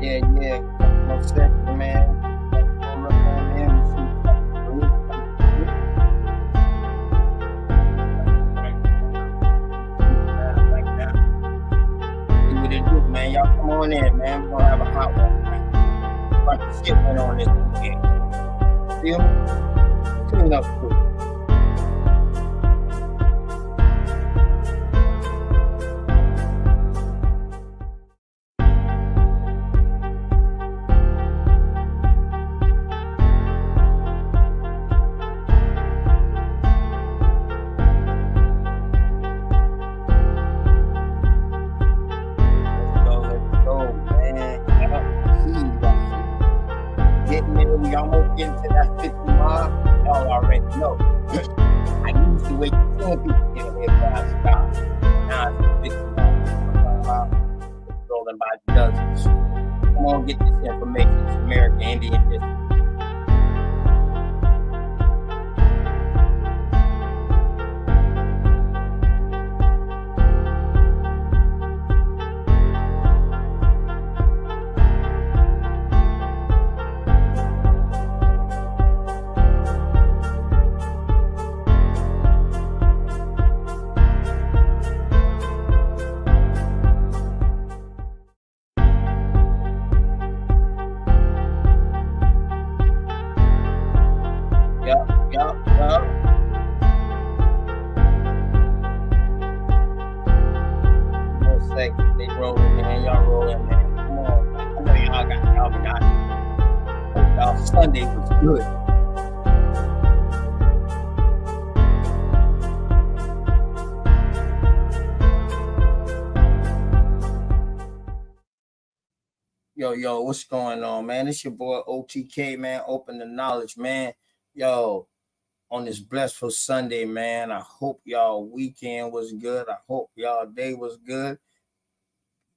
Yeah. Most definitely, man. Pull up on there and see like that. See what it do, man. Y'all come on in, man. We're gonna have a hot one, man. Bunch of shit went on this weekend. Feel me? Clean up crew. We almost getting to that 50 mile. Y'all already know. I usually wait till 10 people get here before I stop. Now it's 50 miles. It's rolling by dozens. Come on, get this information. It's American Indian history. Yup. One second, they rolling, man. Y'all rolling, man. Come on, man. I know y'all got y'all Sunday was good. Yo, what's going on, man? It's your boy OTK, man. Open the knowledge, man. Yo, on this blessful Sunday, man. I hope y'all weekend was good. I hope y'all day was good.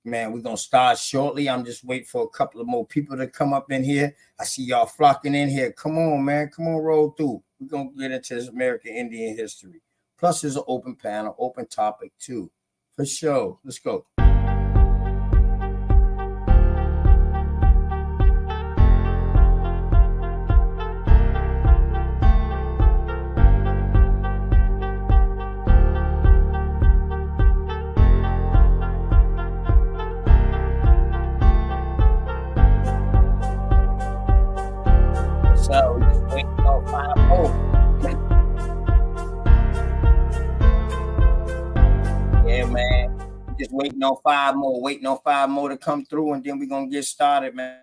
Man, we're going to start shortly. I'm just waiting for a couple of more people to come up in here. I see y'all flocking in here. Come on, man. Come on, roll through. We're going to get into this American Indian history. Plus, there's an open panel, open topic, too. For sure. Let's go. So we just waiting on 5 more. Yeah, man. Just waiting on 5 more, to come through, and then we're gonna get started, man.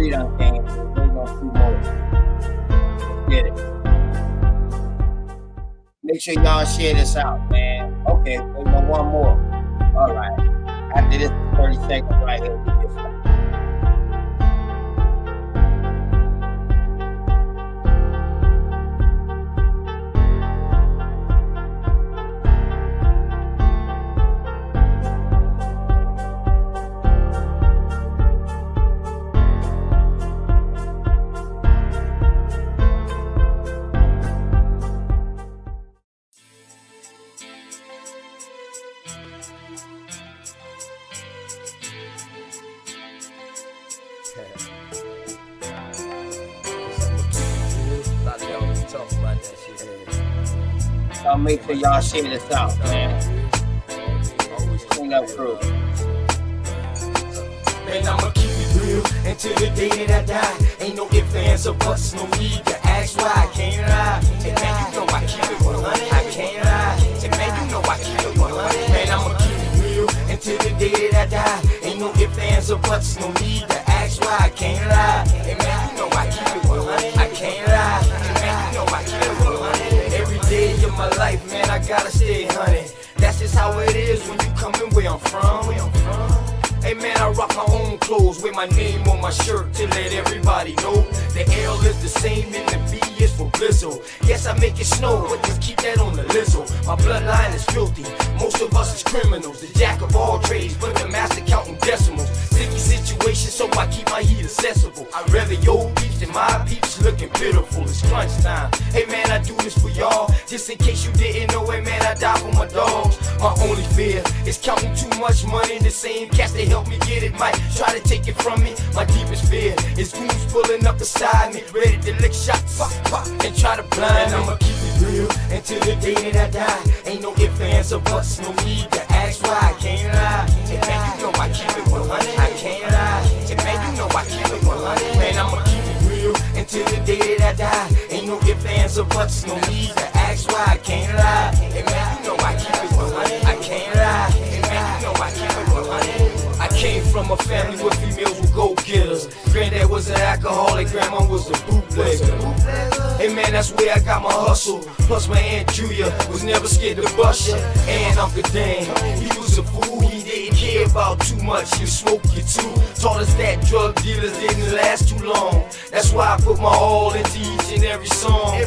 Done came. We're going to 2 more. Let's get it. Make sure y'all share this out, man. Okay, wait on 1 more. All right. After this 30 seconds right here, we get started. Y'all make sure y'all share this out, man. Clean up crew. Man, I'ma keep it real until the day that I die. Ain't no ifs, ands, or buts, no need to ask why. I can't lie. And man, you know I keep it 100. I can't lie. And man, you know I keep it 100. Man, I'ma keep it real until the day that I die. Ain't no ifs, ands, or buts, no need to ask why. I can't lie. And man, you know I keep it 100. I can't lie. And man, you know I keep it 100. Every day of my life, man, I gotta stay hunting. That's just how it is when you coming where I'm from. Hey man, I rock my own clothes with my name on my shirt to let everybody know the L is the same and the B is for Blizzle. Yes, I make make it snow, but just keep that on the lizzo. My bloodline is filthy, most of us is criminals. The jack of all trades, but the master counting decimals. Sticky situation, so I keep my heat accessible. I'd rather your peeps than my peeps looking pitiful. It's crunch time. Hey man, I do this for y'all. Just in case you didn't know it, man, I die for my dogs. My only fear is counting too much money. The same cats that help me get it might try to take it from me. My deepest fear is goons pulling up beside me, ready to lick shots, pop, pop, and try to blind me. I'ma keep it real until the day that I die. Ain't no ifs, ands, or buts, no need to ask why. I can't lie. And man, you know I keep it 100. I can't lie. And man, you know I keep it 100. Man, I'ma keep it real until the day that I die. Ain't no ifs, ands, or buts, no need to ask why. I can't lie. And man, you know I keep it 100. I can't lie. And man, you know I keep it 100. I came from a family where females were go-getters. Granddad was an alcoholic, grandma was a bootlegger. Hey man, that's where I got my hustle. Plus my Aunt Julia was never scared to bust ya. And Uncle Dan, he was a fool. He didn't care about too much, you smoke you too. Taught us that drug dealers didn't last too long. That's why I put my all into each and every song.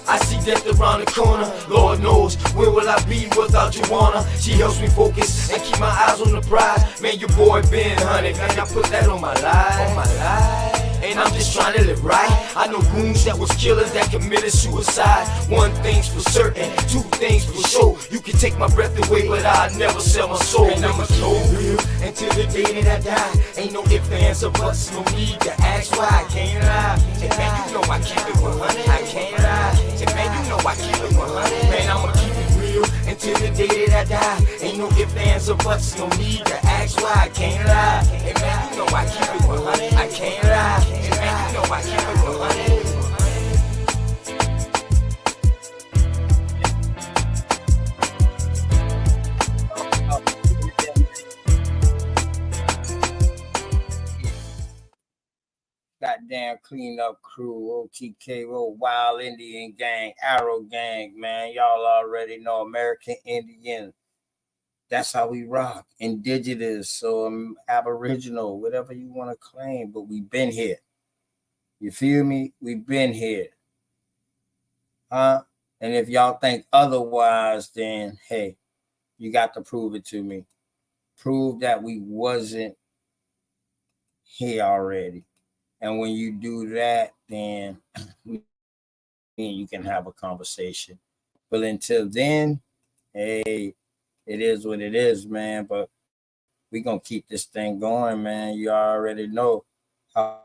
I see death around the corner. Lord knows, where will I be without Joanna? She helps me focus and keep my eyes on the prize. Man, your boy been hunted, man, I put that on my life. And I'm just trying to live right. I know goons that was killers that committed suicide. One thing's for certain, two things for sure. You can take my breath away, but I'll never sell my soul. And I'ma keep it real until the day that I die. Ain't no ifs, ands, or buts, no need to ask why. I can't lie. And man, you know I keep it 100. I can't lie. And man, you know I keep it 100. Man, I'ma keep it real until the day that I die. Ain't no ifs, ands, or buts, no need to ask why. I can't lie. And man, you know I keep it 100. I can't lie. And man, you know I keep it 100. Goddamn cleanup crew, OTK, Road, Wild Indian Gang, Arrow Gang, man. Y'all already know American Indian. That's how we rock. Indigenous or Aboriginal, whatever you want to claim, but we've been here. You feel me? We've been here. Huh? And if y'all think otherwise, then hey, you got to prove it to me. Prove that we wasn't here already. And when you do that, then you can have a conversation. But until then, hey, it is what it is, man. But we're going to keep this thing going, man. You already know how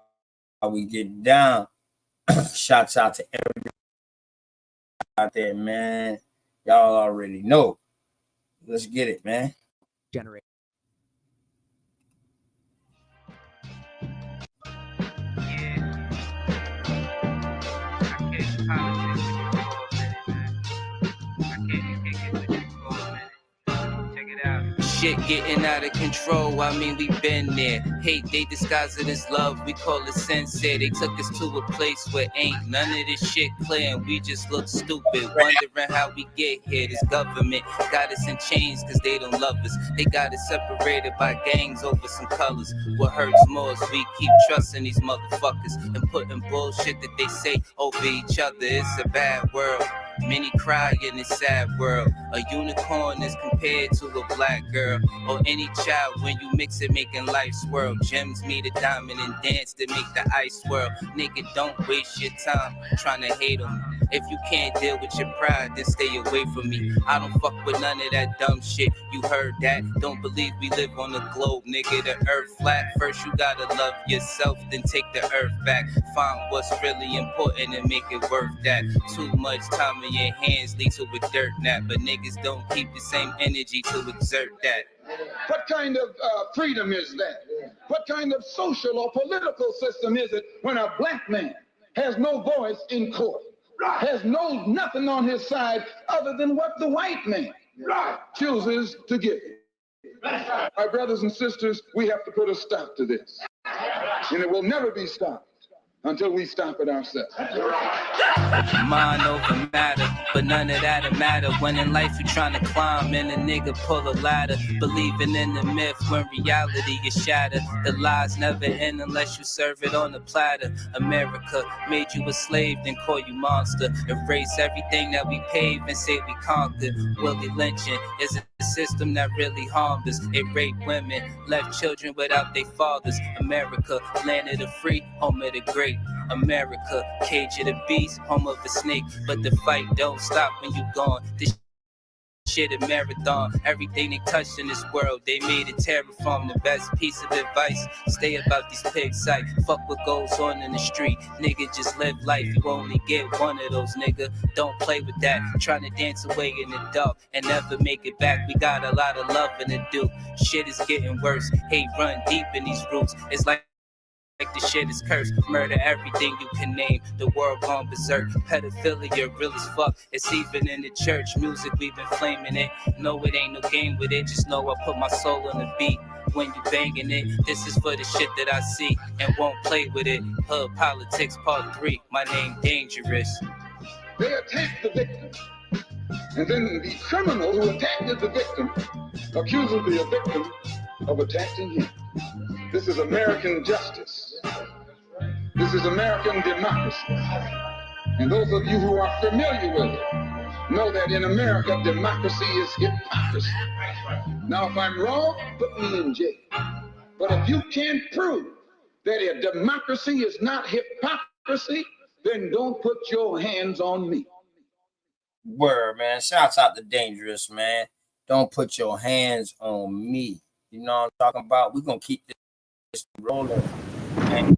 we get down. Shouts out to everybody out there, man. Y'all already know. Let's get it, man. Generate. Shit getting out of control, I mean we been there. Hate, they disguise it as love, we call it sincere. They took us to a place where ain't none of this shit clear, and we just look stupid, wondering how we get here. This government got us in chains cause they don't love us. They got us separated by gangs over some colors. What hurts more is we keep trusting these motherfuckers and putting bullshit that they say over each other. It's a bad world. Many cry in this sad world. A unicorn is compared to a black girl, or any child when you mix it, making life swirl. Gems meet a diamond and dance to make the ice swirl. Nigga, don't waste your time trying to hate on me. If you can't deal with your pride, then stay away from me. I don't fuck with none of that dumb shit. You heard that? Don't believe we live on the globe, nigga. The earth flat. First you gotta love yourself, then take the earth back. Find what's really important and make it worth that. Too much time in your hands lead to a dirt nap, but niggas don't keep the same energy to exert that. What kind of freedom is that? What kind of social or political system is it when a black man has no voice in court, has nothing on his side other than what the white man chooses to give him? My brothers and sisters, we have to put a stop to this, and it will never be stopped until we stop it ourselves. Mind over matter, but none of that'll matter. When in life you're trying to climb and a nigga pull a ladder, believing in the myth when reality is shattered. The lies never end unless you serve it on a platter. America made you a slave, then call you monster. Erase everything that we paved and say we conquered. Willie lynching is a system that really harmed us. It raped women, left children without their fathers. America, land of the free, home of the great. America, cage of the beast, home of the snake. But the fight don't stop when you gone. This shit a marathon. Everything they touched in this world, they made it terraform. The best piece of advice, stay about these pigs sight. Fuck what goes on in the street. Nigga, just live life. You only get one of those, nigga. Don't play with that. Trying to dance away in the dark and never make it back. We got a lot of loving to do. Shit is getting worse. Hate run deep in these roots. It's like the shit is cursed. Murder everything you can name. The world gone berserk. Pedophilia real as fuck. It's even in the church. Music, we've been flaming it. No, it ain't no game with it. Just know I put my soul on the beat. When you banging it, this is for the shit that I see and won't play with it. Hood Politics Part 3. My name Dangerous. They attacked the victim. And then the criminal who attacked the victim accuses the victim of attacking him. This is American justice. This is American democracy. And those of you who are familiar with it know that in America, democracy is hypocrisy. Now, if I'm wrong, put me in jail. But if you can't prove that a democracy is not hypocrisy, then don't put your hands on me. Word, man. Shouts out to Dangerous, man. Don't put your hands on me. You know what I'm talking about? We're going to keep this rolling. And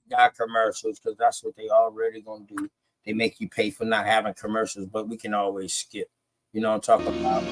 got commercials because that's what they already going to do. They make you pay for not having commercials, but we can always skip. You know what I'm talking about?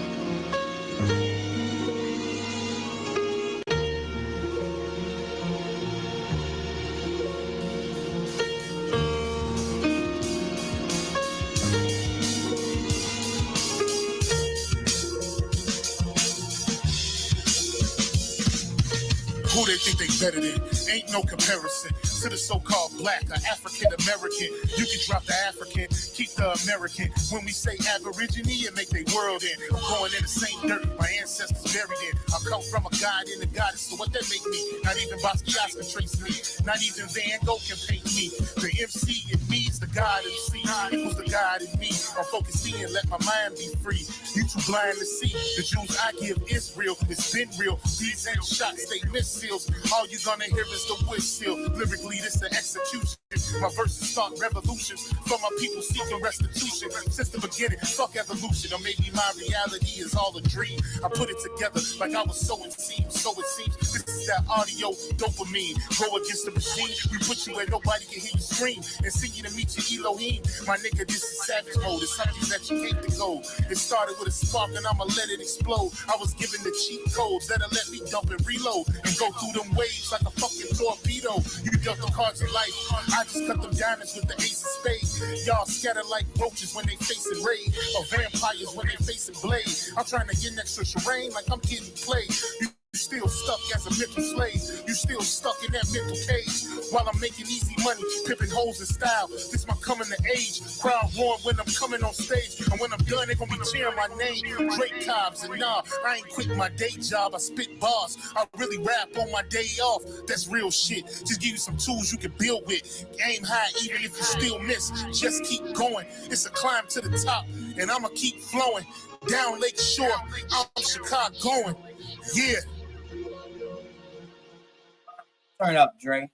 Who they think they better than? Ain't no comparison to the so-called black or African American. You can drop the African, keep the American. When we say Aborigine, it make they world in. I'm going in the same dirt my ancestors buried in. I come from a god and a goddess, so what that make me? Not even Basquiat can trace me. Not even Van Gogh can paint me. The MC in me is the God MC. Equals the God in me. I'm focused in, let my mind be free. You too blind to see. The Jews I give is real. It's been real. These ain't shots, they missiles. All you gonna hear is the whistle. Lyrically, this the execution. My verses start revolutions for my people seeking restitution. Since the beginning, fuck evolution. Or maybe my reality is all a dream. I put it together like I was so it seems. So it seems this is that audio dopamine. Go against the machine. We put you where nobody can hear you scream. And sing you to meet your Elohim. My nigga, this is savage mode. It's something that you can't go. It started with a spark and I'ma let it explode. I was given the cheat codes that'll let me dump and reload. And go through them waves like a fucking torpedo. You dealt the cards of life. I just cut them diamonds with the ace of spades. Y'all scatter like roaches when they facing raid. Or vampires when they facing blade. I'm trying to get an extra terrain like I'm getting played. You still stuck as a mental slave. You still stuck in that mental cage. While I'm making easy money, pipping hoes in style. This my coming to age. Crowd roaring when I'm coming on stage. And when I'm done, they gonna be cheering my name. Drake Cobbs and nah, I ain't quit my day job. I spit bars. I really rap on my day off. That's real shit. Just give you some tools you can build with. Aim high even if you still miss. Just keep going. It's a climb to the top. And I'ma keep flowing. Down Lake Shore, out Chicagoing. Yeah. Turn up, Dre.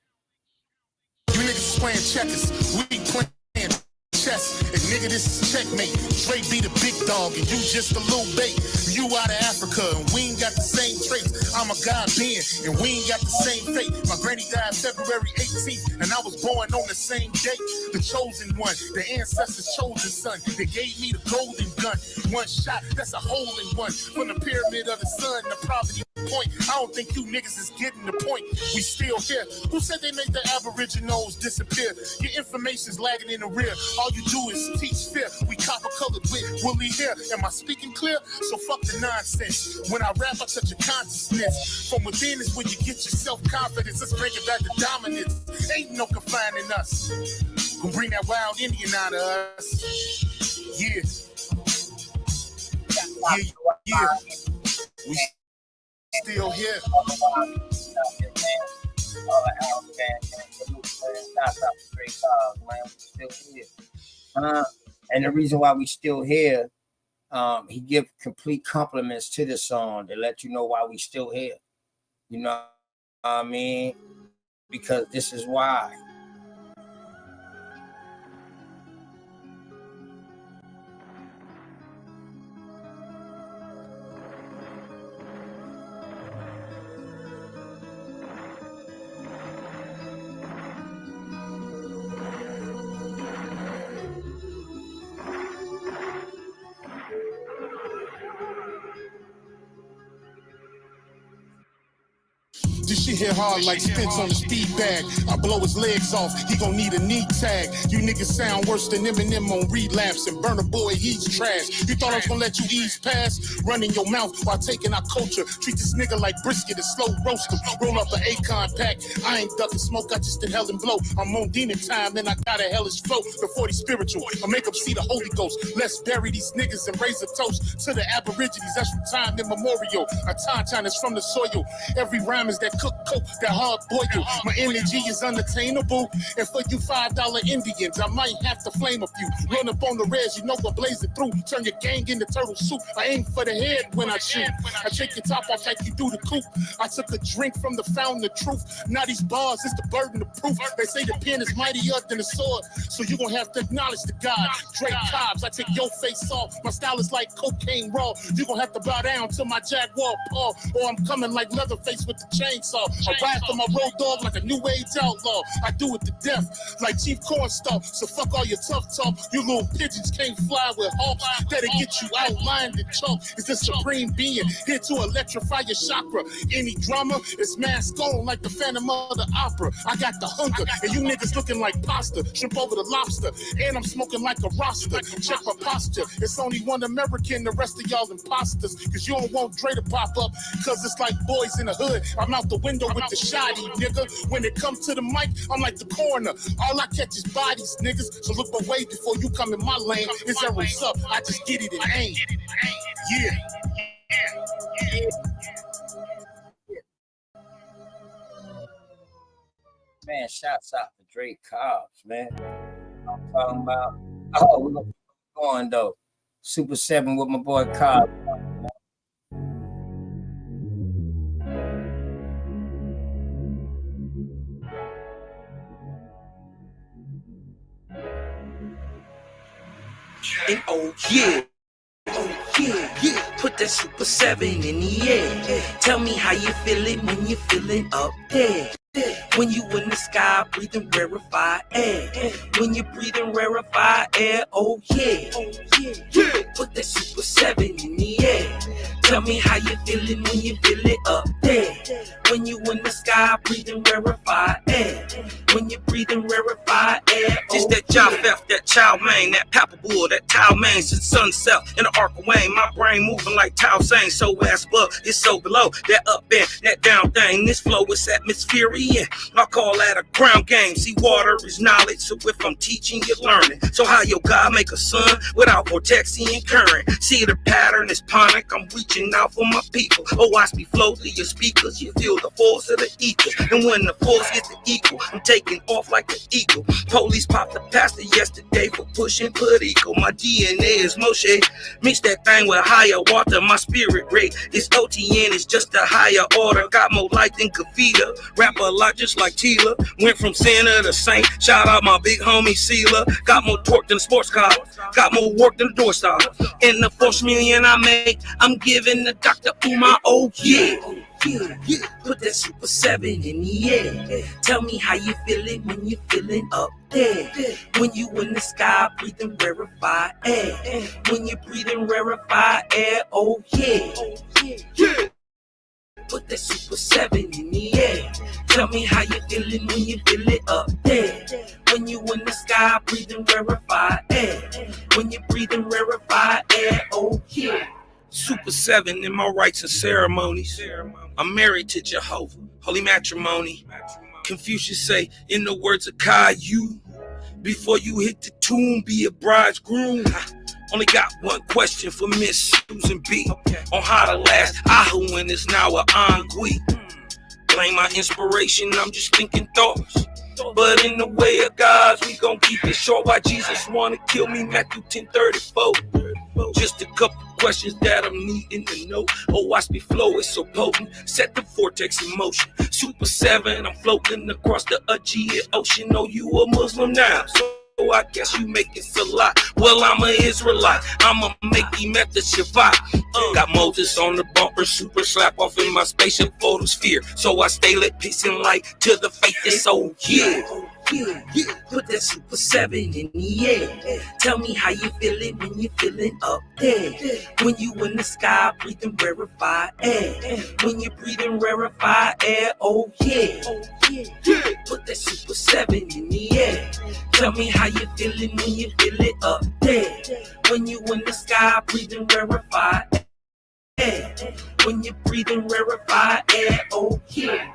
You niggas playing checkers, we playing chess. And nigga, this is checkmate. Dre be the big dog and you just a little bait. You out of Africa and we ain't got the same traits. I'm a God being and we ain't got the same fate. My granny died February 18th and I was born on the same date. The chosen one, the ancestors' chosen son. They gave me the golden gun. One shot, that's a hole in one. From the pyramid of the sun, the poverty point. I don't think you niggas is getting the point. We still here. Who said they made the Aboriginals disappear? Your information's lagging in the rear. All you do is teach fear. We copper colored with woolly hair. Am I speaking clear? So fuck the nonsense. When I rap, I touch your consciousness. From within is when you get your self-confidence. Let's bring it back to dominance. Ain't no confining us. We'll bring that wild Indian out of us. Yeah. Yeah. We still here. And the reason why we still here, he give complete compliments to the song to let you know why we still here. You know what I mean? Because this is why. This shit hit hard like Spence on the speed bag. I blow his legs off, he gon' need a knee tag. You niggas sound worse than Eminem on relapse. And Burna Boy, he's trash. You thought I was gonna let you ease past? Running your mouth while taking our culture. Treat this nigga like brisket and slow roast him. Roll up an Akon pack. I ain't ducking smoke, I just did hell and blow. I'm on demon time and I got a hellish flow. The 40 spiritual, I make them see the Holy Ghost. Let's bury these niggas and raise a toast to the Aborigines. That's from time immemorial. A tauntaun is from the soil. Every rhyme is that cook coke, that hard boil. My energy is unattainable. And for you $5 Indians, I might have to flame a few. Run up on the res, you know what blazing through. Turn your gang into turtle soup. I aim for the head when I shoot. I take your top off like you do the coop. I took a drink from the fountain of truth. Now these bars is the burden of proof. They say the pen is mightier than the sword, so you gonna have to acknowledge the God. Drake Cobbs, I take your face off. My style is like cocaine raw. You gonna have to bow down to my Jaguar paw, or I'm coming like Leatherface with the chainsaw. I ride for my road dog like a new age outlaw. I do it to death like Chief Cornstalk. So fuck all your tough talk. You little pigeons can't fly with hawks. That'll get you outlined and chalk. It's the supreme being here to electrify your chakra. Any drama is mask on like the Phantom of the Opera. I got the hunger and you niggas looking like pasta. Shrimp over the lobster and I'm smoking like a roster. Check my posture. It's only one American, the rest of y'all imposters. Cause you don't want Dre to pop up. Cause it's like boys in the hood. I'm out the window with the shoddy, nigga. When it comes to the mic, I'm like the coroner. All I catch is bodies, niggas. So look away before you come in my lane. It's arrows up. I just get it and aim. Yeah. Man, shouts out to Drake Cobbs, man. I'm talking about. Oh, we're gonna keep going though. Super 7 with my boy Cobbs. And oh yeah, put that Super 7 in the air. Tell me how you feeling when you're feeling up there. When you in the sky breathing rarefied air. When you're breathing rarefied air, oh yeah. Put that Super 7 in the air. Tell me how you feeling when you feel it up there. When you in the sky breathing rarefied air. When you're breathing rarefied air, oh just that job theft, that chow mein, that papa bull, that towel main, since sunset in the arc of Wayne. My brain moving like Tao saying, so ass above, it's so below. That up and that down thing, this flow is atmospheric. I call that a ground game. See, water is knowledge, so if I'm teaching, you're learning. So how your God make a sun without vortexing and current? See, the pattern is panic, I'm reaching out for my people. Oh, watch me flow through your speakers, you feel the force of the ether. And when the force gets the equal, I'm taking off like an eagle. Police popped the pastor yesterday for pushing put equal. My DNA is Moshe, mix that thing with higher water. My spirit rate is OTN, it's just a higher order. Got more light than Kavita, rapper like just like Tila. Went from sinner to saint, shout out my big homie Sela. Got more torque than a sports car, got more work than a door star. In the 4 million I make, I'm giving the Dr. Umar, oh yeah. Put that Super 7 in the air. Tell me how you feeling when you're feeling up there. When you in the sky breathing rarefied air. When you're breathing rarefied air, oh yeah. Put that Super 7 in the air. Tell me how you feeling when you feel it up there. When you in the sky breathing rarefied air. When you breathing rarefied air, oh yeah. Super 7 in my rites and ceremonies. I'm married to Jehovah, holy matrimony. Confucius say, in the words of Caillou, before you hit the tomb, be a bridegroom. Only got one question for Miss Susan B. On how to last Ahu when it's now a ennui. Blame my inspiration, I'm just thinking thoughts. But in the way of God, we gon' keep it short. Why Jesus wanna kill me, Matthew 10:34. Just a couple questions that I'm needing to know. Oh, watch me flow, it's so potent. Set the vortex in motion. Super 7, I'm floating across the Aegean Ocean. Oh, you a Muslim now, so I guess you make it a lot. Well, I'm an Israelite. I'ma make him at the Shabbat. Got Moses on the bumper, super slap off in my spaceship photosphere. So I stay lit, peace and light to the faith. It's so yeah. Put that Super 7 in the air. Tell me how you feeling when you feeling up there. When you in the sky breathing rarefied air. When you breathing rarefied air, oh yeah. Put that Super 7 in the air. Tell me how you feeling when you feel it up there. When you in the sky breathing rarefied air. When you breathing rarefied air, oh yeah.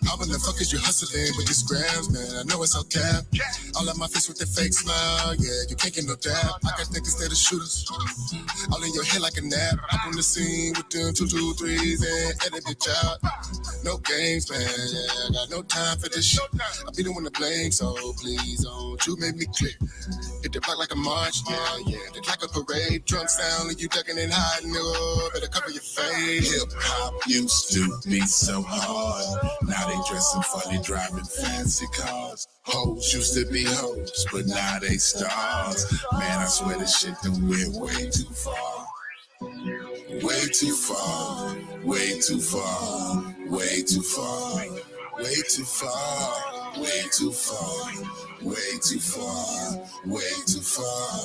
How in the fuck is you hustling with these grams, man? I know it's all cap. All of my face with the fake smile, yeah, you can't get no dab. I got niggas that are shooters, all in your head like a nap. Hop on the scene with them 223s and edit bitch out. No games, man, yeah, I got no time for this shit. I be the one to blame, so please don't you make me click. Hit the block like a march, yeah, it's like a parade. Drunk sound and you ducking and hiding, oh, better cover your face. Hip hop used to be so hard. Now they dressing funny, driving fancy cars. Hoes used to be hoes, but now they stars. Man, I swear this shit done went way too far. Way too far, way too far, way too far, way too far, way too far, way too far, way too far.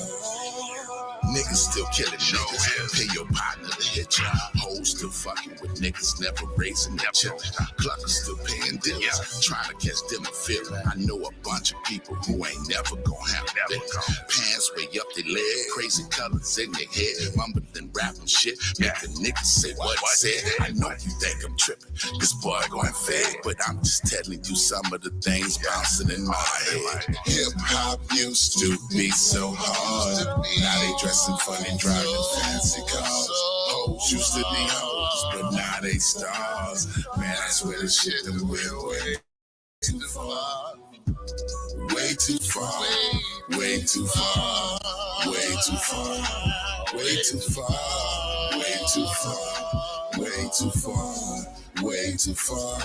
Niggas still killing niggas. Pay your partner to hit ya. Hoes still fucking with niggas, never raising their children. Cluckers still paying deals, trying to catch them a feeling. I know a bunch of people who ain't never gonna have it. Pants way up their leg, crazy colors in their head, mumbling, rapping shit, make the niggas say what he said. I know you think I'm tripping, this boy going fed, but I'm just telling you some of the things bouncing in my head. Hip hop used to be so hard. Now they dressing funny, driving fancy cars. Hoes used to be hoes, but now they stars. Man, I swear this shit done went way too far. Way too far, way too far, way too far, way too far, way too far, way too far, way too far.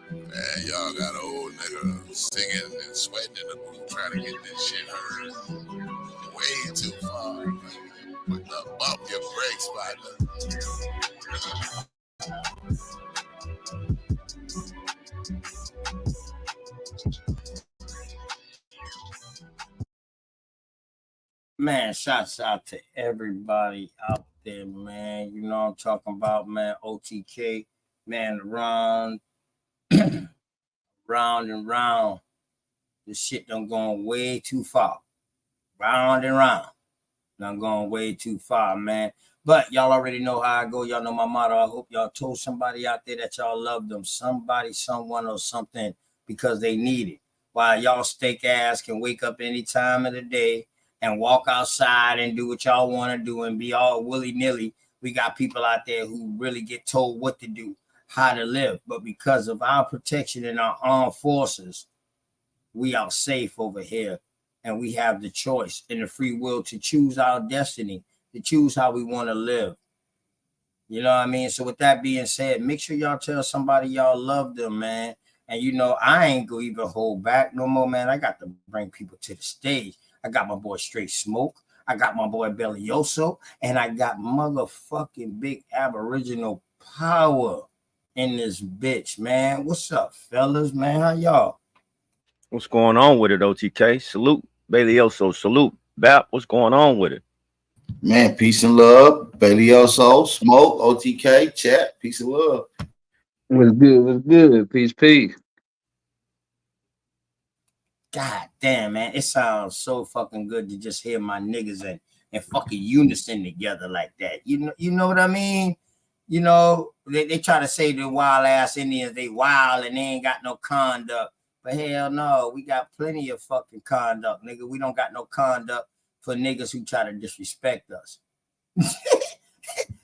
Man, y'all got an old nigga singing and sweating in the booth trying to get this shit heard. Way too far. Put the bump your brakes, partner. Man, shouts out to everybody out there, man. You know what I'm talking about, man. OTK, man, round and round. This shit done gone way too far. Round and round. Done gone way too far, man. But y'all already know how I go. Y'all know my motto. I hope y'all told somebody out there that y'all love them. Somebody, someone, or something, because they need it. While y'all steak ass can wake up any time of the day and walk outside and do what y'all want to do and be all willy-nilly. We got people out there who really get told what to do, how to live. But because of our protection and our armed forces, we are safe over here, and we have the choice and the free will to choose our destiny, to choose how we want to live. You know what I mean? So with that being said, make sure y'all tell somebody y'all love them, man. And I ain't gonna even hold back no more, man. I got to bring people to the stage. I got my boy Straight Smoke. I got my boy Bellioso, and I got motherfucking Big Aboriginal Power in this bitch, man. What's up, fellas, man? How y'all? What's going on with it, OTK? Salute, Bellioso. Salute, Bap. What's going on with it? Man, peace and love. Bellioso, Smoke, OTK, chat, peace and love. What's good? What's good? Peace, peace. God damn, man. It sounds so fucking good to just hear my niggas and fucking unison together like that. You know what I mean? They try to say the wild ass Indians, they wild and they ain't got no conduct. But hell no, we got plenty of fucking conduct, nigga. We don't got no conduct for niggas who try to disrespect us.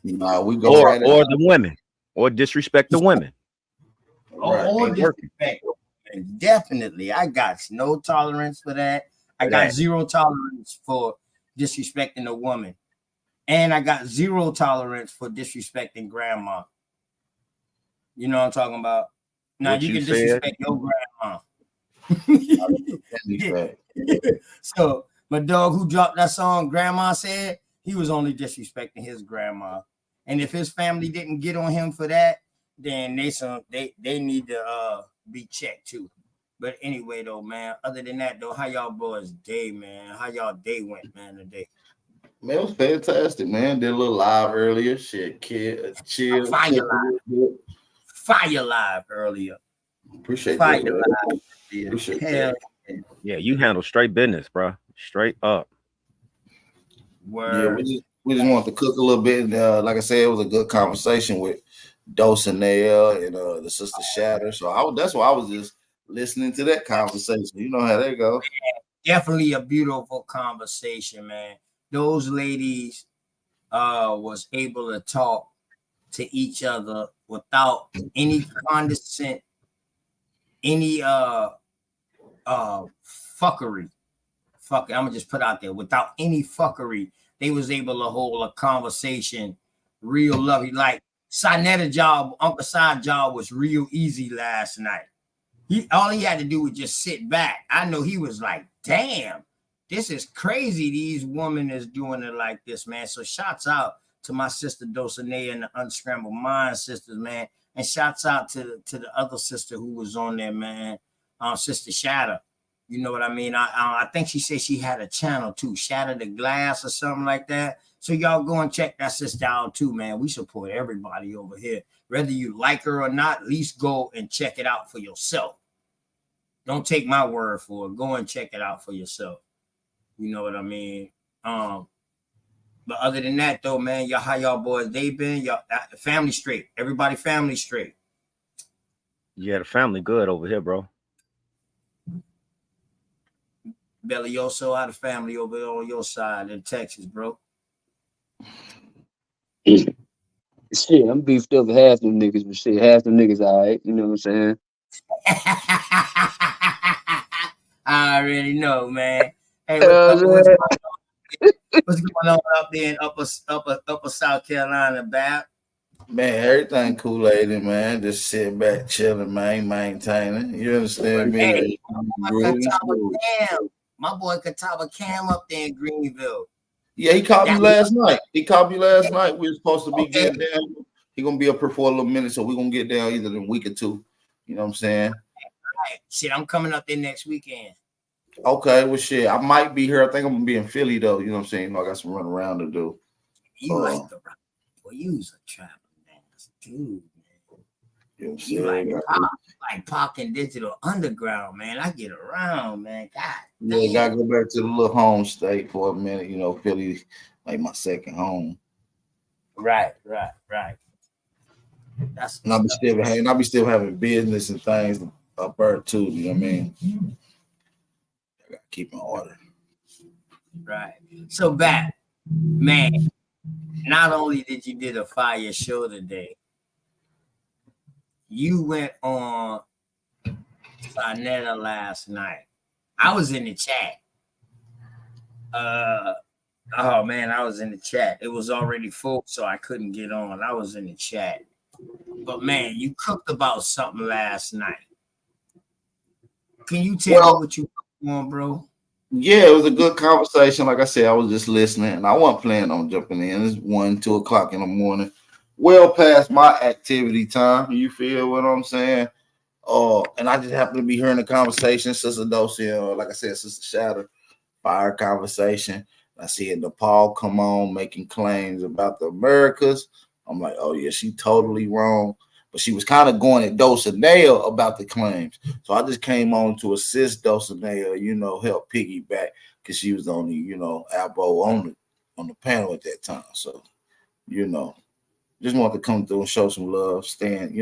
Nah, we go or the women, or disrespect the women. Or disrespect. Definitely, I got no tolerance for that. I got zero tolerance for disrespecting a woman, and I got zero tolerance for disrespecting grandma. You know what I'm talking about? Now you can disrespect your grandma. So my dog who dropped that song, Grandma said, he was only disrespecting his grandma, and if his family didn't get on him for that, then they need to be checked too. But anyway, though, man, other than that, though, how y'all boys day, man? How y'all day went, man, today? Man, it was fantastic, man. Did a little live earlier. Shit, chill. Fire live earlier. Appreciate Fire that. live. Appreciate Hell that. Yeah, you handle straight business, bro. Straight up. Word. Yeah, we just wanted to cook a little bit. Like I said, it was a good conversation with Dulcinea and the sister Shatter. So that's why I was just listening to that conversation. You know how that go. Definitely a beautiful conversation, man. Those ladies was able to talk to each other without any condescent, any fuckery. Fuck it, I'm gonna just put out there without any fuckery. They was able to hold a conversation real lovely. Like Sinetta job, Uncle Side job was real easy last night. All he had to do was just sit back. I know he was like, damn, this is crazy. These women is doing it like this, man. So shouts out to my sister Dulcinea and the Unscrambled Mind sisters, man. And shouts out to the other sister who was on there, man. Sister Shatter. You know what I mean? I think she said she had a channel too, Shatter the Glass or something like that. So y'all go and check that sister out too, man. We support everybody over here. Whether you like her or not, at least go and check it out for yourself. Don't take my word for it. Go and check it out for yourself. You know what I mean? But other than that, though, man, how y'all boys they been? Y'all family straight. Everybody family straight. Yeah, the family good over here, bro. Bellioso, how the family over there on your side in Texas, bro? Shit, I'm beefed up with half them niggas, but shit, half them niggas all right. You know what I'm saying? I already know, man. Hey, what's going on up there in upper South Carolina, Bab? Man, everything Kool-Aid, man. Just sitting back, chilling, man, maintaining. You understand me? Hey, my boy Catawba Cam up there in Greenville. Yeah, he called me last night. We were supposed to be getting down. He gonna be up here for a little minute, so we're gonna get down either in a week or two. You know what I'm saying? Right. Shit, I'm coming up there next weekend. Okay, well, shit, I might be here. I think I'm gonna be in Philly though. You know what I'm saying? I got some run around to do. You like the rock? Boy, you was a traveling ass dude, man. You know what I'm saying? You like Parking Digital Underground, man. I get around, man. God. Yeah, gotta go back to the little home state for a minute. You know, Philly, like my second home. Right. And I'll be still having business and things up there too. You know what I mean? I gotta keep my order. Right. So back, man. Not only did you did a fire show today, you went on Sinetta last night. I was in the chat. Oh man, I was in the chat. It was already full, so I couldn't get on. I was in the chat. But man, you cooked about something last night. Can you tell me what you cooked on, bro? Yeah, it was a good conversation. Like I said, I was just listening, and I wasn't planning on jumping in. It's 1, 2 o'clock in the morning, well past my activity time. You feel what I'm saying? And I just happened to be hearing the conversation. Sister Dulcie, like I said, Sister Shatter, fire conversation. I see Nepal come on making claims about the Americas. I'm like, oh yeah, she totally wrong. But she was kind of going at Dulcinea about the claims. So I just came on to assist Dulcinea, help piggyback because she was on the, elbow on the panel at that time. So, just wanted to come through and show some love, stand,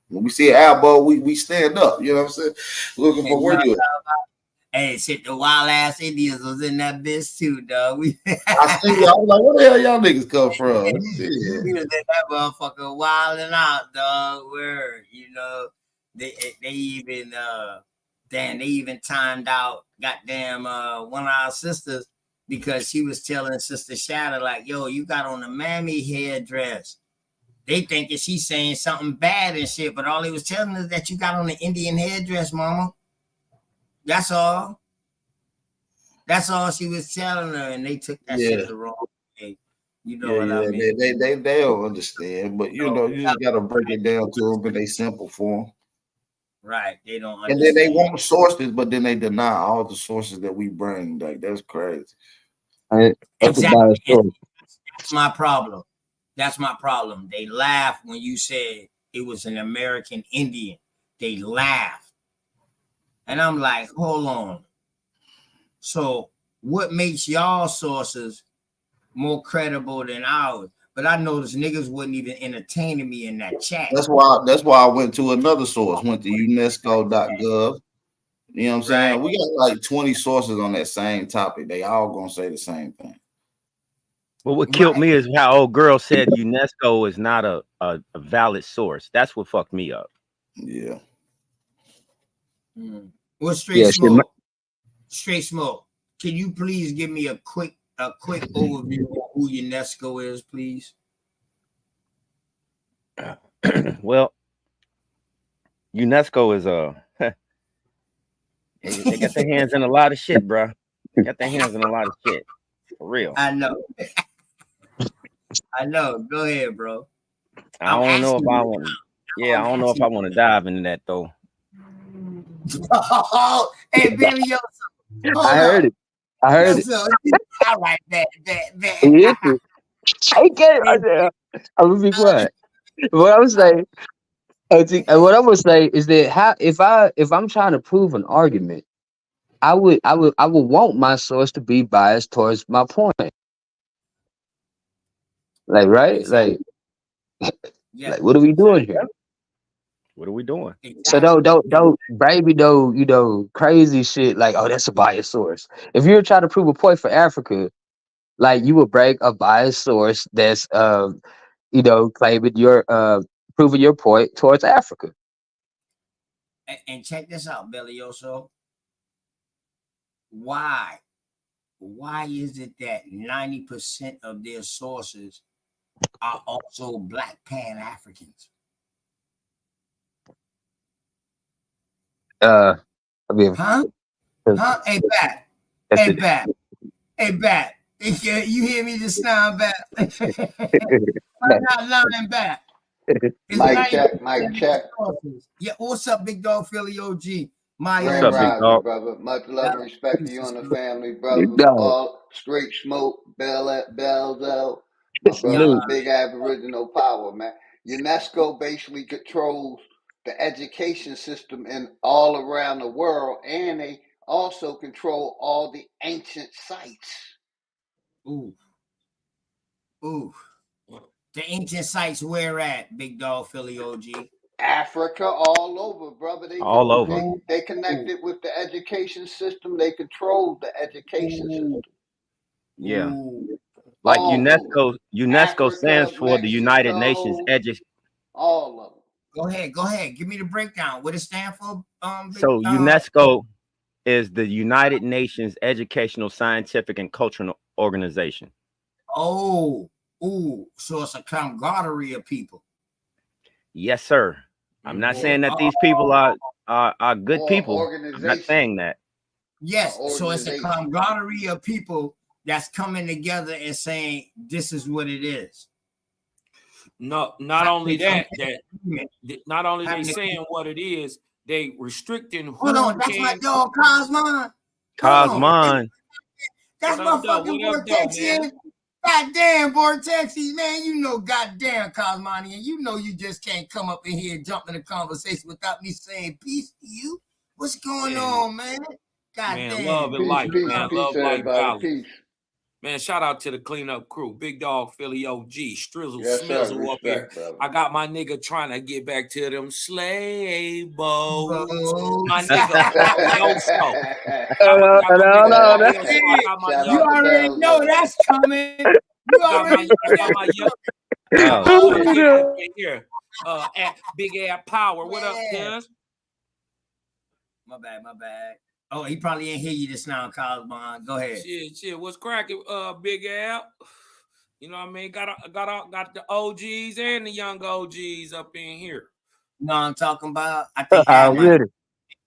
when we see an elbow, we stand up, you know what I'm saying? Looking for where you at. Hey, shit, the wild ass Indians was in that bitch too, dog. I see y'all. I was like, where the hell y'all niggas come from? We was in that motherfucker wilding out, dog. Where they even they even timed out goddamn one of our sisters because she was telling Sister Shadow like, yo, you got on a mammy headdress. They thinking she's saying something bad and shit, but all he was telling us that you got on an Indian headdress, mama. That's all. That's all she was telling her, and they took that shit the wrong way. You know what I mean? They don't understand, but you just gotta break it down to them in a simple form. Right, they don't understand. And then they want sources, but then they deny all the sources that we bring. Like that's crazy. Exactly. That's my problem. That's my problem. They laugh when you said it was an American Indian. They laugh. And I'm like, hold on. So what makes y'all sources more credible than ours? But I noticed niggas wasn't even entertaining me in that chat. That's why I went to another source, went to UNESCO.gov. You know what I'm saying? We got like 20 sources on that same topic. They all gonna say the same thing. Well, what killed me is how old girl said UNESCO is not a valid source. That's what fucked me up. Yeah. Well, Straight Smoke. Can you please give me a quick overview of who UNESCO is, please? Well, UNESCO is they got their hands in a lot of shit, bro. They got their hands in a lot of shit. For real. I know. I know. Go ahead, bro. I don't know if I want. Yeah, I don't know if I want to dive into that though. Hey, Billy, yo, I heard it. All right, bet. I get it right there. I'm gonna be quiet. What I was saying, what I would say is that if I'm trying to prove an argument, I would want my source to be biased towards my point. Like, right? Exactly. Like what are we doing here? What are we doing? So don't crazy shit like, oh, that's a biased source. If you're trying to prove a point for Africa, like you would break a biased source that's claiming proving your point towards Africa. And check this out, Belioso. Why is it that 90% of their sources are also Black Pan-Africans? I mean, Huh? Hey, Bat. You hear me just now, Bat? I'm not lying, Bat. Mic check. Yeah, what's up, big dog Philly OG? Grand Rising, brother. Much love and respect to you and the family, brother. All straight smoke, Belzel. My brother, big Aboriginal power, man. UNESCO basically controls the education system in all around the world, and they also control all the ancient sites. Ooh. The ancient sites where at, big dog Philly OG? Africa, all over, brother. They connected with the education system. They control the education system. Yeah. Like UNESCO Africa, stands for the United Nations all of them. Go ahead. Give me the breakdown. What it stand for? So UNESCO is the United Nations Educational, Scientific, and Cultural Organization. Oh, ooh, so it's a camaraderie of people. Yes, sir. I'm not saying that these people are good Or people. I'm not organization. saying that. Yes, so it's a Organization. camaraderie of people that's coming together and saying this is what it is. No, not only that, not only they Having- saying what it is, they restricting who Hold on, that's my can. dog Cosmon. Cosmon. That's What my up, though? fucking What up, though, Vortexian. man? Goddamn Vortexi, man. You know, goddamn Cosmonian. You know you just can't come up in here and jump in a conversation without me saying peace to you. What's going on, man? Man, Goddamn. love and Peace, light, peace, man. peace, Love, light, everybody. balance. Peace. Man, shout out to the cleanup crew. Big Dog, Philly OG, Strizzle, Yes, sir. Smizzle up here. Respect, brother. I got my nigga trying to get back to them slave boats. My nigga, yo, show. You already know that's coming. You already know that's coming. Here. At Big Air Power. What up, cuz? My bad. Oh, he probably ain't hear you just now, Cosmon. Go ahead. Shit. What's cracking, Big Air? You know what I mean? Got the OGs and the young OGs up in here. You know what I'm talking about? I think Al Really?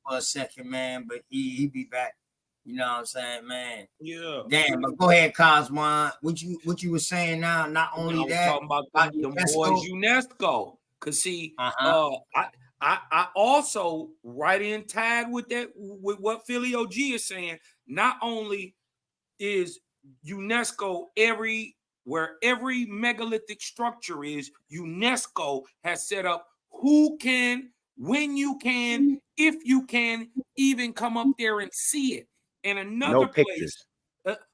for a second, man, but he be back. You know what I'm saying, man? Yeah. Damn, but go ahead, Cosmon. What you were saying now? Not only I was that, talking about them boys UNESCO. Cause see, I also right in tag with that with what Philly OG is saying. Not only is UNESCO where every megalithic structure is, UNESCO has set up who can, when you can, if you can, even come up there and see it. And another place,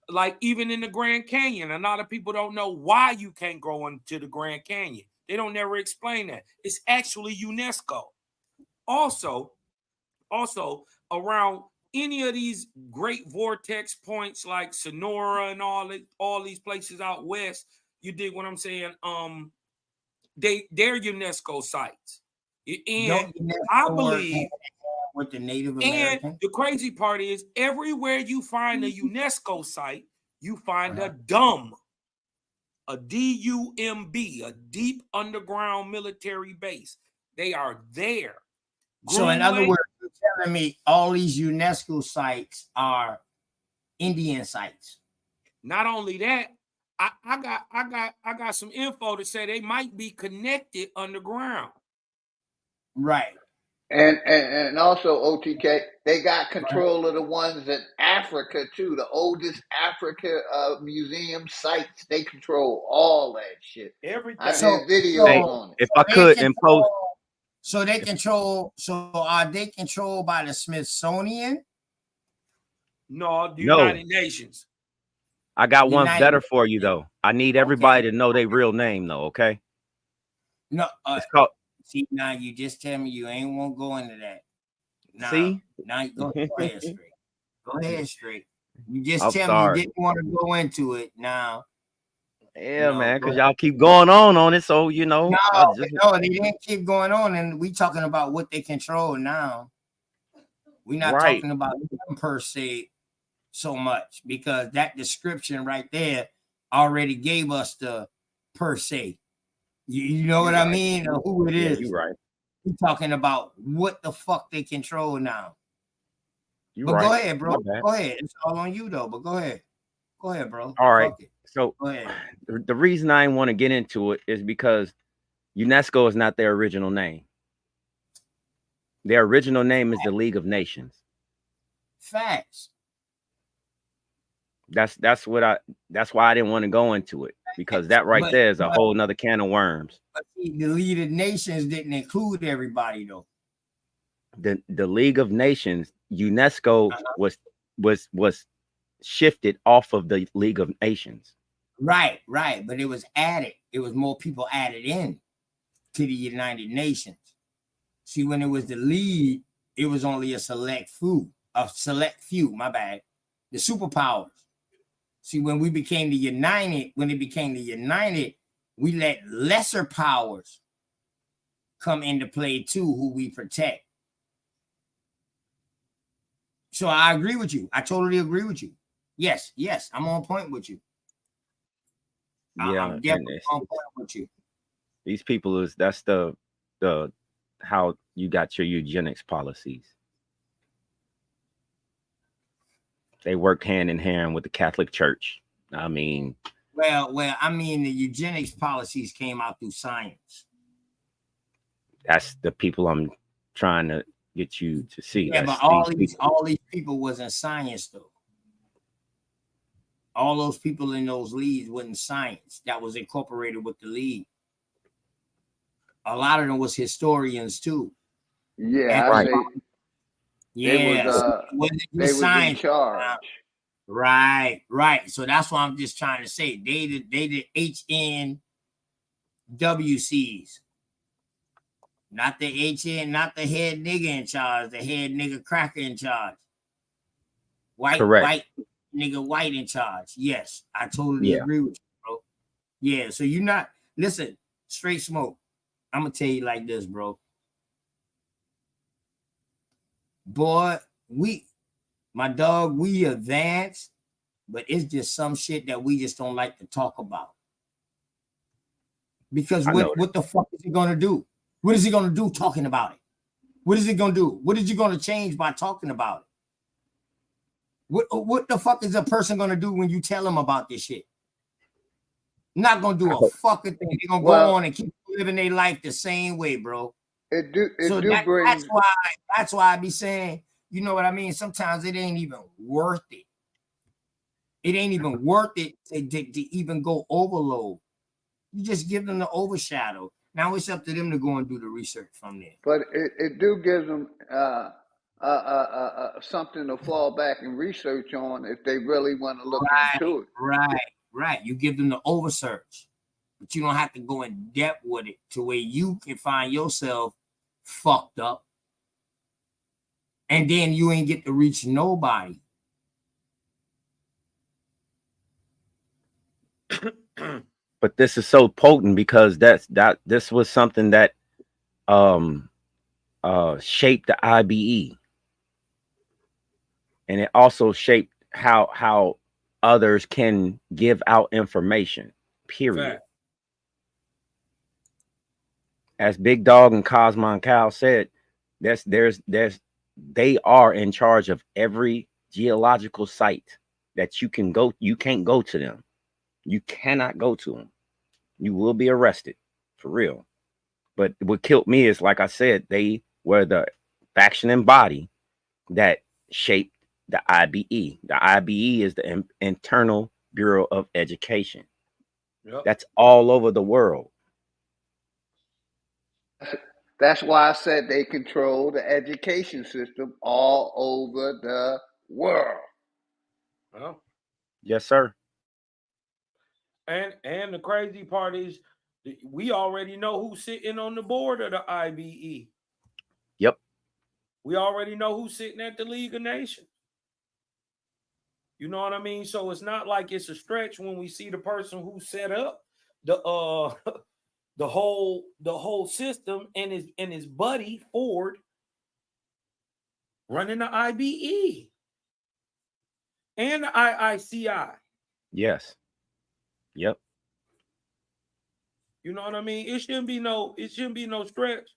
like even in the Grand Canyon, a lot of people don't know why you can't go into the Grand Canyon. They don't never explain that. It's actually UNESCO. Also around any of these great vortex points like Sonora and all these places out west, you dig what I'm saying? They're UNESCO sites. And I believe with the Native American. And the crazy part is everywhere you find a UNESCO site, you find a DUMB, a DUMB, a deep underground military base. They are there. So in other words, you're telling me all these UNESCO sites are Indian sites. Not only that, I got some info to say they might be connected underground. Right. And also OTK, they got control of the ones in Africa too. The oldest Africa museum sites, they control all that shit. Everything. I did videos on it. If I could impose. So they control. So are they controlled by the Smithsonian? No, the United Nations. I got one better for you though. I need everybody to know their real name though. Okay. No. It's called. See, now you just tell me you ain't want to go into that. Now, See? Now you go ahead straight. Go ahead straight. You just I'm tell sorry. me you didn't want to go into it now. Yeah, man, because y'all keep going on it. So, you know. No, they didn't keep going on. And we talking about what they control now. We're not talking about them per se so much because that description right there already gave us the per se. You know what I mean? Or who it is. You're right. We're talking about what the fuck they control now. You're right. Go ahead, bro. Go ahead. It's all on you though, but go ahead. Go ahead, bro. All right. Fuck it. So the reason I didn't want to get into it is because UNESCO is not their original name. Their original name is the League of Nations. Facts. That's why I didn't want to go into it, because that there is a whole nother can of worms. But see, the League of Nations didn't include everybody though. The League of Nations, UNESCO was shifted off of the League of Nations. Right. But it was added. It was more people added in to the United Nations. See, when it was the League, it was only a select few, my bad. The superpowers. See, when it became the United, we let lesser powers come into play too, who we protect. So I agree with you. I totally agree with you. Yes, I'm on point with you. Yeah, I'm definitely on point with you. These people that's the how you got your eugenics policies. They work hand in hand with the Catholic Church. I mean, I mean, the eugenics policies came out through science. That's the people I'm trying to get you to see. Yeah, That's but all these people wasn't science though. All those people in those leagues wasn't science. That was incorporated with the league. A lot of them was historians too. Yeah, I say Yes, they was in charge. Right. So that's why I'm just trying to say they did HNWCs, not the HN, not the head nigga in charge, the head nigga cracker in charge. White nigga white in charge. Yes, I totally agree with you, bro. Yeah, so you're not listen, straight smoke. I'm gonna tell you like this, bro. Boy, my dog, we advanced, but it's just some shit that we just don't like to talk about. Because what the fuck is he gonna do? What is he gonna do talking about it? What is he gonna do? What is he gonna change by talking about it? What the fuck is a person gonna do when you tell them about this shit? Not gonna do a fucking thing. They're gonna go on and keep living their life the same way, bro. That's why I be saying, you know what I mean? Sometimes it ain't even worth it. It ain't even worth it to even go overload. You just give them the overshadow. Now it's up to them to go and do the research from there. But it do give them something to fall back and research on if they really want to look into it. Right. You give them the oversearch, but you don't have to go in depth with it to where you can find yourself fucked up, and then you ain't get to reach nobody. But this is so potent because this was something that shaped the IBE, and it also shaped how others can give out information, period. Fact. As Big Dog and Cosmon Cal said, they are in charge of every geological site that you can go. You can't go to them. You cannot go to them. You will be arrested, for real. But what killed me is, like I said, they were the faction and body that shaped the IBE. The IBE is the Internal Bureau of Education. Yep. That's all over the world. That's why I said they control the education system all over the world. Well, yes, sir. And the crazy part is we already know who's sitting on the board of the IBE. Yep. We already know who's sitting at the League of Nations. You know what I mean? So it's not like it's a stretch when we see the person who set up the the whole system and his buddy Ford running the IBE and the IICI. Yes. Yep. You know what I mean? It shouldn't be no stretch.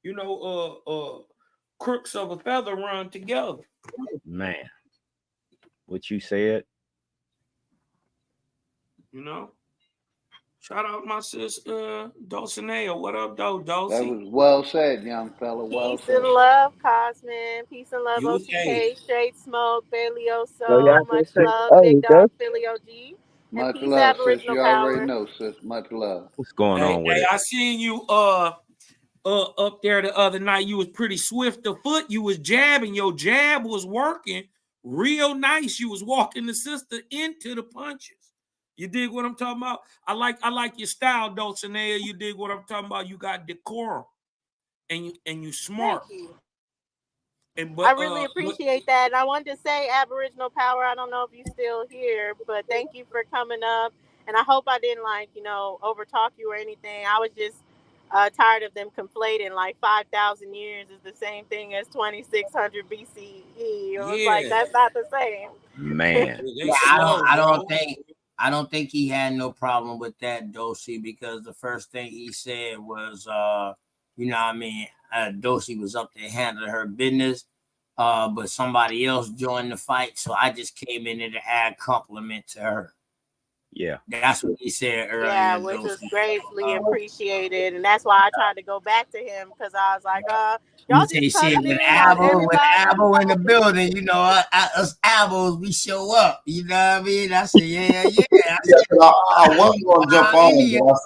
You know, crooks of a feather run together. Man, what you said. You know, shout out my sister Dulcinea. What up, Dulce? That was well said, young fella. Well Peace said. and love, Cosmin. Peace and love, OTK. Straight Smoke, Bailey-Oso. Much love, Big Dog, Philly OG. And Much peace, love, sis. Aboriginal You Power. already know, sis. Much love. What's going on with it? I seen you up there the other night. You was pretty swift of foot. You was jabbing. Your jab was working real nice. You was walking the sister into the punches. You dig what I'm talking about? I like your style, Dulcinea. You dig what I'm talking about? You got decorum, and you smart. Thank you. I really appreciate that. And I wanted to say, Aboriginal Power, I don't know if you're still here, but thank you for coming up. And I hope I didn't overtalk you or anything. I was just tired of them conflating like 5,000 years is the same thing as 2600 BCE. It was like Yeah. that's not the same. Man. They I don't think he had no problem with that, Dosey, because the first thing he said was you know what I mean, Dosey was up there handling her business. But somebody else joined the fight, so I just came in there to add compliment to her. Yeah, that's what he said earlier. Yeah, which was greatly appreciated, and that's why I tried to go back to him because I was like, y'all just coming with in on everybody. Abo in the building, you know, us Abos, we show up. You know what I mean? I said, yeah. I wasn't gonna jump on, but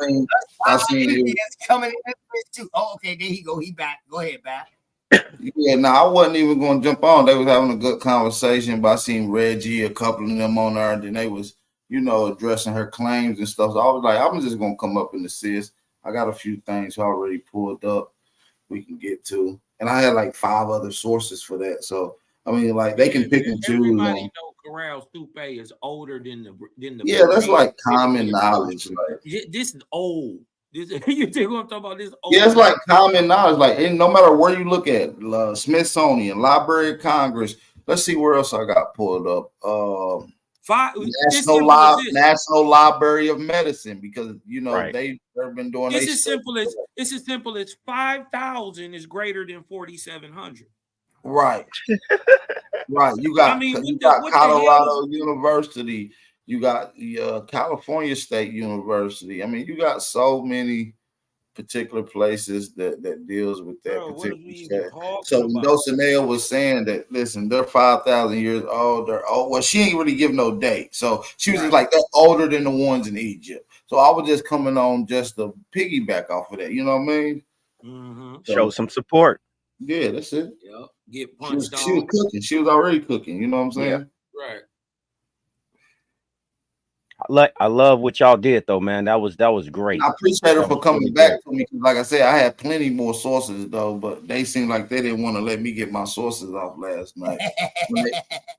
I seen Indians coming in too. Oh, okay, there he go. He back. Go ahead, back. Yeah, no, I wasn't even going to jump on. They was having a good conversation, but I seen Reggie, a couple of them on there, and then they was, you know, addressing her claims and stuff. So I was like, I'm just going to come up and assist. I got a few things already pulled up we can get to. And I had like 5 other sources for that. So, I mean, like, they can pick and choose. Everybody know Corral Stupe is older than the Yeah, that's like common knowledge. Like, this is old. This you think what I'm talking about? This old. Yeah, it's like common knowledge. Like, and no matter where you look at, Smithsonian, Library of Congress. Let's see where else I got pulled up. National Library of Medicine, because you know they've been doing. It's as simple as 5,000 is greater than 4,700. Right. Right. You got Colorado University. You got the California State University. I mean, you got so many particular places that deals with that particular. So Dulcinea was saying that, listen, they're 5,000 years old. They're old. Well, she ain't really give no date. So she was just like, they're older than the ones in Egypt. So I was just coming on just to piggyback off of that. You know what I mean? Mm-hmm. Show some support. Yeah, that's it. Yep. Get punched she was cooking. She was already cooking. You know what I'm saying? Yeah. Right. I love what y'all did though, man. That was great. I appreciate her for coming back to me. Like I said, I had plenty more sources though, but they seemed like they didn't want to let me get my sources off last night.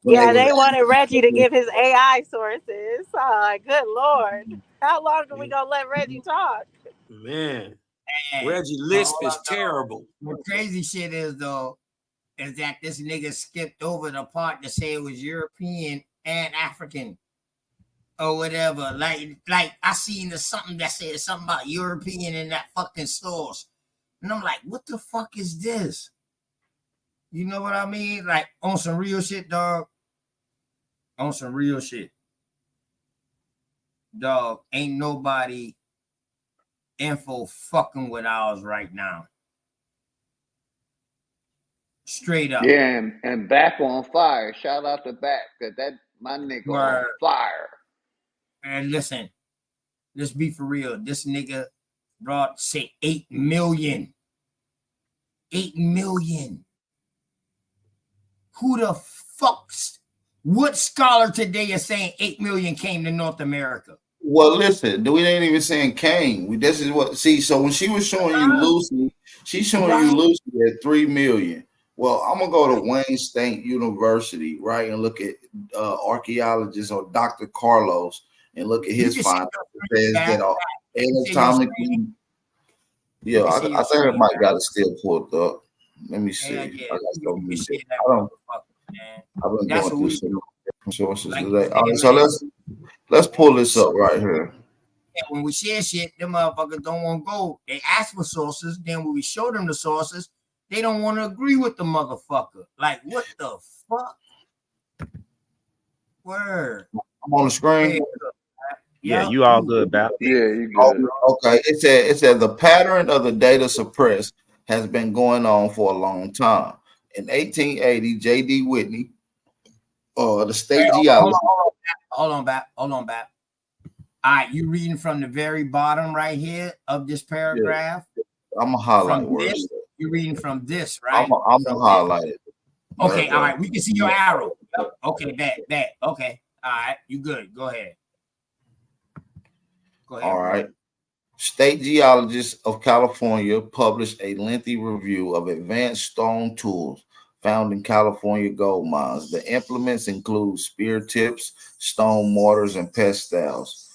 They wanted Reggie to give his AI sources. Oh, good Lord. How long are we gonna let Reggie talk? Man, Reggie Lisp is terrible. The crazy shit is though, is that this nigga skipped over the part to say it was European and African. Or whatever, like I seen something that said something about European in that fucking source, and I'm like, what the fuck is this? You know what I mean? Like on some real shit, dog. On some real shit, dog. Ain't nobody info fucking with ours right now. Straight up. Yeah, and back on fire. Shout out to back, because that my nigga on fire. And listen, let's be for real. This nigga brought, say, 8 million. 8 million. Who the fuck's, what scholar today is saying 8 million came to North America? Well, listen, we ain't even saying came. This is what, so when she was showing you Lucy, she's showing you Lucy at 3 million. Well, I'm going to go to Wayne State University, right, and look at archaeologist or Dr. Carlos, and look at his findings. It says that anatomically, yeah, I think I might got it still pulled up. Let me see. I've been going through some different sources today. All right, so let's pull this up right here. When we share shit, them motherfuckers don't want to go. They ask for sources. Then when we show them the sources, they don't want to agree with the motherfucker. Like, what the fuck? Word. I'm on the screen. Yeah, you all good, Bout. Yeah, you good. Okay. It said the pattern of the data suppressed has been going on for a long time. In 1880, J.D. Whitney, the state geologist. Hold on, back. All right, you reading from the very bottom right here of this paragraph? Yeah. I'm gonna highlight words. You're reading from this, right? I'm gonna highlight it. Okay, all right. We can see your arrow. Okay, bad. Okay, all right. You good? Go ahead. All right. State geologists of California published a lengthy review of advanced stone tools found in California gold mines. The implements include spear tips, stone mortars, and pestles.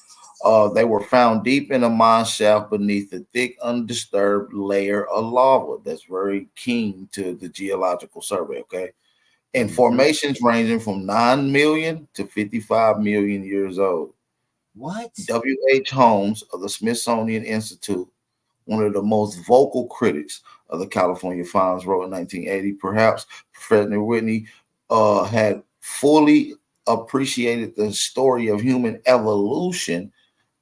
They were found deep in a mine shaft beneath a thick, undisturbed layer of lava. That's very keen to the Geological Survey, okay? And formations ranging from 9 million to 55 million years old. What? W.H. Holmes of the Smithsonian Institute, one of the most vocal critics of the California finds, wrote in 1980, perhaps Professor Whitney had fully appreciated the story of human evolution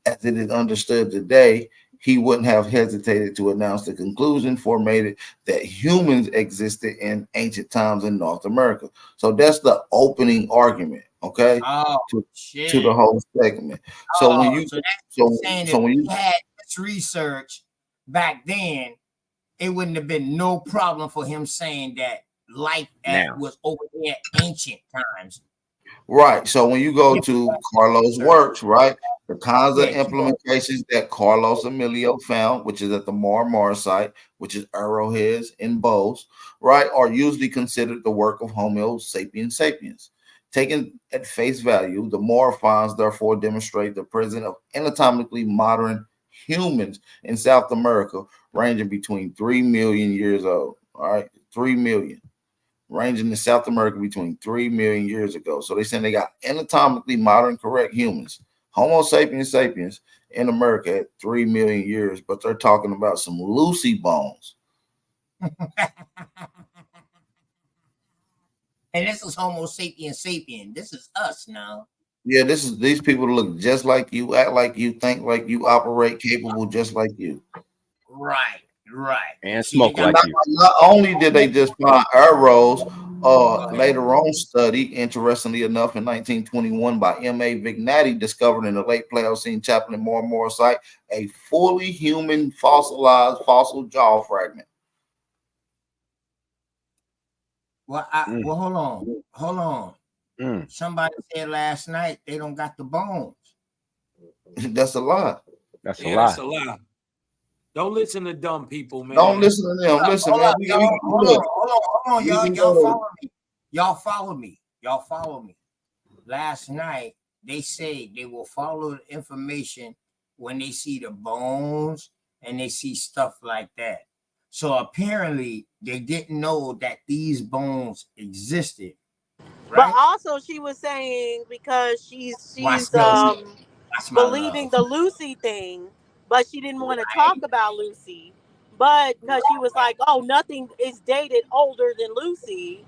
as it is understood today, he wouldn't have hesitated to announce the conclusion formatted that humans existed in ancient times in North America. So that's the opening argument, okay, to the whole segment. So when you so that's so saying so if when we you had this research back then, it wouldn't have been no problem for him saying that life was over there ancient times. right. So when you go to Carlos' works, right, the kinds of Yeah, keep on. implementations that Carlos Emilio found, which is at the Mar site, which is arrowheads and bows, right, are usually considered the work of Homo sapiens sapiens. Taken at face value, the Moore finds therefore demonstrate the presence of anatomically modern humans in South America, ranging between 3 million years old. All right, 3 million, ranging in South America between 3 million years ago. So they saying they got anatomically modern, correct humans, Homo sapiens sapiens in America at 3 million years, but they're talking about some Lucy bones. And this is Homo sapiens sapien. This is us now. Yeah, these people look just like you, act like you, think like you, operate capable just like you. Right. And See, they smoke got like you. Not only did they just find arrows, later on study, interestingly enough, in 1921 by M.A. Vignati, discovered in the late Pliocene Chaplain Moore site a fully human fossilized fossil jaw fragment. Well, hold on. Somebody said last night they don't got the bones. That's a lie. That's That's a lie. Don't listen to dumb people, man. Don't listen to them. Listen, man. Hold on, y'all. Y'all follow me. Last night they say they will follow the information when they see the bones and they see stuff like that. So apparently they didn't know that these bones existed. But Right? also she was saying because she's believing the Lucy thing, but she didn't want to talk about Lucy. But because she was like, oh, nothing is dated older than Lucy.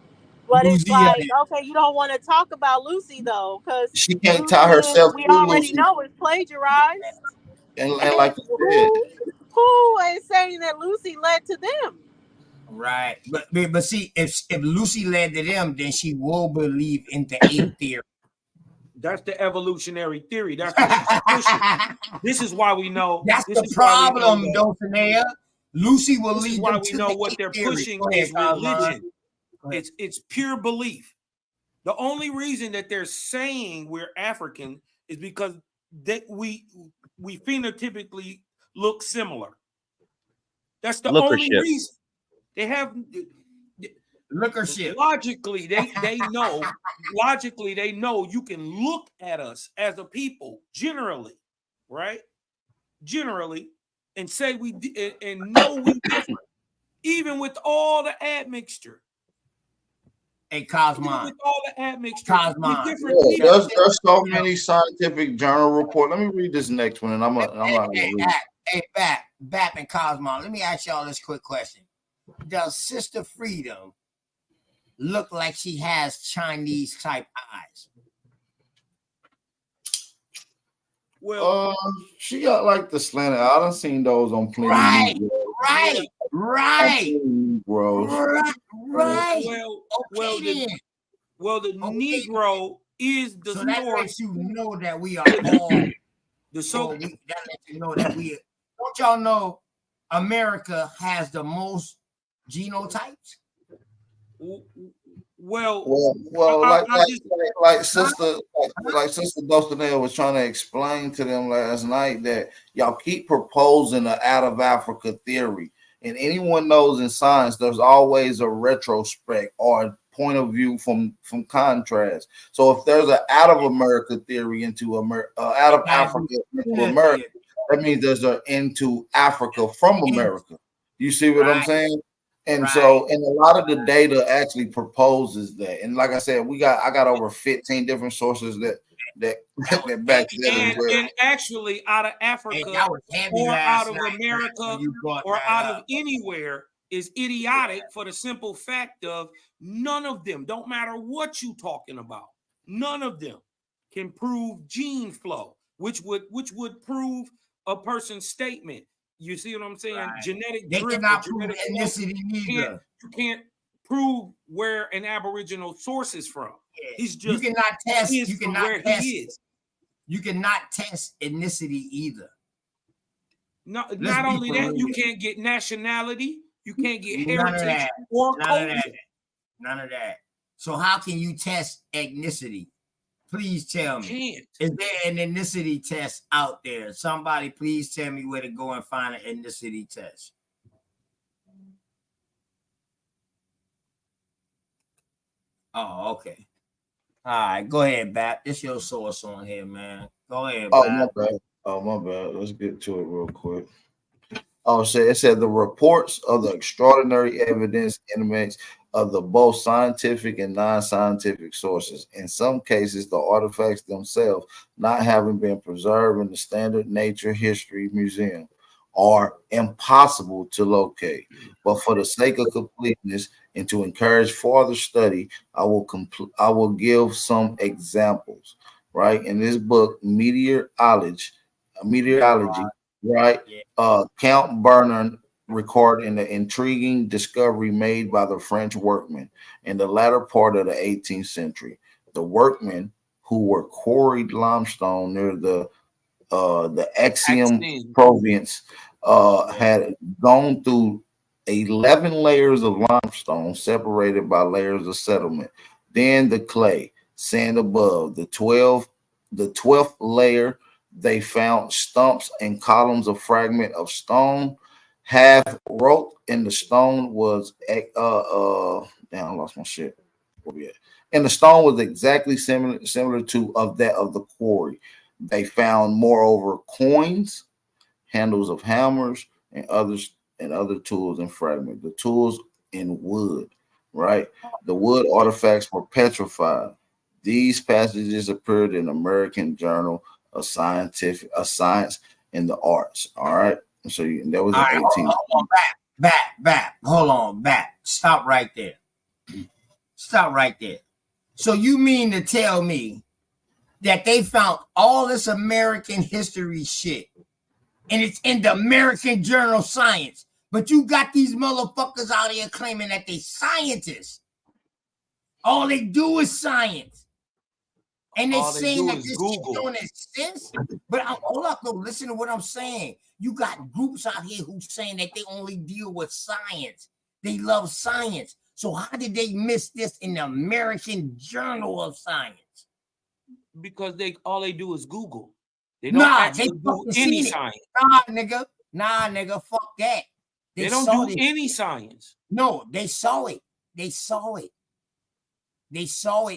But it's like, okay, you don't want to talk about Lucy though, because she can't Lucy tie herself we to already Lucy. know is plagiarized. And like you said, who is saying that Lucy led to them? Right. But see, if Lucy led to them, then she will believe in the ape theory. That's the evolutionary theory. That's what she's pushing. This is why we know. That's the problem, Dulcinea. Lucy will lead them to the ape theory. This is why we know what they're pushing is religion. It's pure belief. The only reason that they're saying we're African is because we phenotypically look similar. That's the only reason. They have lookership. Logically, they know. Logically, they know you can look at us as a people generally, right? Generally, and say and know we different, even with all the admixture. A Cosmon. With all the admixture, Cosmon. There's so many scientific journal reports. Let me read this next one, and I'm not gonna read. Hey, Bap and Cosmon. Let me ask y'all this quick question: does Sister Freedom look like she has Chinese type eyes? Well, she got like the slanted. I done seen those on plenty. Right. Bro. Right. The Negro is the so that source. lets you know that we are all that lets you know that we don't y'all know America has the most genotypes? Like Sister Dulcinea was trying to explain to them last night that y'all keep proposing an out of Africa theory, and anyone knows in science there's always a retrospect or point of view from contrast. So if there's an out of America theory into out of Africa into America, that means there's an into Africa from America. You see what I'm saying? And so, and a lot of the data actually proposes that. And like I said, I got over 15 different sources that back that. And actually, out of Africa or out of America or out of anywhere is idiotic for the simple fact of none of them, don't matter what you talking about, none of them can prove gene flow, which would prove a person's statement. You see what I'm saying? Genetic they drift, cannot prove ethnicity neither. You can't prove where an Aboriginal source is from. He's just you cannot test. You cannot where test. he is. You cannot test ethnicity either. No, not only that, you can't get nationality, you can't get heritage or culture. None of that. So how can you test ethnicity? Please tell me. Is there an ethnicity test out there? Somebody please tell me where to go and find an ethnicity test. Oh, okay. All right, go ahead, Bap. This your source on here, man. Go ahead, Bap. My bad. Let's get to it real quick. Oh, so it said the reports of the extraordinary evidence intimates of the both scientific and non-scientific sources. In some cases, the artifacts themselves not having been preserved in the standard Nature History Museum are impossible to locate. But for the sake of completeness and to encourage further study, I will give some examples. Right in this book, Meteorology, right? Count Bernard recording the intriguing discovery made by the French workmen in the latter part of the 18th century. The workmen who were quarried limestone near the Axiom province had gone through 11 layers of limestone separated by layers of settlement. Then the clay, sand above. The 12th layer, they found stumps and columns of fragment of stone. Half wrote in the stone was damn, I lost my shit. And the stone was exactly similar to that of the quarry. They found moreover coins, handles of hammers, and other tools and fragments. The tools in wood, right? The wood artifacts were petrified. These passages appeared in American Journal of Science and the Arts. All right. So that was in 18. Hold on, back. Hold on, back. Stop right there. So you mean to tell me that they found all this American history shit and it's in the American Journal of Science, but you got these motherfuckers out here claiming that they scientists. All they do is science. And they're saying that this shit don't exist. But hold up, though. Listen to what I'm saying. You got groups out here who's saying that they only deal with science. They love science. So how did they miss this in the American Journal of Science? Because all they do is Google. They don't actually do any science. Nah, nigga, fuck that. They don't do any science. No, they saw it. They saw it,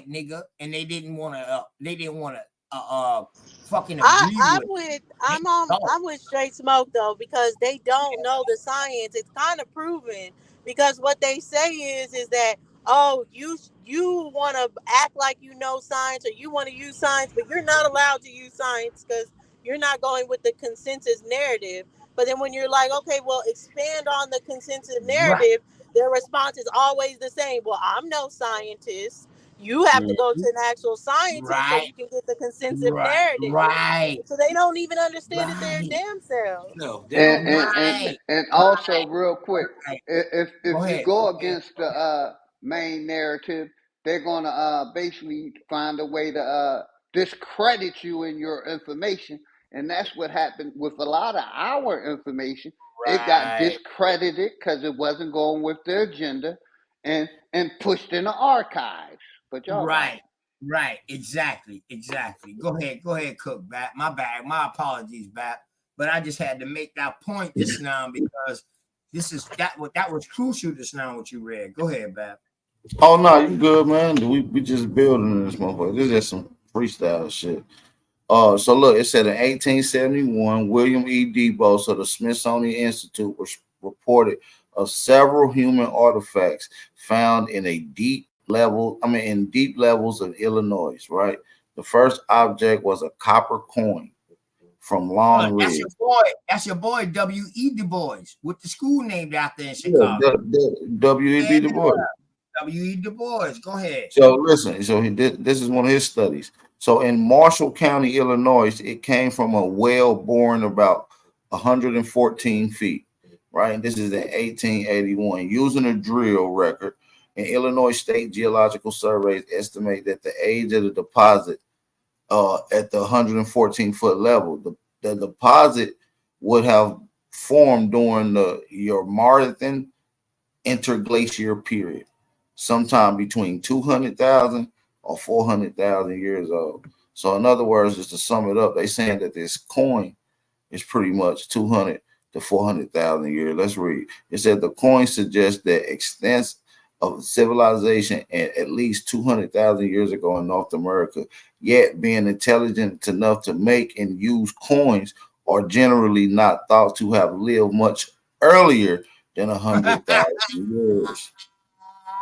nigga, and they didn't want to. Fucking I'm with Straight Smoke though, because they don't know the science. It's kind of proven, because what they say is that, oh, you want to act like you know science, or you want to use science, but you're not allowed to use science because you're not going with the consensus narrative. But then when you're like, okay, well, expand on the consensus narrative, their response is always the same. Well, I'm no scientist. You have to go to an actual scientist so you can get the consensus narrative. So they don't even understand it their damn selves. No, and also real quick, if you go against the main narrative, they're gonna basically find a way to discredit you in your information, and that's what happened with a lot of our information. It got discredited because it wasn't going with their agenda, and pushed in the archives. But y'all right, exactly. Go ahead, Cook. Back, my bad, my apologies, back. But I just had to make that point just now because that was crucial just now what you read. Go ahead, Bab. Oh no, you good, man. We just building this motherfucker. This is just some freestyle shit. So look, it said in 1871, William E. Debose of the Smithsonian Institute was reported of several human artifacts found in deep levels of Illinois, right? The first object was a copper coin from Long That's your Ridge. boy. That's your boy, W.E. Du Bois, with the school named after in Yeah, Chicago. W.E.B. Du Bois. W.E. Du Bois. Go ahead. So listen, so he did, this is one of his studies. So in Marshall County, Illinois, it came from a well boring about 114 feet, right? And this is in 1881. Using a drill record, and Illinois State Geological Surveys estimate that the age of the deposit at the 114-foot level, the deposit would have formed during the Eurmarathon interglacial period, sometime between 200,000 or 400,000 years old. So, in other words, just to sum it up, they saying that this coin is pretty much 200 to 400,000 years. Let's read. It said the coin suggests the extent of civilization at least 200,000 years ago in North America, yet being intelligent enough to make and use coins are generally not thought to have lived much earlier than 100,000 years,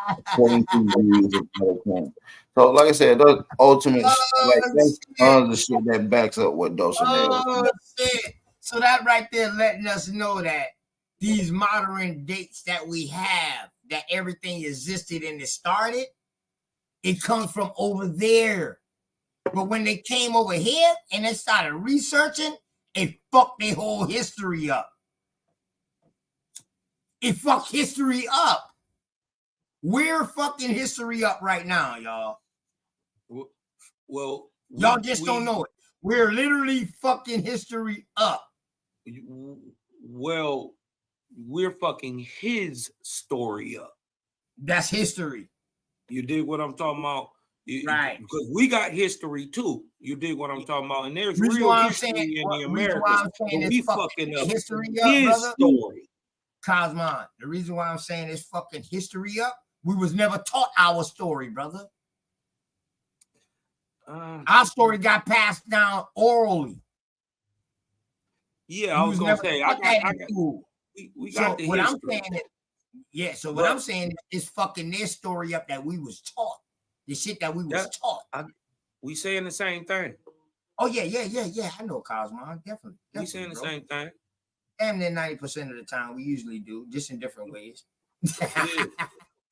according to views of other coins. So, like I said, those ultimate, like, there's tons of shit that backs up what Dulcinea. Oh shit! So that right there letting us know that these modern dates that we have, that everything existed and it started, it comes from over there. But when they came over here and they started researching, it fucked their whole history up. It fucked history up. We're fucking history up right now, y'all. Well, y'all just don't know it. We're literally fucking history up. Well, we're fucking his story up. That's history. You dig what I'm talking about? Right. Because we got history too. You dig what I'm talking about? And there's reason real why history saying, in the reason why Americas. I'm saying But it's we fucking fucking up history up, his brother. story. Cosmon, the reason why I'm saying it's fucking history up, we was never taught our story, brother. Our story got passed down orally. Yeah, I was gonna say I got we got the what history. I'm saying is, yeah, so what I'm saying is fucking their story up that we was taught. The shit that we was taught. We saying the same thing. Oh yeah. I know, Cosmon, definitely. We saying the same thing. Damn near 90% of the time we usually do, just in different ways.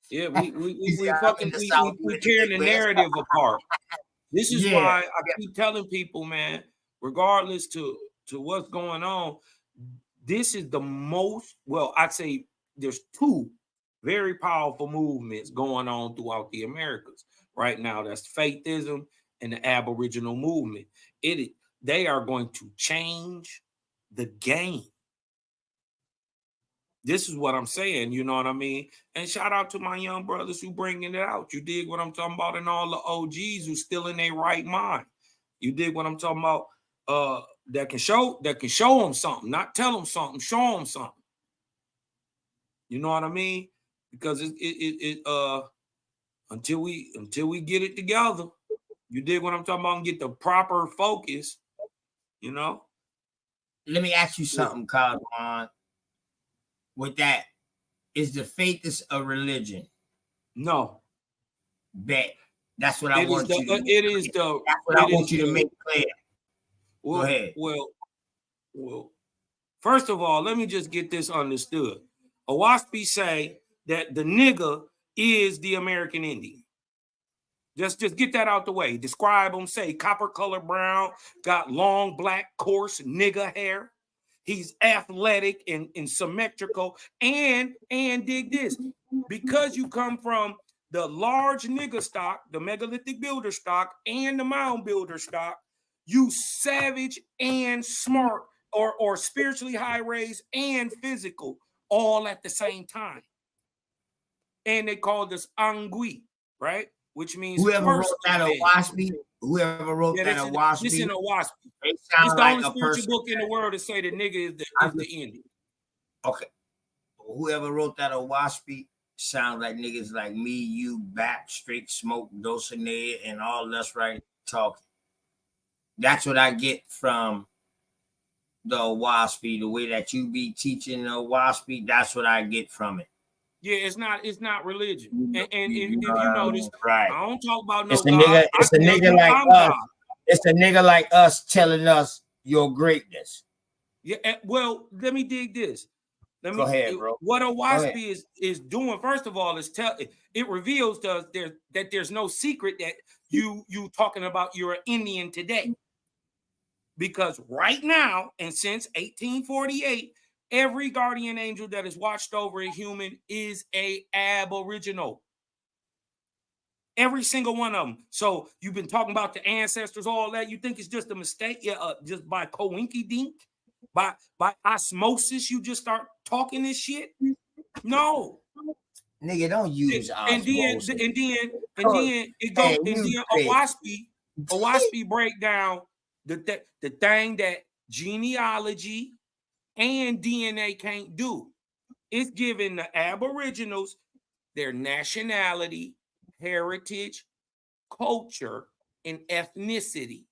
Yeah, we fucking we tearing the narrative apart. This is why I keep telling people, man, regardless to what's going on, this is the most, well, I'd say there's two very powerful movements going on throughout the Americas right now. That's faithism and the Aboriginal movement. They are going to change the game. This is what I'm saying, you know what I mean? And shout out to my young brothers who bringing it out. You dig what I'm talking about? And all the OGs who still in their right mind. You dig what I'm talking about? That can show them something, not tell them something, show them something. You know what I mean? Because until we get it together, you dig what I'm talking about, and get the proper focus, you know. Let me ask you something, Cosmon. With that, is the faith a religion? No. Bet. That's what I want you to It is the. That's what I want you to make clear. Well, go ahead. Well, first of all, let me just get this understood. Owaspy say that the nigga is the American Indian. Just get that out the way. Describe him, say copper color brown, got long black coarse nigga hair. He's athletic and symmetrical. And dig this, because you come from the large nigga stock, the megalithic builder stock, and the mound builder stock, you savage and smart or spiritually high raised and physical all at the same time. And they called us Angui, right? Which means whoever wrote that Owaspy, whoever wrote that Owaspy. This in Owaspy. It's the only spiritual book in the world to say the nigga is the Indian. Okay. Whoever wrote that Owaspy sound like niggas like me, you, Back, Straight Smoke, Dulcinea, and all us right talking. That's what I get from the Waspy, the way that you be teaching the Waspy. That's what I get from it. Yeah, it's not religion. And if you notice, right? I don't talk about It's no a God. nigga. It's I a tell nigga you like I'm us. God. It's a nigga like us telling us your greatness. Yeah. Well, let me dig this. Go ahead, bro. What a Waspy is doing, first of all, is it reveals to us that there's no secret that you talking about you're an Indian today. Because right now, and since 1848, every guardian angel that has watched over a human is a Aboriginal. Every single one of them. So you've been talking about the ancestors, all that. You think it's just a mistake? Yeah, just by coinky-dink? By osmosis, you just start talking this shit? No. Nigga, don't use osmosis. And then it goes, and then a waspy breakdown the thing that genealogy and DNA can't do. It's giving the Aboriginals their nationality, heritage, culture, and ethnicity.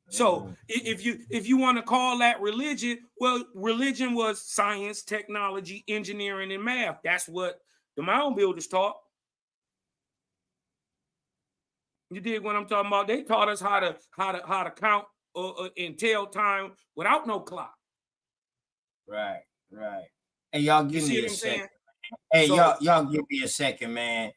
So if you want to call that religion, well, religion was science, technology, engineering, and math. That's what the mound builders taught. You dig what I'm talking about? They taught us how to count and tell time without no clock. Right. Hey, y'all give me a second. Hey, so, y'all give me a second, man.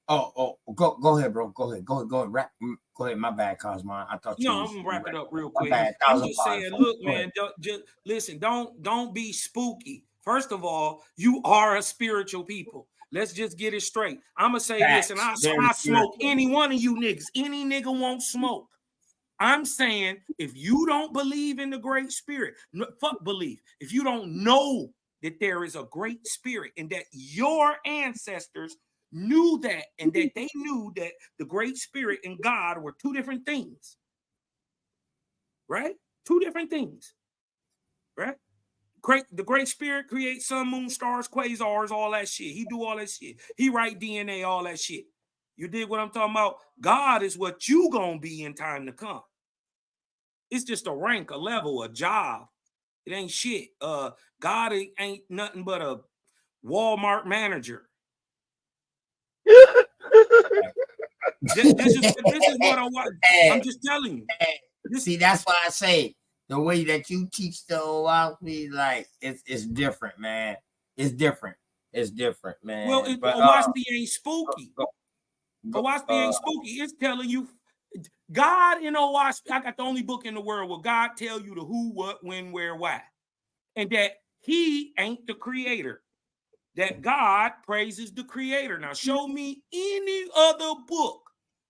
Oh, go ahead, bro. Go ahead. Rap. Go ahead. My bad, Cosmo. I thought you. No, I'm gonna wrap it up real quick. Bad, I'm just saying, look, man. Just listen. Don't be spooky. First of all, you are a spiritual people. Let's just get it straight. I'm gonna say this, and I smoke any one of you niggas. Any nigga won't smoke. I'm saying if you don't believe in the Great Spirit, fuck belief. If you don't know that there is a Great Spirit and that your ancestors knew that, and that they knew that the Great Spirit and God were two different things, right? Two different things, right? The Great Spirit creates sun, moon, stars, quasars, all that shit. He do all that shit. He write DNA, all that shit. You dig what I'm talking about? God is what you gonna be in time to come. It's just a rank, a level, a job. It ain't shit. God ain't nothing but a Walmart manager. This is what I want. I'm just telling you. See, that's why I say the way that you teach the Owaspy, like it's different, man. It's different, man. Well, Owaspy ain't spooky. Owaspy ain't spooky. It's telling you God in Owaspy. I got the only book in the world where God tell you the who, what, when, where, why, and that He ain't the creator. That God praises the creator. Now show me any other book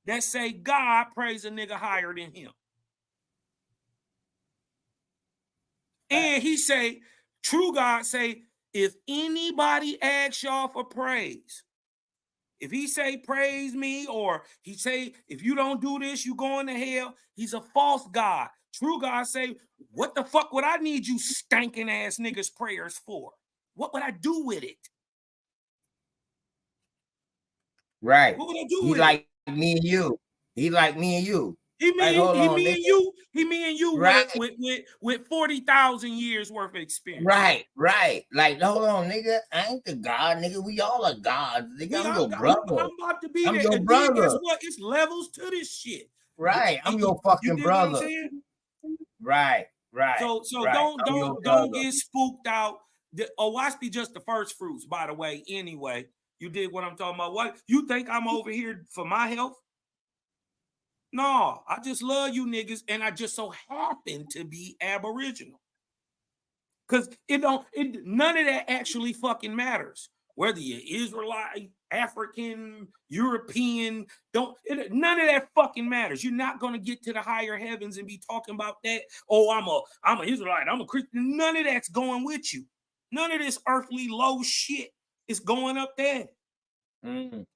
that say God praise a nigga higher than him. And he say, true God say, if anybody asks y'all for praise, if he say praise me, or he say, if you don't do this, you going to hell, he's a false God. True God say, what the fuck would I need you stinking ass niggas prayers for? What would I do with it? Right. What would I do with it? Me and you. He like me and you. He me and you right. with 40,000 years worth of experience. Right. Like, hold on, nigga. I ain't the God, nigga. We all are gods. Nigga, I'm your brother. I'm about to be I'm there. your And brother. guess what? It's levels to this shit. Right. I'm your fucking brother. What I'm saying? Right. So right. don't get spooked out. The Owaspy just the first fruits, by the way. Anyway, you did what I'm talking about. What you think I'm over here for my health? No, I just love you niggas, and I just so happen to be Aboriginal. Cause none of that actually fucking matters. Whether you're Israelite, African, European, none of that fucking matters. You're not gonna get to the higher heavens and be talking about that. Oh, I'm an Israelite, I'm a Christian. None of that's going with you. None of this earthly low shit is going up there. And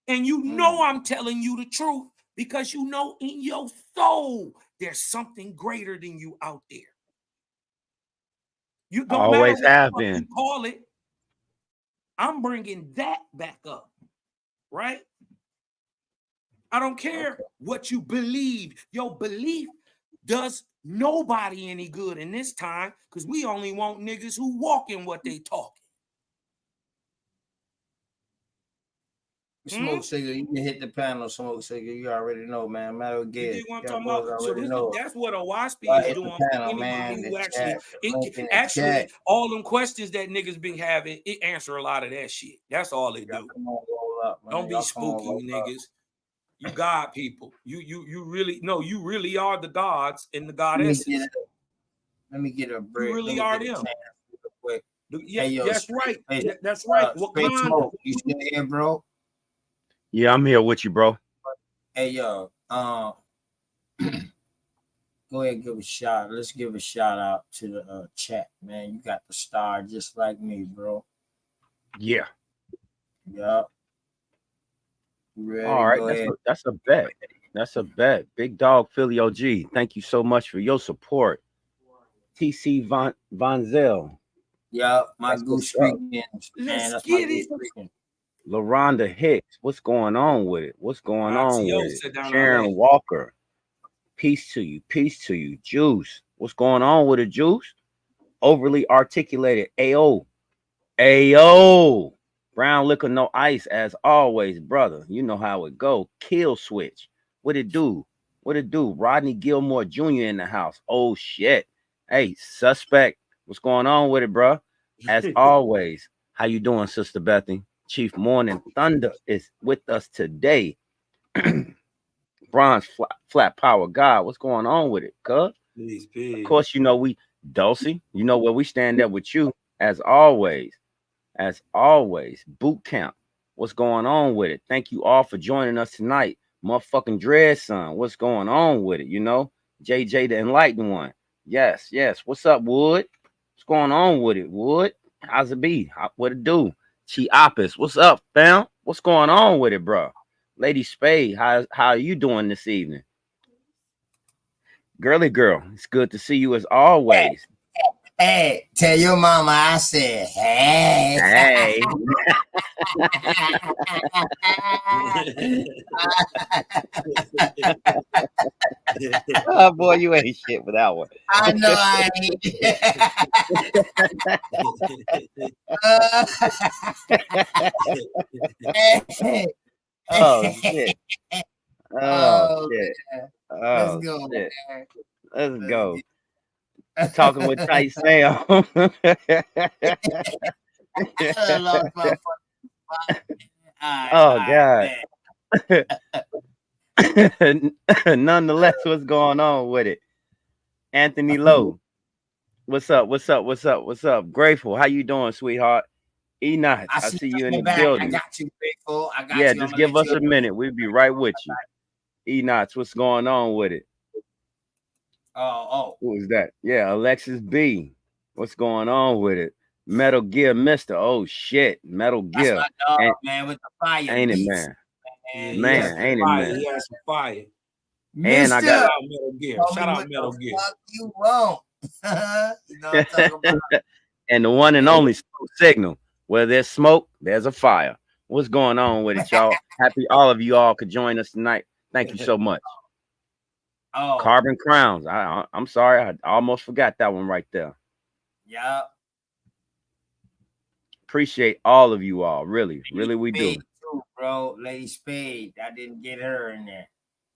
you know I'm telling you the truth because you know in your soul there's something greater than you out there. You don't always matter have what been. you call it. I'm bringing that back up, right? I don't care what you believe. Your belief does nobody any good in this time because we only want niggas who walk in what they talking. Smoke cigarette, you can hit the panel. Smoke cigarette, you already know, man. Metal Gear, You dig what I'm talking boys about? So already know. that's what Owaspy I is hit doing the for panel, anybody man. who The actually, chat, the link in the chat. all them questions that niggas been having, it answer a lot of that shit. That's all it do. Come on, roll up, man. Don't be Y'all come on, spooky, roll niggas. up. You God people. You really you really are the gods and the goddesses. Let me get a break. You really are them. Quick. Yeah, Hey, yo, that's right. Hey, That's right. Straight Smoke, you still here, bro? Yeah, I'm here with you, bro. Hey, yo, go ahead and give a shout. Let's give a shout out to the chat, man. You got the star just like me, bro. Yeah. Yup. Ready? All right, Go ahead. that's a bet. That's a bet. Big dog Philly OG. Thank you so much for your support. TC Von Zell. Yeah, my goose freaking, man. That's my goose freaking. LaRonda Hicks. What's going on with it? What's going on with it? Sharon Walker. Peace to you. Peace to you. Juice. What's going on with it, Juice? Overly articulated. AO. AO. Brown liquor, no ice, as always, brother. You know how it go. Kill switch. What it do? What it do? Rodney Gilmore Jr. in the house. Oh shit. Hey, suspect. What's going on with it, bro? As always, how you doing, Sister Bethy? Chief Morning Thunder is with us today. Bronze flat power God. What's going on with it, cuz? Of course, you know we Dulcie. You know where we stand up with you, as always. As always, boot camp. What's going on with it? Thank you all for joining us tonight. Motherfucking Dread Son. What's going on with it? You know, JJ the Enlightened One. Yes, yes. What's up, Wood? What's going on with it, Wood? How's it be? What it do? Chiapis. What's up, fam? What's going on with it, bro? Lady Spade, how are you doing this evening? Girly girl, it's good to see you as always. Hey, tell your mama I said, hey. Hey. Oh, boy, you ain't shit for that one. I know I ain't. Oh, shit. Oh, shit. Oh, let's go, shit. Man. Let's go. Talking with Tight Sam. Oh, God. Nonetheless, what's going on with it? Anthony Lowe. What's up? What's up? What's up? What's up? Grateful. How you doing, sweetheart? Enoch, I see you in the building. I got you, Grateful. I got you. Yeah, just give us a minute. We'll be right with you. Enoch, what's going on with it? Oh. Who is that? Yeah, Alexis B. What's going on with it? Metal Gear Mister. Oh shit. Metal Gear. That's my dog, man, with the fire. Ain't it, man? Man, ain't it, man? He has some fire. And I got Shout out Metal Gear. Shout out Metal Gear. You won't. You know what I'm talking about? And the one and only signal. Where there's smoke, there's a fire. What's going on with it, y'all? Happy all of you all could join us tonight. Thank you so much. Oh, Carbon Crowns. I'm sorry, I almost forgot that one right there. Yeah. Appreciate all of you all. Really, really, we do. Too, bro. Lady Spade. I didn't get her in there.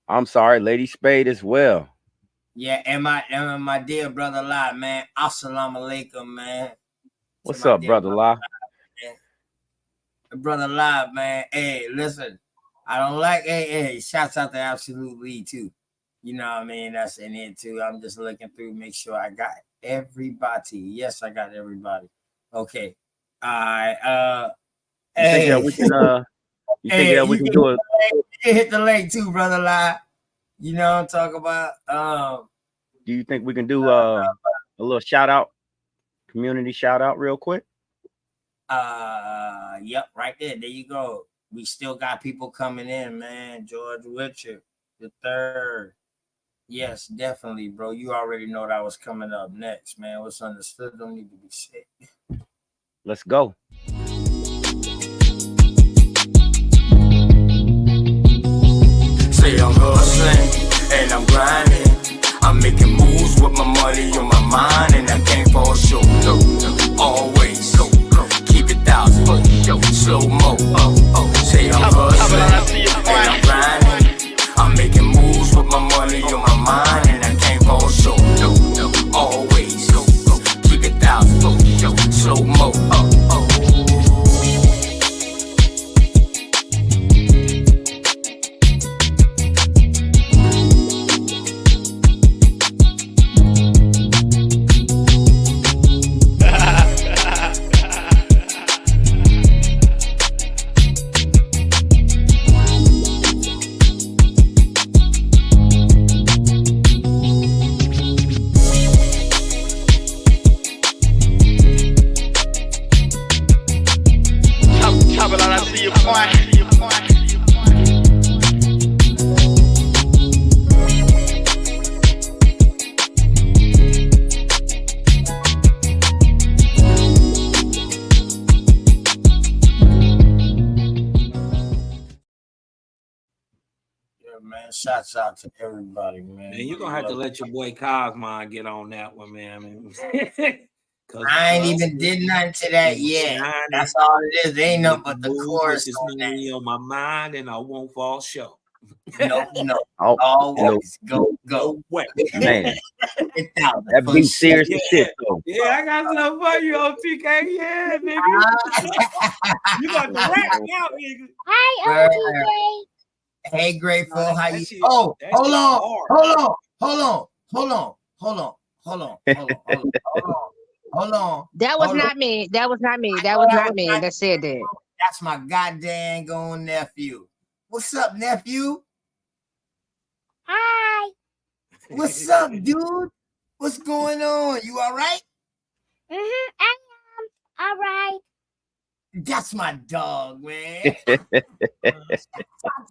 I'm sorry, Lady Spade as well. Yeah, and my dear brother La, man. Assalamu alaikum, man. What's up, brother La? Brother La, man. Hey, listen. I don't like hey, shouts out to Absolute Lee too. You know what I mean? That's in it too. I'm just looking through, make sure I got everybody. Yes, I got everybody. Okay. All right. You think that we can you think that we can do it? You can hit the link too, brother Lie. You know what I'm talking about? Do you think we can do a little shout out, community shout out real quick? Yep, right there. There you go. We still got people coming in, man. George Richard the third. Yes, definitely, bro. You already know that was coming up next, man. What's understood don't need to be said. Let's go. hustling and I'm grinding. I'm making moves with my money on my mind, and I can't fall short. Always keep it thousand, slow mo. Say I'm hustling and I'm grinding. I'm making moves with my money on my mind, and I can't fall short. Always keep it thousand, slow mo. Man, shouts out to everybody, man. Man, you're gonna have to let your boy Cosmon get on that one, man. I ain't even did nothing to that yet. That's all it is. There ain't nothing but the chorus on that. On my mind, and I won't fall short. No. Always go. Man, that be serious as shit, though. Yeah, I got something for you, OTK. Yeah, nigga. You got the rap now, nigga. Hi, OTK. Hey, Grateful, how you? Oh, hold on. That was not me. That was not me. That was not me that said that. That's my goddamn nephew. What's up, nephew? Hi. What's up, dude? What's going on? You all right? I am all right. That's my dog, man. Talk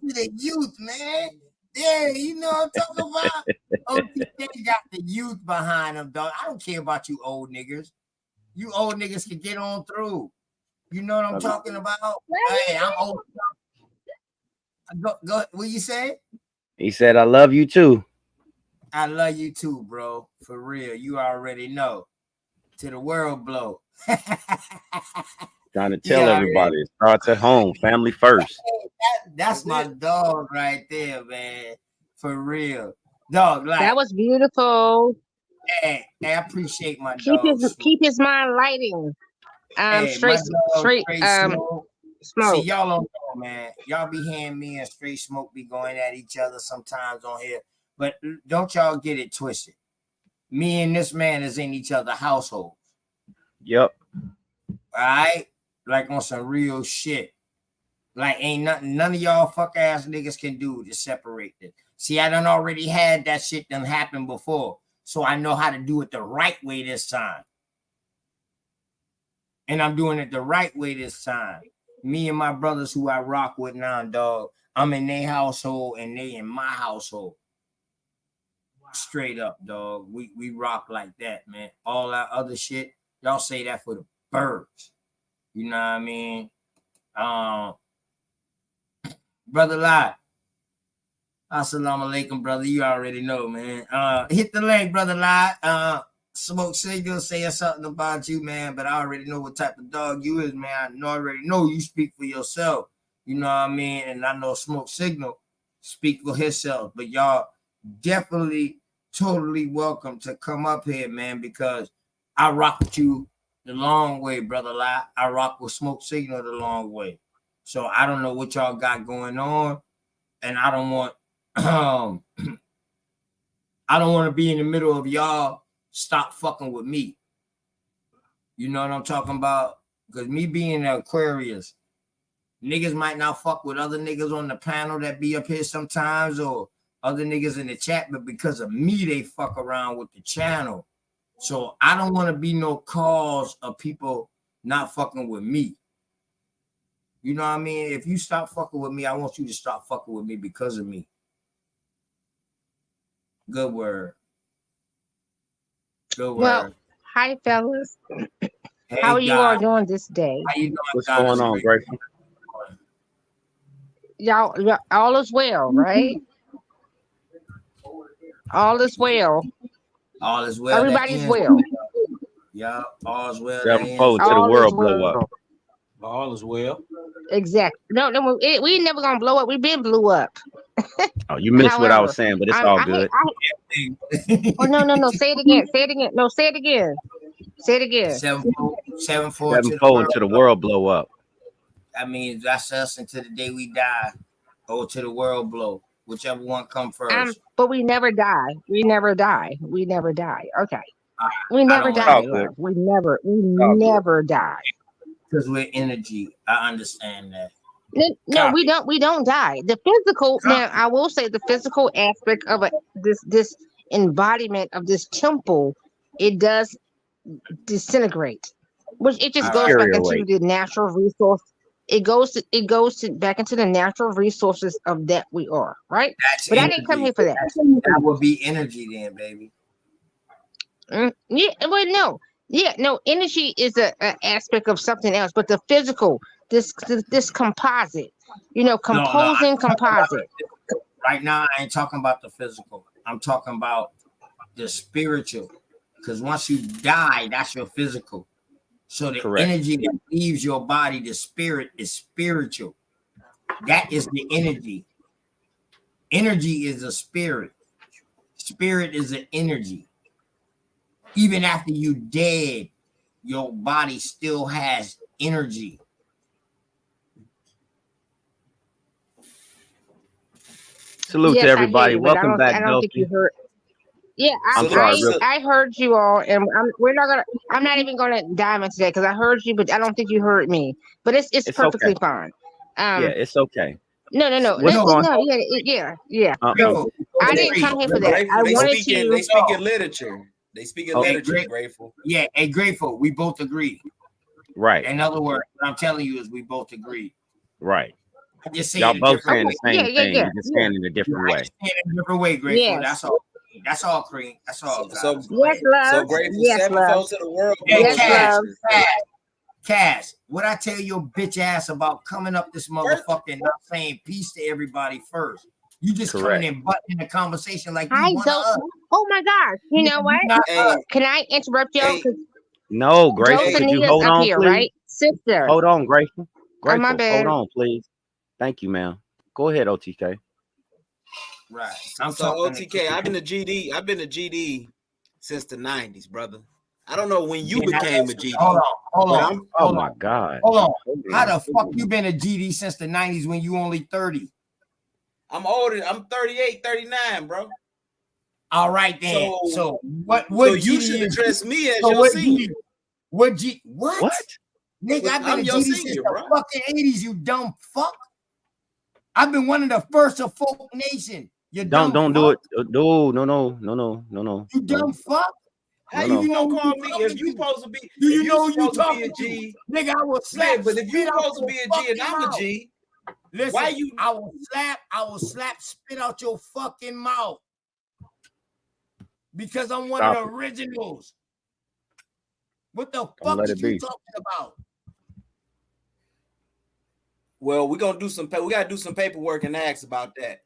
to the youth, man. Yeah, you know what I'm talking about? OTK got the youth behind him, dog. I don't care about you old niggas. You old niggas can get on through. You know what I'm talking about? Hey, I'm old. Go. What you say? He said, I love you too. I love you too, bro. For real. You already know. To the world blow. Trying to tell everybody, it starts at home, family first. That's my dog right there, man. For real. Dog, like that was beautiful. Hey, I appreciate my dog. Keep his mind lighting. Straight smoke. See, y'all don't know, man. Y'all be hearing me and Straight Smoke be going at each other sometimes on here. But don't y'all get it twisted. Me and this man is in each other's households. Yep. All right? Like on some real shit. Like ain't nothing none of y'all fuck ass niggas can do to separate this. See, I done already had that shit done happen before. So I know how to do it the right way this time. And I'm doing it the right way this time. Me and my brothers who I rock with now, dog, I'm in their household and they in my household. Straight up, dog. We rock like that, man. All that other shit, y'all say that for the birds. You know what I mean? Brother Lot. Assalamu alaikum, brother. You already know, man. Hit the link, brother Lot. Smoke Signal saying something about you, man, but I already know what type of dog you is, man. I already know you speak for yourself. You know what I mean? And I know Smoke Signal speak for himself. But y'all definitely totally welcome to come up here, man, because I rock with you the long way, brother Lot. I rock with Smoke Signal the long way. So I don't know what y'all got going on, and I don't want I don't want to be in the middle of y'all stop fucking with me. You know what I'm talking about? Because me being an Aquarius, niggas might not fuck with other niggas on the panel that be up here sometimes or other niggas in the chat, but because of me, they fuck around with the channel. So I don't want to be no cause of people not fucking with me. You know what I mean? If you stop fucking with me, I want you to stop fucking with me because of me. Good word. Good word. Well, hi, fellas. Hey, how are you all doing this day? How you doing? What's going on, Grateful? Y'all all is well, right? All is well. All is well. Everybody's well. Yeah, all is well. Sevenfold to the world blow up. All is well. Exactly. No, we never gonna blow up. We been blew up. Oh, you missed what I was However, saying, but it's all good. Oh no. Say it again. Say it again. No, say it again. Say it again. Sevenfold to the world blow up. That means that's us until the day we die, or to the world blow, whichever one come first. But we never die. We never die. We never die. Okay. We never die. Love. We never die. Because we're energy. I understand that. No, we don't. We don't die. The physical. Now, I will say the physical aspect of this embodiment of this temple, it does disintegrate, which it just goes back into the natural resource. It goes back into the natural resources of that we are, right? But I didn't come here for that. That would be energy then, baby. Yeah, well, no. Yeah, no, energy is a aspect of something else, but the physical, this composite, composing composite. Right now, I ain't talking about the physical. I'm talking about the spiritual. Because once you die, that's your physical. So the energy that leaves your body, the spirit, is spiritual. That is the energy. Energy is a spirit. Spirit is an energy. Even after you dead, your body still has energy. Salute to everybody. Welcome back, I don't think you heard. Yeah, I heard you all, and I'm not even gonna dive into that because I heard you, but I don't think you heard me. But it's perfectly fine. Yeah, it's okay. No. Yeah. So I didn't come here for that. I wanted to. They speak in literature. They speak in literature. Grateful. Yeah, and grateful. We both agree. Right. In other words, what I'm telling you is we both agree. Right. I just say y'all both saying the same thing. You're just saying it in a different way. In a different way, grateful. Yes. That's all. That's all, Cream. That's all. So yes, love. So grateful. Yes, Sevenfold to the world. Yes, love. Cass, what I tell your bitch ass about coming up this motherfucker and not saying peace to everybody first? You just coming in butting in the conversation like you want us. Oh my gosh! You know what? Can I interrupt y'all? No, Grateful. Could you hold on, here, please? Right? Sister. Hold on, Grateful. Grateful. My bad. Hold on, please. Thank you, ma'am. Go ahead, OTK. Right. So OTK, I've been to GD since the 90s, brother. I don't know when you became a GD. Hold on. Oh my God. Hold on. How the fuck you been a GD since the 90s when you only 30? I'm older. I'm 38, 39, bro. All right then. So what so you should address me as your senior. What? Nigga, I've been a GD since the fucking 80s, you dumb fuck. I've been one of the first of folk nation. You don't do it. No. You dumb fuck. How you gonna call me if you supposed to be? Do you know you talking to be a G? Nigga, I will slap. But if you supposed to be a G and I'm a G, listen, why you? I will slap spit out your fucking mouth because I'm one of the originals. What the fuck are you talking about? Well, we gotta do some paperwork and ask about that.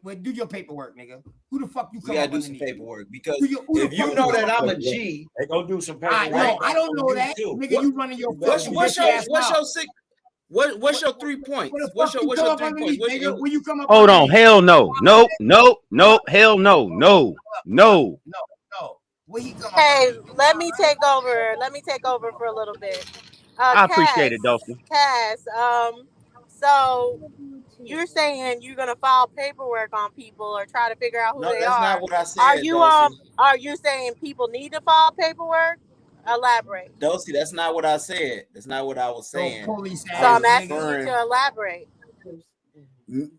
Well, do your paperwork, nigga. Who the fuck you? We gotta do some paperwork because if you know that I'm a G, they gonna do some paperwork. I don't know that, nigga. You running your what's your 3 points? What's your 3 points? When you come up, hold on. Hell no. Nope. Hell no. Hey, let me take over. Let me take over for a little bit. I appreciate it, Dolphin. Cass, so you're saying you're gonna file paperwork on people or try to figure out who they are. That's not what I said. Are you saying people need to file paperwork? Elaborate. Dulcie, that's not what I said. That's not what I was saying. So I'm asking you to elaborate.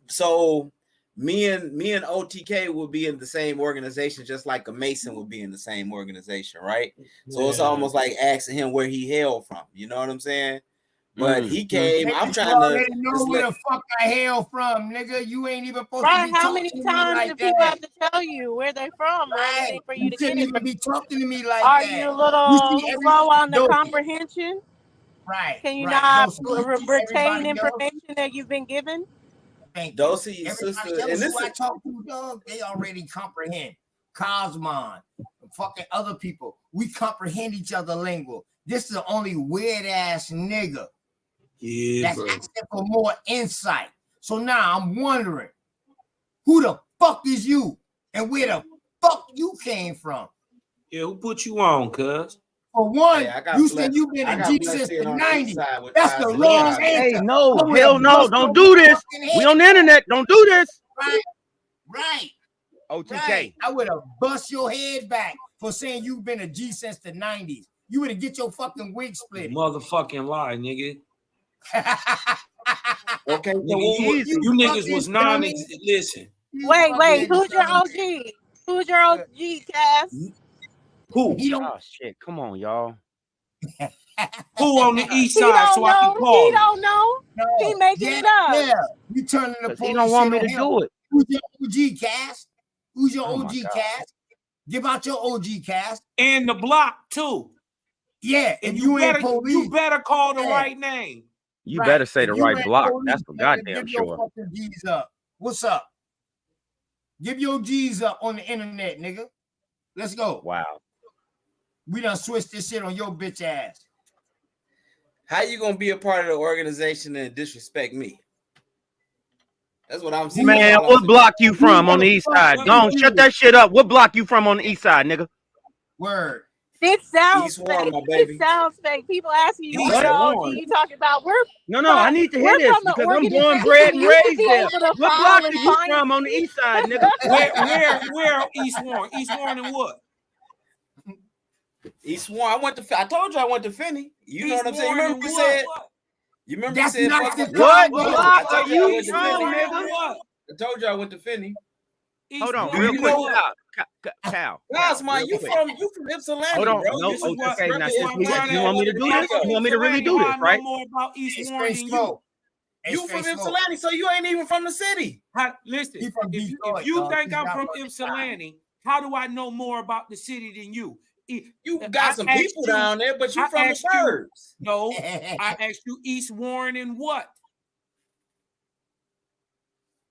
So me and OTK will be in the same organization, just like a Mason would be in the same organization, right? So it's almost like asking him where he hailed from. You know what I'm saying? But he came. I'm trying to know where the fuck I hail from, nigga. You ain't even supposed to be how many times do people have to tell you where they're from? Right. For you to shouldn't even be talking to me like Are that. Are you a little slow on the comprehension? Right. Can you not retain information that you've been given? Thank you. Those are your Everybody sisters, else and this who I is talk to, dog, they already comprehend. Cosmon, fucking other people, we comprehend each other lingual. This is the only weird ass nigga that's asking for more insight. So now I'm wondering, who the fuck is you, and where the fuck you came from? Yeah, who put you on, cuz? For one, Hey, I got you blessed. said you've been I a got G blessed since being the on the east 90s. side with That's the ties to wrong Chicago. answer. Hey, no, I would hell have no, bust don't your do this. motherfucking head. We on the internet, don't do this. Right, right, OTK. right. I would have bust your head back for saying you've been a G since the 90s. You would have get your fucking wig split. Motherfucking lie, nigga. Okay, so Nigga, you niggas was listen. Wait, who's your OG? Who's your OG, Cass? Who? Oh shit, come on, y'all. Who on the east He side don't so I can know. call He him? don't know. He making it up. Yeah, you turning the Because he police don't want me shit to on him. do it. Who's your OG, Cass? Who's your Oh my OG, God. Cass? Give out your OG, Cass. And the block too. Yeah, And if you ain't better police, you better call the yeah. right name. You better say If the you right ain't block. police, That's for better goddamn give your sure. fucking G's up. What's up? Give your G's up on the internet, nigga. Let's go. Wow. We done switched this shit on your bitch ass. how you gonna be a part of the organization and disrespect me? That's what I'm saying. Man, what block you from on the east side? Go on, shut that shit up. What block you from on the east side, nigga? Word. This sounds East Warren, fake. my This baby. sounds fake. People asking you East what OG Warren. you talking about. No, I need to hear We're this from the because I'm born, organization. bred, and You should raised be there. able to What follow block and are you find from on the east side, nigga? Where East Warren? East Warren and what? East Warren. I told you I went to Finney. You know East what I'm saying? You Warren remember and we said? what? You remember That's we said not fuck with What Chicago. block I are told you I you went to from, Finney. nigga? What? I told you I went to Finney. Hold on, Do real you quick, know- Cal. Guys, man, real you quick. from Ypsilanti, Hold on, bro. no, This is what- OTK. Now, That's since why I'm we trying you to want me to do this? You want me to really do this, I know right? more about East It's Warren straight than you. smoke. It's You from straight smoke. Ypsilanti, so you ain't even from the city. Listen, He from if Detroit, you dog. think He's I'm not from from Ypsilanti, how do I know more about the city than you? You got some people down there, but you I from the asked you- burbs. No, I asked you East Warren and what?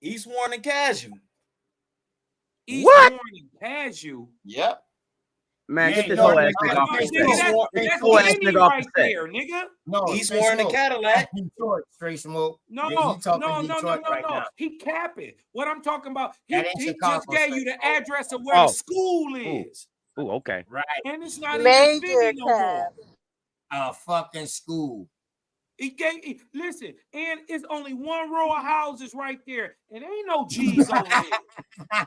East Warren and Cashew. East What? Warren and Cashew. Yep. Man, Yeah, get this no, whole ass no, nigga off the nigga, set. That's Get whole ass Kenny nigga off right the set. there, nigga. No, East straight Warren and smoke. Cadillac. That's Detroit, straight smoke. No, Yeah, he talking no, Detroit right now. He capping. What I'm talking about, he That ain't just Chicago gave you straight the smoke. address of where Oh. the school is. Ooh, okay. Right. And it's not even Major Finney no more. Cass. A fucking school. Listen, and it's only one row of houses right there, and ain't no G's over there.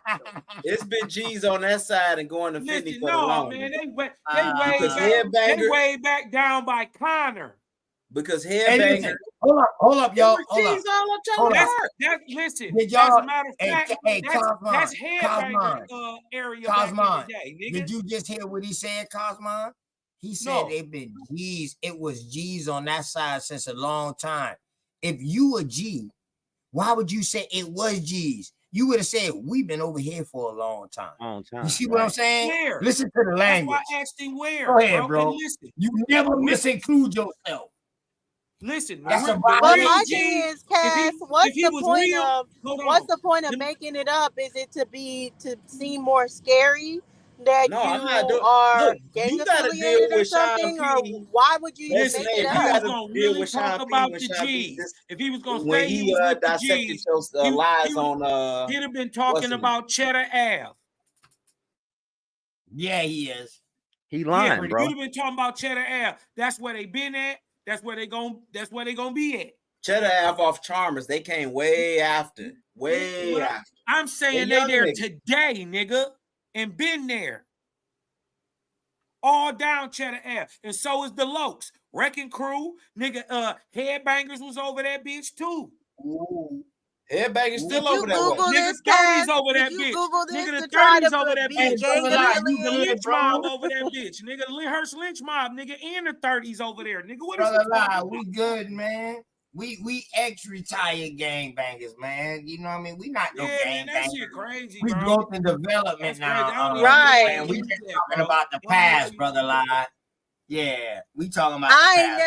It's been G's on that side and going to Finney Listen, for the no, long. man, they because way back down by Connor. Because Hey, headbanger. listen, hold up, y'all. Hold up. G's all up Hold your up. heart. Listen, Did as y'all- a matter of hey, fact, hey, that's Cosmon, headbanger area back in Cosmon, the day, nigga. did you just hear what he said, Cosmon? He said No. they've been G's. It was G's on that side since a long time. If you a G, why would you say it was G's? You would have said we've been over here for a long time. You see what I'm saying? Where? Listen to the That's language. why I asked him where. Go ahead, And bro. listen, You never misinclude yourself. listen. That's the a real But violation. my G, thing is, if he- Cass, if what's he the was point real- of hold what's on. the point of making it up? Is it to seem more scary that No, you I'm not doing. are Look, gang you got to deal affiliated or with Sean something, or P. why would you Listen, make hey, it if If you he up? got was to gonna deal really with talk Sean P. about when the Sean P. G's, if he was gonna when say he he was with the dissected G's, your lies he on he'd have been what's talking it? about Cheddar Ave. Yeah, he is. He lying, You'd bro. have been talking about Cheddar Ave. That's where they been at. That's where they gonna be at. Cheddar Ave off Charmers. They came way after. Way What after. I'm saying They they young there niggas. today, nigga, and been there. All down Cheddar Ave. And so is the Lokes. Wrecking Crew, nigga, Headbangers was over that bitch too. Ooh. Headbangers still Did you over that way. Google Nigga, this, 30s Cass? over Did that you bitch. Google this Nigga, the to try 30s to over that be Hey, bitch. gang brother, nah, you The good, affiliated? Lynch bro. Mob over that bitch. Nigga, the Hearst Lynch Mob, nigga, and the 30s over there. Nigga, what is Brother, you lie, talking we good, man. We ex-retired gangbangers, man. You know what I mean? We not no Yeah, man, that gangbangers. shit crazy, We bro. growth and development That's now. crazy. I don't even Right. Man, we use just that, talking bro. about the I don't even past, use brother. that. Lie. Yeah, we talking about. I ain't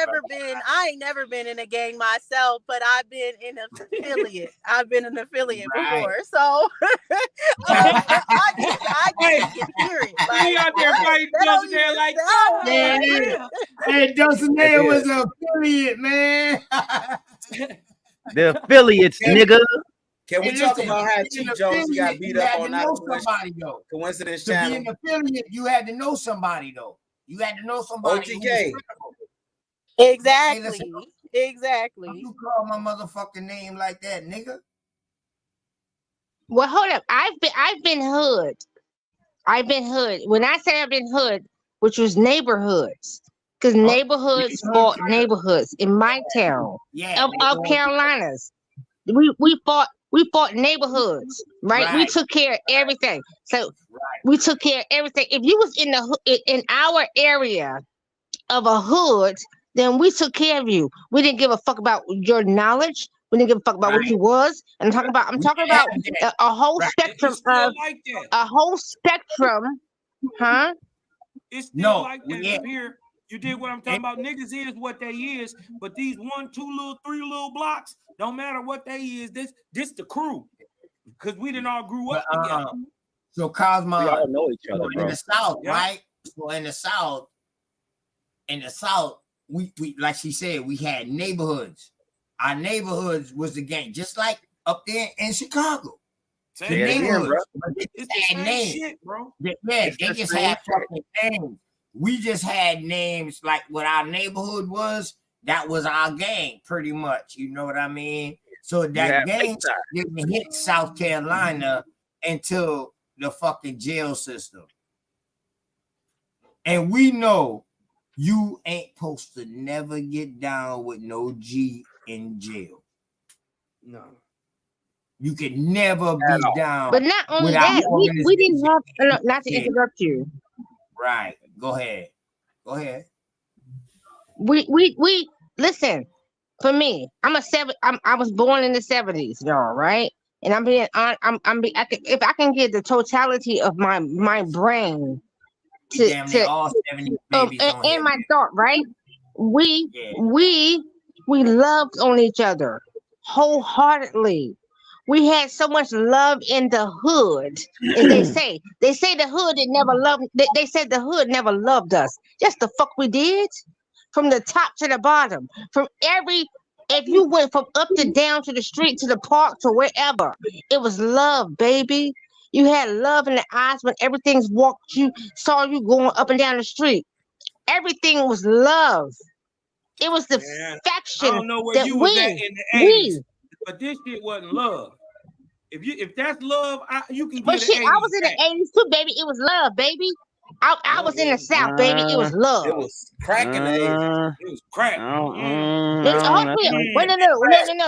never been in a gang myself, but I've been in an affiliate. I've been an affiliate before, so I can hear it. Like, he out there fighting Dulcinea like, yeah. Hey, Dulcinea was an affiliate, man. The affiliates, nigga. Can we talk about how T. Jones got beat up on that somebody though? Coincidence To Channel? be an affiliate, you had to know somebody though. You had to know somebody. OTK. Exactly. Exactly. You call my motherfucking name like that, nigga. Well, hold up. I've been hood. I've been hood. When I say I've been hood, which was neighborhoods, because neighborhoods fought neighborhoods in my town of Carolinas. We fought neighborhoods, right? We took care of everything. So we took care of everything. If you was in our area of a hood, then we took care of you. We didn't give a fuck about your knowledge. We didn't give a fuck about what you was. And I'm talking about a whole spectrum of a whole spectrum, huh? It's still like that up here. You did what I'm talking about. Niggas is what they is, but these 1, 2, 3 little blocks don't matter what they is. This the crew, because we didn't all grew up together. So Cosmo, we all know each other, bro. In the South, right? So in the South, we like she said, we had neighborhoods. Our neighborhoods was the gang, just like up there in Chicago. Same the neighborhoods, it's the same names. shit, bro. They just had fucking names. We just had names like what our neighborhood was. That was our gang, pretty much. You know what I mean? So that gang didn't hit South Carolina until the fucking jail system. And we know you ain't supposed to never get down with no G in jail. No. You could never be down. But not only that, we didn't have, not to interrupt you. Right. Go ahead. We listen. For me, I was born in the 70s, y'all, right? And if I can get the totality of my brain to all 70 babies and my thought, right? We loved on each other wholeheartedly. We had so much love in the hood, and they say the hood had never loved. They said the hood never loved us. Yes, the fuck we did, from the top to the bottom, if you went from up to down to the street to the park to wherever, it was love, baby. You had love in the eyes when everything's saw you going up and down the street. Everything was love. It was the affection. I don't know where you was at in the 80s, but this shit wasn't love. If that's love, you can get But shit, I was in the 80s too, baby. It was love, baby. I was in the South, baby. It was love. It was crack in the 80s. It was crack. Wait, no,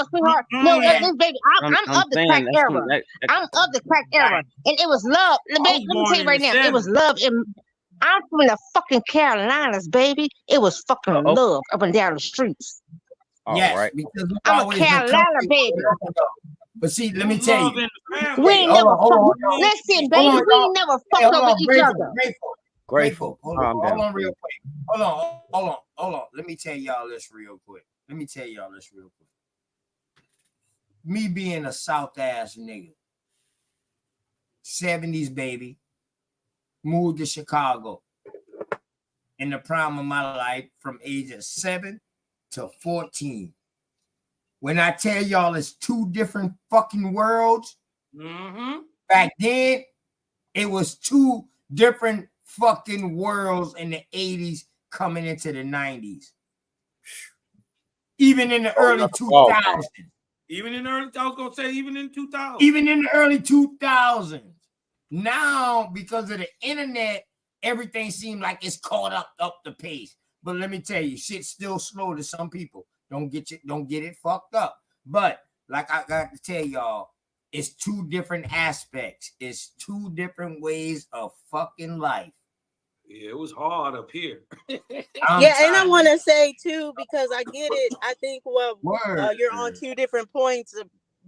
sweetheart. No, baby. I'm of the crack era. I'm of the crack era, and it was love. Baby, let me tell you right now, it was love. I'm from the fucking Carolinas, baby. It was fucking love up and down the streets. Yes, because I'm a Carolina baby. But see, let me tell you, we ain't never fucked. Listen, baby, we never fucked over each other. Grateful. Hold on, real quick. Hold on. Let me tell y'all this real quick. Me being a South ass nigga, 70s baby, moved to Chicago in the prime of my life from ages 7 to 14. When I tell y'all it's two different fucking worlds, back then it was two different fucking worlds in the 80s coming into the 90s. Even in the early 2000s. Even in the early 2000s. Even in the early 2000s. Now, because of the internet, everything seemed like it's caught up the pace. But let me tell you, shit's still slow to some people. Don't get it fucked up. But like I got to tell y'all, it's two different aspects. It's two different ways of fucking life. Yeah, it was hard up here. And I want to say too, because I get it. I think you're on two different points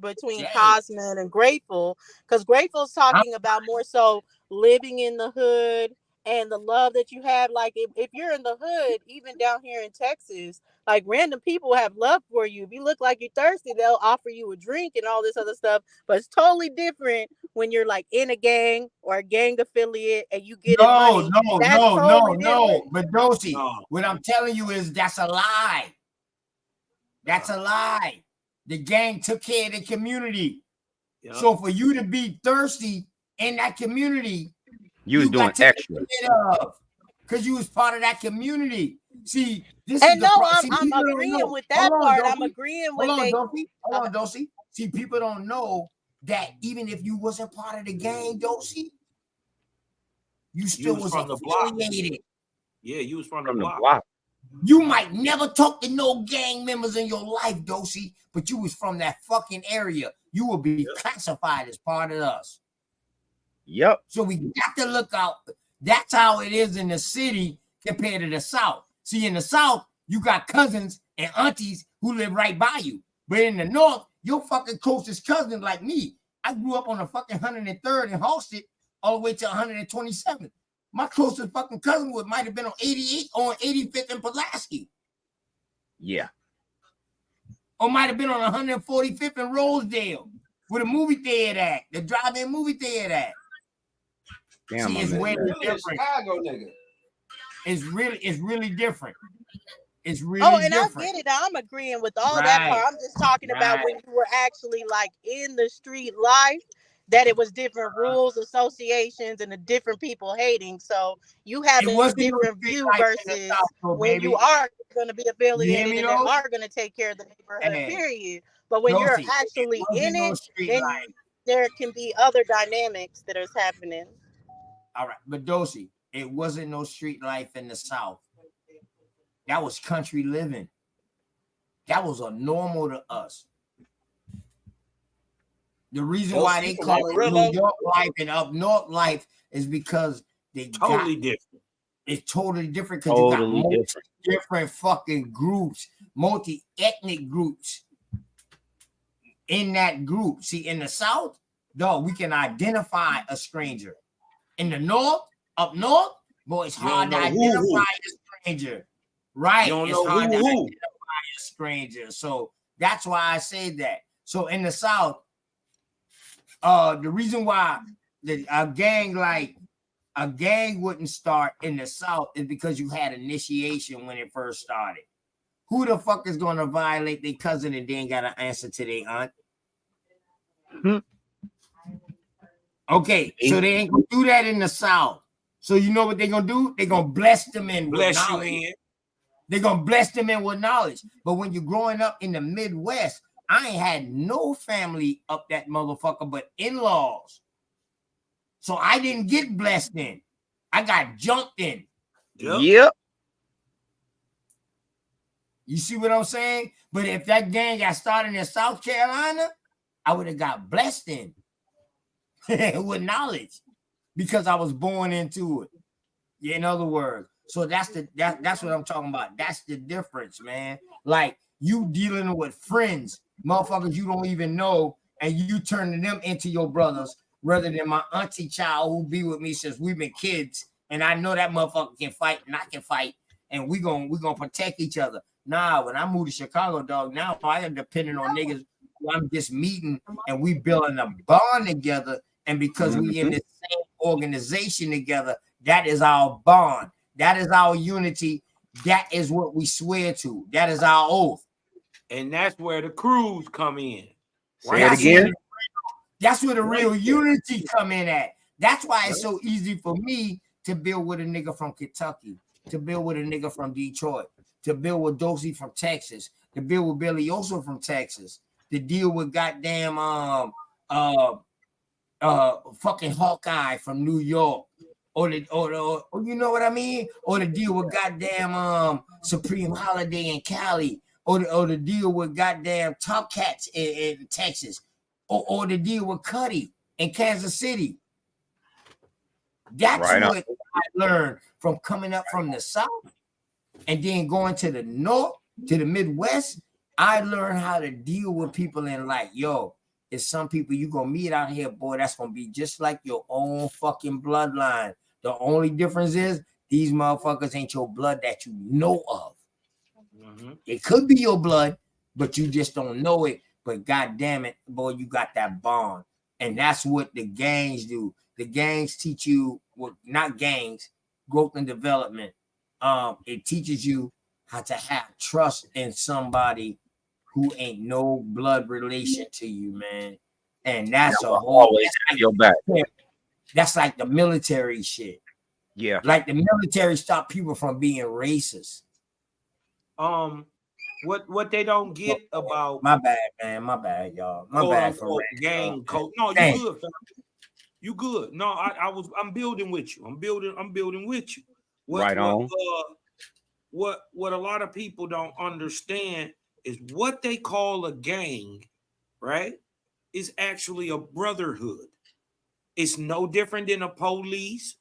between Cosman and Grateful, because Grateful's talking about more so living in the hood and the love that you have. Like if you're in the hood, even down here in Texas, like random people have love for you. If you look like you're thirsty, they'll offer you a drink and all this other stuff. But it's totally different when you're like in a gang or a gang affiliate and you get in money. That's totally different. But Dosey, what I'm telling you is that's a lie. That's a lie. The gang took care of the community. Yep. So for you to be thirsty in that community, you was doing extra because you was part of that community. See, this and is no, the I'm agreeing with that part. I'm agreeing with Hold on, Dosey. See, people don't know that even if you wasn't part of the gang, Dosey, you still was affiliated. Yeah, you was from the block. You might never talk to no gang members in your life, Dosey, but you was from that fucking area. You will be classified as part of us. Yep. So we got to look out. That's how it is in the city compared to the South. See, in the South, you got cousins and aunties who live right by you. But in the North, your fucking closest cousin, like me, I grew up on the fucking 103rd in Halsted all the way to 127th. My closest fucking cousin might have been on 88 or on 85th in Pulaski. Yeah. Or might have been on 145th in Rosedale, where the movie theater at, the drive-in movie theater at. Damn, see, it's way different. Chicago nigga. It's really different. It's really different. I get it. I'm agreeing with all that part. I'm just talking about when you were actually like in the street life, that it was different rules, associations, and the different people hating. So you have a different view versus when you are going to be affiliated and they are going to take care of the neighborhood, period. But when you're actually in it, then there can be other dynamics that is happening. All right, but Dosey, it wasn't no street life in the South. That was country living. That was a normal to us. The reason why they call it New York life and up north life is because they different. It's totally different because you got different fucking groups, multi-ethnic groups in that group. See, in the South, though, we can identify a stranger. In the North, up north, boy, it's hard to identify a stranger. Right. It's hard to identify a stranger. So that's why I say that. So in the South, the reason why a gang wouldn't start in the South is because you had initiation when it first started. Who the fuck is going to violate their cousin and then got an answer to their aunt? Okay, so they ain't gonna do that in the South. So you know what they're gonna do? They're gonna bless them in with knowledge. They're gonna bless them in with knowledge. But when you're growing up in the Midwest, I ain't had no family up that motherfucker but in-laws. So I didn't get blessed in. I got jumped in. Yep. You see what I'm saying? But if that gang got started in South Carolina, I would have got blessed in with knowledge because I was born into it. In other words, so that's what I'm talking about. That's the difference, man. Like you dealing with friends, motherfuckers you don't even know, and you turning them into your brothers rather than my auntie child who be with me since we've been kids, and I know that motherfucker can fight and I can fight, and we gonna protect each other. Nah, when I moved to Chicago, dog, now I am depending on niggas who I'm just meeting and we building a bond together. And because we in the same organization together, that is our bond. That is our unity. That is what we swear to. That is our oath. And that's where the crews come in. Say it again. That's where the real unity come in at. That's why it's so easy for me to build with a nigga from Kentucky, to build with a nigga from Detroit, to build with Dosey from Texas, to build with Billy Oso from Texas, to deal with goddamn fucking Hawkeye from New York, or you know what I mean, or to deal with goddamn Supreme Holiday in Cali, or to deal with goddamn Top Cats in Texas, or to deal with Cuddy in Kansas City. That's what I learned from coming up from the South and then going to the North, to the Midwest. I learned how to deal with people in like, yo, it's some people you gonna meet out here, boy, that's gonna be just like your own fucking bloodline. The only difference is these motherfuckers ain't your blood that you know of. It could be your blood, but you just don't know it. But god damn it, boy, you got that bond. And that's what the gangs do. The gangs teach you, well, not gangs, growth and development. It teaches you how to have trust in somebody who ain't no blood relation to you, man. And that's a whole always have your back. That's like the military shit. Yeah. Like the military stop people from being racist. What they don't get about my bad, man. My bad, y'all. My bad for gang code. No, you good, fam. You good. No, I'm building with you. I'm building with you. Right on. What a lot of people don't understand is what they call a gang, right? Is actually a brotherhood. It's no different than a police,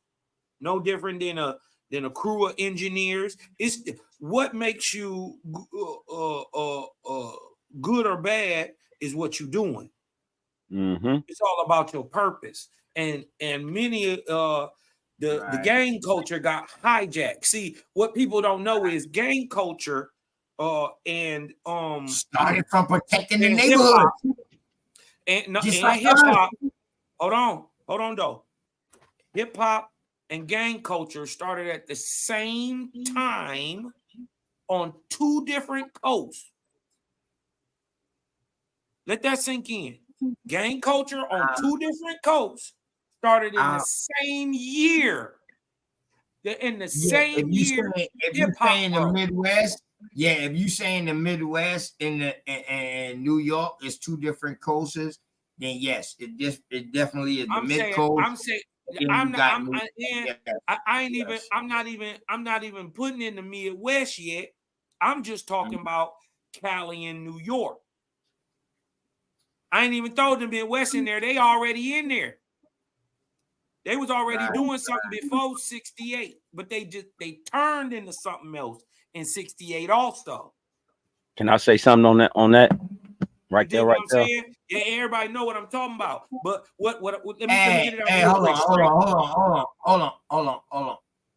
no different than a crew of engineers. It's what makes you good or bad is what you're doing. It's all about your purpose. And many the gang culture got hijacked. See, what people don't know is gang culture and started from protecting the neighborhood. And just like hip hop. Hold on though. Hip hop and gang culture started at the same time on two different coasts. Let that sink in. Gang culture on two different coasts started in the same year. In the same year. If you say in the Midwest, if you say in the Midwest in New York, it's two different coasts, then yes, it definitely is the mid coast. I'm not even putting in the Midwest yet. I'm just talking about Cali and New York. I ain't even throw the Midwest in there. They already in there. They was already doing something before 68, but they turned into something else in 68 also. Can I say something on that? Right there, right there. Saying? Yeah, everybody know what I'm talking about. But what let me get it out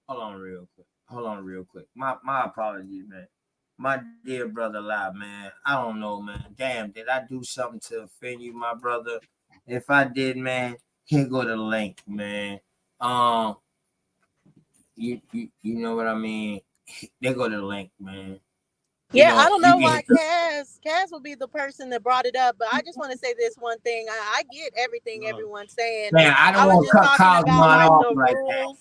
hold on real quick. My apologies, man. My dear brother live, man. I don't know, man. Damn, did I do something to offend you, my brother? If I did, man, here go the link, man. You know what I mean? There go the link, man. Yeah, I don't know why Cass will be the person that brought it up, but I just want to say this one thing. I get everything everyone's saying. Man, I don't want to cut Cosmon off like that.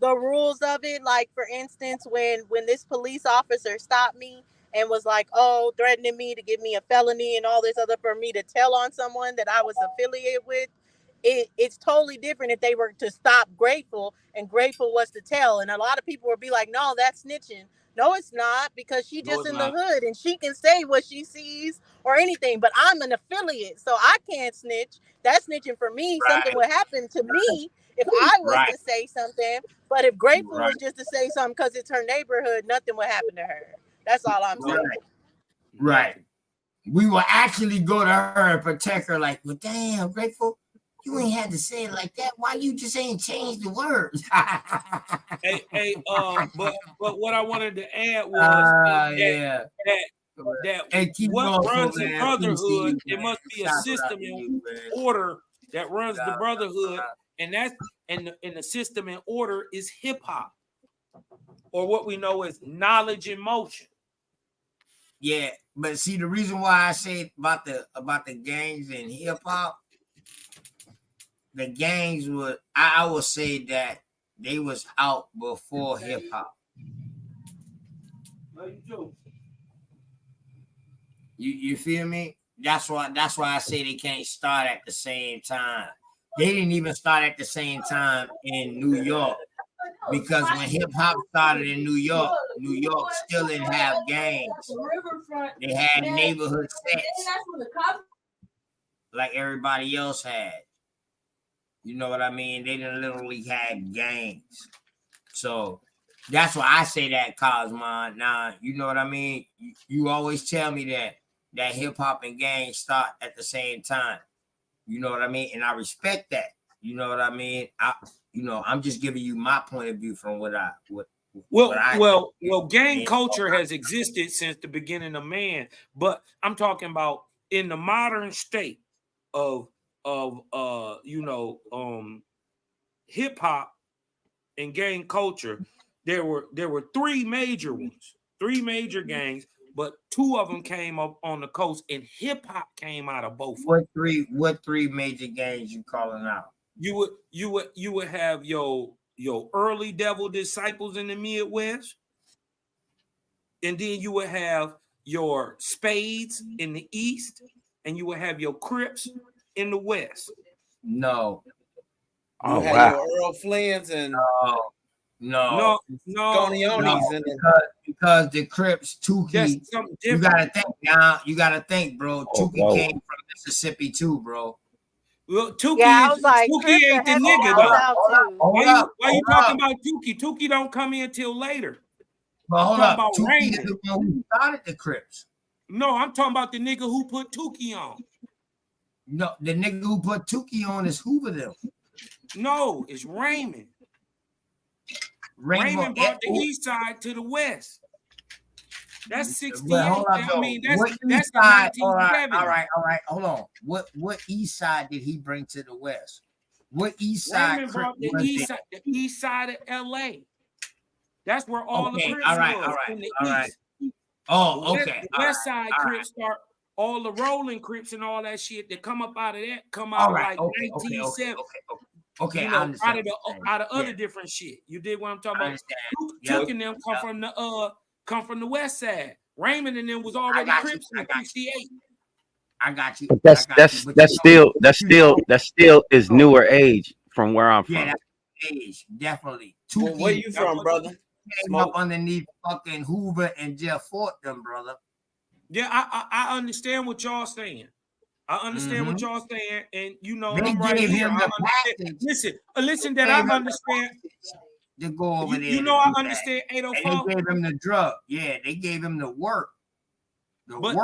The rules of it, like for instance, when this police officer stopped me and was like, "Oh, threatening me to give me a felony and all this other for me to tell on someone that I was affiliated with." It's totally different if they were to stop Grateful and Grateful was to tell. And a lot of people would be like, no, that's snitching. No, it's not, because she just in the hood and she can say what she sees or anything. But I'm an affiliate, so I can't snitch. That's snitching for me. Something would happen to me if I was to say something. But if Grateful was just to say something because it's her neighborhood, nothing would happen to her. That's all I'm saying. Right. We will actually go to her and protect her like, well, damn, Grateful. You ain't had to say it like that. Why you just ain't changed the words? But what I wanted to add was that what runs the brotherhood, it must be a system in order that runs the brotherhood, and that's and the system in order is hip hop, or what we know as knowledge in motion. Yeah, but see, the reason why I say about the gangs and hip hop. The gangs I would say that they was out before hip hop. You feel me? That's why I say they can't start at the same time. They didn't even start at the same time in New York, because when hip hop started in New York still didn't have gangs. They had neighborhood sets like everybody else had. You know what I mean? They didn't literally had gangs. So that's why I say that, Cosmon. Now, you know what I mean? You always tell me that hip hop and gangs start at the same time. You know what I mean? And I respect that. You know what I mean? I'm just giving you my point of view from what I gang culture has existed since the beginning of man, but I'm talking about in the modern state of hip hop and gang culture. There were three major gangs, but two of them came up on the coast, and hip hop came out of both. What three major gangs you calling out? You would have your early devil disciples in the Midwest, and then you would have your Spades in the East, and you would have your Crips in the West. No. You had your Earl Flynn's and no. Because the Crips, Tukey, you gotta think now. You gotta think, bro. Tukey came from Mississippi too, bro. Well, Tukey ain't the nigga though. Why you talking about Tukey? Tukey don't come in till later. But hold up, Tukey is the one who started the Crips. No, I'm talking about the nigga who put Tukey on. No, the nigga who put Tukey on is Hoover them. No, it's Raymond. Raymond brought the East Side to the West. That's 68. I mean, that's the 1970s. All right. Hold on. What East Side did he bring to the West? What East Side? Raymond brought the East Side of LA. That's where all the Crips was. All right. Oh, okay. The West Side Crips start all the rolling Crips and all that shit that come up out of that come out like 1970. Okay, I understand. Out of other different shit. You did what I'm talking about. Took and them come from the West Side. Raymond and them was already Crips in 68. I got you. But that's still is newer age from where I'm from. Yeah, that's age, definitely. Well, where you from, brother? Came up underneath fucking Hoover and Jeff Fort, them, brother. Yeah, I understand what y'all saying. I understand what y'all saying, and they I'm right here. Listen, that I understand. To go over there. I understand 804. And they gave him the drug. Yeah, they gave him the work. But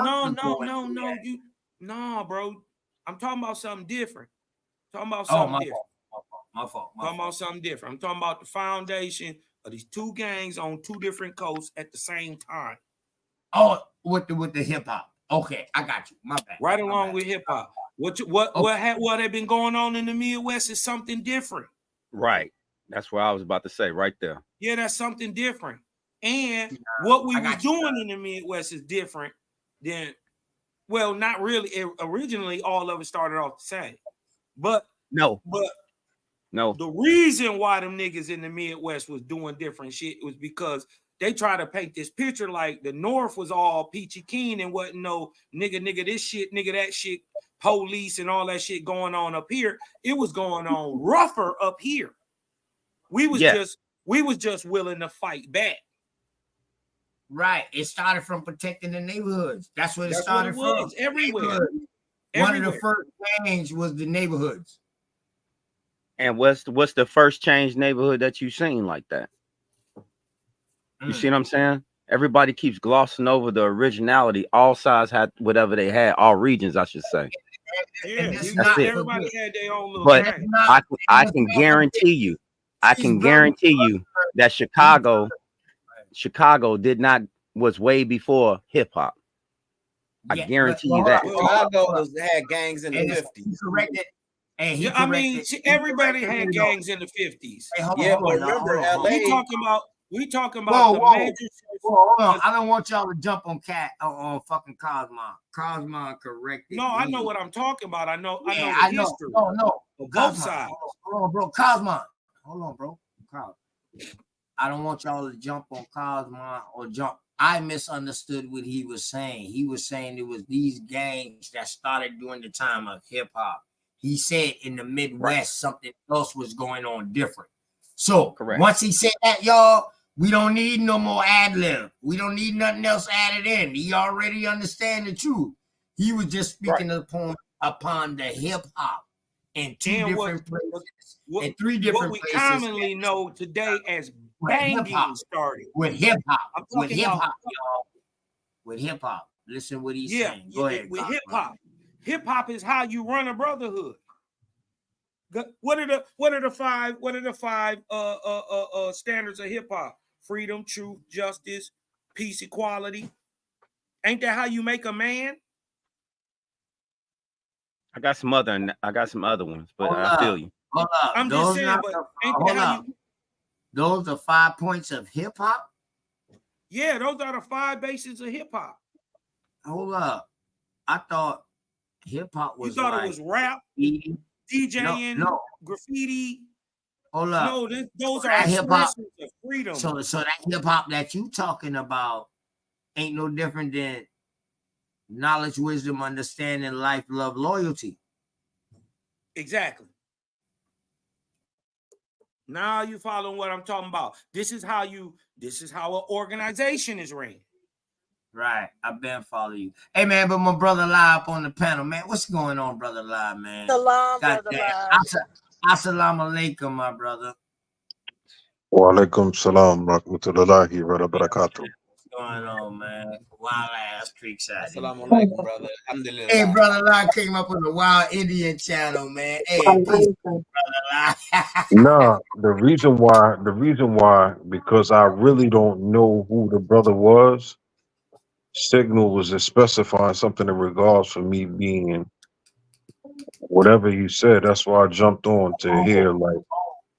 no, bro. I'm talking about something different. My fault. Talking about something different. I'm talking about the foundation of these two gangs on two different coasts at the same time. Oh, with the hip hop. Okay, I got you. My bad. Right along with hip hop. What had been going on in the Midwest is something different. Right. That's what I was about to say right there. Yeah, that's something different. And what we were doing in the Midwest is different than, well, not really. Originally, all of it started off the same. But the reason why them niggas in the Midwest was doing different shit was because they try to paint this picture like the North was all peachy keen and wasn't no nigga this shit, nigga that shit, police and all that shit going on up here. It was going on rougher up here. We was just willing to fight back. Right. It started from protecting the neighborhoods. That's what it started from. Everywhere. One of the first change was the neighborhoods. And what's the first change neighborhood that you seen like that? You see what I'm saying? Everybody keeps glossing over the originality. All sides had whatever they had. All regions, I should say. Yeah, everybody had their own little. But I can guarantee you. I can guarantee you that Chicago was way before hip hop. I guarantee you that. Chicago had gangs in the 50s. Everybody had gangs in the 50s. But remember, LA. We talking about the major. Hold on. I don't want y'all to jump on fucking Cosmo. Cosmo corrected. No, I know what I'm talking about. I know the history. No. Both sides. Hold on, bro. Cosmo. Hold on, bro. I don't want y'all to jump on Cosmo or jump. I misunderstood what he was saying. He was saying it was these gangs that started during the time of hip hop. He said in the Midwest something else was going on different. So once he said that, y'all, we don't need no more ad lib. We don't need nothing else added in. He already understand the truth. He was just speaking upon the hip hop in three different places. What we commonly know today as banging started with hip hop. With hip hop, y'all. With hip hop. Listen what he's saying. Go ahead. With hip hop. Hip hop is how you run a brotherhood. What are the five standards of hip hop? Freedom, truth, justice, peace, equality. Ain't that how you make a man? I got some other ones, but Hold I up. feel you. Hold up. I'm just Those saying, not but the, ain't that hold how up. you? Those are 5 points of hip hop. Yeah, those are the 5 bases of hip hop. Hold up. I thought hip hop was You thought like it was rap, eating. DJing, No. graffiti. Hold up. No, those So are that hip hop. expressions of freedom. So that hip hop that you talking about ain't no different than knowledge, wisdom, understanding, life, love, loyalty. Exactly. Now you following what I'm talking about. This is how an organization is ran. Right. I've been following you. Hey man, but my brother live up on the panel, man. What's going on, brother live, man? Salam, God brother damn. live. Assalamu alaikum, my brother. Wa alaikum salam rahmatullahi wa barakatuh. What's going on, man? Wild ass creek side. Assalamu alaikum, brother. Alhamdulillah. Hey, brother live came up on the Wild Indian channel, man. Hey, peace, brother live. Nah, the reason why, because I really don't know who the brother was. Signal was specifying something in regards for me being whatever you said. That's why I jumped on to hear, like,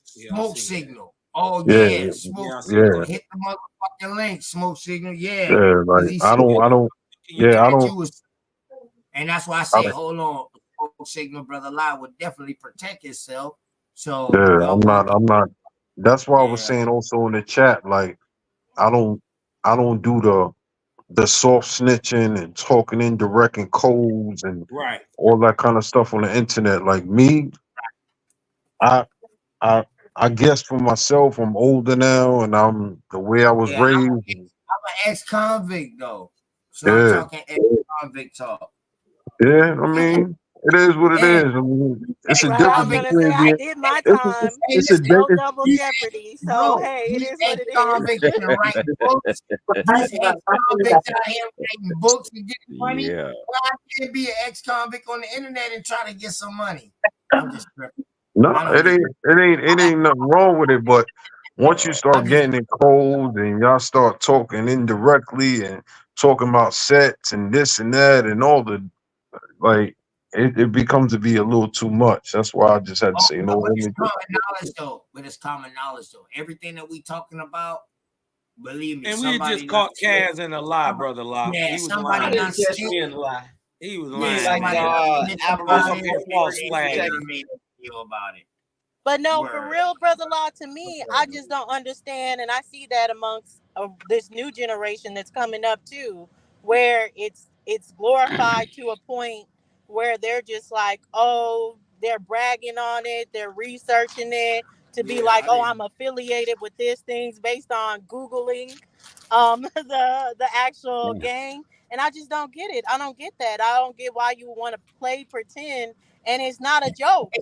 Smoke signal. Oh yeah, yeah, smoke yeah, signal. Hit the motherfucking link. Smoke signal. Yeah, yeah. because Like, he I said don't, yeah, I that don't, you was, and that's why I I say, don't, hold on. Smoke signal, brother live would definitely protect himself. So yeah, y'all both. I'm not. That's why I was Yeah. saying also in the chat, like, I don't, I don't do the soft snitching and talking indirect and codes and Right. all that kind of stuff on the internet. Like me, I I I guess for myself, I'm older now and I'm the way I was Yeah, I'm raised. an ex-convict though, so I'm Yeah, talking ex-convict talk. yeah. I mean, it is what it Hey, is. I mean, it's a Right, I was difference gonna say between I being. did my It's time. hey, a listen, No difference. double these jeopardy. So bro, hey, it these is what it is. ex-convicts can write books. These ex-convicts out here writing books and getting money. Yeah. Why can't be an ex-convict on the internet and try to get some money? I'm just tripping. No, I don't get. it ain't nothing wrong with it. But once you I start just getting in cold and y'all start talking indirectly and talking about sets and this and that and all the like, it becomes to be a little too much. That's why I just had to oh, say, no, no, but let it's me just, common knowledge though. But it's common knowledge though. Everything that we talking about, believe me, And we had somebody just not caught Kaz in a lie, brother Locke. yeah, He was somebody I lying. didn't not catch snitch. me in the lie. He was Yeah, Me lying, like somebody nigga. not Up about Aboriginal it. here warrior false need to They check. flagging. done made a deal about it. But no, for Word. real, brother law, to me, I just don't understand, and I see that amongst this new generation that's coming up too, where it's glorified to a point where they're just like, oh, they're bragging on it, they're researching it to be Yeah, like, I oh, I'm didn't. affiliated with this things based on googling the actual gang, and I just don't get it. I don't get that. I don't get why you want to play pretend, and it's not a joke.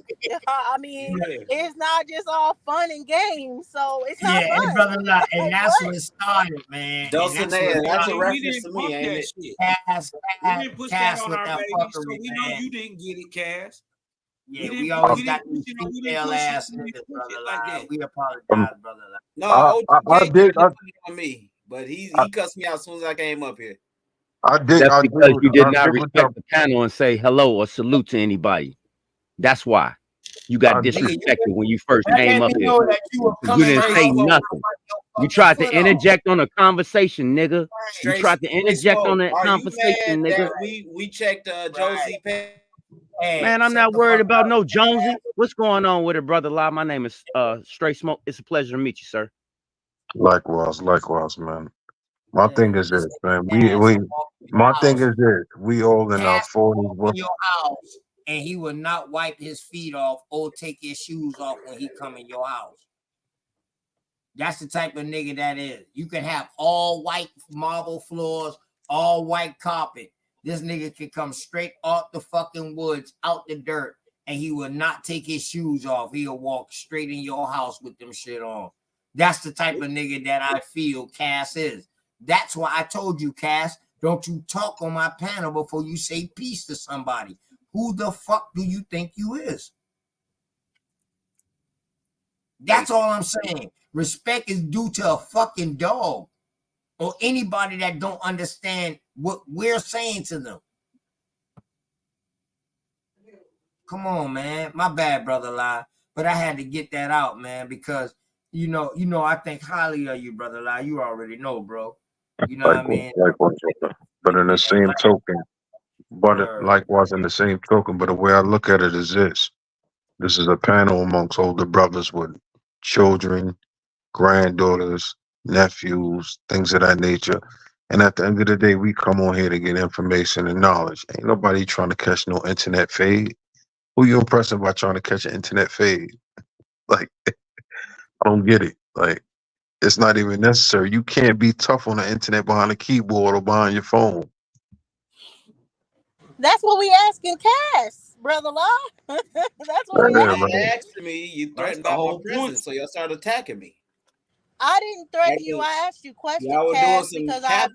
I mean, Yeah. it's not just all fun and games, so it's not Yeah, hey, brother, fun. and Like that's what? what started, man. And that's what Dulcinea, that's a We reference to didn't me, pump ain't that it? shit. We Cass, didn't push that Cass on with our that baby, so fuckery, we know man. you didn't get it, Cass. Yeah, we I, always We got didn't push these it. We didn't female push it. ass We didn't niggas, push brother. it like that. We apologize, brother. No, I OTK did, tried to put it on me, but I, he cussed me out as soon as I came up here. That's because you did I not did what y'all, respect the panel and say hello or salute to anybody. That's why you got I did. Nigga, disrespected when you first that came let up me here. know that you were You coming didn't to Straight say house smoke. nothing. your You fucking tried to foot off. interject on a conversation, nigga. You Straight tried to straight interject on smoke. that Are you mad conversation, that nigga. we checked Right. Josie page? Hey, Man, I'm shut not the worried fuck about up. no Jonesy. What's going on with it, brother? Live. My name is Straight Smoke. It's a pleasure to meet you, sir. Likewise, man. My Yeah, thing is this this, man. nigga Cass walk in your My thing house. is this. We all in our Cass forties. walk in your house and he will not wipe his feet off or take his shoes off when he come in your house. That's the type of nigga that is. You can have all white marble floors, all white carpet. This nigga can come straight off the fucking woods, out the dirt, and he will not take his shoes off. He'll walk straight in your house with them shit on. That's the type of nigga that I feel Cass is. That's why I told you, Cass, don't you talk on my panel before you say peace to somebody. Who the fuck do you think you is? That's all I'm saying. Respect is due to a fucking dog or anybody that don't understand what we're saying to them. Come on, man. My bad, brother Lie. But I had to get that out, man, because you know, I think highly of you, brother Lie. You already know, bro. You know what I mean? Likewise, brother. But in the same token, likewise in the same token, but the way I look at it is this. This is a panel amongst older brothers with children, granddaughters, nephews, things of that nature. And at the end of the day, we come on here to get information and knowledge. Ain't nobody trying to catch no internet fade. Who you impressing by trying to catch an internet fade? Like, I don't get it. Like, it's not even necessary. You can't be tough on the internet behind a keyboard or behind your phone. That's what we asking Cass, brother Law. That's what we asked me. You threatened by my presence, so y'all started attacking me. I didn't threaten you. I asked you questions, y'all were Cass, doing because I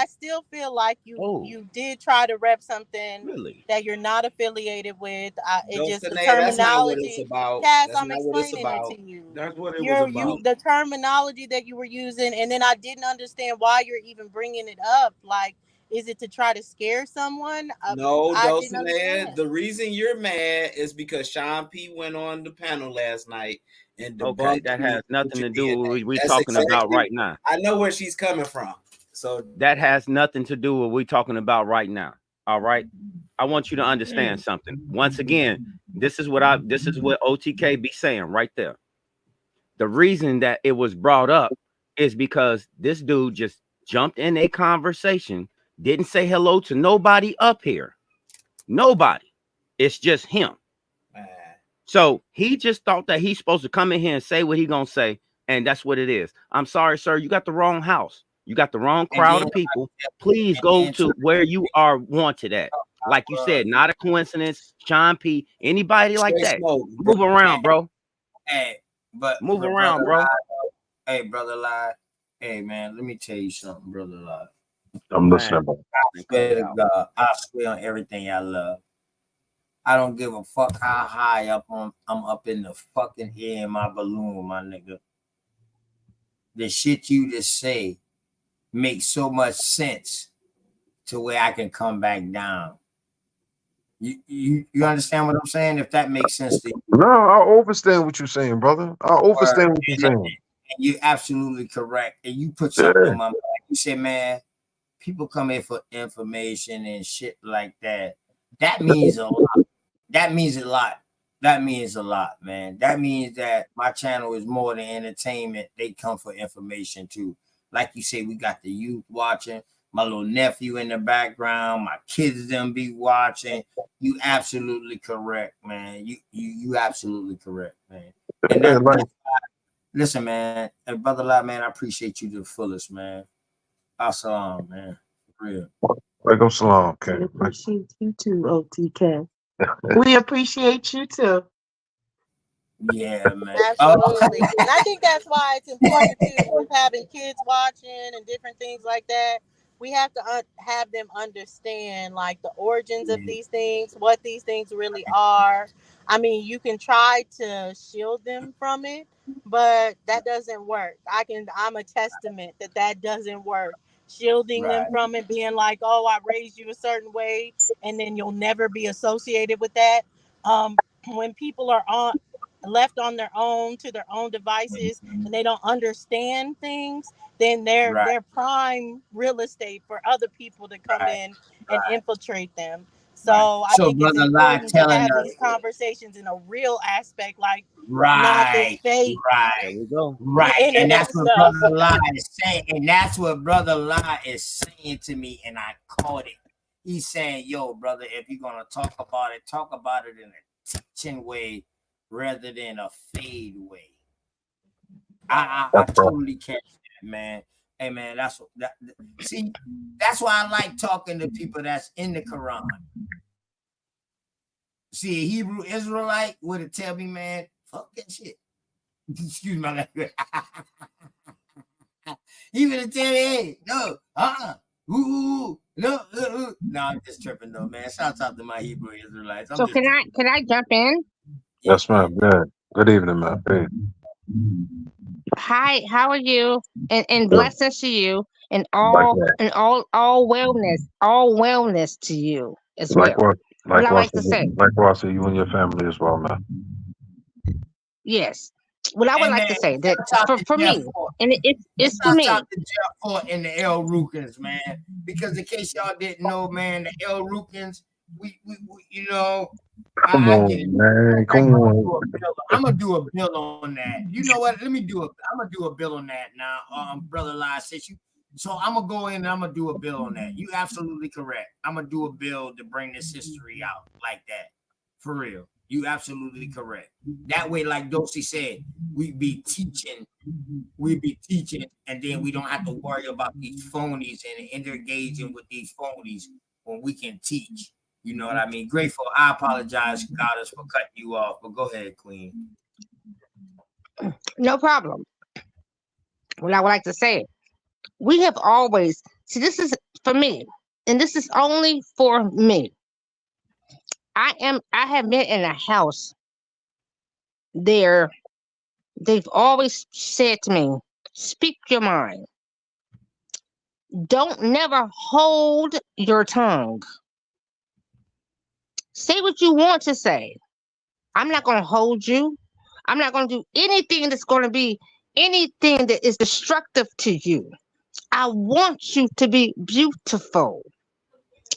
still feel like you did try to rep something that you're not affiliated with. It just the terminology. That's not what it's about. Cass, That's I'm not what it's explaining about. it to you. That's what it was about. The terminology that you were using, and then I didn't understand why you're even bringing it up. Like, is it to try to scare someone? No, I Dulce didn't understand. the reason you're mad is because Sean P went on the panel last night and debunked. Okay, that has nothing to do with what we're talking about right now. I know where she's coming from. So that has nothing to do with what we're talking about right now. All right. I want you to understand something. Once again, this is what OTK be saying right there. The reason that it was brought up is because this dude just jumped in a conversation, didn't say hello to nobody up here. Nobody. It's just him. So he just thought that he's supposed to come in here and say what he gonna say, and that's what it is. I'm sorry, sir. You got the wrong house. You got the wrong crowd of people. Please go to where you are wanted at. Like you said, not a coincidence. Sean P. Anybody like that? Move around, bro. Hey, but move around, bro. Hey, brother Lie. Hey, man, let me tell you something, brother Lie. I'm listening. I swear to God, I swear on everything I love. I don't give a fuck how high up I'm up in the fucking air in my balloon, my nigga. The shit you just say makes so much sense to where I can come back down. You understand what I'm saying? If that makes sense to you. No, I understand what you're saying, brother. I understand what you're saying. And you're absolutely correct. And you put something on my mind. You said, man, people come in for information and shit like that. That means a lot. That means a lot. That means a lot, man. That means that my channel is more than entertainment. They come for information too. Like you say, we got the youth watching. My little nephew in the background. My kids them be watching. You absolutely correct, man. You absolutely correct, man. And that's listen, man. And brother Lot, man, I appreciate you to the fullest, man. Assalamu, man. For real. Walaikum salam, okay. We appreciate you too, OTK. We appreciate you too. Yeah, man. Absolutely. And I think that's why it's important too, with having kids watching and different things like that. We have to have them understand like the origins of these things, what these things really are. I mean, you can try to shield them from it, but that doesn't work. I'm a testament that doesn't work. Shielding them from it, being like, oh, I raised you a certain way, and then you'll never be associated with that. When people are left on their own to their own devices and they don't understand things, then they're prime real estate for other people to come in and infiltrate them. So I think it's important to have these conversations in a real aspect, like not this fake. There we go. And that's what Brother Lie is saying. And that's what Brother Lie is saying to me, and I caught it. He's saying, yo, brother, if you're gonna talk about it in a teaching way rather than a fade way. I totally catch that, man. Hey, man, see, that's why I like talking to people that's in the Quran. See, a Hebrew Israelite would have tell me, man, fuck that shit. Excuse my language. He would have tell me, hey, no, no, I'm just tripping though, man. Shout out to my Hebrew Israelites. So can I jump in? Yes, ma'am. Good. Good evening, man. Hey. Hi, how are you? And Good. blessings to you, Likewise. and all wellness to you as well. Likewise. What I Likewise. like to say, Likewise to you and your family as well, man. yes. What I would Hey like man, to say that shout out for to Jeff me, Ford. and it's for Shout me. out to Jeff Ford and the El Rukins, man. Because in case y'all didn't know, man, the El Rukins, we you know, Come I get it. on, man. Come on. I'm gonna do a bill on that. You know what? I'm gonna do a bill on that now, brother Lie says you. So I'm gonna go in and I'm gonna do a bill on that. You absolutely correct. I'm gonna do a bill to bring this history out like that. For real. You absolutely correct. That way, like Dosey said, we be teaching, and then we don't have to worry about these phonies and engaging with these phonies when we can teach. You know what I mean? Grateful. I apologize, Goddess, for cutting you off, but go ahead, Queen. No problem. What I would like to say, we have always see. This is for me, and this is only for me. I have been in a house there. They've always said to me, "Speak your mind. Don't never hold your tongue. Say what you want to say. I'm not going to hold you. I'm not going to do anything that's going to be anything that is destructive to you. I want you to be beautiful.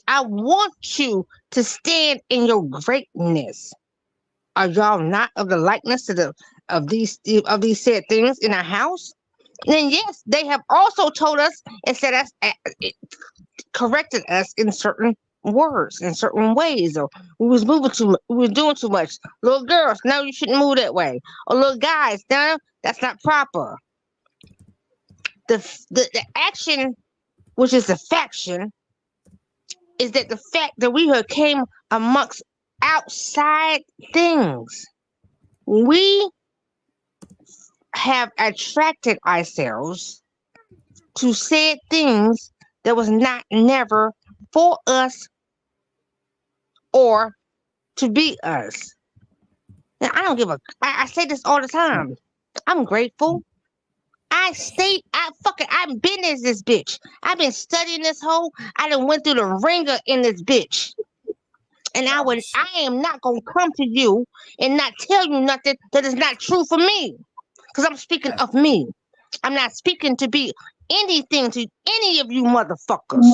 I want you to stand in your greatness. Are y'all not of the likeness of these said things in our house?" Then yes, they have also told us and said us, corrected us in certain words, in certain ways, or we was doing too much. Little girls, no, you shouldn't move that way. Or little guys, no, that's not proper. The action, which is the faction, is that the fact that we have came amongst outside things. We have attracted ourselves to said things that was not never for us or to be us. Now, I don't give a. I say this all the time. I'm grateful. I've been as this bitch. I've been studying this whole. I done went through the ringer in this bitch. And I am not gonna come to you and not tell you nothing that is not true for me. Because I'm speaking of me. I'm not speaking to be anything to any of you motherfuckers.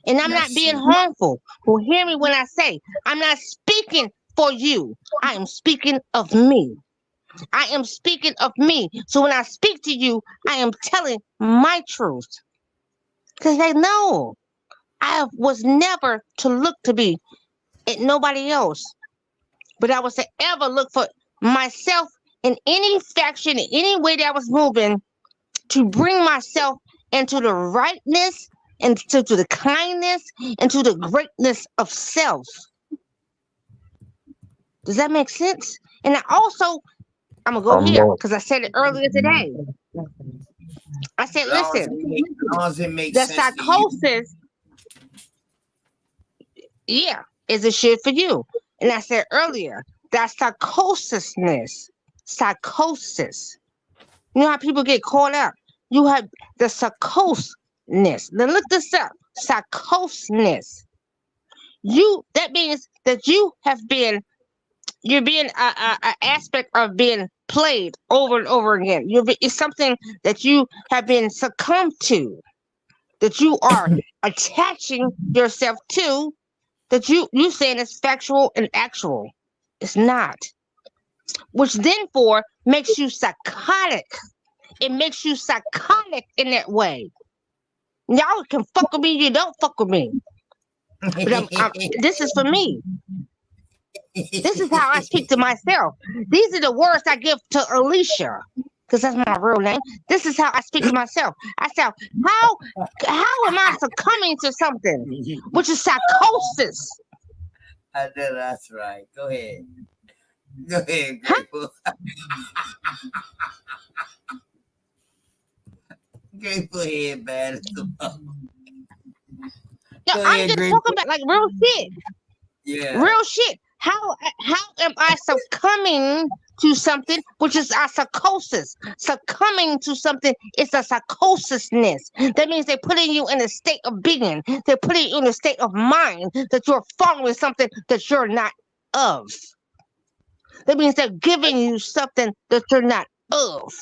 And I'm not being harmful. Well, hear me when I say I'm not speaking for you. I am speaking of me. I am speaking of me. So when I speak to you, I am telling my truth. Because they know I was never to look to be at nobody else. But I was to ever look for myself in any faction, in any way that I was moving, to bring myself into the rightness and to the kindness and to the greatness of self. Does that make sense? And I also, I'm going to go here because I said it earlier today. I said, listen, the psychosis, yeah, is a shit for you. And I said earlier, that psychosis. You know how people get caught up? You have the psychosis. Then look this up. Psychosis. That means that you're being an aspect of being played over and over again. It's something that you have been succumbed to, that you are attaching yourself to, that you saying is factual and actual. It's not. Which then makes you psychotic. It makes you psychotic in that way. Y'all can fuck with me, you don't fuck with me. But this is for me. This is how I speak to myself. These are the words I give to Alicia, because that's my real name. This is how I speak to myself. I say, how am I succumbing to something, which is psychosis? I know that's right. Go ahead. Go ahead, Grateful. Grateful head, man. No, I'm just talking about like real shit. Yeah. Real shit. How am I succumbing to something, which is a psychosis. Succumbing to something is a psychosisness. That means they're putting you in a state of being. They're putting you in a state of mind that you're following something that you're not of. That means they're giving you something that you're not of.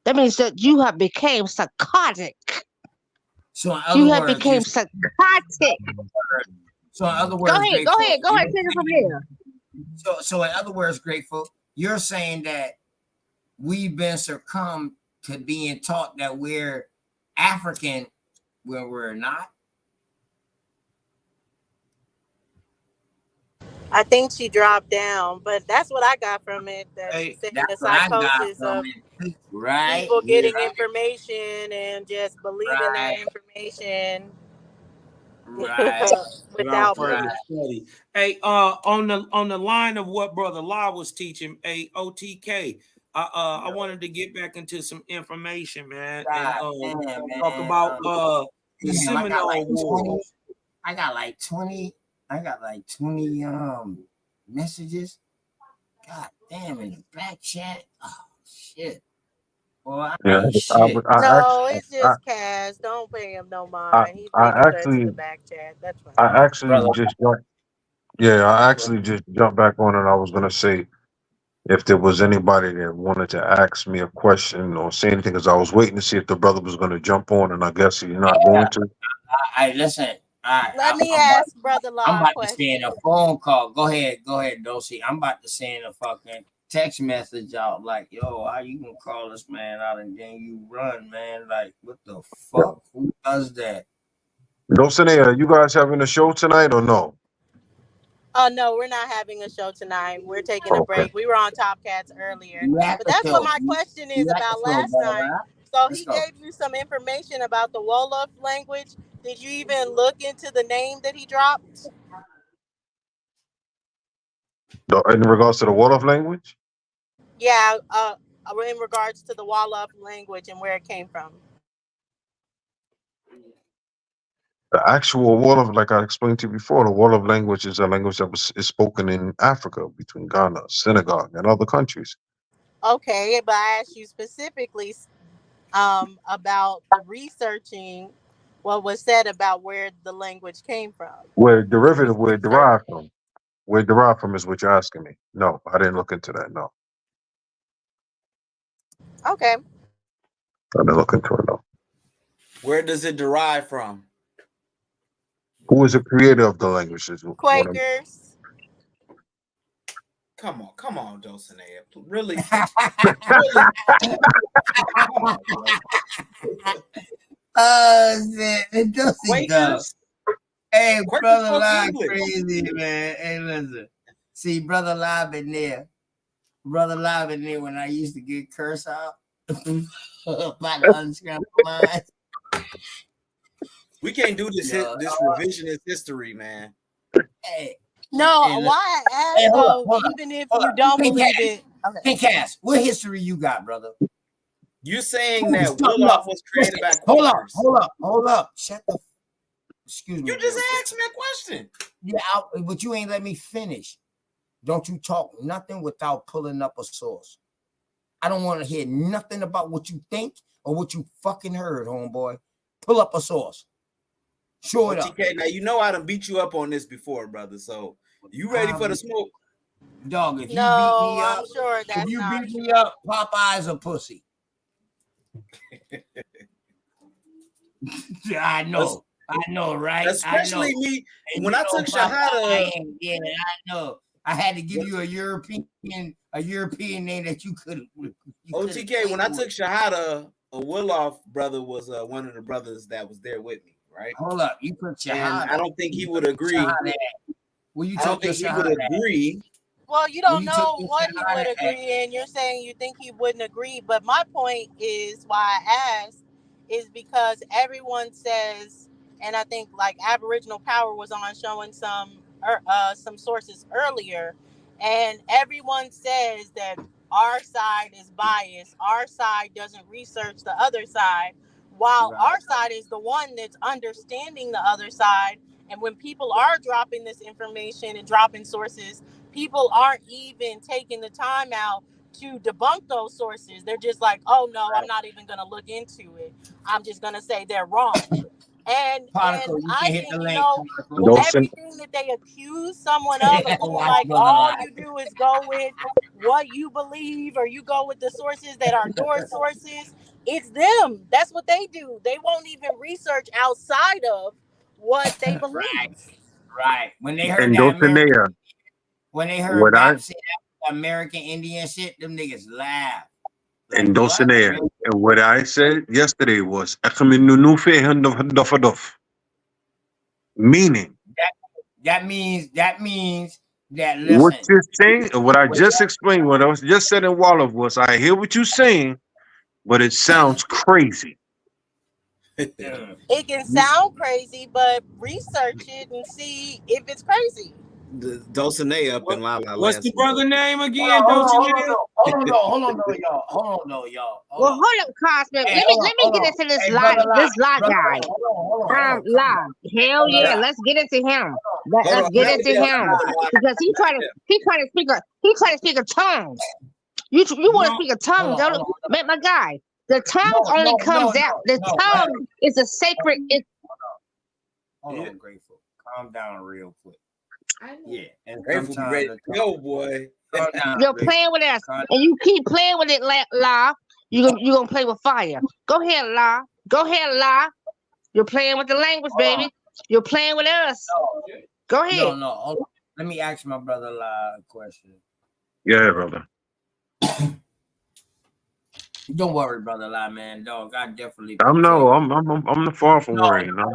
That means that you have become psychotic. So in You other have words, become psychotic. So in other words, Go ahead, Grateful, take it from there. So in other words, Grateful, you're saying that we've been succumbed to being taught that we're African when we're not. I think she dropped down, but that's what I got from it. That she said the psychosis of people getting information and just believing that information without further study. Hey, on the line of what Brother La was teaching, OTK, I wanted to get back into some information, man, and talk about the Seminole Wars. I got like 20 messages. God damn, in the back chat. Oh shit. Well, Yeah, shit. No, it's just Cass. Don't pay him no mind. He's reading the back chat. That's fine. I actually just jumped. Yeah, I actually just jumped back on it. I was gonna say if there was anybody that wanted to ask me a question or say anything, because I was waiting to see if the brother was gonna jump on, and I guess he's not going to. I listen. Let me ask Brother Law I'm about a question. to send a phone call. Go ahead, Dosey. I'm about to send a fucking text message out like, yo, how you gonna call this man out and then you run, man? Like, what the fuck? Who does that? Dulcinea, you guys having a show tonight or no? Oh no, we're not having a show tonight. We're taking a break. We were on Top Cats earlier, but that's what my question is about last night. So he gave you some information about the Wolof language. Did you even look into the name that he dropped? In regards to the Wolof language? Yeah, in regards to the Wolof language and where it came from. The actual Wolof, like I explained to you before, the Wolof language is a language that is spoken in Africa between Ghana, Senegal, and other countries. Okay, but I asked you specifically about researching what was said about where the language came from. Where it derived from. Where it derived from is what you're asking me. No, I didn't look into that. No. Okay. I didn't look into it. No. Where does it derive from? Who is the creator of the language? Quakers. Come on, Dulcinea. Really? Quakers? Hey, Brother Live crazy, man. Hey, listen. See, Brother Live been there. Brother Live been there when I used to get cursed out by the unscrambled mind. We can't do this revisionist history, man. Hey. No, why I ask though, even if you don't believe it. Hey, Cass, what history you got, brother? You're saying that Wolof was created by Quakers. Hold up. Shut the. Excuse me. You just asked me a question. Yeah, but you ain't let me finish. Don't you talk nothing without pulling up a source. I don't want to hear nothing about what you think or what you fucking heard, homeboy. Pull up a source. Show it up. TK, now you know I done beat you up on this before, brother. So you ready for the smoke? Dog, if you beat me up, I'm sure that's if you beat me up, Popeye's a pussy. I know, right? Especially me. And when I took Shahada, yeah, I know. I had to give you a European name that you couldn't. OTK, when I took Shahada, a Wolof brother was one of the brothers that was there with me, right? Hold up, you put Shahada. And I don't think he would agree. Well, you I don't think he would agree. Well, you don't know what he would agree in. You're saying you think he wouldn't agree, but my point is why I asked is because everyone says, and I think like Aboriginal Power was on showing some sources earlier, and everyone says that our side is biased. Our side doesn't research the other side, while our side is the one that's understanding the other side. And when people are dropping this information and dropping sources, people aren't even taking the time out to debunk those sources. They're just like, oh no, I'm not even going to look into it. I'm just going to say they're wrong. And Particle, you I can hit think, the you link. know, Don't send, everything that they accuse someone of being Watch like, brother all lie. you do is go with what you believe, or you go with the sources that are your sources. It's them. That's what they do. They won't even research outside of what they believe. Right. When they heard and that don't send American, there. when they heard What I Bap say that American Indian shit, them niggas laugh. Like and don't what? send there. And what I said yesterday was meaning That means that what listen. you're saying and what I just explained, what I was just said in Wolof was I hear what you're saying, but it sounds crazy. It can sound crazy, but research it and see if it's crazy. Dulcinea up in La La What's last the week. brother name again? Hold Dulcinea? on, though, y'all. Hold on, though, y'all. Well, hold up, Cosmic. Hey, Let me hold get on. into this Hey, lie, brother, lie, brother, guy. hold on. Calm Lie. Hell down. yeah, let's get into him. Let Hold us on, get I'm into gonna him tell you, because he trying to speak a tongue. You want to speak a tongue, don't you? Man, my guy. The tongue only comes out. The tongue is a sacred. Hold on, Grateful. Calm down real quick. Yeah, and Grateful be ready sometimes to go, boy. calm down, You're Grateful. playing with us, and you keep playing with it, La. You gonna play with fire. Go ahead, La. Go ahead, La. You're playing with the language, baby. You're playing with us. Go ahead. No. Hold on. Let me ask my brother a question. Yeah, brother. Don't worry, brother lie, man. Dog, I definitely I'm protect you. I'm the far from worrying. I'm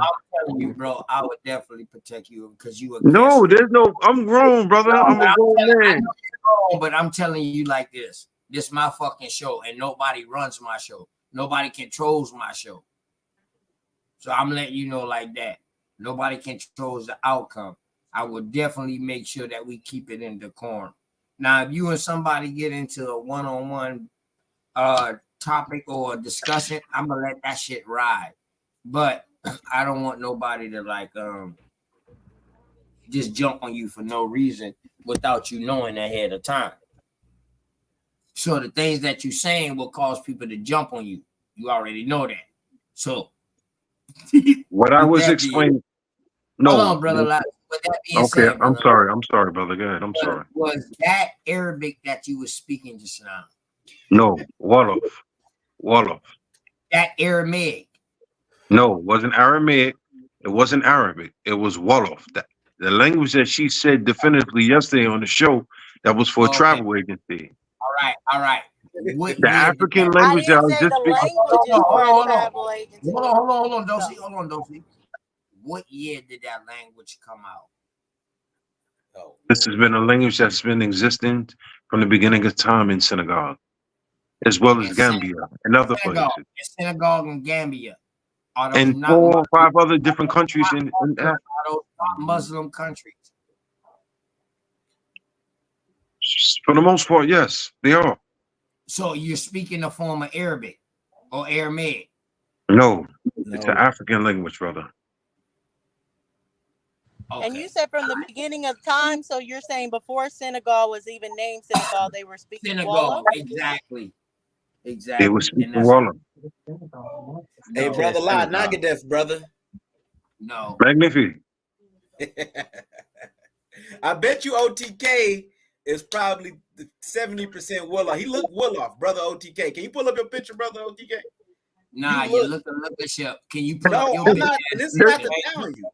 telling you, bro, I would definitely protect you because you a No, guest. there's no. I'm grown, brother. No, I'm a grown I know man. you're wrong, but I'm telling you like this. This is my fucking show, and nobody runs my show. Nobody controls my show. So I'm letting you know like that. Nobody controls the outcome. I would definitely make sure that we keep it in decorum. Now, if you and somebody get into a one-on-one topic or a discussion, I'm gonna let that shit ride. But I don't want nobody to like just jump on you for no reason without you knowing ahead of time. So the things that you're saying will cause people to jump on you. You already know that. So What I was explaining. Hold No. on, brother. With that being Okay, said, I'm brother, sorry. I'm sorry, brother. Go ahead. I'm sorry. was that Arabic that you were speaking just now? No, Wolof. Wolof. That Aramaic? No, it wasn't Aramaic. It wasn't Arabic. It was Wolof. The language that she said definitively yesterday on the show that was for a travel agency. All right. What The year did African that? I language that I didn't was say just the speaking. language is for a travel agency. Hold on, Dosey. What year did that language come out? This has been a language that's been existing from the beginning of time in Senegal, as well as Gambia and other places, Senegal and Gambia. Are those and not 4 or 5 other different countries in are those not Muslim countries? For the most part, yes, they are. So you're speaking a form of Arabic or Aramaic? No, it's an African language, brother. And you said from the beginning of time, so you're saying before Senegal was even named Senegal, they were speaking Senegal, Wolof? exactly. They were speaking Wolof. Hey, brother, lie, knock it deaf, brother. No. Magnifique. I bet you OTK is probably 70% Wolof. He looked Wolof, brother OTK. Can you pull up your picture, brother OTK? Nah, you look this up. Can you pull up No, your I'm picture? not. This is not to down you.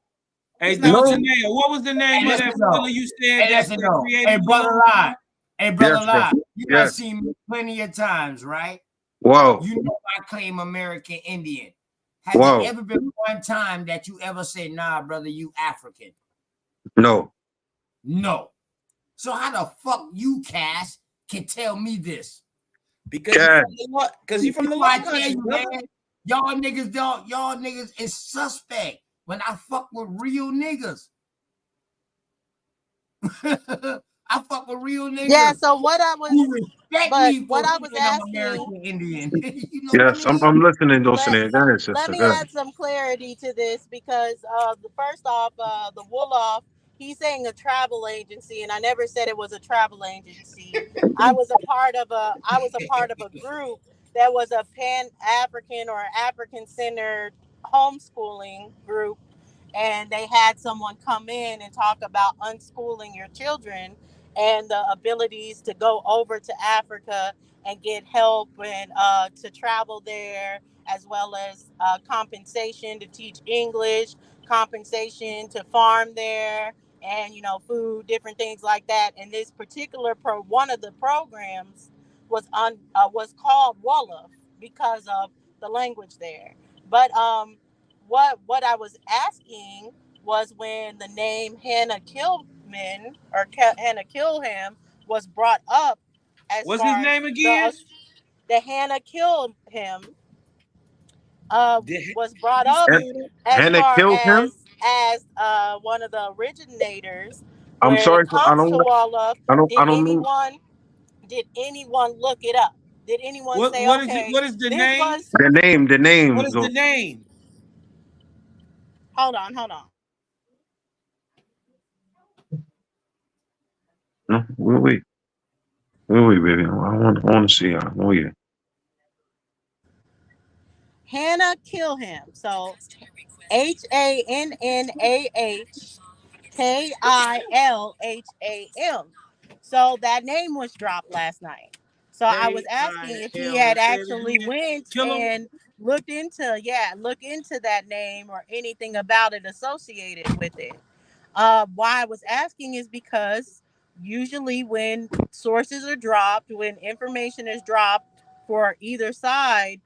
Hey, It's not- Dulcinea, what was the name of that fella you said that created Hey, brother Lie. Hey, brother Yes, bro. Lie. You have Yes. seen me plenty of times, right? Whoa. You know I claim American Indian. Has Whoa. it ever been one time that you ever say, nah, brother, you African? No. No. So how the fuck you, Cass, can tell me this? Because you from the I low tell country, you, brother. man, y'all niggas is suspect when I fuck with real niggas. I fuck with real niggas. Yeah, so what I was, but what I was asking, American Indian. You know Yes, what I mean? I'm listening, Dulcinea. Go ahead, sister. let me Go ahead. add some clarity to this because first off, the Wolof he's saying a travel agency, and I never said it was a travel agency. I was a part of a group that was a Pan African or African centered homeschooling group, and they had someone come in and talk about unschooling your children and the abilities to go over to Africa and get help and to travel there, as well as compensation to teach English, compensation to farm there, and food, different things like that. And this particular one of the programs was called Wolof because of the language there. But what I was asking was when the name Hannah Killman or Hannah Killham was brought up, as What's his far as name again? the Hannah Killham Did- was brought up as Hannah far killed him. as one of the originators. I'm When it sorry, I comes to don't, Wolof, I don't, did I don't know anyone look it up? Did anyone What say, what is it? okay, What is the this name? was? the name. The What name. is the name? Hold on. No, wait, baby. I want to see her. Wait. Hannah Killham. So HANNAHKILHAM. So that name was dropped last night. So I was asking if he K-I-L. had Say it actually again. went Kill him. and look into that name or anything about it associated with it. Why I was asking is because usually when sources are dropped, when information is dropped for either side,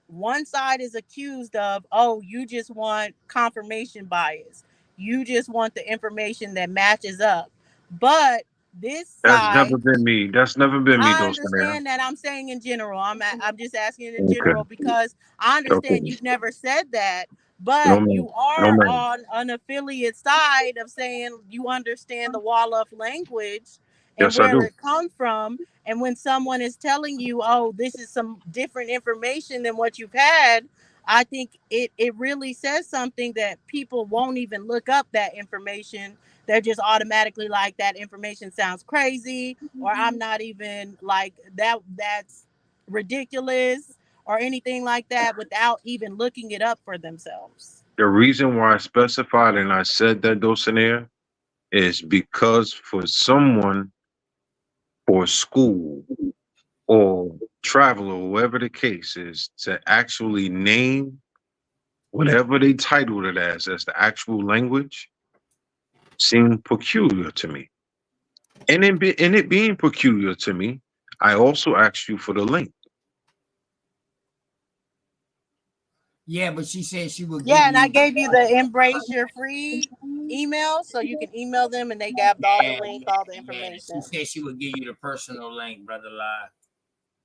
one side is accused of, oh, you just want confirmation bias. You just want the information that matches up. But this That's side, never been me. That's never been me, I Dulcinea. understand that. I'm saying in general. I'm just asking in Okay. general because I Okay. understand you've never said that, No but man. you No are man. on an affiliate side of saying you understand the Wolof language and Yes, I where do. it comes from. And when someone is telling you, oh, this is some different information than what you've had, I think it really says something that people won't even look up that information. They're just automatically like, that information sounds crazy, or I'm not even like that's ridiculous or anything like that, without even looking it up for themselves. The reason why I specified and I said that, Dulcinea, is because for someone for school or travel or whatever the case is to actually name whatever they titled it as the actual language seemed peculiar to me. And in it being peculiar to me, I also asked you for the link. Yeah, but she said she would give Yeah, and I you. gave you the Embrace Your Free email, so you can email them and they have all the Yeah, link, all the yeah. She information. said she would give you the personal link, brother. Live.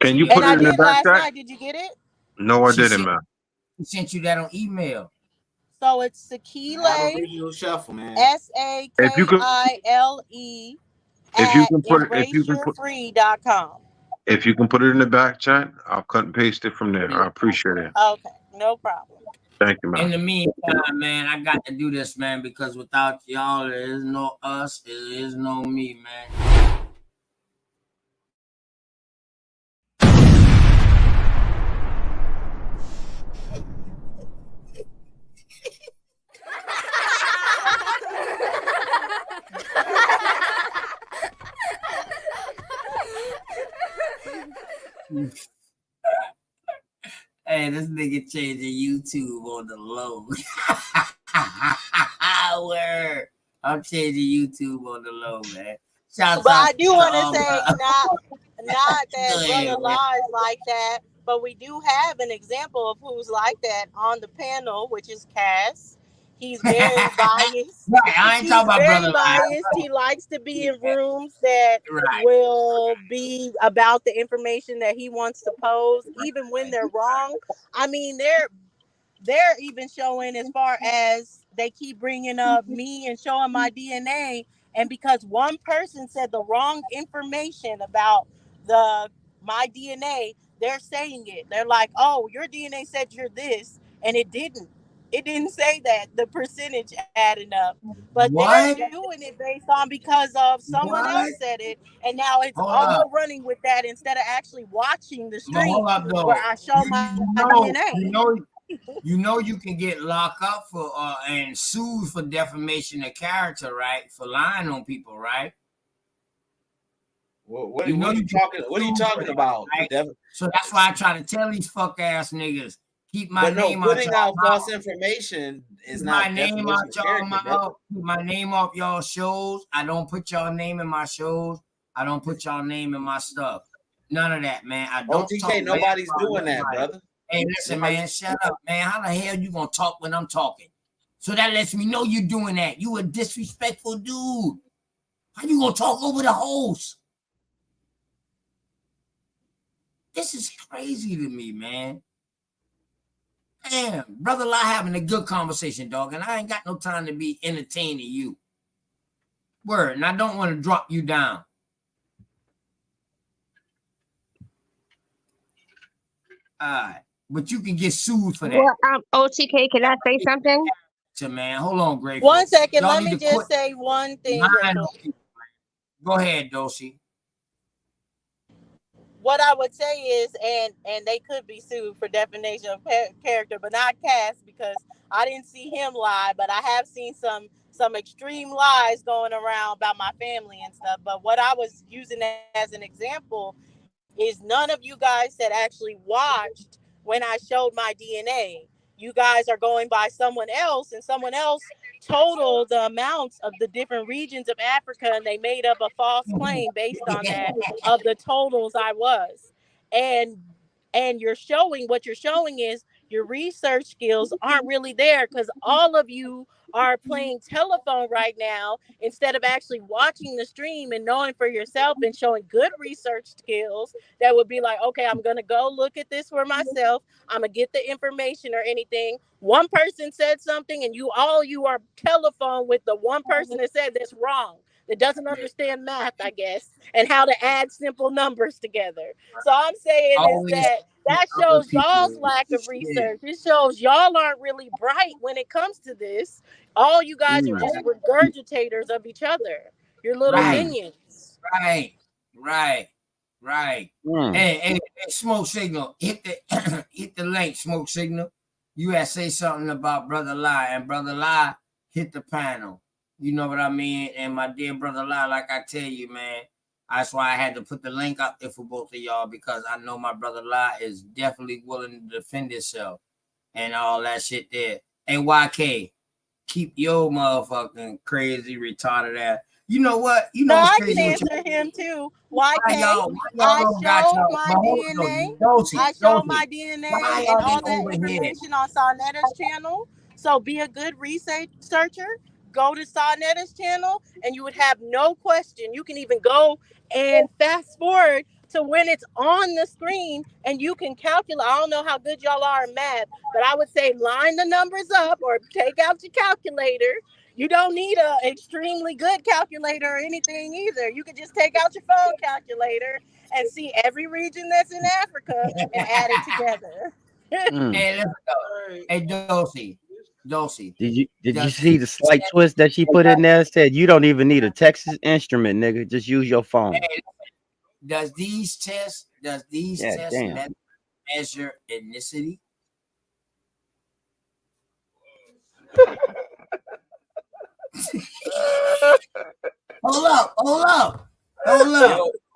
Can She you let put And it I in the did back last chat? night. Did you get it? No, I she didn't, sent man. she sent you that on email. So it's Sakile, Aboriginal Shuffle, man. If you could, SAKILE if you at can put it, embraceyourfree.com. if you can put it in the back chat, I'll cut and paste it from there. I appreciate it. Okay, no problem. Thank you, man. In the meantime, man, I got to do this, man, because without y'all, there is no us, there is no me, man. Hey, this nigga changing YouTube on the low. Word. I'm changing YouTube on the low, man. Shouts But out I do to want to all say, my. not Go that ahead, brother man. lies like that, but we do have an example of who's like that on the panel, which is Cass. He's very biased. Right, I ain't He's talking about very brother live. biased. He likes to be in rooms that Right. will be about the information that he wants to pose, even when they're wrong. I mean, they're even showing, as far as they keep bringing up me and showing my DNA, and because one person said the wrong information about the my DNA, they're saying it. They're like, oh, your DNA said you're this, and it didn't. It didn't say that the percentage adding up, but they're What? doing it based on because of someone What? else said it, and now it's Hold all up. we're running with that instead of actually watching the But hold stream up where though. I show my DNA. You know you can get locked up for and sued for defamation of character, right? For lying on people, right? What You know are you you can talking? What are you sue for talking that, about? right? So that's why I try to tell these fuck ass niggas, keep my But no, name out putting y'all out mouth. false information is Keep my not name defamation out of y'all character, brother. mouth. Keep my name off y'all shows. I don't put y'all name in my shows. I don't put y'all name in my stuff. None of that, man. I don't talk OTK, bad nobody's about doing that, nobody. brother. Hey, listen, Nobody- man, shut up, man. How the hell you gonna talk when I'm talking? So that lets me know you're doing that. You a disrespectful dude. How you gonna talk over the host? This is crazy to me, man. Damn, brother Lie having a good conversation, dog, and I ain't got no time to be entertaining you. Word, and I don't want to drop you down. All right, but you can get sued for that. Well, OTK, can I say something? So, man, hold on, Grateful. 1 second, Y'all let need me to just quit say one thing, lying Grateful. on people, man. Go ahead, Dosey. What I would say is, and they could be sued for defamation of character, but not Cass, because I didn't see him lie, but I have seen some extreme lies going around about my family and stuff. But what I was using as an example is none of you guys that actually watched when I showed my DNA. You guys are going by someone else, and someone else totaled the amounts of the different regions of Africa, and they made up a false claim based on that of the totals I was. And you're showing what you're showing is your research skills aren't really there, because all of you are playing telephone right now instead of actually watching the stream and knowing for yourself and showing good research skills that would be like, okay, I'm gonna go look at this for myself, I'm gonna get the information or anything. One person said something and you are telephone with the one person that said that's wrong, that doesn't understand math, I guess, and how to add simple numbers together. So I'm saying is that shows y'all's lack of research. It shows y'all aren't really bright when it comes to this. All you guys are just regurgitators of each other. You're little minions. Right. Hey, Smoke Signal, hit the hit the link, Smoke Signal. You had to say something about Brother Lie, and Brother Lie hit the panel. You know what I mean? And my dear Brother Lie, like I tell you, man, that's why I had to put the link up there for both of y'all, because I know my Brother Lie is definitely willing to defend himself and all that shit there. Hey, YK, keep your motherfucking crazy retarded ass. You know what? You know No, what's I crazy? can answer him too. YK, I showed my DNA. I showed my DNA and all that information on Sarnetta's channel. So be a good researcher. Go to Sarnetta's channel and you would have no question. You can even go and fast forward to when it's on the screen and you can calculate. I don't know how good y'all are in math, but I would say line the numbers up or take out your calculator. You don't need a extremely good calculator or anything either. You can just take out your phone calculator and see every region that's in Africa and add it together. Hey, let's go. Hey, Dulcie. Did you see the slight twist that she put in there? Said you don't even need a Texas instrument, nigga. Just use your phone. Hey, does these tests measure ethnicity? Hold up.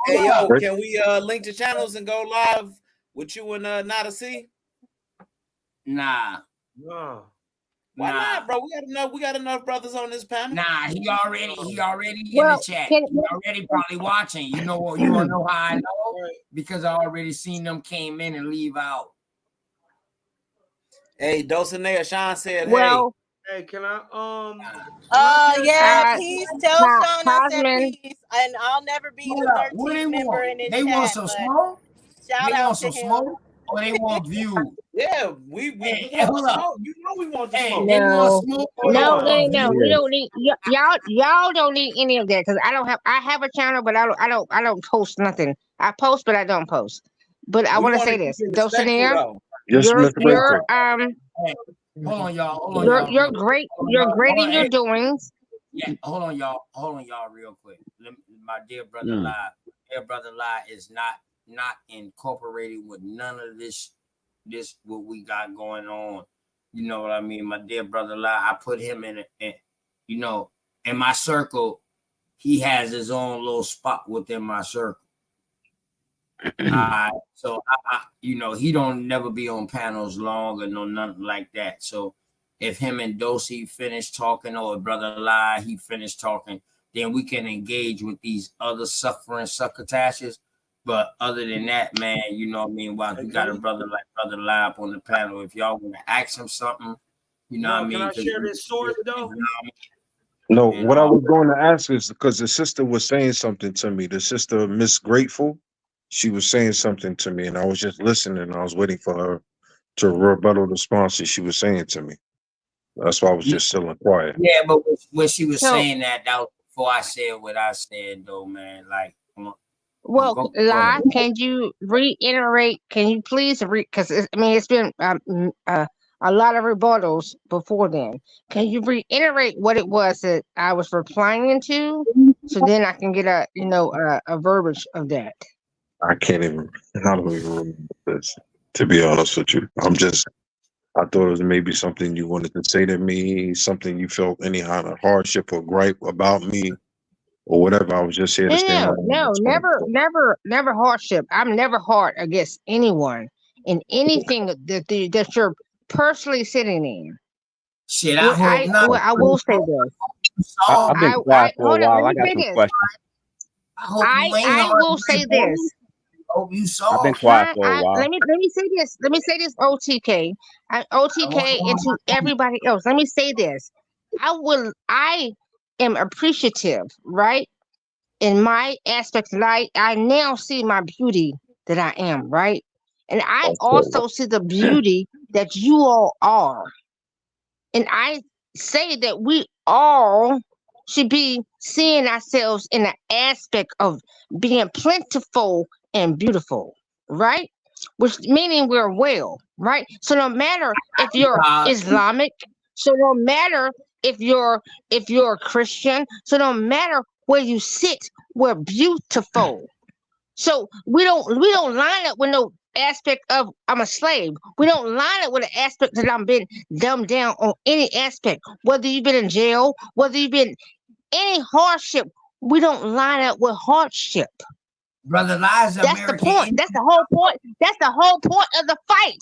Yo, can we link the channels and go live with you and Nada C? Nah. No. Why not, bro? We got enough brothers on this panel. Nah, he already in the chat. He already probably watching. You know what? You wanna know how I know? Because I already seen them came in and leave out. Hey, Dulcinea Sean said, well, hey, can I Yeah, please tell Sean I said peace, and I'll never be the 13th member in his chat. They want some smoke? Shout out to him. Smoke, or they want view? Yeah, we want smoke. You know we want the smoke. They want smoke. No. We don't need y'all don't need any of that, because I have a channel, but I don't post nothing. I post, but I don't post. But I want to say this, Dulcinea, you're Hold on, y'all. Hold on, y'all. You're great. You're great in your doings. Yeah, hold on, y'all. Hold on, y'all, real quick. My dear brother Lie is not incorporated with none of this what we got going on. You know what I mean? My dear brother Lie, I put him in in my circle. He has his own little spot within my circle. So he don't never be on panels long or no nothing like that. So if him and Dosey finish talking, or brother Lie, he finished talking, then we can engage with these other suffering succotashes. But other than that, man, you know what I mean? While you got a brother like brother Lie up on the panel, if y'all want to ask him something, you know what I mean? Can I share this source though? No, what I was going to ask is because the sister was saying something to me. The sister, Miss Grateful, she was saying something to me, and I was just listening. I was waiting for her to rebuttal the response that she was saying to me. That's why I was just still quiet. Yeah, but when she was saying that was before I said what I said, though, man. Like, Well, go Lie, ahead. can you reiterate? Can you please because it's been a lot of rebuttals before then. Can you reiterate what it was that I was replying to, so then I can get a verbiage of that? I can't even. I don't even remember this. To be honest with you, I thought it was maybe something you wanted to say to me, something you felt any kind of hardship or gripe about me, or whatever. I was just here to stand on No, never hardship. I'm never hard against anyone in anything that you're personally sitting in. Shit, I hope not. I will say this. I've been quiet for a Hold on. while. Let I me got say some this. questions. I hope you ain't I hard will to say break, boy. this. Hope you I've been soft. quiet for a while. Let me say this. Let me say this. OTK, OTK, and to everybody else. Let me say this. I am appreciative, right? In my aspect of life, I now see my beauty that I am, right? And I also see the beauty that you all are. And I say that we all should be seeing ourselves in the aspect of being plentiful and beautiful, right? Which meaning we're well, right? So no matter if you're Islamic, so no matter if you're a Christian, so no matter where you sit, we're beautiful. So we don't line up with no aspect of I'm a slave. We don't line up with the aspect that I'm being dumbed down on any aspect. Whether you've been in jail, whether you've been any hardship, we don't line up with hardship. Brother Lies That's American the point. Indian. That's the whole point. That's the whole point of the fight.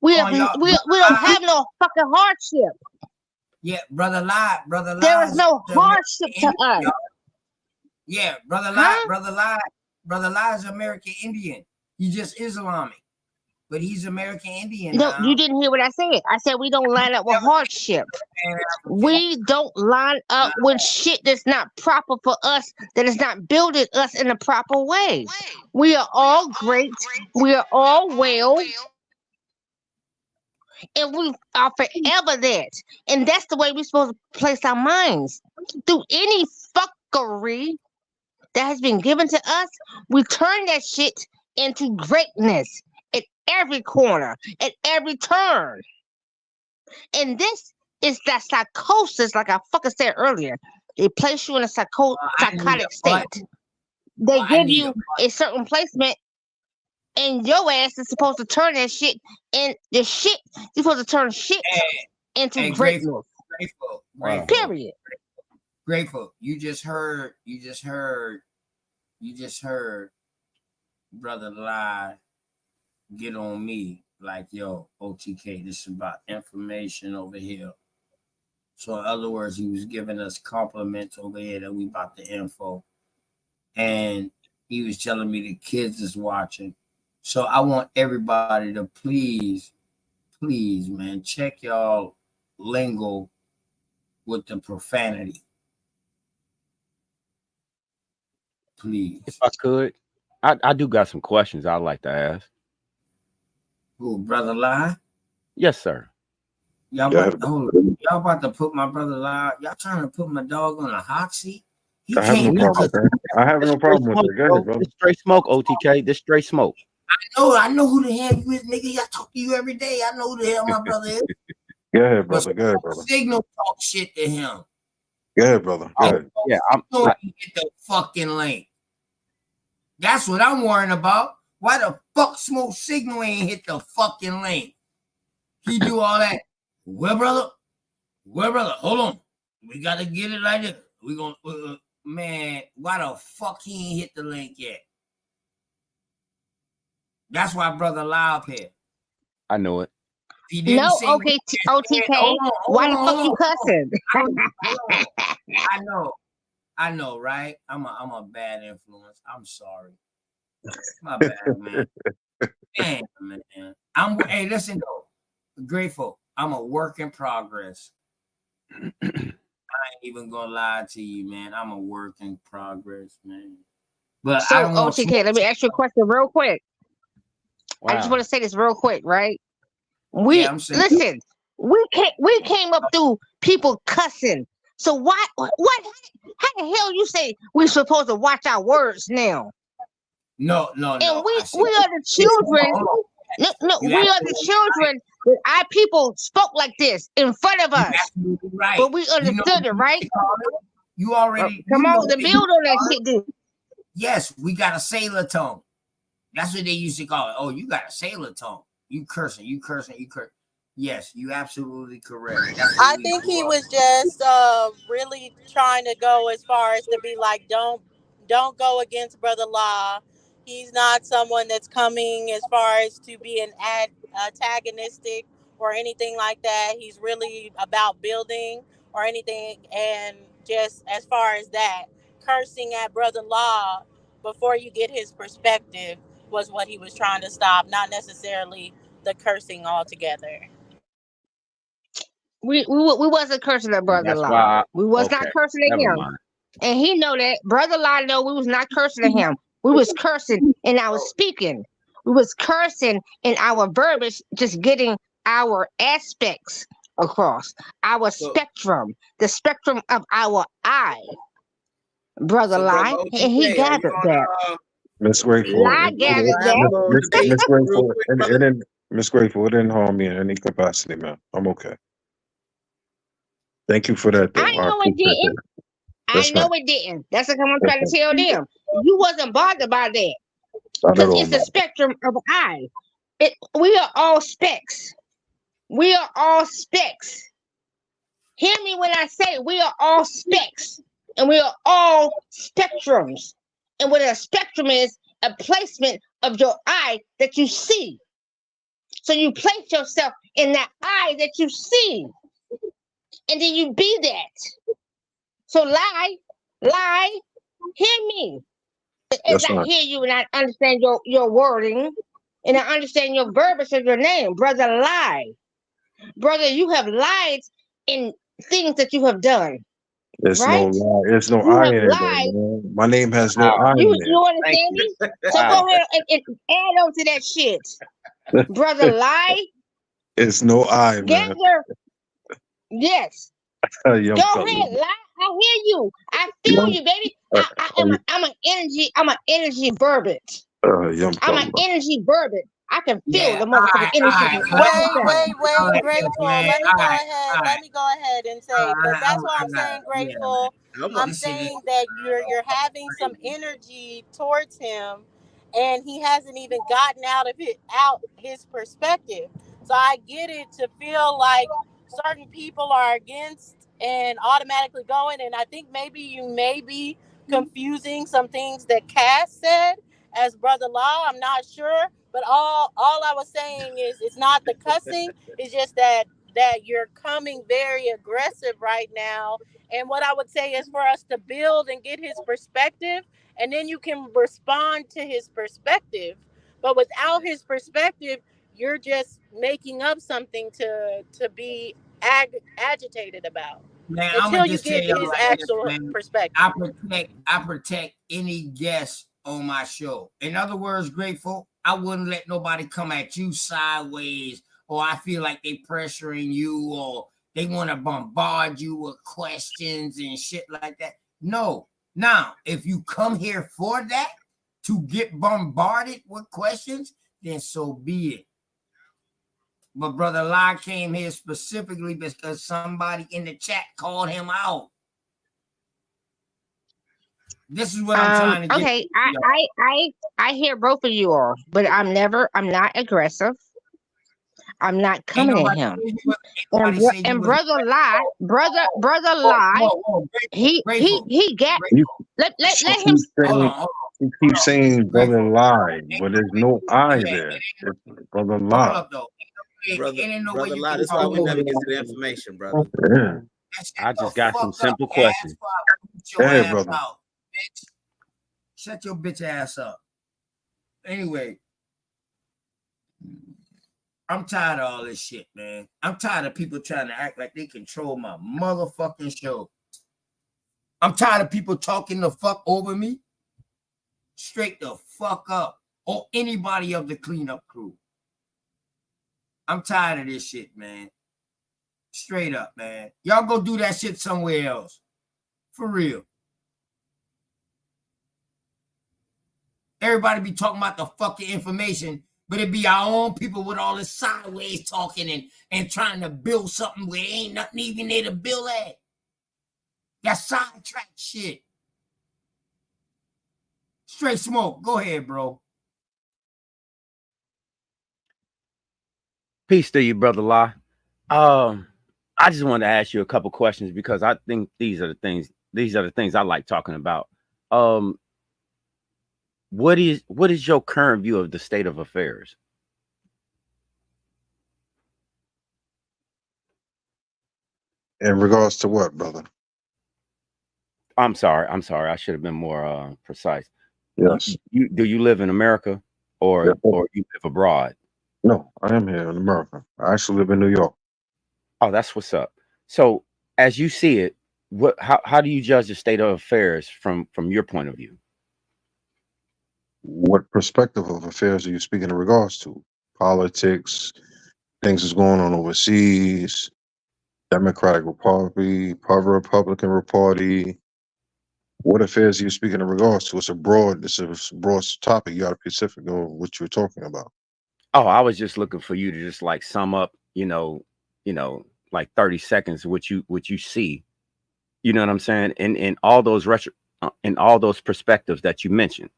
We don't have no fucking hardship. Yeah, brother Lies. There is no hardship to us. Yeah, brother Lies American Indian. He's just Islamic, but he's American Indian No, now. you didn't hear what I said. I said we don't line up with hardship. We don't line up with shit that's not proper for us, that is not building us in a proper way. We are all great. We are all well. And we are forever that. And that's the way we're supposed to place our minds. Through any fuckery that has been given to us, we turn that shit into greatness at every corner, at every turn. And this is that psychosis, like I fucking said earlier. They place you in a psychotic state. They give you a certain placement, and your ass is supposed to turn that shit, and the shit, you're supposed to turn shit into greatness. Grateful. Period. Grateful. You just heard brother Lie get on me like, yo, OTK, this is about information over here. So in other words, he was giving us compliments over here that we about the info. And he was telling me the kids is watching. So I want everybody to please, man, check y'all lingo with the profanity. Please. If I could, I do got some questions I'd like to ask. Who, brother Lie? Yes, sir. Y'all about to put my brother Lie. Y'all trying to put my dog on a hot seat? He I have no can't problem with that. I have no problem with that. Go ahead, bro. This straight smoke, OTK. This straight smoke. I know who the hell you is, nigga. I talk to you every day. I know who the hell my brother is. Go ahead, brother. Go ahead, brother. Signal talk shit to him. Go ahead, brother. Go ahead. Yeah, Hit the fucking link. That's what I'm worrying about. Why the fuck Smoke Signal ain't hit the fucking link? He do all that. Well, brother, hold on. We gotta get it like this. We gonna man, why the fuck he ain't hit the link yet? That's why brother Loud here. I know it. He didn't No, say okay, OTK. Why the fuck you cussing? I know, right? I'm a bad influence. I'm sorry. My bad, man. Damn, man. Hey, listen though. Grateful. I'm a work in progress. I ain't even gonna lie to you, man. I'm a work in progress, man. But So, I don't want OTK, let me ask you a question real quick. I just want to say this real quick, right? I'm saying. Listen. We came up through people cussing. So what? How the hell you say we supposed to watch our words now? No. And we are the children. No, we are the children. That our people spoke like this in front of us. Right. But we understood it, right? You already come on to build on that shit, dude. Yes, we got a sailor tone. That's what they used to call it. Oh, you got a sailor tone. You cursing. Yes, you absolutely correct. I think he was just really trying to go as far as to be like, don't go against Brother Law. He's not someone that's coming as far as to be an antagonistic or anything like that. He's really about building or anything. And just as far as that, cursing at Brother Law before you get his perspective was what he was trying to stop, not necessarily the cursing altogether. We wasn't cursing at Brother Law. We was not cursing at him. Mind. And he know that. Brother Law know we was not cursing at him. We was cursing in our speaking. We was cursing in our verbiage, just getting our aspects across. Our spectrum. The spectrum of our eye. Brother Lie. And he gathered that. Miss Grateful. Lie gathered that. Miss Grateful. Miss Grateful, it didn't harm me in any capacity, man. I'm okay. Thank you for that, though. I know it didn't. It didn't. That's what I'm trying to tell them. You wasn't bothered by that. Because it's a spectrum of eye. We are all specks. We are all specks. Hear me when I say we are all specks. And we are all spectrums. And what a spectrum is, a placement of your eye that you see. So you place yourself in that eye that you see. And then you be that. So lie, hear me. As I hear you and I understand your wording and I understand your verbiage of your name, brother, lie. Brother, you have lied in things that you have done. There's right? no lie. There's no You I have in there, lied. man. My name has no I in You there. understand me? So go ahead and add on to that shit. Brother, lie. It's no I, man. Gather. Yes. Young Go fella. ahead, lie. I hear you. I feel you, baby. I'm an energy verbiage. Young I'm fella. an energy verbiage. I can feel the motherfucking energy. Wait, Grateful. Let me go ahead and say, but that's why I'm saying Grateful. I'm saying that you're having some energy towards him, and he hasn't even gotten out his perspective. So I get it to feel like certain people are against and automatically going, and I think maybe you may be confusing some things that Cass said as Brother Law. I'm not sure, but all I was saying is it's not the cussing. It's just that you're coming very aggressive right now. And what I would say is for us to build and get his perspective, and then you can respond to his perspective. But without his perspective, you're just making up something to be agitated about. Man, until you just get tell his like actual this, man. perspective. I protect any guest on my show. In other words, Grateful, I wouldn't let nobody come at you sideways, or I feel like they pressuring you, or they want to bombard you with questions and shit like that. No. Now, if you come here for that, to get bombarded with questions, then so be it. But Brother Lai came here specifically because somebody in the chat called him out. This is what I'm trying to get. Okay, I hear both of you all, but I'm not aggressive. I'm not coming at him. And brother Lie, brother Lie, he got let him. You keep saying brother lie, but there's no I there. It's brother lie. Brother Lot, that's why we never get to the information, brother. Yeah. I just got some simple questions. Hey, brother. Shut your bitch ass up. Anyway, I'm tired of all this shit, man. I'm tired of people trying to act like they control my motherfucking show. I'm tired of people talking the fuck over me. Straight the fuck up. Or anybody of the cleanup crew. I'm tired of this shit, man. Straight up, man. Y'all go do that shit somewhere else. For real. Everybody be talking about the fucking information, but it be our own people with all this sideways talking and trying to build something where ain't nothing even there to build at. That's sidetrack shit. Straight smoke. Go ahead, bro. Peace to you, brother Lai. I just wanted to ask you a couple questions because I think these are the things I like talking about. What is your current view of the state of affairs? In regards to what, brother? I'm sorry. I should have been more precise. Yes. Do you live in America or you live abroad? No, I am here in America. I actually live in New York. Oh, that's what's up. So, as you see it, how do you judge the state of affairs from your point of view? What perspective of affairs are you speaking in regards to? Politics, things that's going on overseas, Democratic Republican Party. What affairs are you speaking in regards to? It's a broad topic. You got to be specific on what you're talking about. Oh, I was just looking for you to just like sum up, like 30 seconds what you see. You know what I'm saying? In all those in all those perspectives that you mentioned.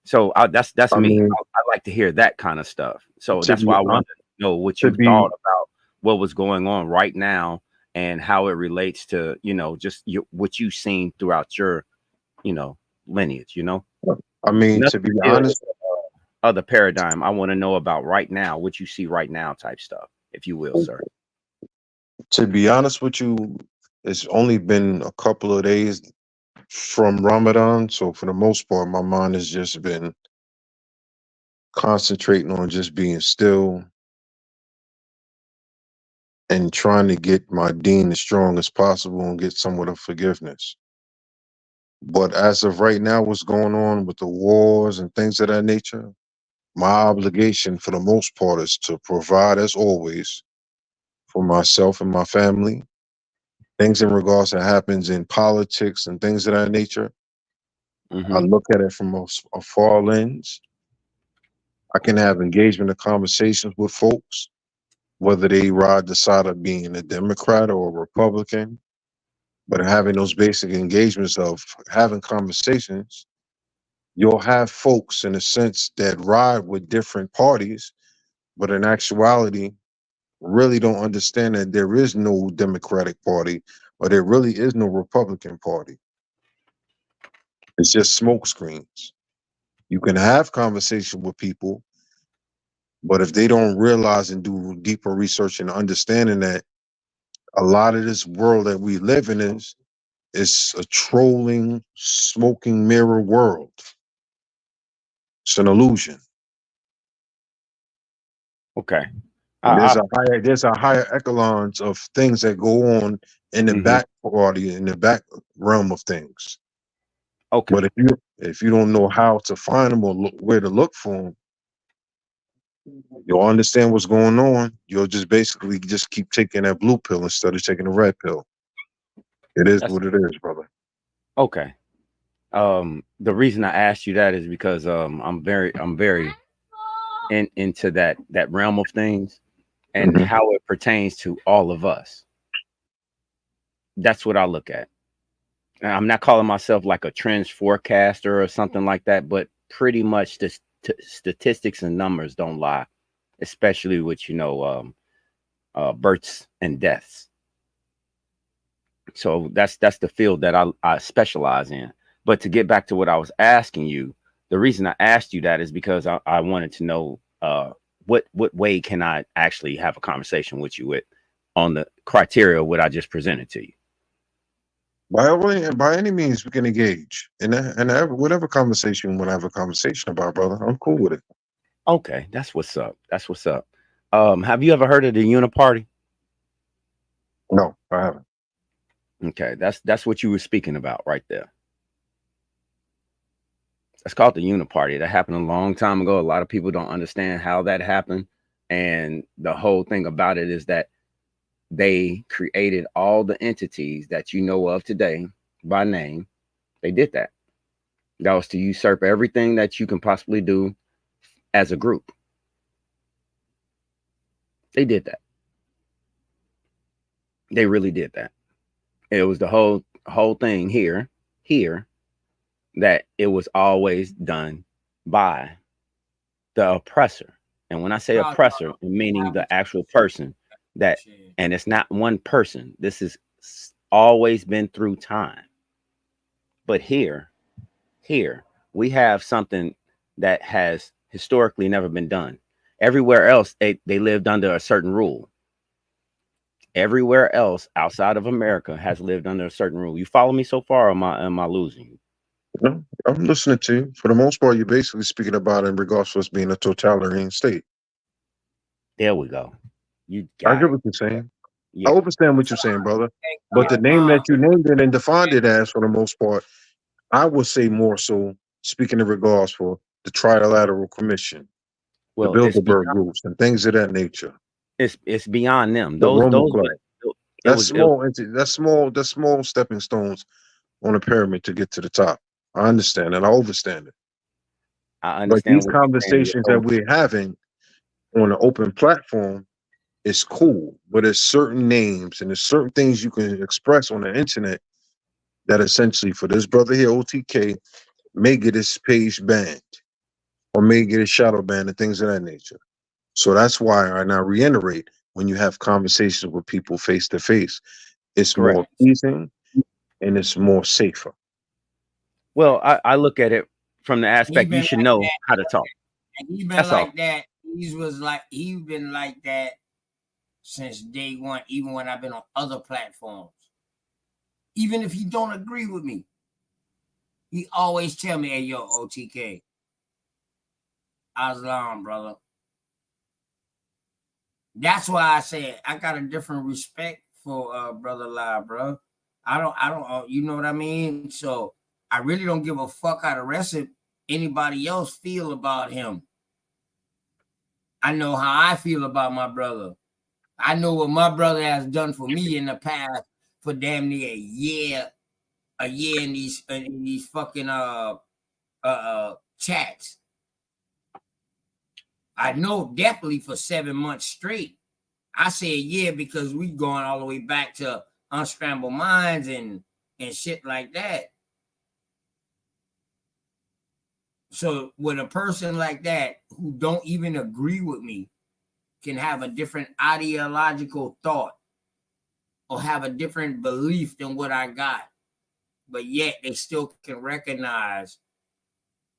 So that's me. I like to hear that kind of stuff. So that's why I wanted to know what you thought about what was going on right now and how it relates to, just what you've seen throughout your, lineage, I mean, to be honest, other paradigm. I want to know about right now, what you see right now type stuff, if you will, sir. To be honest with you, it's only been a couple of days from Ramadan. So for the most part, my mind has just been concentrating on just being still and trying to get my deen as strong as possible and get somewhat of forgiveness. But as of right now, what's going on with the wars and things of that nature, my obligation for the most part is to provide, as always, for myself and my family. Things in regards to happens in politics and things of that nature, I look at it from a far lens. I can have engagement and conversations with folks, whether they ride the side of being a Democrat or a Republican, but having those basic engagements of having conversations, you'll have folks in a sense that ride with different parties, but in actuality, really don't understand that there is no Democratic Party or there really is no Republican Party. It's just smoke screens. You can have conversation with people, but if they don't realize and do deeper research and understanding that a lot of this world that we live in is a trolling, smoking mirror world. It's an illusion. Okay. There's a higher echelons of things that go on in the back party, in the back realm of things. Okay. But if you don't know how to find them or where to look for them, you'll understand what's going on. You'll just basically just keep taking that blue pill instead of taking the red pill. It is what it is, brother. Okay. The reason I asked you that is because I'm very into that realm of things. and how it pertains to all of us. That's what I look at. And I'm not calling myself like a trends forecaster or something like that, but pretty much the statistics and numbers don't lie, especially with, births and deaths. So that's the field that I specialize in. But to get back to what I was asking you, the reason I asked you that is because I wanted to know what way can I actually have a conversation with you with on the criteria of what I just presented to you. By any means, we can engage and whatever conversation we want to have a conversation about, brother. I'm cool with it. Okay, that's what's up. That's what's up. Have you ever heard of the Uniparty? No, I haven't. Okay, that's what you were speaking about right there. It's called the Uniparty. That happened a long time ago. A lot of people don't understand how that happened. And the whole thing about it is that they created all the entities that you know of today by name. They did that. That was to usurp everything that you can possibly do as a group. They did that. They really did that. It was the whole thing here that it was always done by the oppressor. And when I say oppressor, meaning the actual person that, and it's not one person. This has always been through time. But here we have something that has historically never been done. Everywhere else, they lived under a certain rule. Everywhere else outside of America has lived under a certain rule. You follow me so far, or am I losing you? No, I'm listening to you. For the most part, you're basically speaking about in regards to us being a totalitarian state. There we go. I get what you're saying. Yeah. I understand what you're saying, brother. But the name that you named it and defined it as, for the most part, I would say more so speaking in regards for the Trilateral Commission, the Bilderberg groups, and things of that nature. It's beyond them. The Those Roman Club. That's small. That's small stepping stones on a pyramid to get to the top. I understand and I understand it. I understand. But these conversations that we're having on an open platform is cool. But there's certain names and there's certain things you can express on the internet that essentially for this brother here, OTK, may get his page banned or may get his shadow banned and things of that nature. So that's why I now reiterate, when you have conversations with people face to face, it's more pleasing and it's more safer. Well, I look at it from the aspect you should know how to talk. And he's been like that. He's been like that since day one, even when I've been on other platforms. Even if he don't agree with me, he always tell me, hey, yo, OTK, Aslam, brother. That's why I said I got a different respect for Brother Live, bro. I don't, you know what I mean? So I really don't give a fuck how the rest of anybody else feel about him. I know how I feel about my brother. I know what my brother has done for me in the past for damn near a year in these fucking chats. I know definitely for 7 months straight. I say a year because we going all the way back to Unscrambled Minds and shit like that. So with a person like that who don't even agree with me can have a different ideological thought or have a different belief than what I got, but yet they still can recognize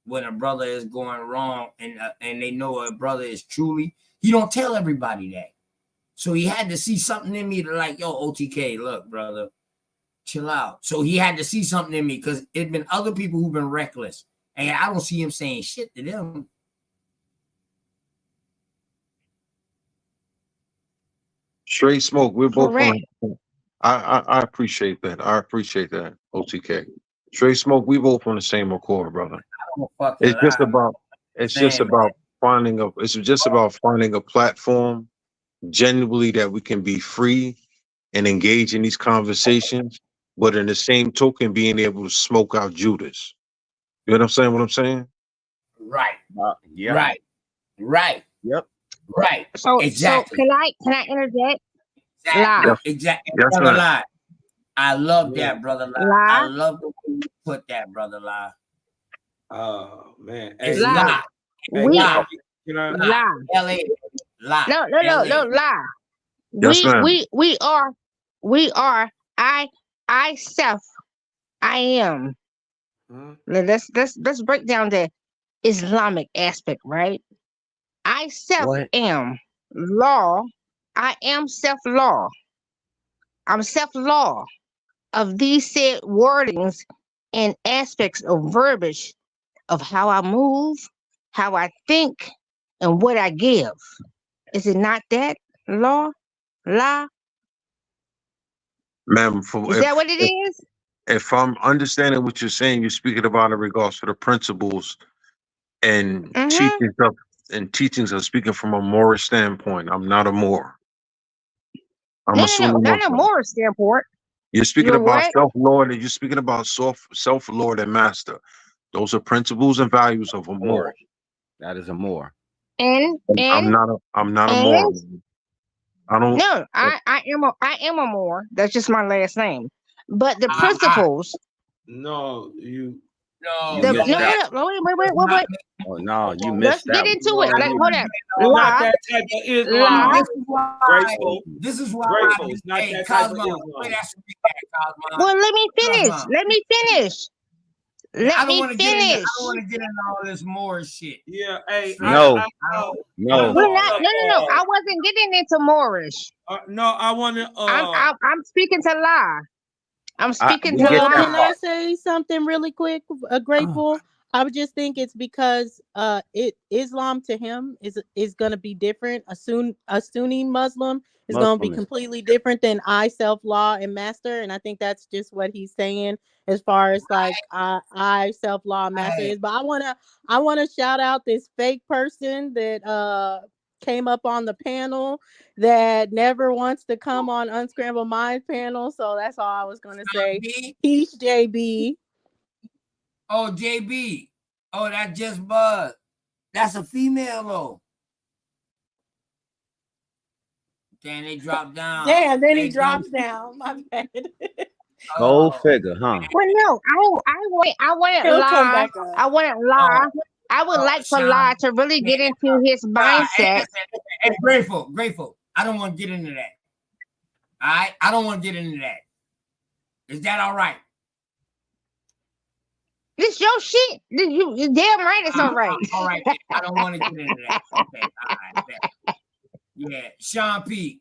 when a brother is going wrong and they know a brother is truly, he don't tell everybody that. So he had to see something in me to like, yo, OTK, look, brother, chill out. So he had to see something in me because it'd been other people who've been reckless. And I don't see him saying shit to them. Straight smoke. We're both on. I appreciate that. I appreciate that, OTK. Straight smoke. We both on the same accord, brother. It's just about. It's just about finding a. It's just about finding a platform, genuinely, that we can be free and engage in these conversations, but in the same token, being able to smoke out Judas. You know what I'm saying? What I'm saying? Right. Yeah. Right. Yep. Right. So Exactly. can I interject? Exactly. Lie. Yes, Exactly. yes, Brother ma'am. Lie. I love Yeah. that, brother Lie. I Lie. love the way you put that, brother Lie. Oh man. It's Hey, look. lie. Hey, We Lie. can I Lie. lie. L-A. Lie. No, L-A. lie. Yes, ma'am. We are I self I am. Let's break down the Islamic aspect, right? I self What? am law. I am self law. I'm self law of these said wordings and aspects of verbiage of how I move, how I think, and what I give. Is it not that law? La? Ma'am, Is that what it is? if I'm understanding what you're saying, you're speaking about in regards to the principles and Mm-hmm. teachings of speaking from a Moorish standpoint. I'm not a Moor. I'm a Sunni No, not a Muslim. moral standpoint. You're speaking You're about what? self-lord, and you're speaking about self-lord and master. Those are principles and values of a Moor. Moorish. That is a Moor. And And I'm not a Moor. and I don't. no, I am a Moor. That's just my last name. But the I, principles, No, you no, You the missed no, that. hold up, it's not wait. me. Oh no, you Let's missed get that one. into it. I Like, don't hold want to up. get it's into all not La, that type of See, Islam. la. this is why. Graceful. This is why. Graceful. It's not Hey, that type of Cosmo, quit Islam. asking me that, Cosmo. Well, let me finish. Cosmo. Let me finish. Yeah, I Let don't me want to get into. I finish. don't want to get into all this more shit. Yeah, hey, Straight up. No, I don't. no. We're not. No. I wasn't getting into Moorish. no, I want to. I'm speaking to La. I'm speaking We to get Well, that can I La. part. say something really quick? Grateful. I would just think it's because Islam to him is gonna be different. A Sunni Muslim is gonna be Muslim is completely different than I self law and master, and I think that's just what he's saying as far as like I self law master Hey, is. But I wanna shout out this fake person that came up on the panel that never wants to come on Unscrambled Minds panel. So that's all I was gonna say. B. Peace, JB. Oh, JB. Oh, that just Buzz. That's a female though. Damn, they dropped down. Damn, then he Hey, drops down. My bad. Go Oh, figure, huh? Well, no, I wouldn't He'll come lie. back up. I wouldn't oh, lie. I would like for Sean. La to really get into his Hey, mindset. listen, hey, grateful. I don't want to get into that. All right, I don't want to get into that. Is that all right? This your shit. You damn right it's all right. All right, then. I don't want to get into that. Okay, all right. Bet. Yeah, Sean P.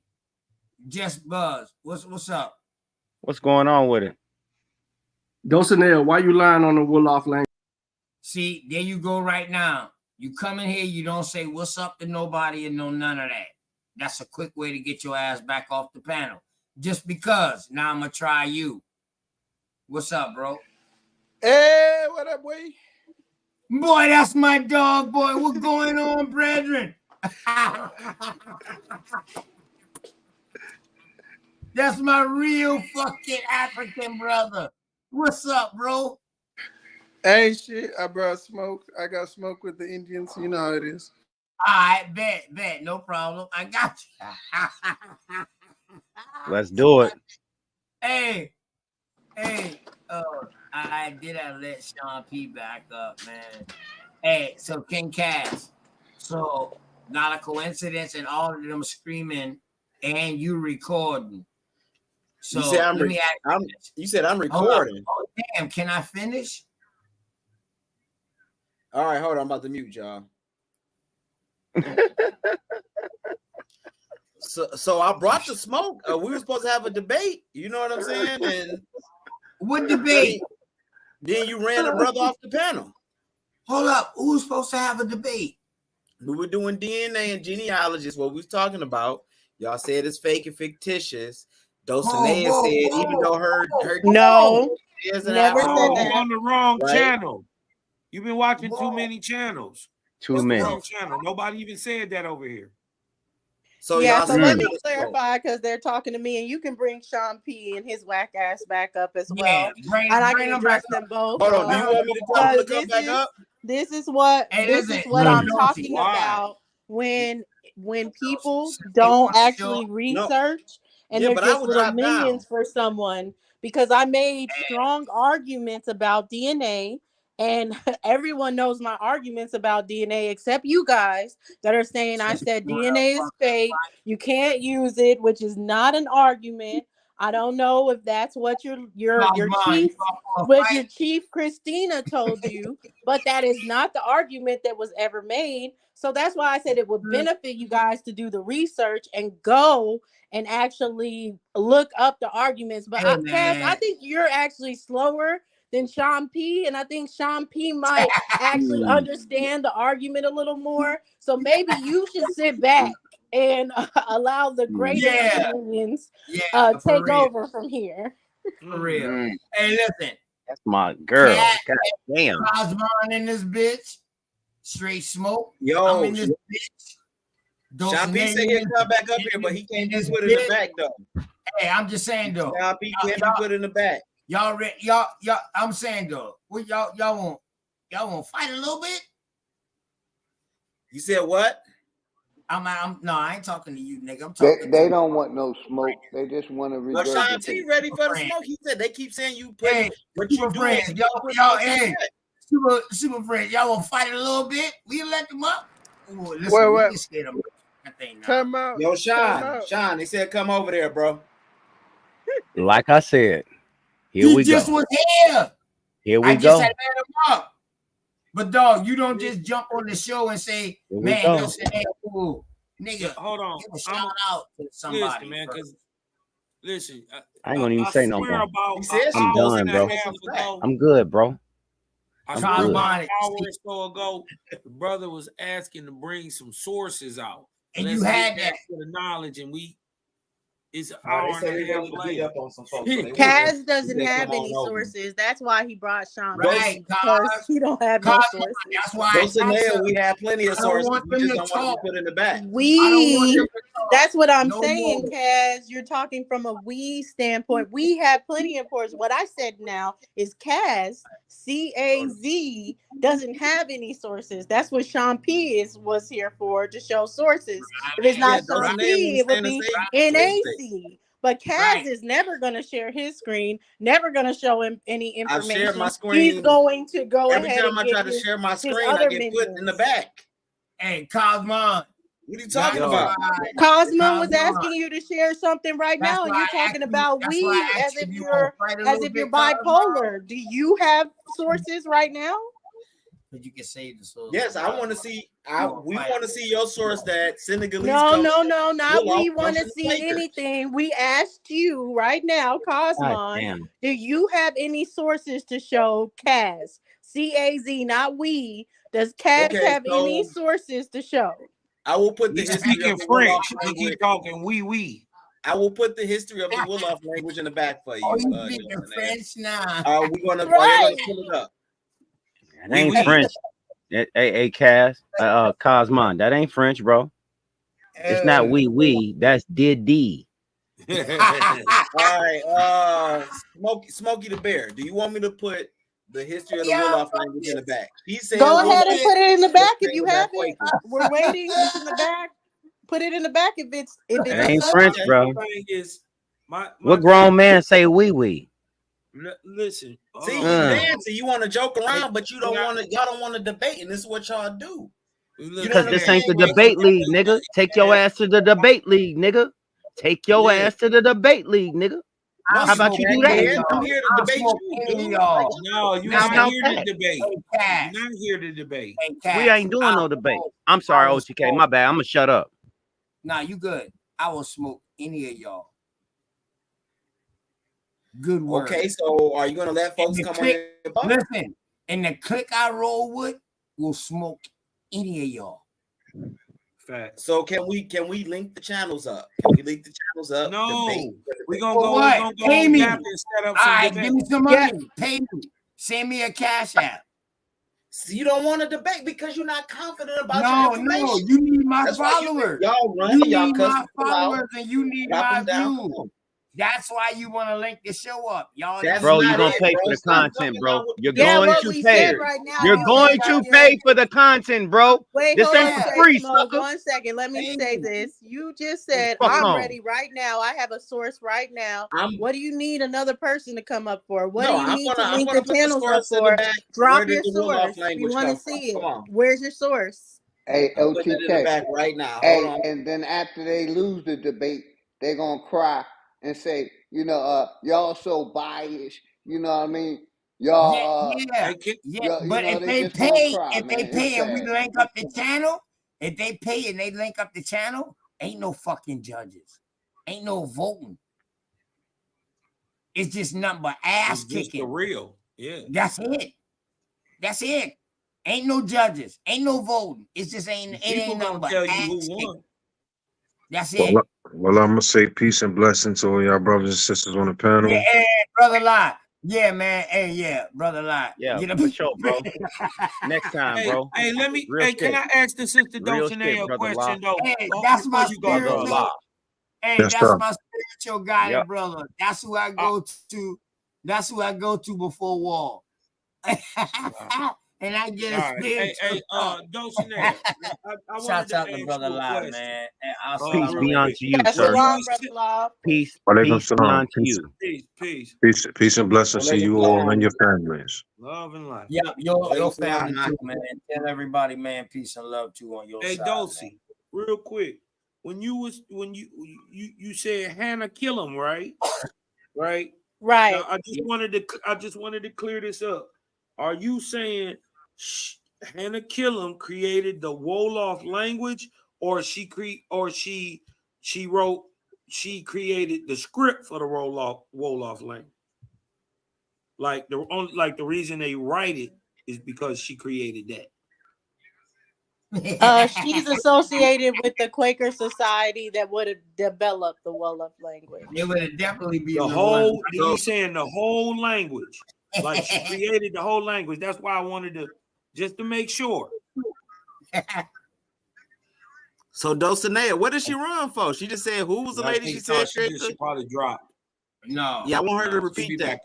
Just Buzz. What's up? What's going on with it? Dulcinea, why you lying on the Wolof language? See, there you go right now. You come in here, you don't say what's up to nobody and no none of that. That's a quick way to get your ass back off the panel. Just because. Now I'm gonna try you. What's up, bro? Hey, what up, boy? Boy, that's my dog, boy. What's going on, brethren? That's my real fucking African brother. What's up, bro? Hey, shit, I brought smoke. I got smoke with the Indians. You know how it is. All right, bet, no problem. I got you. Let's do it. Hey, I let Sean P back up, man. Hey, so King Cass, so not a coincidence, and all of them screaming and you recording. So You said I'm let me ask you said I'm recording. Oh, damn, can I finish? All right, hold on. I'm about to mute y'all. So I brought the smoke. We were supposed to have a debate. You know what I'm saying? And what debate? Then you ran the brother off the panel. Hold up. Who was supposed to have a debate? We were doing DNA and genealogy is what we was talking about. Y'all said it's fake and fictitious. Dulcinea said even though her no, is never said You that. on the wrong Right? channel. You've been watching too many channels. Too It's many. the wrong channel. Nobody even said that over here. So yeah, y'all so said let me clarify because they're talking to me, and you can bring Sean P and his whack ass back up as well, bring and I them can back address up. them both. Hold on, do you want me to tell them to come back up? This is what Hey, this listen, is what no, I'm don't talking Why? about when when people don't actually research and Yeah, they're but I just would little drop down. minions for someone, because I made strong arguments about DNA, and everyone knows my arguments about DNA except you guys that are saying I said DNA is fake. You can't use it, which is not an argument. I don't know if that's what your chief Christina told you, but that is not the argument that was ever made. So that's why I said it would benefit you guys to do the research and go and actually look up the arguments. But Cass, I think you're actually slower than Sean P. And I think Sean P might actually understand the argument a little more. So maybe you should sit back and allow the greater opinions take over from here. For real. Hey, listen. That's my girl. Cat, God damn. Cosmon in this bitch. Straight smoke. Yo, I'm in this bitch. Sean P said he'll come back up here, but he can't be put in the back though. Hey, I'm just saying though. Sean P can't be put in the back. Y'all, I'm saying though. What y'all want fight a little bit? You said what? No, I ain't talking to you, nigga. I'm talking. They don't want no smoke. They just want to regurgitate. Well, Sean T ready for the smoke. He said they keep saying you put what you do. Y'all, hey, super friends. Y'all want to fight it a little bit? We let them up. Ooh, listen, wait. We scared them. Come out. Yo, Sean, they said come over there, bro. Like I said, here we go. He just was here. Here we I go. just had to let him up. But dog, you don't just jump on the show and say, man, listen, hey, cool. Nigga, hold on. Give a shout out to somebody. Listen, man, because listen, I ain't gonna even say no more. I'm done, bro. I'm good, bro. I swear about an hour or so ago, the brother was asking to bring some sources out. And you had that for the knowledge, and it's an hour and a half later. Kaz doesn't have any sources. That's why he brought Sean. Right, because he don't have no sources. That's why we have plenty of sources. We just don't want to put in the back. That's what I'm saying, Kaz. You're talking from a we standpoint. We have plenty of sources. What I said now is Kaz, C-A-Z, doesn't have any sources. That's what Sean P was here for, to show sources. If it's not Sean P, it would be NAC. But Kaz is never going to share his screen, never going to show him any information. I've shared my screen. He's going to go every ahead time and I try to share my screen, I get put in the back. Hey, Cosmon. What are you talking about? Cosmo was asking you to share something right now, and you're talking about we as if you're bipolar. Do you have sources right now? You can say the source. Yes, I want to see. We want to see your source that Senegalese. No, not we want to see anything. We asked you right now, Cosmon. Do you have any sources to show Kaz? C-A-Z, not we. Does Kaz have any sources to show? I will put the history of the French. He keep talking we. I will put the history of the Wolof language in the back for you. Oh, you speaking French now? We're gonna pull it up. That ain't French. Hey, Cass, Cosmon, that ain't French, bro. It's not we. That's did. All right, Smokey the Bear. Do you want me to put the history of the Wolof language in the back? He said, go ahead and put it in the back if you have it. We're waiting. It's in the back. Put it in the back if it's ain't French, bro. My what grown man say we? Listen, see, dancing. You want to joke around, but you don't want to. Y'all don't want to debate, and this is what y'all do. Because this ain't the debate league, nigga. Take your ass to the debate league, nigga. Take your ass to the debate league, nigga. How about you do that? I'm here to debate you. No, you're not here to debate. You're not here to debate. We ain't doing no debate. I'm sorry, OTK. My bad. I'm gonna shut up. Nah, you good. I will smoke any of y'all. Good work. Okay, so are you gonna let folks come on here? Listen, and the clique I roll with will smoke any of y'all. Fact. So can we link the channels up? Can we link the channels up? No, we're gonna go. What? Pay me. And set up some all right, give me some money. Pay me. Send me a cash app. So you don't want to debate because you're not confident about your information. No, you need my followers. Y'all run, you y'all need cuss my followers, and you need my views. That's why you want to link the show up, y'all. Bro, you're gonna pay for the content, bro. You're Yeah, going what to we pay. said right now. You're You going to pay for the content, bro. Wait, This hold ain't on, for Shay free, Smoke. sucker. 1 second. Let me say this. You just said, Fuck I'm on. ready right now. I have a source right now. What do you need another person to come up for? What do you I'm need gonna to link the put the channels up source in the for? back. Drop Where did your the Wolof source. We language want to come from? see it. Come on. Where's your source? Hey, I'm putting it in the OTK. back right now. Hold Hey, on. and then after they lose the debate, they're gonna cry and say, y'all so biased. You know what I mean? Y'all, Yeah. you But know, if they they just gonna pay, cry, if they man. It's pay and we sad. link up the channel, if they pay and they link up the channel, ain't no fucking judges, ain't no voting. It's just nothing but ass It's just the kicking. real. Yeah. That's it. That's it. Ain't no judges. Ain't no voting. It's just ain't People nothing gonna but tell you ass who kicking. won. That's it. Well, I'm gonna say peace and blessings to all y'all brothers and sisters on the panel. Yeah, hey, brother Lot. Yeah, man. Hey, yeah, brother Lot. Yeah, Get for sure, bro. Next time, Hey, bro. hey, let me. Real Hey, can shit. I ask the sister Real Dulcinea shit, a brother question Law. though? Hey, that's my Before you go, Brother bro. Law. Hey, Yes, that's sir. my spiritual guy Yep. and brother. That's who I go to. That's who I go to before war. And I get a All right. Hey, spiritual. Dulcinea. I wanted Shouts to out to ask brother you a Lot, question. man. And Peace assalamu be alaikum. unto you, Yeah, sir. shalom, brother Law. Peace Walaikum be salam. unto you. Peace. Peace and blessings to you all and your families. Love and life. Yeah, your Walaikum family salam. too, man. Tell everybody, man, peace and love too on your Hey, side, Dulcie, real quick. When you said Hannah kill him, right? Right. Right. Now I just wanted to clear this up. Are you saying Hannah Killam created the Wolof language, or she created the script for the Wolof language? Like the reason they write it is because she created that. She's associated with the Quaker society that would have developed the Wolof language. It would have definitely been The the whole, one. he's saying the whole language. Like she created the whole language. That's why I wanted to, just to make sure. So Dulcinea, what did she run for? She just said who was the lady she said straight to? She probably dropped. No. Yeah, I want her to repeat that.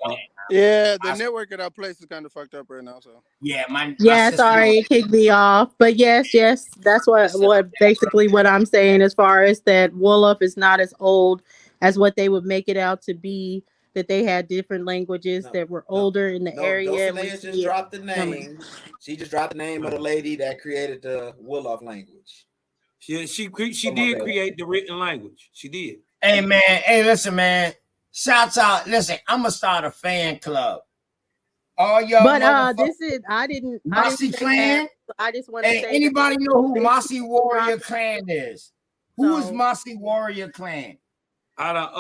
Yeah, the network at our place is kind of fucked up right now. So yeah, my Sorry, it kicked me off. But yes, that's what basically what I'm saying as far as that Wolof is not as old as what they would make it out to be. That they had different languages that were older in the area. And Dulcinea just dropped the name. She just dropped the name of the lady that created the Wolof language. She did create the written language. She did. Hey man, hey listen, man. Shouts out. Listen, I'm gonna start a fan club. All y'all, but this is I didn't Mossy say Clan. that. I just want to Hey, say anybody that know who Mossy Warrior Clan is? Who is So- Mossy Warrior Clan? I don't.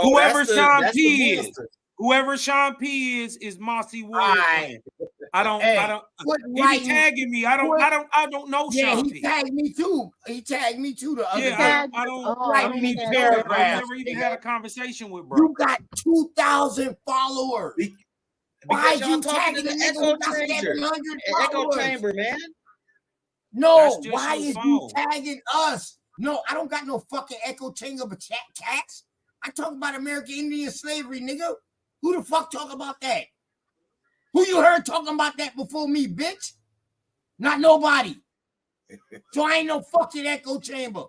Whoever Sean P is. Whoever Sean P is Mossy Warrior Clan. I don't. He be tagging me. I don't know Sean P. He tagged me too. He tagged me too the other day. I don't even know him. I never even had a conversation with bro. You got 2,000 followers. Why'd you tagging the nigga who got 700 Echo followers? chamber, man. No, why is you tagging us? No, I don't got no fucking echo chamber of cats. I talk about American Indian slavery, nigga. Who the fuck talk about that? Who you heard talking about that before me, bitch? Not nobody. So I ain't no fucking echo chamber.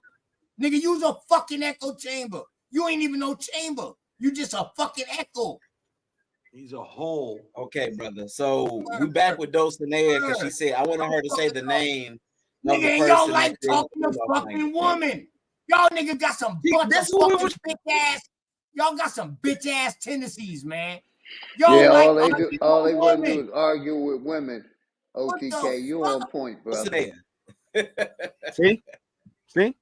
Nigga, you's a fucking echo chamber. You ain't even no chamber. You just a fucking echo. He's a hole. Okay, brother. So we back with Dulcinea because she said I wanted her to say the name of the Nigga, person y'all like that created talking to the fucking women. Y'all niggas got some bunch of fucking bitch ass. Y'all got some bitch ass tendencies, man. Y'all Yeah, like all they want to do is argue with women. OTK, you on point, brother. See?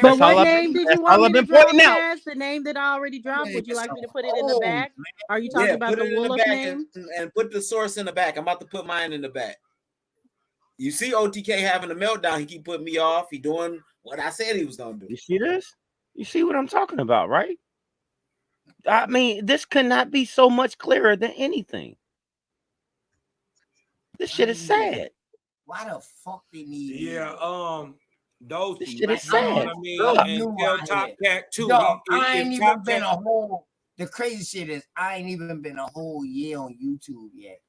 But what name did you want me to drop as? The name that I already dropped? Would you like me to put it in the back? Are you talking about put the it in the Wolof back name? and put the source in the back. I'm about to put mine in the back. You see OTK having a meltdown. He keep putting me off. He doing what I said he was gonna do. You see this? You see what I'm talking about, right? I mean, this could not be so much clearer than anything. This shit is sad. Why the fuck they need? Yeah. Dosey, This shit man, is you know sad. what I mean? Bro, And you tell out Top here. Cat too. Yo, I If ain't Top even been Cat, a whole. The crazy shit is I ain't even been a whole year on YouTube yet.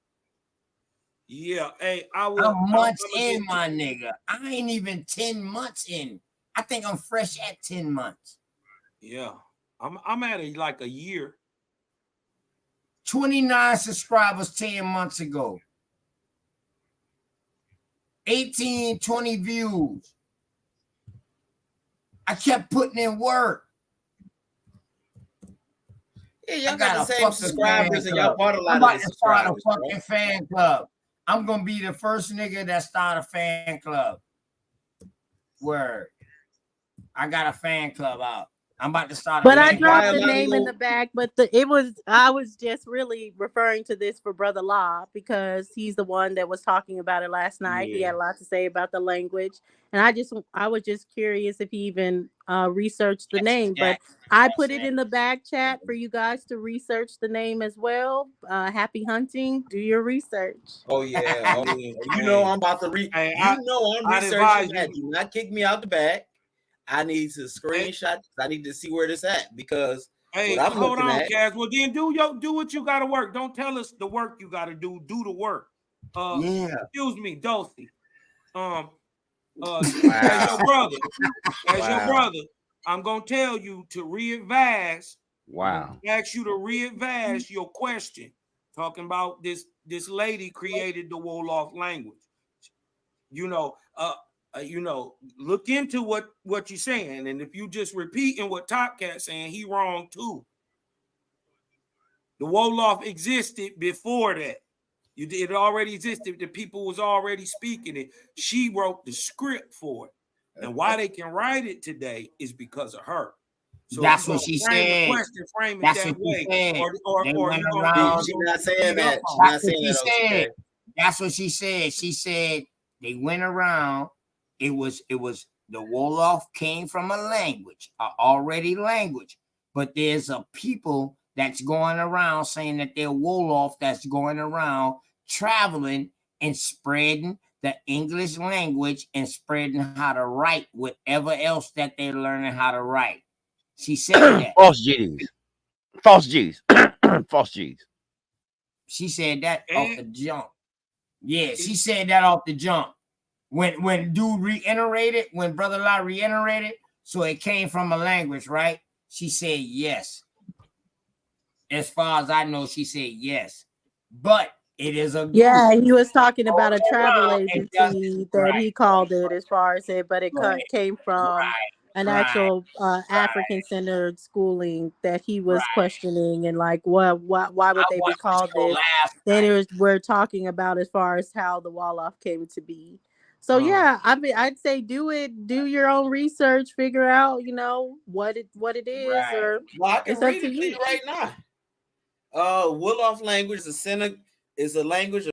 yeah, hey, I will. I'm months I'ma in, get my nigga. I ain't even 10 months in. I think I'm fresh at 10 months. Yeah, I'm at like a year. 29 subscribers 10 months ago. 18, 20 views. I kept putting in work. Yeah, y'all I got the got a same fucking fan subscribers, and y'all club. bought a I'm lot of about the to start a subscribers, bro. fucking fan club. I'm gonna be the first nigga that start a fan club. Word. I got a fan club out. I'm about to start a But I fan club. dropped the name in the back, but I was just really referring to this for Brother Law because he's the one that was talking about it last night. He Yeah. had a lot to say about the language, and I was just curious if he even researched the name. But I put it in the back chat for you guys to research the name as well. Happy hunting. Do your research. Oh yeah, oh yeah. You know I'm about to read. I'm I'd researching advise that. Do not kick me out the back. I need to screenshot. I need to see where this at because Hey, what I'm hold looking on, at. Kaz. Well, then do what you got to work. Don't tell us the work you got to do. Do the work. Yeah. Excuse me, Dulcie. As your brother, your brother, I'm gonna tell you to re-advise. Wow. Ask you to re-advise your question. Talking about this lady created the Wolof language. Look into what you're saying, and if you just repeating what Top Cat saying, he wrong too. The Wolof existed before that. It already existed. The people was already speaking it. She wrote the script for it, and why they can write it today is because of her. So That's what she said. Frame it That's that what she way, said. or They you went gonna around. She's not saying that. She's That's not what saying she that. said. That's what she said. She said they went around. It was the Wolof came from a language, already language, but there's a people that's going around saying that they're Wolof that's going around traveling and spreading the English language and spreading how to write whatever else that they're learning how to write. She said that. False G's. False G's. False G's. She said that off the jump. Yeah, she said that off the jump. When dude reiterated, when Brother La reiterated, so it came from a language, right? She said yes. As far as I know, she said yes. But it is a Yeah, he was talking about a travel around and does agency it that right. he called it as far as it, but it Right. came from an actual African-centered schooling that he was questioning and like, why would they be called this? Then we're talking about as far as how the Wolof came to be. So yeah, I'd say do your own research, figure out, what it is, or Well, I can it's up read to it to you. you right now. Wolof language is a language.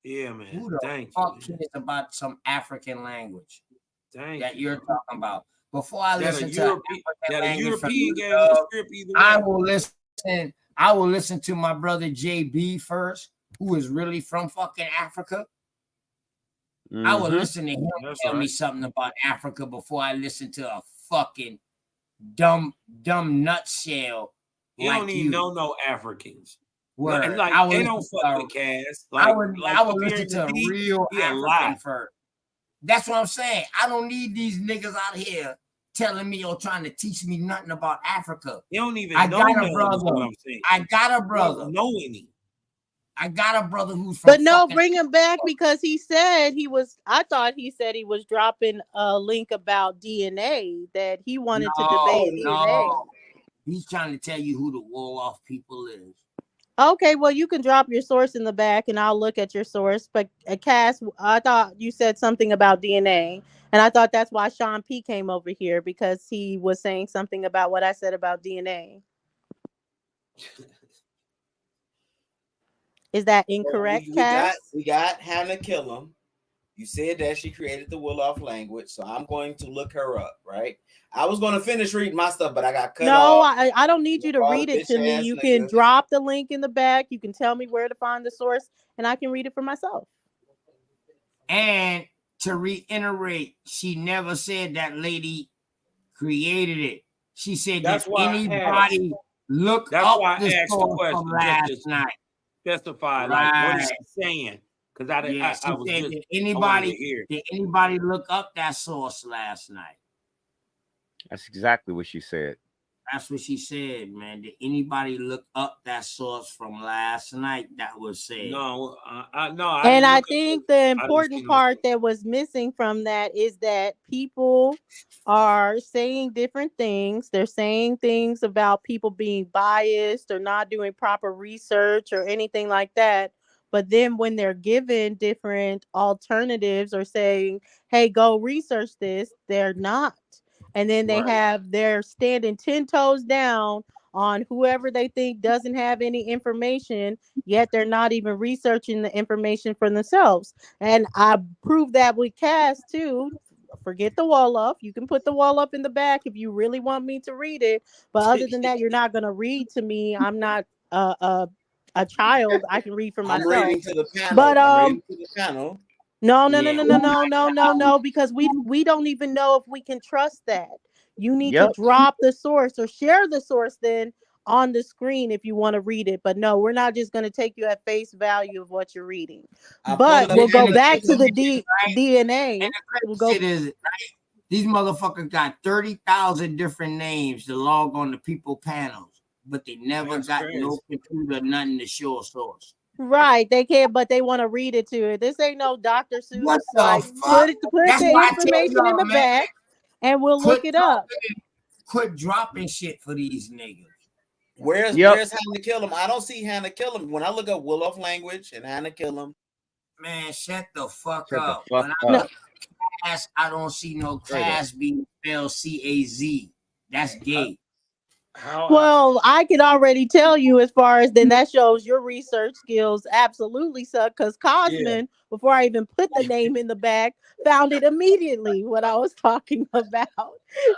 Yeah, man. Who the fuck cares about some African language that you're talking about? Before I listen to African language from you, I will listen. I will listen to my brother JB first, who is really from fucking Africa. I will listen to him tell me something about Africa before I listen to a fucking dumb nutshell. You don't even know no Africans. Word. Like they don't fuck with Cass. I would listen to a real African first. That's what I'm saying. I don't need these niggas out here telling me or trying to teach me nothing about Africa. You don't even I know got a none, brother. is what I'm saying. I got a brother. You don't know any. I got a brother who's from But no, bring him back because he said I thought he said he was dropping a link about DNA, that he wanted to debate DNA. He's trying to tell you who the Wolof people is. Okay, well, you can drop your source in the back and I'll look at your source. But Cass, I thought you said something about DNA. And I thought that's why Sean P came over here, because he was saying something about what I said about DNA. Is that incorrect, Cass? We got Hannah Killam. You said that she created the Wolof language, so I'm going to look her up, right? I was going to finish reading my stuff, but I got cut off. No, I don't need you to read it to me. You can drop the link in the back. You can tell me where to find the source, and I can read it for myself. And to reiterate, she never said that lady created it. She said, That's did why anybody look That's up why I the asked the source question from just last to night? specify, like, what is Right. she saying? Because Yeah, I she was said, just, did I wanted to hear. anybody look up that source last night? That's exactly what she said. That's what she said, man. Did anybody look up that source from last night that was said? No, I And didn't I look think the I didn't see important no part that was missing from that is that people are saying different things. They're saying things about people being biased or not doing proper research or anything like that. But then when they're given different alternatives or saying, hey, go research this, they're not. And then they're standing 10 toes down on whoever they think doesn't have any information, yet they're not even researching the information for themselves. And I proved that with Cass too. Forget the wall up. You can put the wall up in the back if you really want me to read it. But other than that, you're not going to read to me. I'm not a child. I can read for I'm myself. reading to the panel. But I'm reading to the panel. No, because we don't even know if we can trust that. You need to drop the source or share the source then on the screen if you want to read it. But no, we're not just going to take you at face value of what you're reading. But we'll go back to the DNA. We'll go. Shit is, right? These motherfuckers got 30,000 different names to log on to people panels, but they never got no computer, nothing to show a source. Right, they can't, but they want to read it to it. This ain't no Dr. Seuss. What the Like, fuck? put That's the why I tell information in y'all, the man, back, and we'll look it up. Quit dropping shit for these niggas. Where's Hannah Kill him? I don't see Hannah Kill him. When I look up Will of Language and Hannah Kill him, man, shut the fuck Shut up. the fuck When up. I don't see no Cass being spelled C-A-Z. That's gay. Well, I can already tell you as far as then that shows your research skills absolutely suck because Cosman, before I even put the name in the back, found it immediately what I was talking about.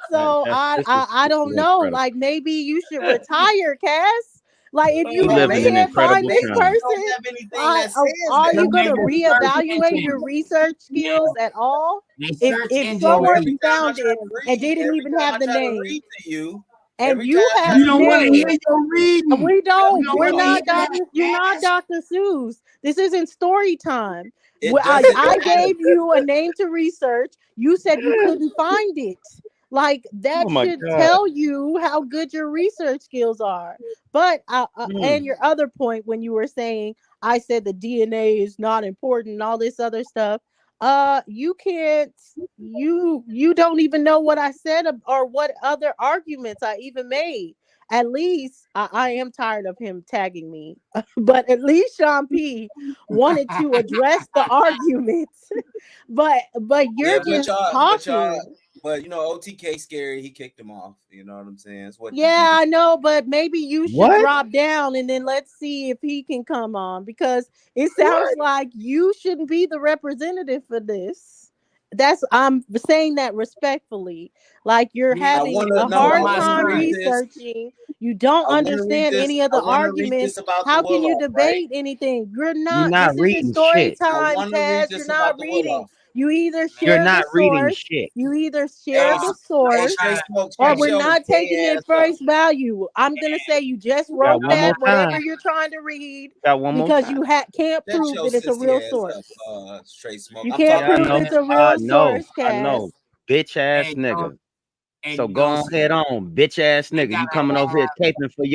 So I don't know. Incredible. Like maybe you should retire, Cass. Like if you We live in an can't find incredible this time. person, are you gonna reevaluate your research skills at all? If someone found it and didn't even have the name. And you have we the don't want to hear name. your reading. We don't. We're wanna not hear Dr. You're not Dr. Seuss. This isn't story time. I doesn't gave you a name to research. You said you couldn't find it. Like that Oh my should God. tell you how good your research skills are. But and your other point when you were saying I said the DNA is not important and all this other stuff. You can't. You don't even know what I said or what other arguments I even made. At least I am tired of him tagging me, but at least Sean P wanted to address the arguments. but you're just talking. but you know, OTK scary. He kicked him off. You know what I'm saying? It's what Yeah, I know, but maybe you should What? drop down and then let's see if he can come on because it sounds like you shouldn't be the representative for this. I'm saying that respectfully. Like you're having a hard time researching. You don't understand any of the arguments. How can you debate anything? You're You're not. not This isn't reading story shit. time, Cass. You're not reading. You either You're share the not reading source. shit. You either share the source or Straight we're show not his gay taking it ass face value. I'm gonna say you just Got wrote one more that whatever time. you're trying to read Got one more because time. you can't Shut prove your that it's a sissy real ass source. up, Straight Smoke. You I'm can't talking Yeah, I prove know. it's a I real know. source, I Cass. know. Bitch ass nigga. So go on head on, bitch ass nigga. You coming over here caping for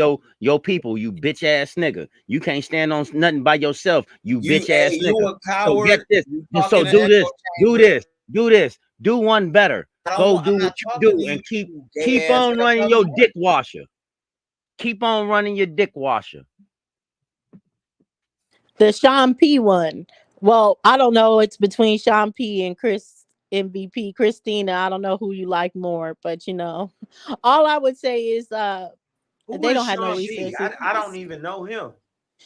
your people, you bitch ass nigga. You can't stand on nothing by yourself, you bitch ass you nigga. a coward. So get this. You So talking to do echo this. Do chamber. this. Do this. Do one better. Go I'm do not what you talking to do you, and keep gay ass on nigga. running your dick washer. Keep on running your dick washer. The Sean P one. Well, I don't know. It's between Sean P and Chris MVP. Christina, I don't know who you like more, but all I would say is Who they is don't have no Sean P? resources. I don't even know him.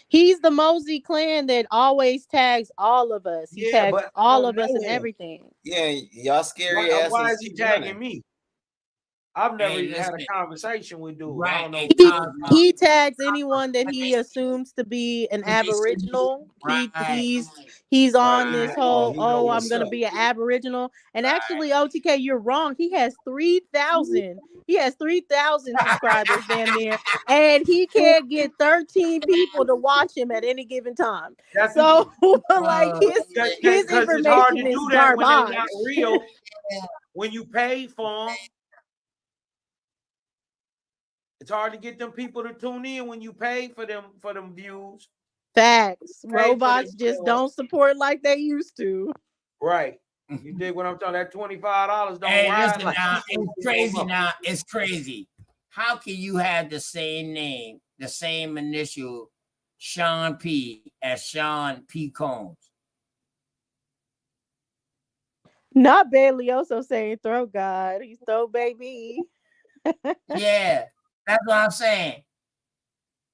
He's the Mosey clan that always tags all of us. He Yeah, tags but I all don't of us know and him. everything. Yeah, y'all scary asses. Why is he keep tagging running. me? I've never Hey, even had a listen. conversation with dude. I Right. don't know. Hey, He tags anyone that he assumes to be an When they see you, Aboriginal. right. He's on Right. this whole, He know I'm what's gonna up. be an Aboriginal. And actually, OTK, you're wrong. He has 3,000. He has 3,000 subscribers, damn near, and he can't get 13 people to watch him at any given time. That's So, like his because it's hard to information is do that when they're garbage. not real. When you pay for them, it's hard to get them people to tune in when you pay for them views. Facts. Pay for Robots them, just don't support like they used to. right. You dig what I'm talking? That $25 don't Hey, ride listen like now. it used It's to crazy no more. now. It's crazy. How can you have the same name, the same initial, Sean P, as Sean P. Combs? Not Bailey also saying throw God. He's throw baby. Yeah, that's what I'm saying.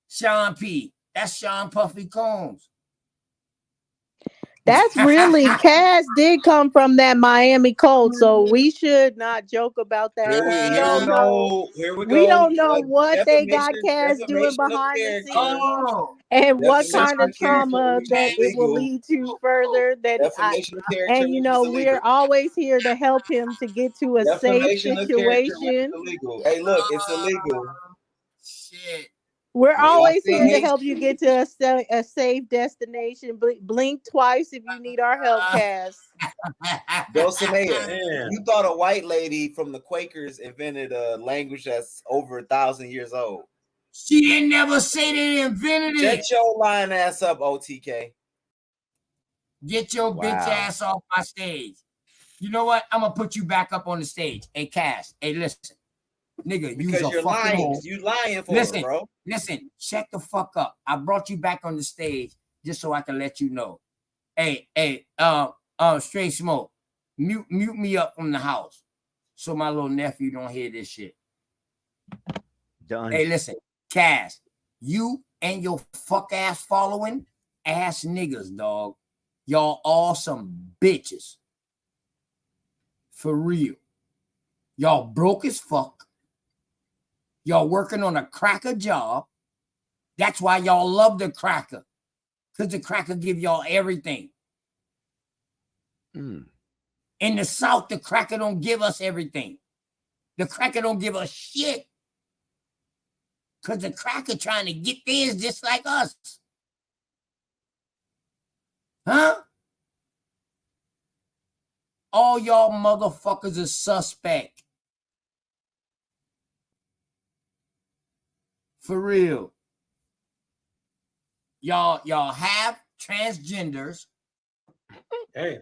Sean P. That's Sean Puffy Combs. That's really Cass did come from that Miami Colt, so we should not joke about that Here because we we don't know. go. Here we We go. don't know what they got Cass doing Defamation of behind the character. scenes and what Defamation kind of of character, trauma which that is it will illegal. lead to further. Defamation of character, And which is illegal. we're always here to help him to get to a safe Defamation of character, which is situation. illegal. Hey, look, it's illegal. Shit. We're When y'all always see here to hate help you get to a safe destination. Blink twice if you need our help, Cass. Dulcinea, you thought a white lady from the Quakers invented a language that's over 1,000 years old. She didn't never say they invented it. Shut your lying ass up, OTK. Get your bitch ass off my stage. You know what? I'm gonna put you back up on the stage. Hey, Cass. Hey, listen. Nigga, Because you're lying. You lying for listen, it, bro. Listen, shut the fuck up. I brought you back on the stage just so I can let you know. Hey, Straight Smoke, mute me up from the house so my little nephew don't hear this shit. Done. Hey, listen, Cass, you and your fuck ass following ass niggas, dog. Y'all all some bitches. For real. Y'all broke as fuck. Y'all working on a cracker job. That's why y'all love the cracker. Because the cracker give y'all everything. In the South, the cracker don't give us everything. The cracker don't give us shit. Because the cracker trying to get theirs just like us. Huh? All y'all motherfuckers are suspect. For real. Y'all have transgenders. Hey.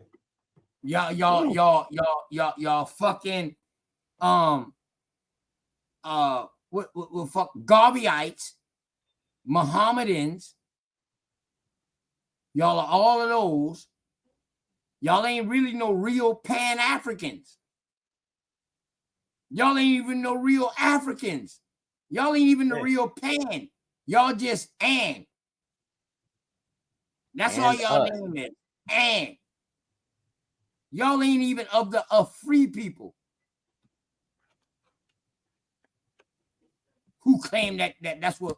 Y'all fucking fuck Garveyites, Mohammedans. Y'all are all of those. Y'all ain't really no real Pan-Africans. Y'all ain't even no real Africans. Y'all ain't even the real Pan. Y'all just An. That's all y'all name is. An. Y'all ain't even of the free people. Who claim that's what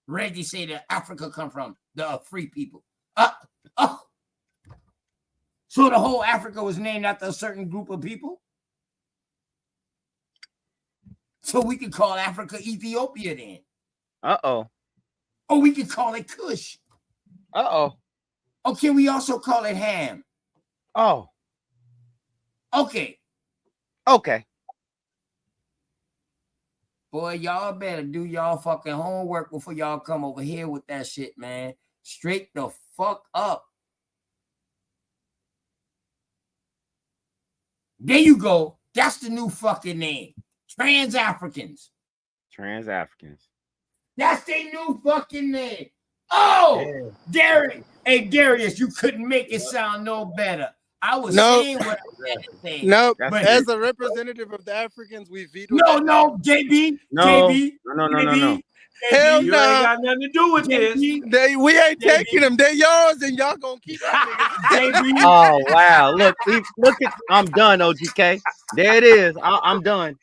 Reggie say that Africa come from, the free people. So the whole Africa was named after a certain group of people? So we could call Africa Ethiopia then. Uh-oh. Or we could call it Kush. Uh-oh. Or can we also call it Ham? Oh. Okay. Okay. Boy, y'all better do y'all fucking homework before y'all come over here with that shit, man. Straight the fuck up. There you go. That's the new fucking name. Trans-Africans. Trans-Africans. That's their new fucking name. Oh, yeah. Darius. Hey, Darius, you couldn't make it sound no better. I was saying what I was saying. No, but as a representative of the Africans, we vetoed No, that. no, JB. No. JB. No. Hell You no. ain't got nothing to do with this. We ain't taking them. They're yours, and y'all gonna keep them. Oh wow! Look at. I'm done, OGK. There it is. I'm done.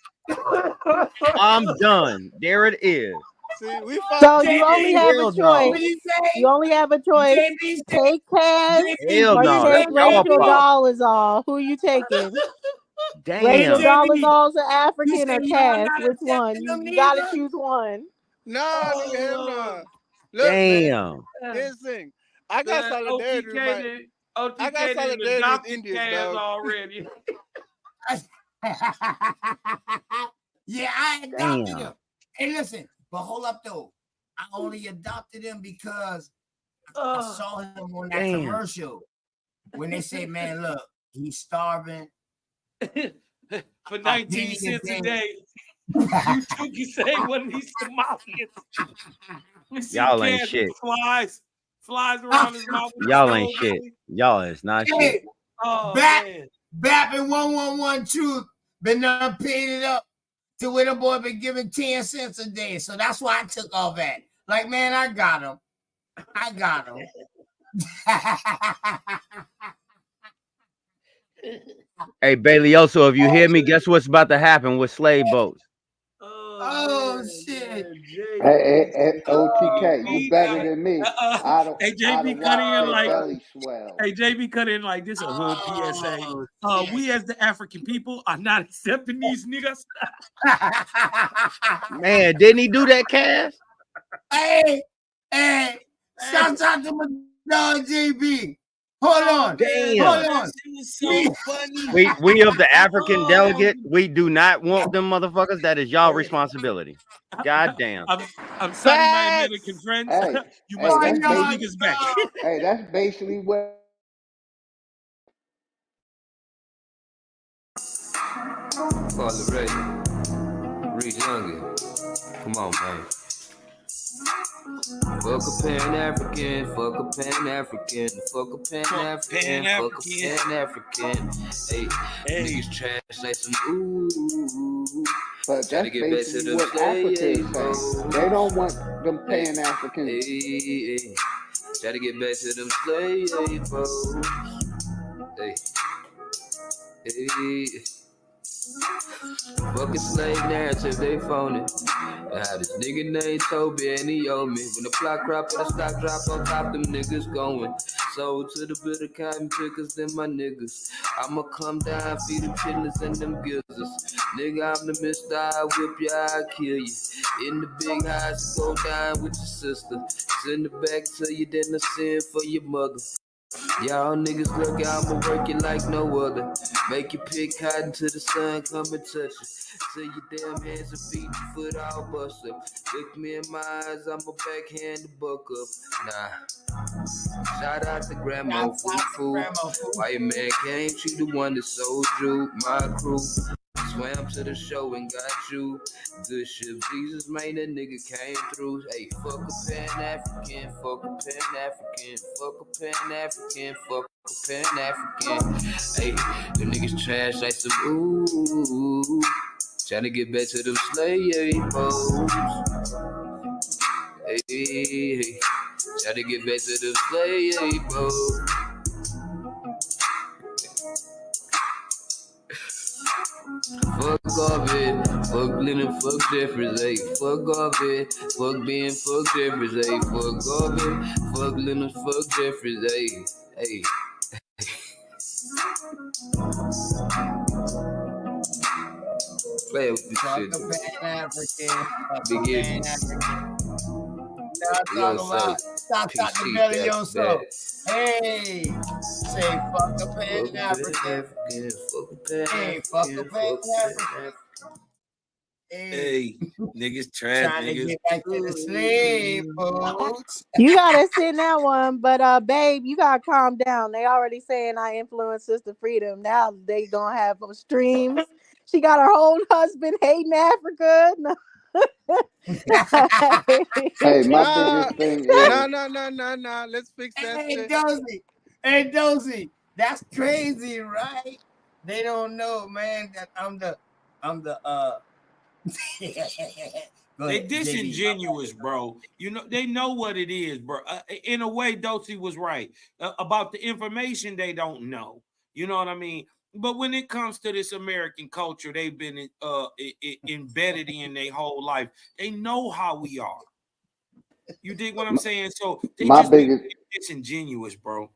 I'm done. There it is. See, we So fought you only JB. have a Hell no. choice. You only have a choice. JB said, Take Cass Hell or no. That's take y'all Rachel fault. Dolezal. Who you taking? Rachel Damn. JB, Dolezal's an you African said or y'all Cass? not Which one? accepting You them you got to neither? choose one. Nah, nigga, hell nah. Look, man. Damn. Here's the thing. I got The solidarity with my. I got OTK did solidarity with adopted Indians, Cass dog. already. Yeah, I adopted Damn. him. Hey, listen, but hold up though. I only adopted him because I saw him on that Damn. commercial when they say, "Man, look, he's starving For a 19 penny a cents a day." day. You took you say one of these Somalians. You see Y'all ain't Cass shit. flies around his mouth with the Y'all ain't stove. shit. Y'all is not shit. Hey, Oh Bap man. and 111 Truth been done paid it up to where the boy been giving 10 cents a day. So that's why I took all that. Like, man, I got him. I got him. Hey, Bailey, also, if you hear me, guess what's about to happen with slave boats? Oh shit. Hey, OTK, you better than me. Hey, I'd JB cut watch in their like, belly swell. hey, JB cut in like this a hood PSA. We as the African people are not accepting these niggas. Man, didn't he do that, Cass? Hey, shout out to my dog JB. Hold on. Damn. Hold on. Was so funny. We of the African delegate, we do not want them motherfuckers. That is y'all responsibility. God damn. I'm sorry, my American friends. Hey, You must hey, take that's these basically, niggas back. hey, that's basically what. Father Ray, Reese Youngin. Come on, man. Fuck a Pan-African, fuck a Pan-African, fuck a Pan-African, fuck a Pan-African. Hey, niggas trash like some ooh. But Try to that's get back to basically them what Africa is saying. slaves. They don't want them Pan-Africans. Hey, try to get back to them slaves. Hey. Fucking slave narrative, they phony. I had this nigga named Toby and he owed me. When the plot crop and the stock drop on top, them niggas going. Sold to the bitter cotton pickers, them my niggas. I'ma come down, feed them chitlins and them gizzards. Nigga, I'm the mister, I whip you, I kill you. In the big house, go down with your sister. Send it back to you, then I send for your mother. Y'all niggas look out, I'ma work it like no other. Make you pick cotton till the sun come and touch it. Till your damn hands and feet and foot all bust up. Look me in my eyes, I'ma backhand the buck up. Nah. Shout out to Grandma Foo. Why your man came, she the one that sold you. My crew swam to the show and got you. Good shit, Jesus, man, that nigga came through. Hey, fuck a Pan-African, fuck a Pan-African, fuck a Pan-African, fuck a Pan-African. Hey, them niggas trash like some ooh. Tryna get back to them slave boats. Hey, tryna get back to them slave boats. Fuck off it, fuck Lennon, fuck Jeffries, ayy. Fuck off it, fuck Ben, fuck Jeffries, ayy. Fuck off it, fuck Lennon, fuck Jeffries, ayy. Ayy. Play with this Fuck shit. a Pan-African. Fuck a Begin. Pan-African. Now talk about stop PC the belly back yourself. back. Hey, say fuck a Pan-African. Hey, fuck a Pan-African. Hey, niggas trash Trying to niggas. get back to the slave boats. You gotta send that one, but babe, you gotta calm down. They already saying I influenced Sister Freedom. Now they gonna have streams. She got her own husband hating Africa. No. Hey, my biggest thing is. Nah. Let's fix that shit. Hey, Dozy, that's crazy, right? They don't know, man, that I'm the They disingenuous, bro. You know, they know what it is, bro. In a way, Dosey was right about the information they don't know. You know what I mean? But when it comes to this American culture, they've been embedded in their whole life. They know how we are. You dig what I'm saying? So they My just be biggest disingenuous, bro.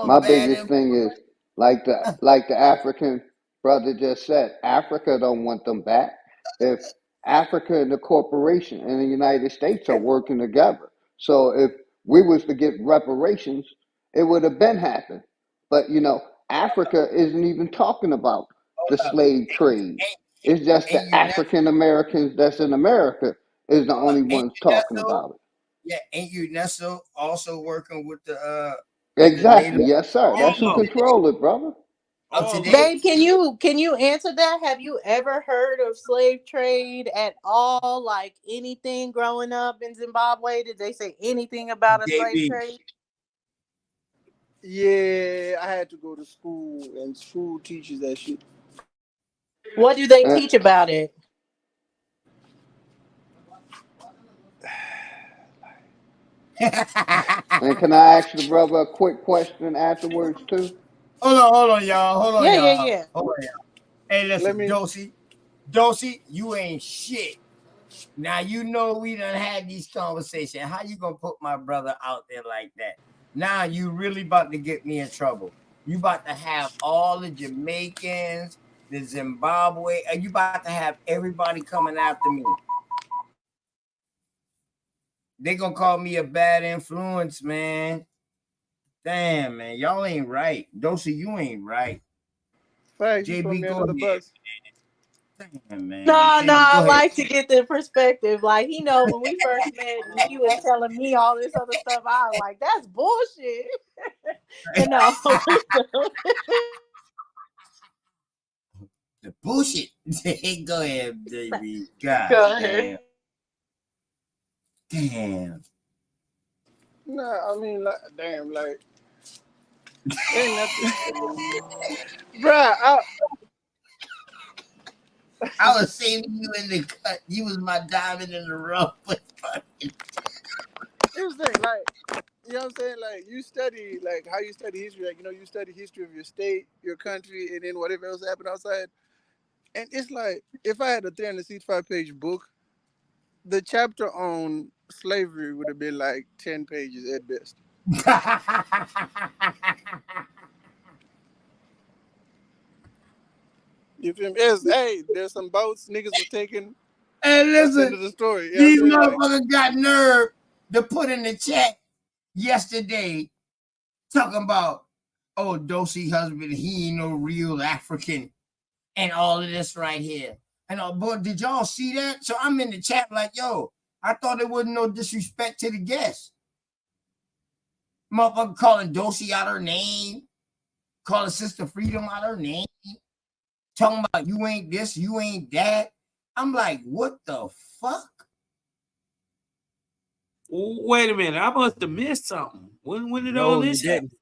my biggest thing is like the African brother just said, Africa don't want them back. If Africa and the corporation and the United States are working together. So if we was to get reparations, it would have been happened. But Africa isn't even talking about the slave trade. It's just the Ain't African Americans that's in America is the only ones talking UNESCO, about it. yeah, ain't UNESCO also working with the Exactly. native Yes, sir. That's who control it, brother. up to date? Babe, can you answer that? Have you ever heard of slave trade at all? Like anything growing up in Zimbabwe? Did they say anything about a slave JB. trade? Yeah, I had to go to school, and school teaches that shit. What do they teach about it? And can I ask the brother a quick question afterwards too? Hold on, y'all. Hold on, Yeah, yeah, y'all. yeah. Hold on, y'all. Hey, Let listen, me. Dosey, you ain't shit. Now you know we done had these conversations. How you gonna put my brother out there like that? Now you really about to get me in trouble. You about to have all the Jamaicans, the Zimbabwe, and you about to have everybody coming after me. They gonna call me a bad influence, man. Damn, man, y'all ain't right. Dosey, you ain't right. Facts, you throw JB, me go under the ahead. bus. Damn, man. No, JB, I go ahead. like to get the perspective. Like he know when we first met and he was telling me all this other stuff, I was like, that's bullshit. But no. The bullshit. Go ahead, JB. God Go damn. ahead. Damn. Nah, I mean, like, damn, like, ain't nothing, bruh. I was saving you in the cut. You was my diamond in the rough. Here's the thing, like, you know what I'm saying? Like, you study, like, how you study history. Like, you study history of your state, your country, and then whatever else happened outside. And it's like, if I had a 365-page book, the chapter on slavery would have been like 10 pages at best. You feel me? Hey, there's some boats niggas was taking. Hey, That's the end listen, of the story. You know these what I'm saying? Like, motherfuckers got nerve to put in the chat yesterday talking about, oh, Dosey husband, he ain't no real African and all of this right here. And but did y'all see that? So I'm in the chat like, yo, I thought there wasn't no disrespect to the guests. Motherfucker calling Dosey out her name, calling Sister Freedom out her name, talking about you ain't this, you ain't that. I'm like, what the fuck? Wait a minute, I must have missed something. When did all No, you this happen? didn't.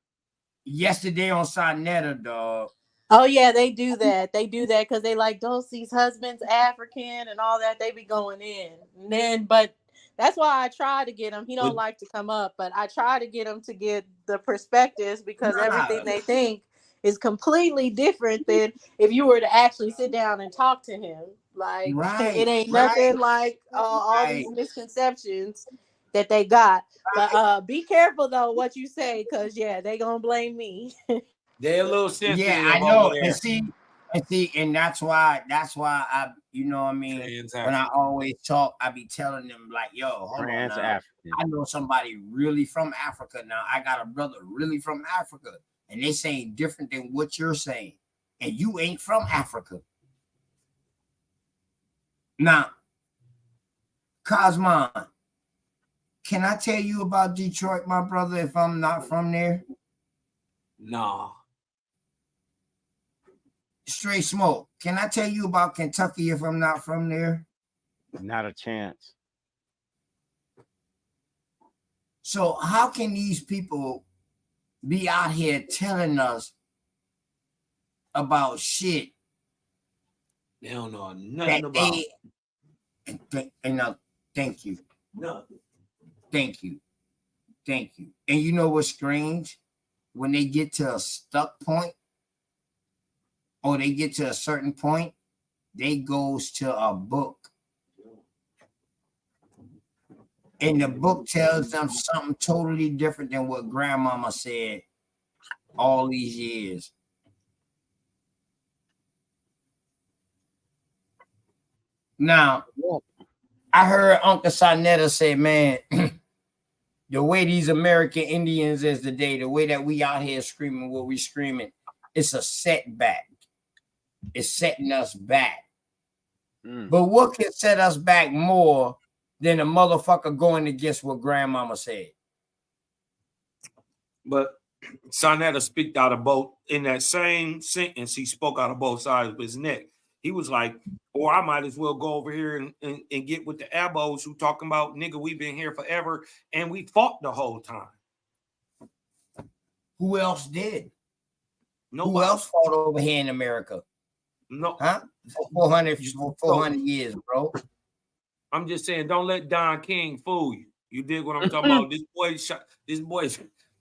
Yesterday on Sonetta, dog. Oh yeah, they do that. They do that because they like Dulcie's husband's African and all that. They be going in, and then but that's why I try to get him. He don't like to come up, but I try to get him to get the perspectives because everything they think is completely different than if you were to actually sit down and talk to him. Like it ain't nothing like all these misconceptions that they got. But be careful though what you say because yeah, they gonna blame me. They're a little sensitive Yeah, I over know. there. And that's why I, you know what I mean? When I always talk, I be telling them like, yo, hold on now. Trans-African. I know somebody really from Africa now. I got a brother really from Africa, and they saying different than what you're saying. And you ain't from Africa. Now, Cosmon, can I tell you about Detroit, my brother, if I'm not from there? No. Straight smoke. Can I tell you about Kentucky if I'm not from there? Not a chance. So how can these people be out here telling us about shit They don't know nothing about thank you. nothing. Thank you. Thank you. And you know what's strange? When they get to a stuck point, or they get to a certain point, they goes to a book. And the book tells them something totally different than what grandmama said all these years. Now, I heard Uncle Sonetta say, man, the way these American Indians is today, the way that we out here screaming what we screaming, it's a setback. It's setting us back. But what can set us back more than a motherfucker going against what grandmama said? But Sonetta speak out of both in that same sentence. He spoke out of both sides of his neck. He was like, or I might as well go over here and get with the abos who talking about, nigga, we've been here forever and we fought the whole time. Who else did? Nobody. Who else fought over here in America? No. Huh? For 400 years, bro. I'm just saying, don't let Don King fool you. You dig what I'm talking about?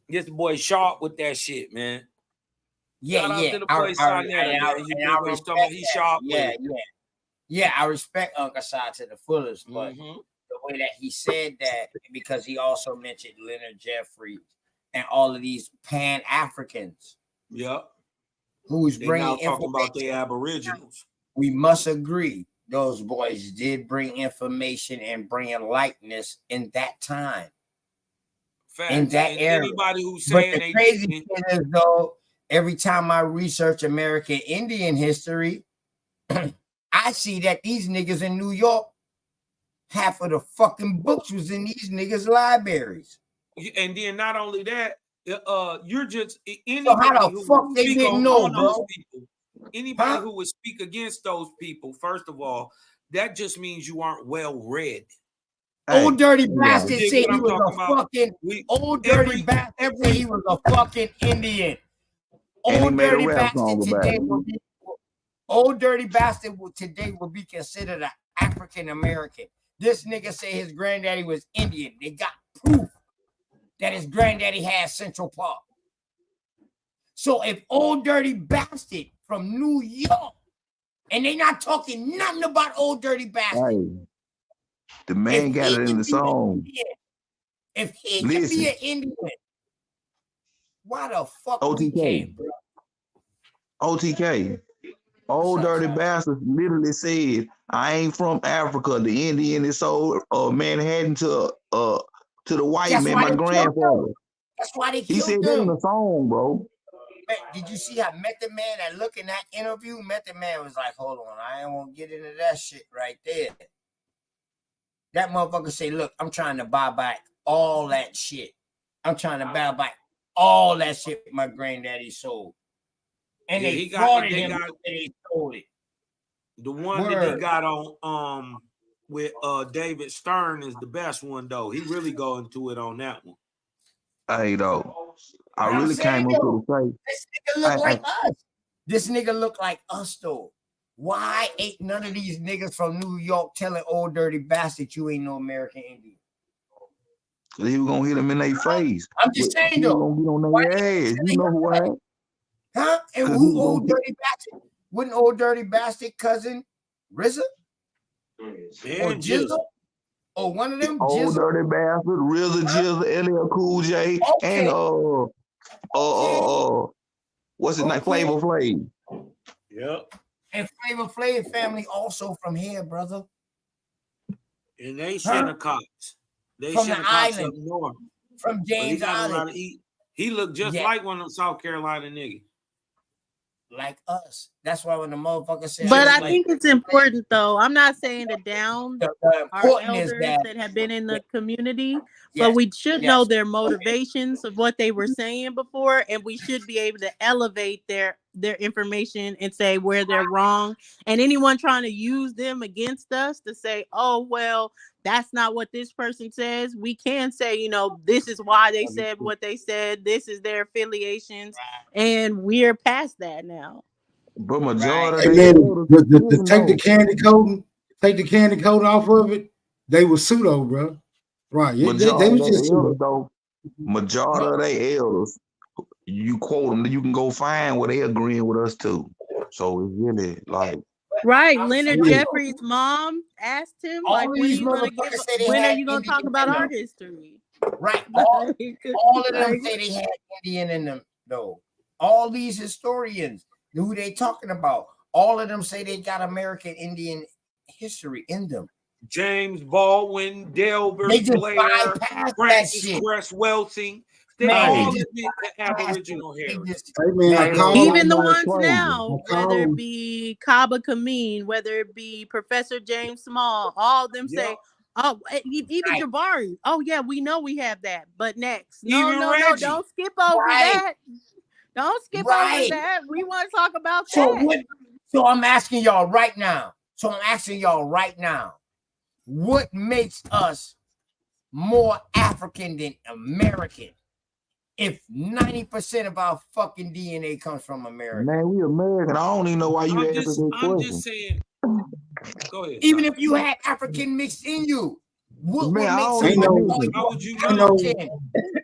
This boy sharp with that shit, man. Yeah, Shout out yeah. to the boy Sonetta, man. You dig what I'm talking about? He sharp with it. Yeah, I respect Uncle Si to the fullest, but the way that he said that, because he also mentioned Leonard Jeffries and all of these Pan-Africans. Yep. Who's They bringing now talking about the information. Aboriginals. We must agree, those boys did bring information and bring enlightenment in that time. Facts. In that and era. Anybody who's But saying the crazy thing is, though, every time I research American Indian history, I see that these niggas in New York, half of the fucking books was in these niggas' libraries. And then not only that, you're just anybody So how the who fuck would they speak didn't on know, those bro? people, anybody who would speak against those people, first of all, that just means you aren't well read. Old dirty bastard said he was a fucking dirty bastard said he was a fucking Indian. Old dirty bastard today will be today will be considered an African American. This nigga say his granddaddy was Indian. They got proof that his granddaddy had Central Park. So if old dirty bastard from New York, and they not talking nothing about old dirty bastard. Hey, the man got it in the song. If he can be an Indian, why the fuck we can't, bro? OTK. Old dirty bastard literally said, I ain't from Africa. The Indian is sold Manhattan to the white man, my grandfather. That's why they He killed said that in the song, bro. Man, did you see how Method Man that look in that interview? Method Man was like, hold on, I ain't gonna get into that shit right there. That motherfucker say, look, I'm trying to buy back all that shit. I'm trying to buy back all that shit my granddaddy sold. And Yeah, they frauded him and they sold it. The one that they got on with David Stern is the best one though. He really go into it on that one. Hey though, I really came up with a say. This nigga look like us. This nigga look like us though. Why ain't none of these niggas from New York telling old dirty bastard you ain't no American Indian? Cause he was gonna hit him in their face. I'm just saying though. Gonna get on their ass. You know who I am? Huh? And who old dirty bastard? Wouldn't old dirty bastard cousin RZA? Or Jizzle? Or one of them? Old dirty bastard, RZA, Jizzle, LL Cool J, and what's his name? Flavor Flav. Yep. And Flavor Flav family also from here, brother. And they Shinnecock's. They from the Shinnecock's island. up north. From James Island. He looked just like one of them South Carolina niggas. Like us. That's why when the motherfucker said. But I think it's important, though. I'm not saying to down our elders that have been in the community, but we should know their motivations of what they were saying before, and we should be able to elevate their information and say where they're wrong. And anyone trying to use them against us to say, oh, well, that's not what this person says. We can say, you know, this is why they said what they said. This is their affiliations. And we're past that now. But majority and then to take the candy coating off of it, they were pseudo, bro. Right. They was just pseudo. Majority of they elders, you quote them, you can go find where they agreeing with us too. So it's really like right. Leonard Jeffries' mom asked him, like, when are you gonna talk about our history? Right. All of them say they had Indian in them, though. All these historians, who they talking about, all of them say they got American Indian history in them. James Baldwin, Delbert They just Blair, bypass Francis that shit. Cress Welsing. They Man, all they admit the Aboriginal heritage. Even the ones now, whether it be Kaba Kameen, whether it be Professor James Small, all of them say, oh, even Jabari. Oh yeah, we know we have that. But next, no, don't skip over that. Don't skip over that. We want to talk about that. So I'm asking y'all right now. What makes us more African than American? If 90% of our fucking DNA comes from America. Man, we American. I don't even know why you asked us that question. I'm just saying. Go ahead. Even if you had African mixed in you, what would make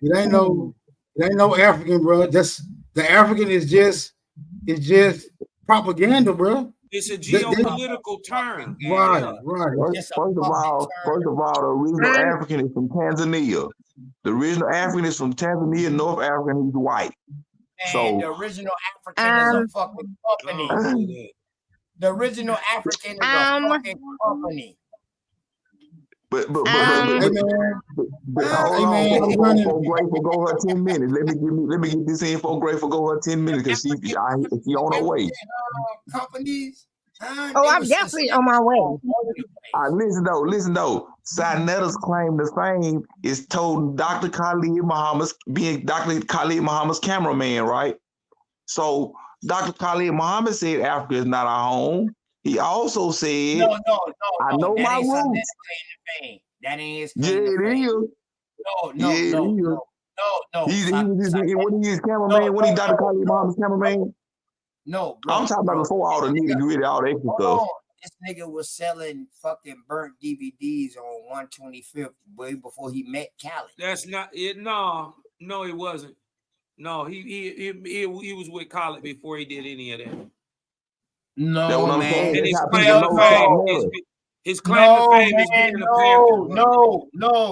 It ain't no African, bro. The African is just propaganda, bro. It's a geopolitical term. Right. First of all, the original African is from Tanzania. The original African is from Tanzania, North African, he's white. And the original African is a fucking company. The original African is a fucking company. But hold on, for Grateful go her 10 minutes. Let me get this in for Grateful go her 10 minutes because she on her way. Companies. Oh, I'm definitely on my way. Listen though. Sanetta's claim to fame is told Dr. Khalid Muhammad's being Dr. Khalid Muhammad's cameraman, right? So Dr. Khalid Muhammad said Africa is not our home. He also said, No. I know my roots. That ain't his claim to fame. No. When he is cameraman, when he Dr. Khalid Muhammad's cameraman. No, bro. I'm talking about before all the nitty-gritty, all the extra stuff. This nigga was selling fucking burnt DVDs on 125th way before he met Khaled. That's not it. No, he wasn't. No, he was with Khaled before he did any of that. No, man. And his claim to fame is being a Panther. No,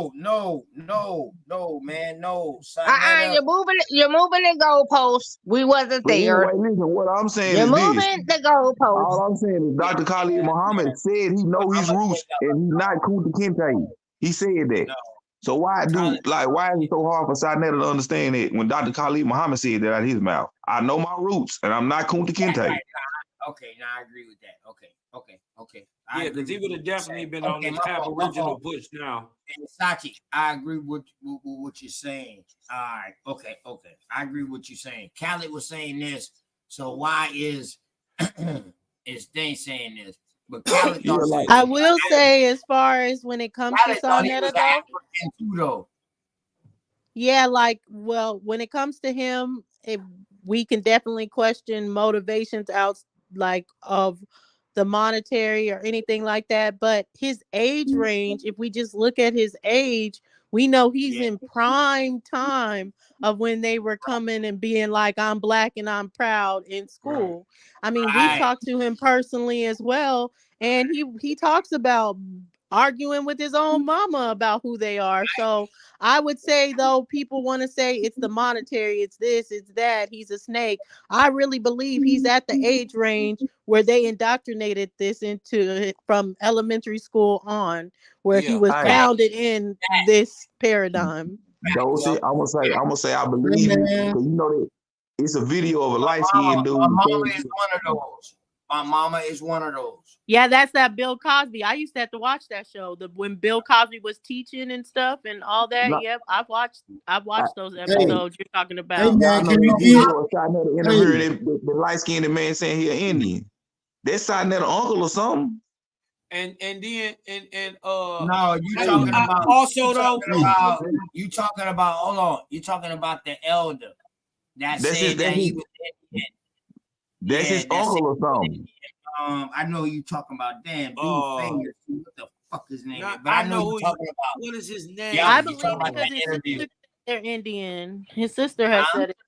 man. No. You're moving the goalposts. We wasn't there. Anyway, listen, what I'm saying you're is moving the goalposts. All I'm saying is Dr. Khalid Muhammad said he know his roots and he's not Kunta Kinte. He said that. No. So why is it so hard for Sinetta to understand it when Dr. Khalid Muhammad said that out of his mouth? I know my roots and I'm not Kunta Kinte. Okay, now I agree with that. Okay. Yeah, because he would have definitely been on this Aboriginal push now. And Sachi, I agree with what you're saying. All right, okay. I agree with what you're saying. Khaled was saying this, so why is Dane saying this? But Khaled I will say, as far as when it comes to Sonetta, though. Yeah, when it comes to him, we can definitely question motivations of the monetary or anything like that, but his age range, if we just look at his age, we know he's in prime time of when they were coming and being like, I'm black and I'm proud in school. I mean, we've talked to him personally as well, and he talks about arguing with his own mama about who they are. So I would say, though, people want to say it's the monetary, it's this, it's that, he's a snake. I really believe he's at the age range where they indoctrinated this into it from elementary school on, where he was pounded in this paradigm. I'm gonna say I believe it, because you know that it's a video of a light-skinned dude. My mama is one of those. Yeah, that's that Bill Cosby. I used to have to watch that show. When Bill Cosby was teaching and stuff and all that. Yep, I've watched those episodes you're talking about. Hey, man, the light-skinned man saying he an Indian. That's Sinetta uncle or something. No, you talking about also though. You talking about hold on. You talking about the elder that said that he was Indian. That's his uncle or something. I know you talking about. Damn, dude, famous. What the fuck is his name? But I know you talking about. What is his name? Yeah, I believe because his sister, they're Indian. His sister has said it.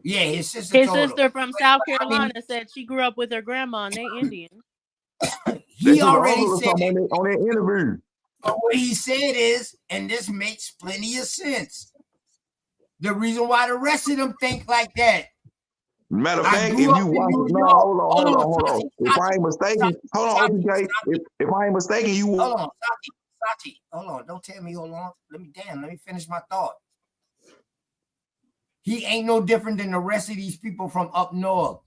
Yeah, his sister His told him. sister from South Carolina said she grew up with her grandma and they Indian. He already said on that interview. What he said is, and this makes plenty of sense. The reason why the rest of them think like that. Matter of fact, if you watch it, no, hold on. If I ain't mistaken, hold on, OTK. If I ain't mistaken, you hold on, Sachi, hold on. Don't tell me hold on. Let me finish my thought. He ain't no different than the rest of these people from up north.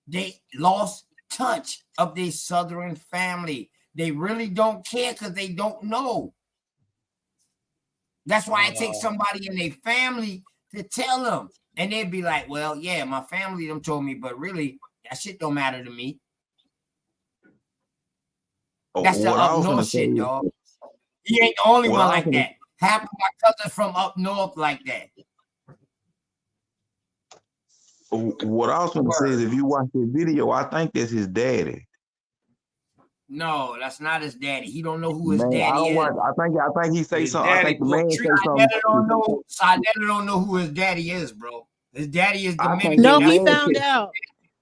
They lost touch of their Southern family. They really don't care because they don't know. That's why it takes somebody in their family to tell them. And they'd be like, well, yeah, my family them told me, but really, that shit don't matter to me. That's the up north shit, dog. He ain't the only one like that. Half of my cousins from up north like that. What I was going to say is, if you watch the video, I think that's his daddy. No, that's not his daddy. He don't know who his daddy is. I think he say something. I think the man say something. Sadetta don't know who his daddy is, bro. His daddy is Dominican. No, he found out.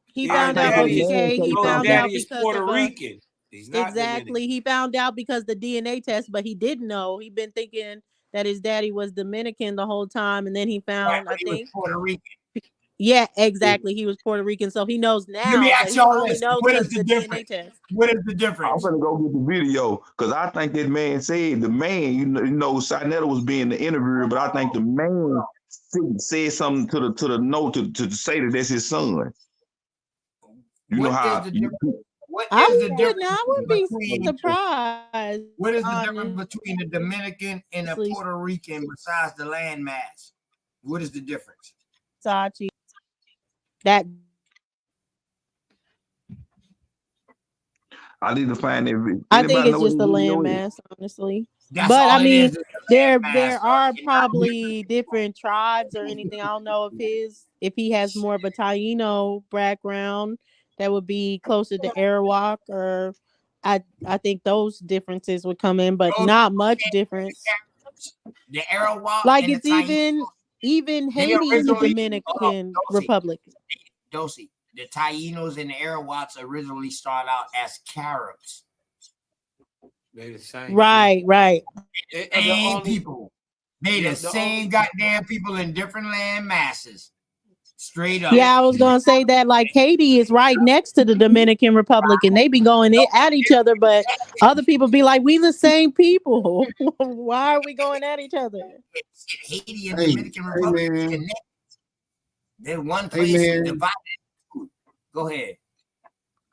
He found out, OTK. He found out because Puerto Rican. He's not exactly. Dominican. He found out because the DNA test, but he didn't know. He'd been thinking that his daddy was Dominican the whole time, and then he found, I think, Puerto Rican. Yeah, exactly. He was Puerto Rican, so he knows now. Let me ask y'all this. What is the difference? What is the difference? I'm gonna go get the video because I think that man said the man, you know, Sinetta was being the interviewer, but I think the man said something to the note to say that that's his son. You know how? I wouldn't be surprised. What is the difference between the Dominican and the Puerto Rican besides the landmass? What is the difference? Sachi. That I need to find it. I think it's just the landmass, honestly. But I mean, there are probably different tribes or anything. I don't know if he has more of a Taino background that would be closer to Arawak, or I think those differences would come in, but not much difference. The Arawak, like it's even Haiti is a Dominican Republic. Dosey, the Tainos and the Arawaks originally start out as Caribs. They're the same. Right. The same people. They the same goddamn people in different land masses. Straight up. Yeah, I was gonna say that like Haiti is right next to the Dominican Republic, and they be going at each other, but other people be like, "We the same people. Why are we going at each other?" Haiti and Dominican Republic connect. They're one place divided. Go ahead.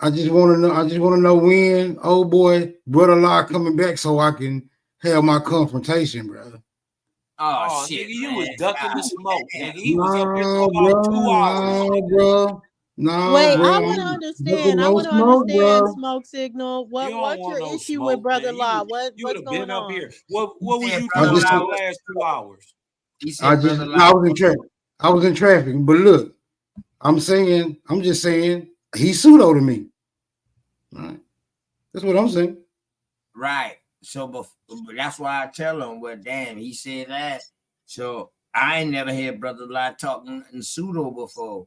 I just want to know when old boy brother law coming back so I can have my confrontation, brother. Oh shit, nigga, you was ducking the smoke, nigga. He was up here for about 2 hours. Bro. No, wait, bro. I want to understand. I want to understand, Smoke Signal. What's your issue with Brother Law? What's going on? Here. What was you doing for the last 2 hours? I was in traffic, but look, I'm just saying he's pseudo to me. Right. That's what I'm saying. Right. So that's why I tell him, well, damn, he said that. So I ain't never heard Brother Law talking in pseudo before.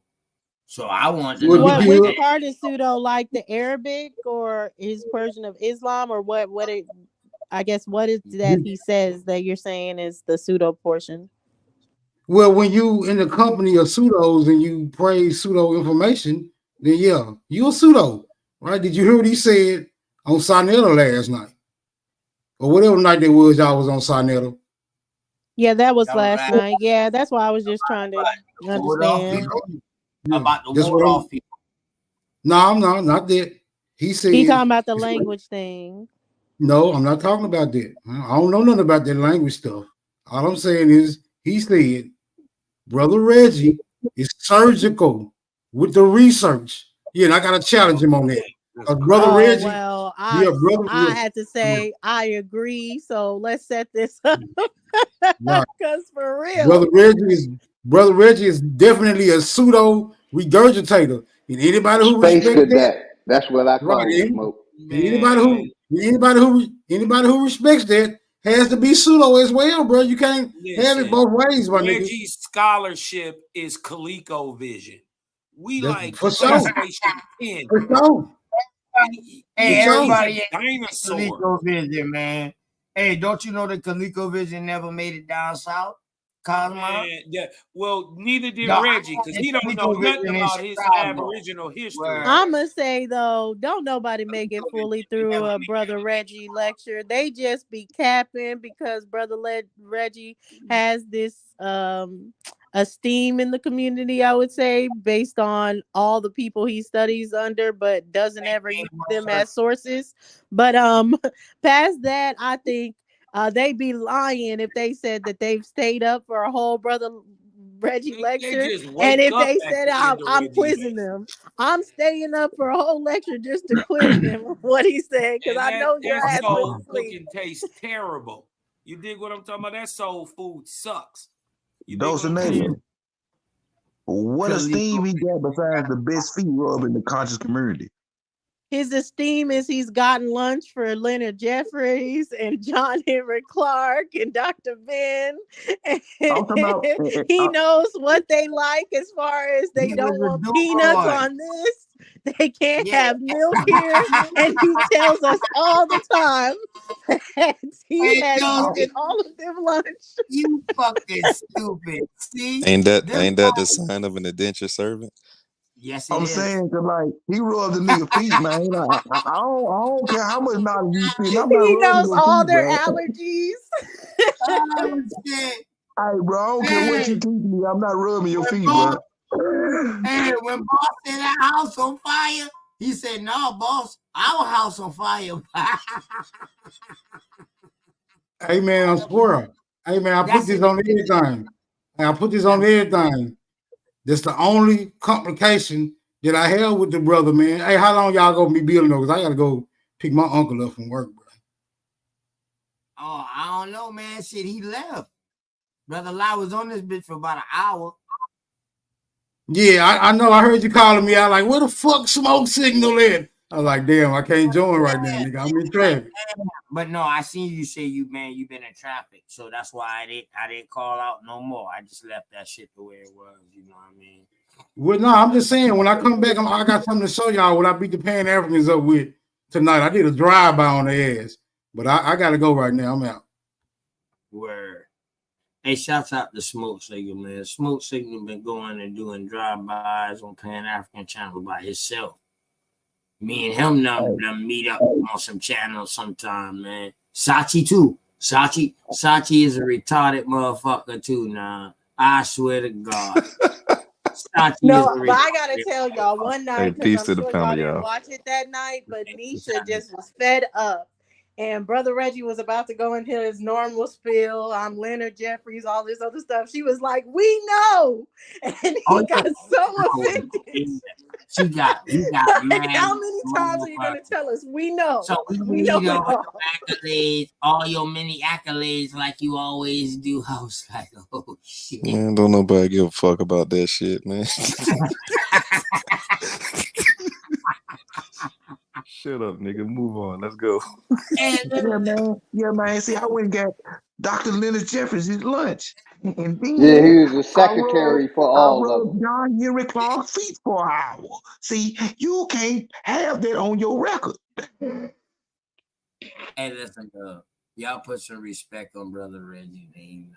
So I want to know which part is pseudo, like the Arabic or his version of Islam, or what I guess what is that he says that you're saying is the pseudo portion? Well, when you in the company of pseudos and you praise pseudo information, then yeah, you're a pseudo, right? Did you hear what he said on Sinetta last night? Or whatever night it was, y'all was on Sinetta. Yeah, that was last night. Yeah, that's why I was just trying to understand. About the Wolof people. No, not that. He said he talking about the language thing. No, I'm not talking about that. I don't know nothing about that language stuff. All I'm saying is he said Brother Reggie is surgical with the research. Yeah, and I gotta challenge him on that. Brother Reggie. Well, I had to say I agree. So let's set this up. Because for real, Brother Reggie is definitely a pseudo regurgitator. And anybody who respects that's what I call it. Anybody who respects that has to be pseudo as well, bro. You can't have it both ways, my nigga. Reggie's scholarship is ColecoVision. We That's like for sure. PlayStation 10. For sure. Hey, He's everybody, a dinosaur. ColecoVision, man. Hey, don't you know that ColecoVision never made it down south? Cosmo? Man, yeah. Well, neither did No, Reggie, because he don't know nothing about his Aboriginal history. I'ma say though, don't nobody make it fully through a Brother Reggie lecture. They just be capping because Brother Reggie has this esteem in the community, I would say, based on all the people he studies under, but doesn't ever use them as sources. But past that, I think they be lying if they said that they've stayed up for a whole Brother Reggie lecture, and if they said I'm quizzing them, I'm staying up for a whole lecture just to quiz them what he said, because I know your ass soul went to sleep. cooking tastes terrible. You dig what I'm talking about? That soul food sucks. You dig Dose what of I'm saying? nation. What esteem he got besides the best feet rub in the conscious community? His esteem is he's gotten lunch for Leonard Jeffries and John Henry Clark and Dr. Ben. And he knows what they like as far as they don't want peanuts on this. They can't have milk here. And he tells us all the time that he has given all of them lunch. You fucking stupid. See? Ain't that the sign of an indentured servant? Yes, I'm saying, cause like he rubbed the nigga feet, man. I don't care how much knowledge you spend. I'm not He rubbing knows your all feet, their bro. allergies. Oh, shit. Hey, bro, I don't care what you teach me. I'm not rubbing your feet, bro. Hey, when boss said that house on fire, he said, "No, boss, our house on fire." Hey man, I'm squirrel. Hey man, I put this on everything. I put this on everything. That's the only complication that I have with the brother, man. Hey, how long y'all gonna be building those? I gotta go pick my uncle up from work, bro. Oh, I don't know, man. Shit, he left. Brother Lau was on this bitch for about an hour. Yeah, I know. I heard you calling me out like, where the fuck smoke signal at? I was like, damn, I can't join right now, nigga. I'm in traffic. But no, I seen you say you've been in traffic, so that's why I didn't call out no more. I just left that shit the way it was. You know what I mean? Well, no, I'm just saying when I come back, I got something to show y'all what I beat the Pan Africans up with tonight. I did a drive-by on their ass, but I gotta go right now. I'm out. Word. Hey, shouts out to Smoke Signal, man. Smoke Signal been going and doing drive-bys on Pan African channel by himself. Me and him done meet up on some channels sometime, man. Sachi too. Sachi is a retarded motherfucker too now. I swear to God. No, but I gotta tell y'all one night, Hey, because peace I'm to the sure panel, y'all didn't y'all. watch it that night, but Nisha just was fed up. And Brother Reggie was about to go into his normal spiel. I'm Leonard Jeffries, all this other stuff. She was like, "We know," and he got so offended. You got like, how many times are you gonna tell us? We know. So we know need it all all. your accolades, all your many accolades, like you always do. I was like, oh shit. Man, don't nobody give a fuck about that shit, man. Shut up, nigga. Move on. Let's go. Yeah, man. See, I went and got Dr. Leonard Jeffries his lunch. And then Yeah, he was the secretary for all of them. John Henry Clark's feet for an hour. See, you can't have that on your record. Hey, listen, y'all put some respect on Brother Reggie name.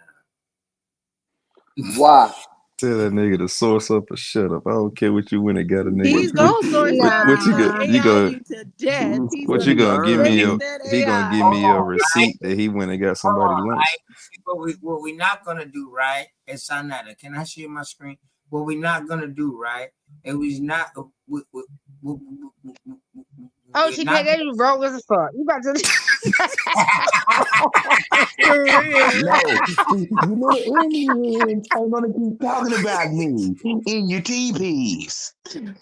Why? Tell that nigga to source up or shut up. I don't care what you went and got a nigga. He's gonna source what you got? You AI gonna you to death. He's what you gonna give me? He gonna give me a Hold on, receipt that he went and got somebody lunch. Right? What we're not gonna do, right? It's Sanada. Can I share my screen? What we're not gonna do, right? It was not. Oh, she can't get you broke as fuck. You about to for real. No, you little Indians ain't gonna keep talking about me in your teepees.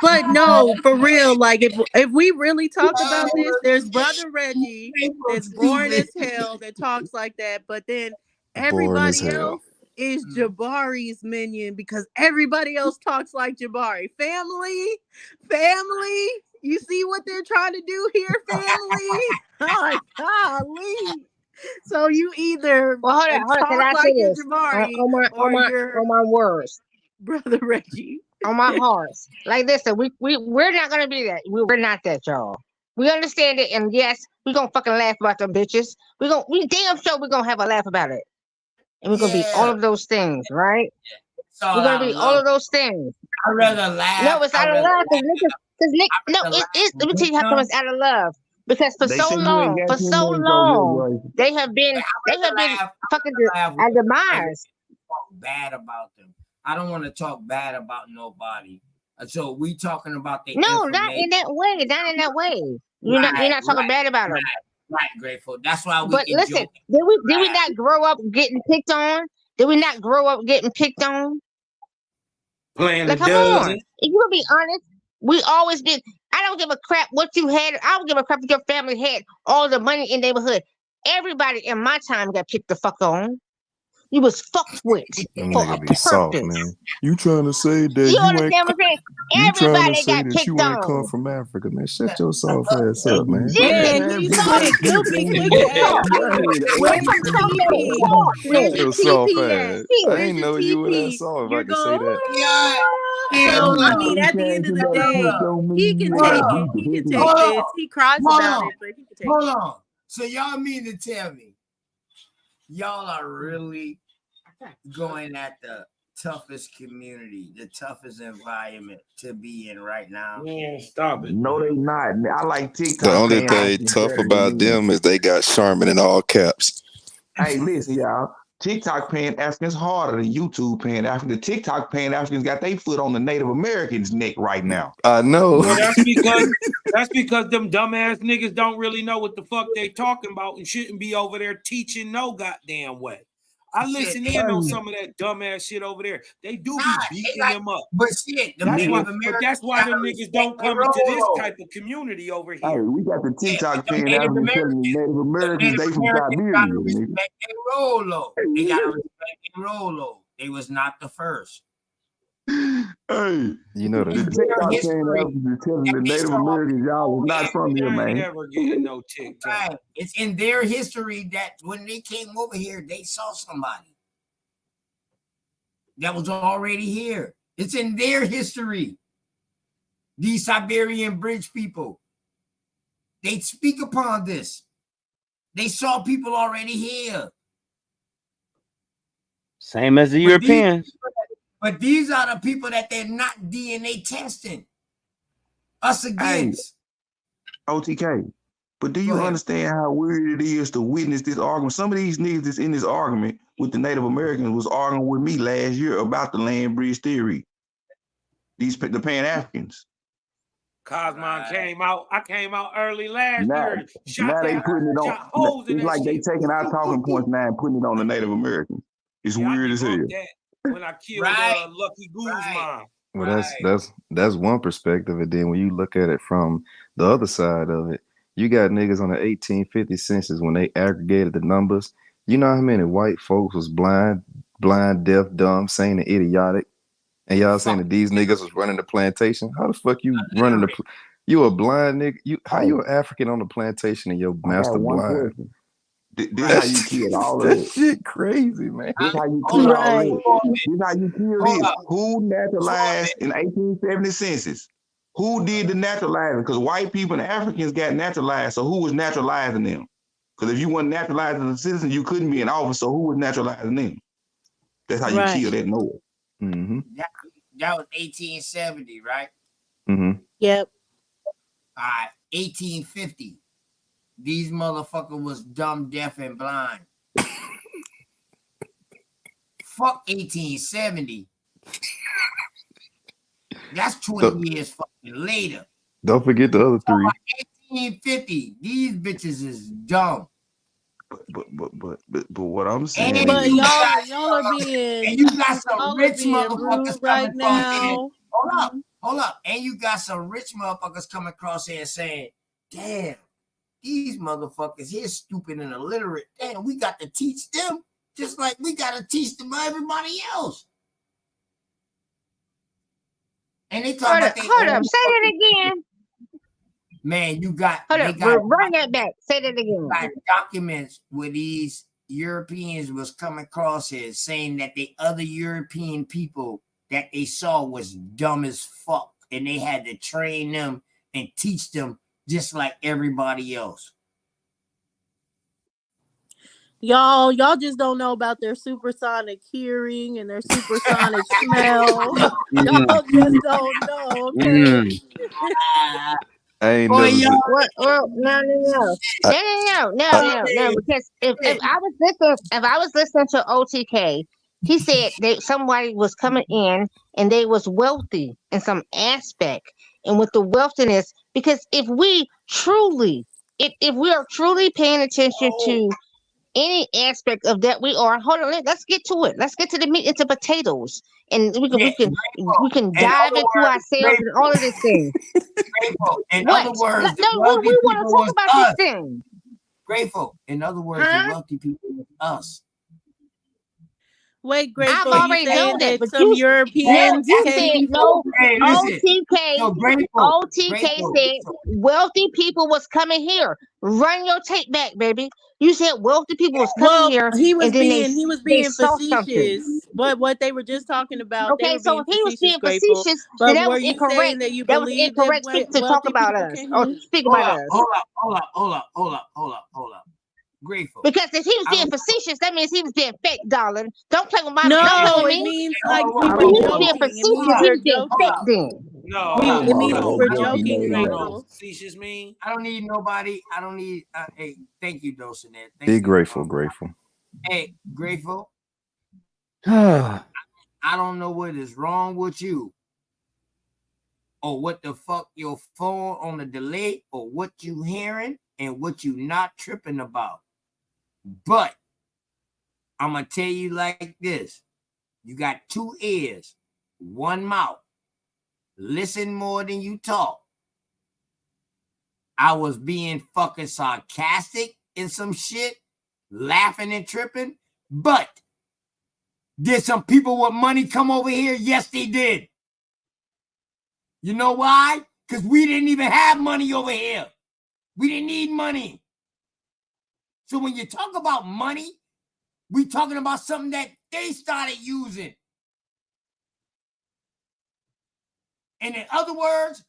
But no, for real, like if we really talk about this, there's Brother Reggie that's boring as hell that talks like that, but then Boring as everybody hell. else is Jabari's minion because everybody else talks like Jabari. Family, you see what they're trying to do here, family? Oh, golly. So you either Well, hold on. Can talk I say like you're this? Jabari or On you're my words, Brother Reggie. on my hearts. Like listen, we're not gonna be that. We're not that, y'all. We understand it, and yes, we're gonna fucking laugh about them bitches. We damn sure we're gonna have a laugh about it, and we're gonna be all Yeah, of those things, right? it's all We're gonna out be of all love. of those things. I'd rather No, laugh. it's I'd out of rather love, laugh. cause Nick. I'd No, rather laugh let me tell with you how come them. it's out of love. Because They say you ain't got for too so many so good, long, right? they have been fucking Laugh a with them. I'd rather demise. talk bad about them. I don't want to talk bad about nobody. So we talking about the No, not information. in that way. Not in that way. You're Right, not talking bad about them. right, Grateful. That's why we But can listen, joke. did we not grow up getting picked on? Did we not grow up getting picked on? Playing Like, the come on. dozen. If you gonna be honest, we always been. I don't give a crap what you had. I don't give a crap if your family had all the money in the neighborhood. Everybody in my time got picked the fuck on. You was fucked with Them for a nigga be soft, purpose. man. You trying to say that You you ain't understand what I'm saying? you trying to Everybody say got that picked you ain't come on. from Africa, man. Shut your soft ass up, man. Shit. Man, he's quick. He'll be quick to ask you, What where's your fucking TP? softness? Where's your Your soft TP at? ass. I Where's ain't your know you were that TP? soft if I You're could say going, that. Yeah. so, Hold I up. mean, at the end of the day, he can Hold take up. it. He can Hold take this. on. He cries Hold about on. it, but he can take Hold it. on. So y'all mean to tell me y'all are really going at the toughest community, the toughest environment to be in right now? Man, stop it. No, they not. I like The TikTok only paying thing Africans tough better about than them. them is they got Sherman in all caps. Hey, listen, y'all. TikTok paying Africans harder than YouTube paying Africans. The TikTok paying Africans got their foot on the Native Americans' neck right now. I know. Well, that's because them dumbass niggas don't really know what the fuck they talking about and shouldn't be over there teaching no goddamn way. I listen in on some of that dumbass shit over there. They do be beating them up. But shit, the That's why, Native but Americans that's why them gotta niggas respect don't their come into this role. type of community over Hey, here. we got the TikTok The paying Native Africans telling the Native Americans they from Americans gotta Siberia, nigga. respect their role, though. They gotta respect their role, though. They was not the first. Hey, You know the the TikTok paying Africans is telling the Native Americans y'all was not from here, I ain't man. never getting no TikTok. Right. It's in their history that when they came over here, they saw somebody that was already here. It's in their history. These Siberian Bridge people, they speak upon this. They saw people already here. Same as the Europeans. But these are the people that they're not DNA testing us Hey, against. OTK. But do you understand how weird it is to witness this argument? Some of these niggas that's in this argument with the Native Americans was arguing with me last year about the land bridge theory. The Pan-Africans. Cosmon came out. I came out early last year. Now they putting it Shot on. holes in It's that like they shit. taking our talking points now and putting it on the Native Americans. It's weird as hell. That when I killed Lucky Guzman. Well, that's one perspective, and then when you look at it from the other side of it, you got niggas on the 1850 census when they aggregated the numbers. You know how many white folks was blind, deaf, dumb, sane, and idiotic, and y'all saying that these niggas was running the plantation? How the fuck you running the? You a blind nigga? How you an African on the plantation and your master one blind? question. This how you killed all of That it. shit crazy, man. This how you killed all of it. This how you killed Hold it. up. Who naturalized in 1870 census? Who did the naturalizing? Because white people and Africans got naturalized. So who was naturalizing them? Because if you weren't naturalized as a citizen, you couldn't be in office. So who was naturalizing them? That's how you kill that noise. Mm-hmm. That was 1870, right? Mm-hmm. Yep. All right, 1850. These motherfuckers was dumb, deaf, and blind. Fuck 1870. That's 20 years fucking later. Don't forget the other three. 1850. These bitches is dumb. But what I'm saying And But is, y'all are being and you got some rich rude motherfuckers right coming across here. now. Hold up. And you got some rich motherfuckers coming across here saying, damn, these motherfuckers here stupid and illiterate. Damn, we got to teach them just like we got to teach them everybody else. And they talk about Hold up. Say that again. Man, you got Hold they up, got run that back. Say that again. got documents where these Europeans was coming across here saying that the other European people that they saw was dumb as fuck, and they had to train them and teach them just like everybody else. Y'all just don't know about their supersonic hearing and their supersonic smell. Y'all just don't know, okay? I ain't Boy, never been. Well, no. Because if I was listening to OTK, he said that somebody was coming in and they was wealthy in some aspect, and with the wealthiness, because if we are truly paying attention to any aspect of that, we are. Hold on, let's get to it. Let's get to the meat and the potatoes, and we can dive into ourselves and all of this thing. In What? other words, No, we want to talk about this thing. Grateful. In other words, the wealthy people was us. Wait, Grateful, I've you already saying known that, that but some you Europeans said came? no. Hey, listen. OTK said wealthy people was coming here. Run your tape back, baby. You said wealthy people was coming here, he was and then being saw something. facetious. What they were just talking about, they Okay, were so being if he was being Grateful. facetious, But then that were was you incorrect. saying that you That was believe that incorrect speak to talk wealthy about people us came or here? speak about us. Hold up. Grateful. Because if he was being facetious, that means he was being fake, darling. Don't play with me. It means like we When were he was being joking. It means facetious, we he were was being fake joking. then. No, It means we were no, joking, you know Grateful. what facetious mean? I don't need nobody. I don't need. Hey, thank you, Dulcinea. Be grateful, grateful. Hey, Grateful. I don't know what is wrong with you, or what the fuck your phone on the delay, or what you hearing and what you not tripping about. But I'm gonna tell you like this: you got 2 ears, 1 mouth. Listen more than you talk. I was being fucking sarcastic in some shit, laughing and tripping, but did some people with money come over here? Yes, they did. You know why? Because we didn't even have money over here. We didn't need money. So when you talk about money, we talking about something that they started using. And in other words,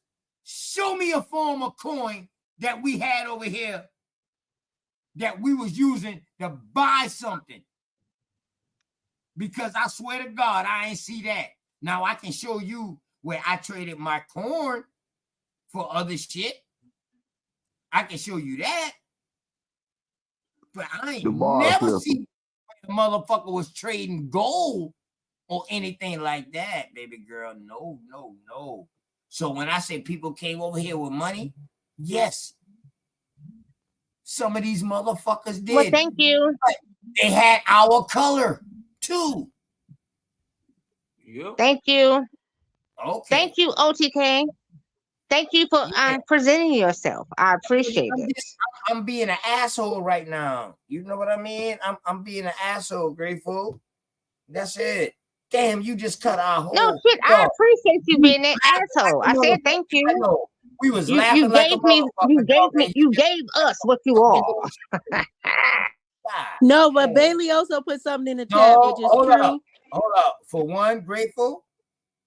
show me a form of coin that we had over here that we was using to buy something. Because I swear to God, I ain't see that. Now I can show you where I traded my corn for other shit. I can show you that. But I ain't never seen a motherfucker was trading gold or anything like that, baby girl. No. So when I say people came over here with money, yes. Some of these motherfuckers did. Well, thank you. But they had our color too. Yep. Thank you. Okay. Thank you, OTK. Thank you for presenting yourself. I appreciate it. I'm being an asshole right now. You know what I mean? I'm being an asshole, Grateful. That's it. Damn, you just cut our whole. No shit. I appreciate you being that asshole. I said thank you. I know. We was You laughing like gave me. You gave us what you are. No, but Bailey also put something in the chat, which is true. Hold up. For one, Grateful,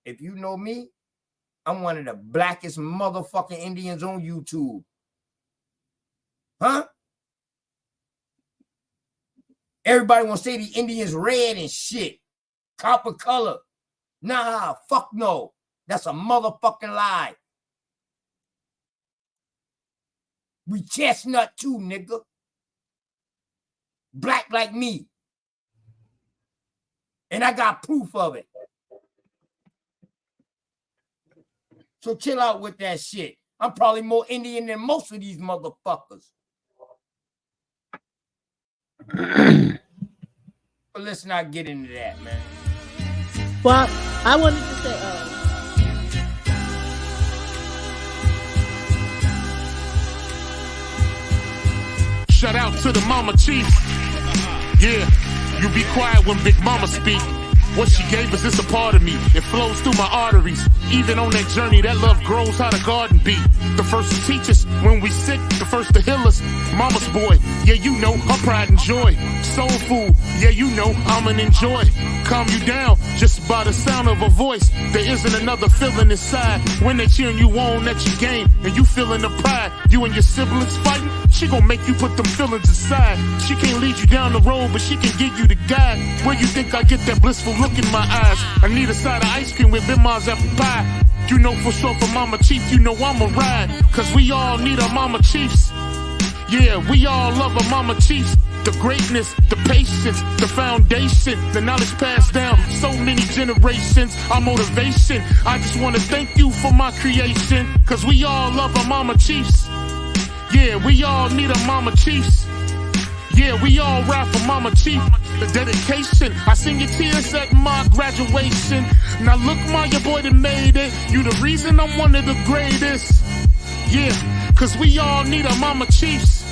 if you know me, I'm one of the blackest motherfucking Indians on YouTube. Huh? Everybody want to say the Indians red and shit. Copper color. Nah, fuck no. That's a motherfucking lie. We chestnut too, nigga. Black like me. And I got proof of it. So chill out with that shit. I'm probably more Indian than most of these motherfuckers. But let's not get into that, man. Well, I wanted to say, Shout out to the mama chief. Yeah, you be quiet when Big Mama speak. What she gave us is a part of me. It flows through my arteries. Even on that journey, that love grows how the garden be. The first to teach us when we sick, the first to heal us. Mama's boy, yeah, you know, her pride and joy. Soul food, yeah, you know, I'm an enjoy. Calm you down just by the sound of a voice. There isn't another feeling inside when they cheering you on at your game and you feeling the pride. You and your siblings fighting, she gon' make you put them feelings aside. She can't lead you down the road, but she can give you the guide. Where you think I get that blissful look in my eyes? I need a side of ice cream with Bim's apple pie. You know for sure for Mama Chief, you know I'ma ride. Cause we all need our Mama Chiefs. Yeah, we all love our Mama Chiefs. The greatness, the patience, the foundation, the knowledge passed down so many generations, our motivation. I just want to thank you for my creation. Cause we all love our Mama Chiefs. Yeah, we all need our Mama Chiefs. Yeah, we all ride for Mama Chief. The dedication, I seen your tears at my graduation. Now look, my your boy that made it. You the reason I'm one of the greatest. Yeah, cause we all need our Mama Chiefs.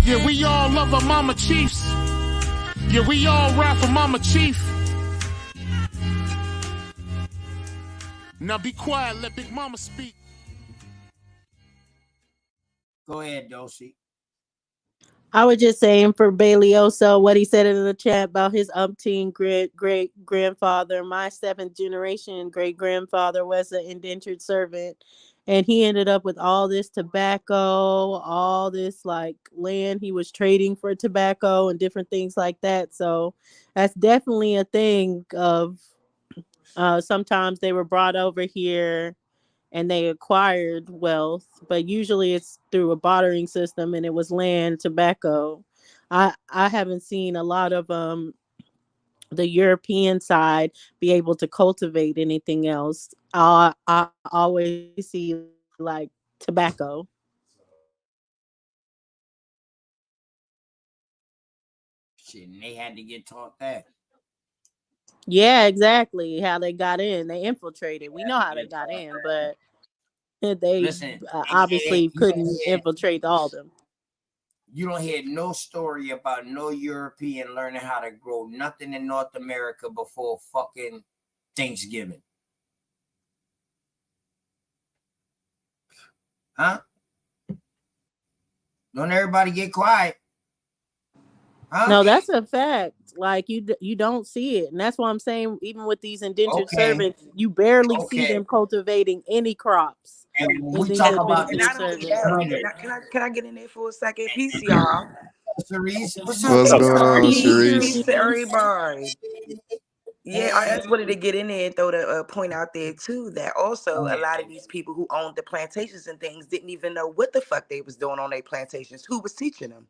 Yeah, we all love our Mama Chiefs. Yeah, we all ride for Mama Chief. Now be quiet, let Big Mama speak. Go ahead, Dosey. I was just saying for Bailey-Oso, what he said in the chat about his umpteen great grandfather. My seventh generation great grandfather was an indentured servant, and he ended up with all this tobacco, all this like land he was trading for tobacco and different things like that. So that's definitely a thing of sometimes they were brought over here and they acquired wealth, but usually it's through a bartering system, and it was land, tobacco. I haven't seen a lot of the European side be able to cultivate anything else. I always see like tobacco. Shit, and they had to get taught that. Yeah, exactly. How they got in, they infiltrated. We know how they got in, but they Listen, obviously you don't couldn't hear, infiltrate all of them. you don't hear no story about no European learning how to grow nothing in North America before fucking Thanksgiving. Huh? Don't everybody get quiet. Huh? No, that's a fact. Like you don't see it, and that's why I'm saying even with these indentured servants, you barely see them cultivating any crops And in we these talk about And this. indentured not only servants. that, can I get in there for a second? Peace, y'all. Cerise, what's up? What's going on, Peace Sharice? to everybody. Yeah, I just wanted to get in there and throw the point out there too that also a lot of these people who owned the plantations and things didn't even know what the fuck they was doing on their plantations. Who was teaching them?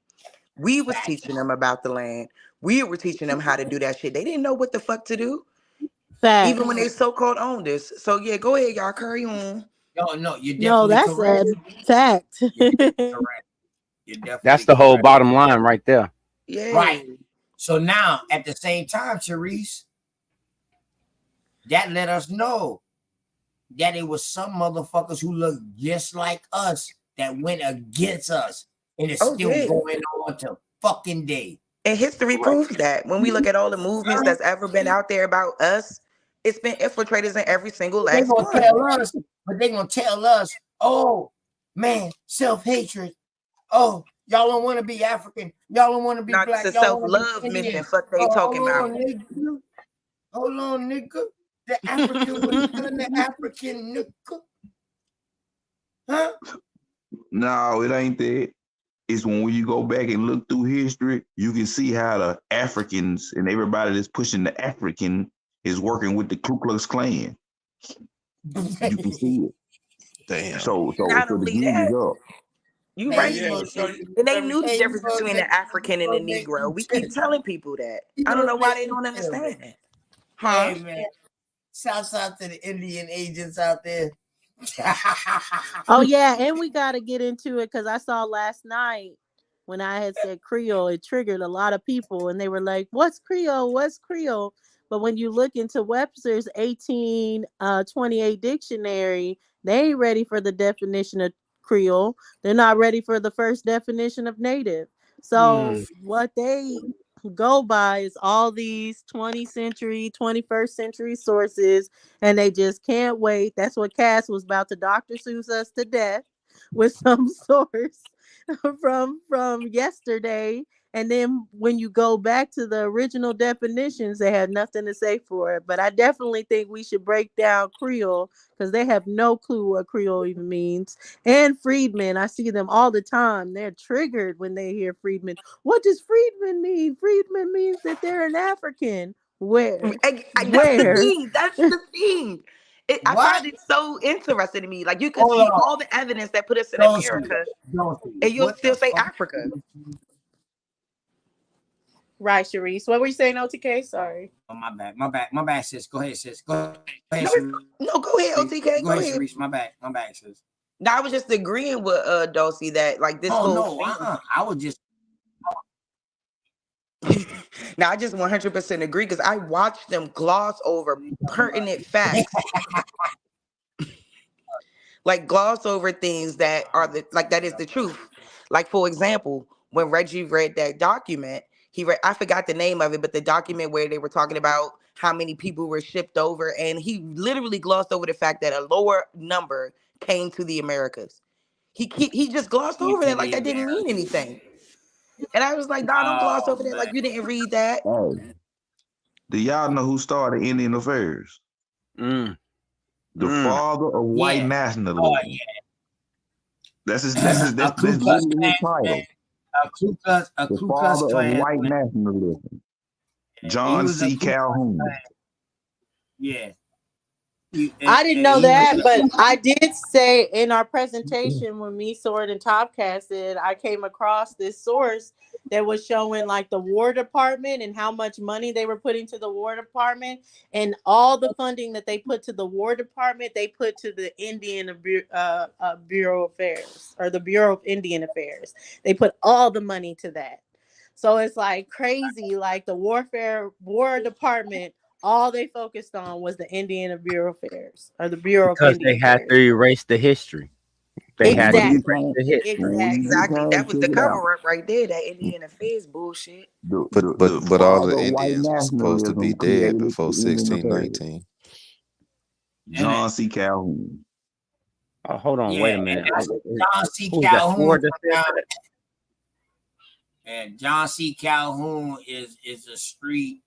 We was teaching them about the land. We were teaching them how to do that shit. They didn't know what the fuck to do. Facts. Even when they so-called owned us. So yeah, go ahead, y'all. Carry on. No, you're No, definitely that's correct. a fact. You're correct. You're definitely That's the whole correct. bottom line right there. Yeah. Right. So now, at the same time, Sharice, that let us know that it was some motherfuckers who look just like us that went against us, and it's still going on to fucking day. And history proves that when we look at all the movements that's ever been out there about us, it's been infiltrators in every single They last gonna one. tell us, but they gonna tell us, oh man, self-hatred. Oh, y'all don't want to be African. Y'all don't want to be Not black. it's a Y'all want to self-love be Indian. mission. Fuck they talking Hold about. on, nigga. Hold on, nigga. The African was done the African, nigga. Huh? No, it ain't that. It's when you go back and look through history, you can see how the Africans and everybody that's pushing the African is working with the Ku Klux Klan. You can see it. Damn. So Not the only jig that, is up. you Man, right. you gonna take, And they knew the hey, difference between the African and the Negro. We keep telling people that. I don't know why they don't understand that. Huh? Hey man, shouts out to the Indian agents out there. Oh yeah, and we got to get into it because I saw last night when I had said Creole, it triggered a lot of people, and they were like, "What's Creole? What's Creole?" But when you look into Webster's 1828 dictionary, they ain't ready for the definition of Creole. They're not ready for the first definition of native. So what they go by is all these 20th century, 21st century sources, and they just can't wait. That's what Cass was about to Dr. Seuss us to death with some source from yesterday. And then when you go back to the original definitions, they had nothing to say for it. But I definitely think we should break down Creole because they have no clue what Creole even means. And freedmen, I see them all the time. They're triggered when they hear freedmen. What does freedmen mean? Freedmen means that they're an African. Where? That's the Where? thing. That's the thing. I find it so interesting to me. Like you could Hold see on. all the evidence that put us in Don't see America, it. Don't see it. and you'll What still the say fuck? Africa. Right, Sharice. What were you saying, OTK? Sorry. Oh, my bad, sis. Go ahead, sis. Go ahead, No, go ahead, OTK. Go ahead, Sharice. My bad, sis. No, I was just agreeing with Dulcie that like this whole thing. I would just. Now I just 100% agree because I watched them gloss over pertinent facts, like gloss over things that are that is the truth. Like for example, when Reggie read that document, I forgot the name of it, but the document where they were talking about how many people were shipped over, and he literally glossed over the fact that a lower number came to the Americas. He just glossed over that like that didn't mean anything. And I was like, "Nah, don't gloss over that like you didn't read that." Hey, do y'all know who started Indian Affairs? The father of white nationalism. Oh, yeah. That's literally his title. The father of white nationalism. John C. Calhoun. Yeah. I didn't know that, but I did say in our presentation when me, Sword, and Topcasted, I came across this source that was showing like the War Department and how much money they were putting to the War Department, and all the funding that they put to the War Department, they put to the Indian Bureau of Affairs, or the Bureau of Indian Affairs. They put all the money to that. So it's like crazy, like the War Department, all they focused on was the Indian Bureau of Affairs, or the Bureau of Indian Because they had to erase the history. They had to erase the history. Exactly. That was the cover up right there. That Indian Affairs bullshit. But all the Indians were supposed to be dead before 1619. John C. Calhoun. Oh, hold on, wait a minute. John C. Calhoun. And John C. Calhoun is a street,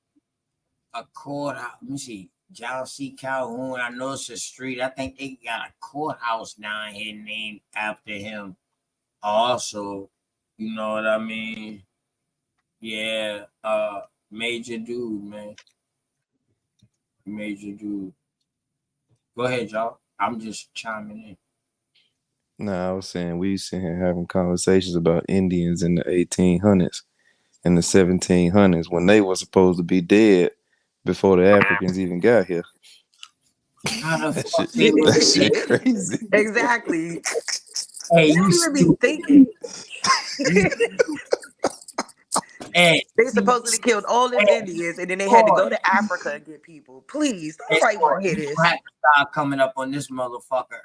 a courthouse. Let me see. John C. Calhoun. I know it's a street. I think they got a courthouse down here named after him. Also, you know what I mean? Yeah. Major dude, man. Major dude. Go ahead, y'all. I'm just chiming in. No, I was saying we sitting here having conversations about Indians in the 1800s and the 1700s when they were supposed to be dead before the Africans even got here. That shit crazy. Exactly. Hey, you even be thinking. Hey, they supposedly killed all the Indians, and then they had to go to Africa and get people. Please, nobody want to hear this. I had to start coming up on this motherfucker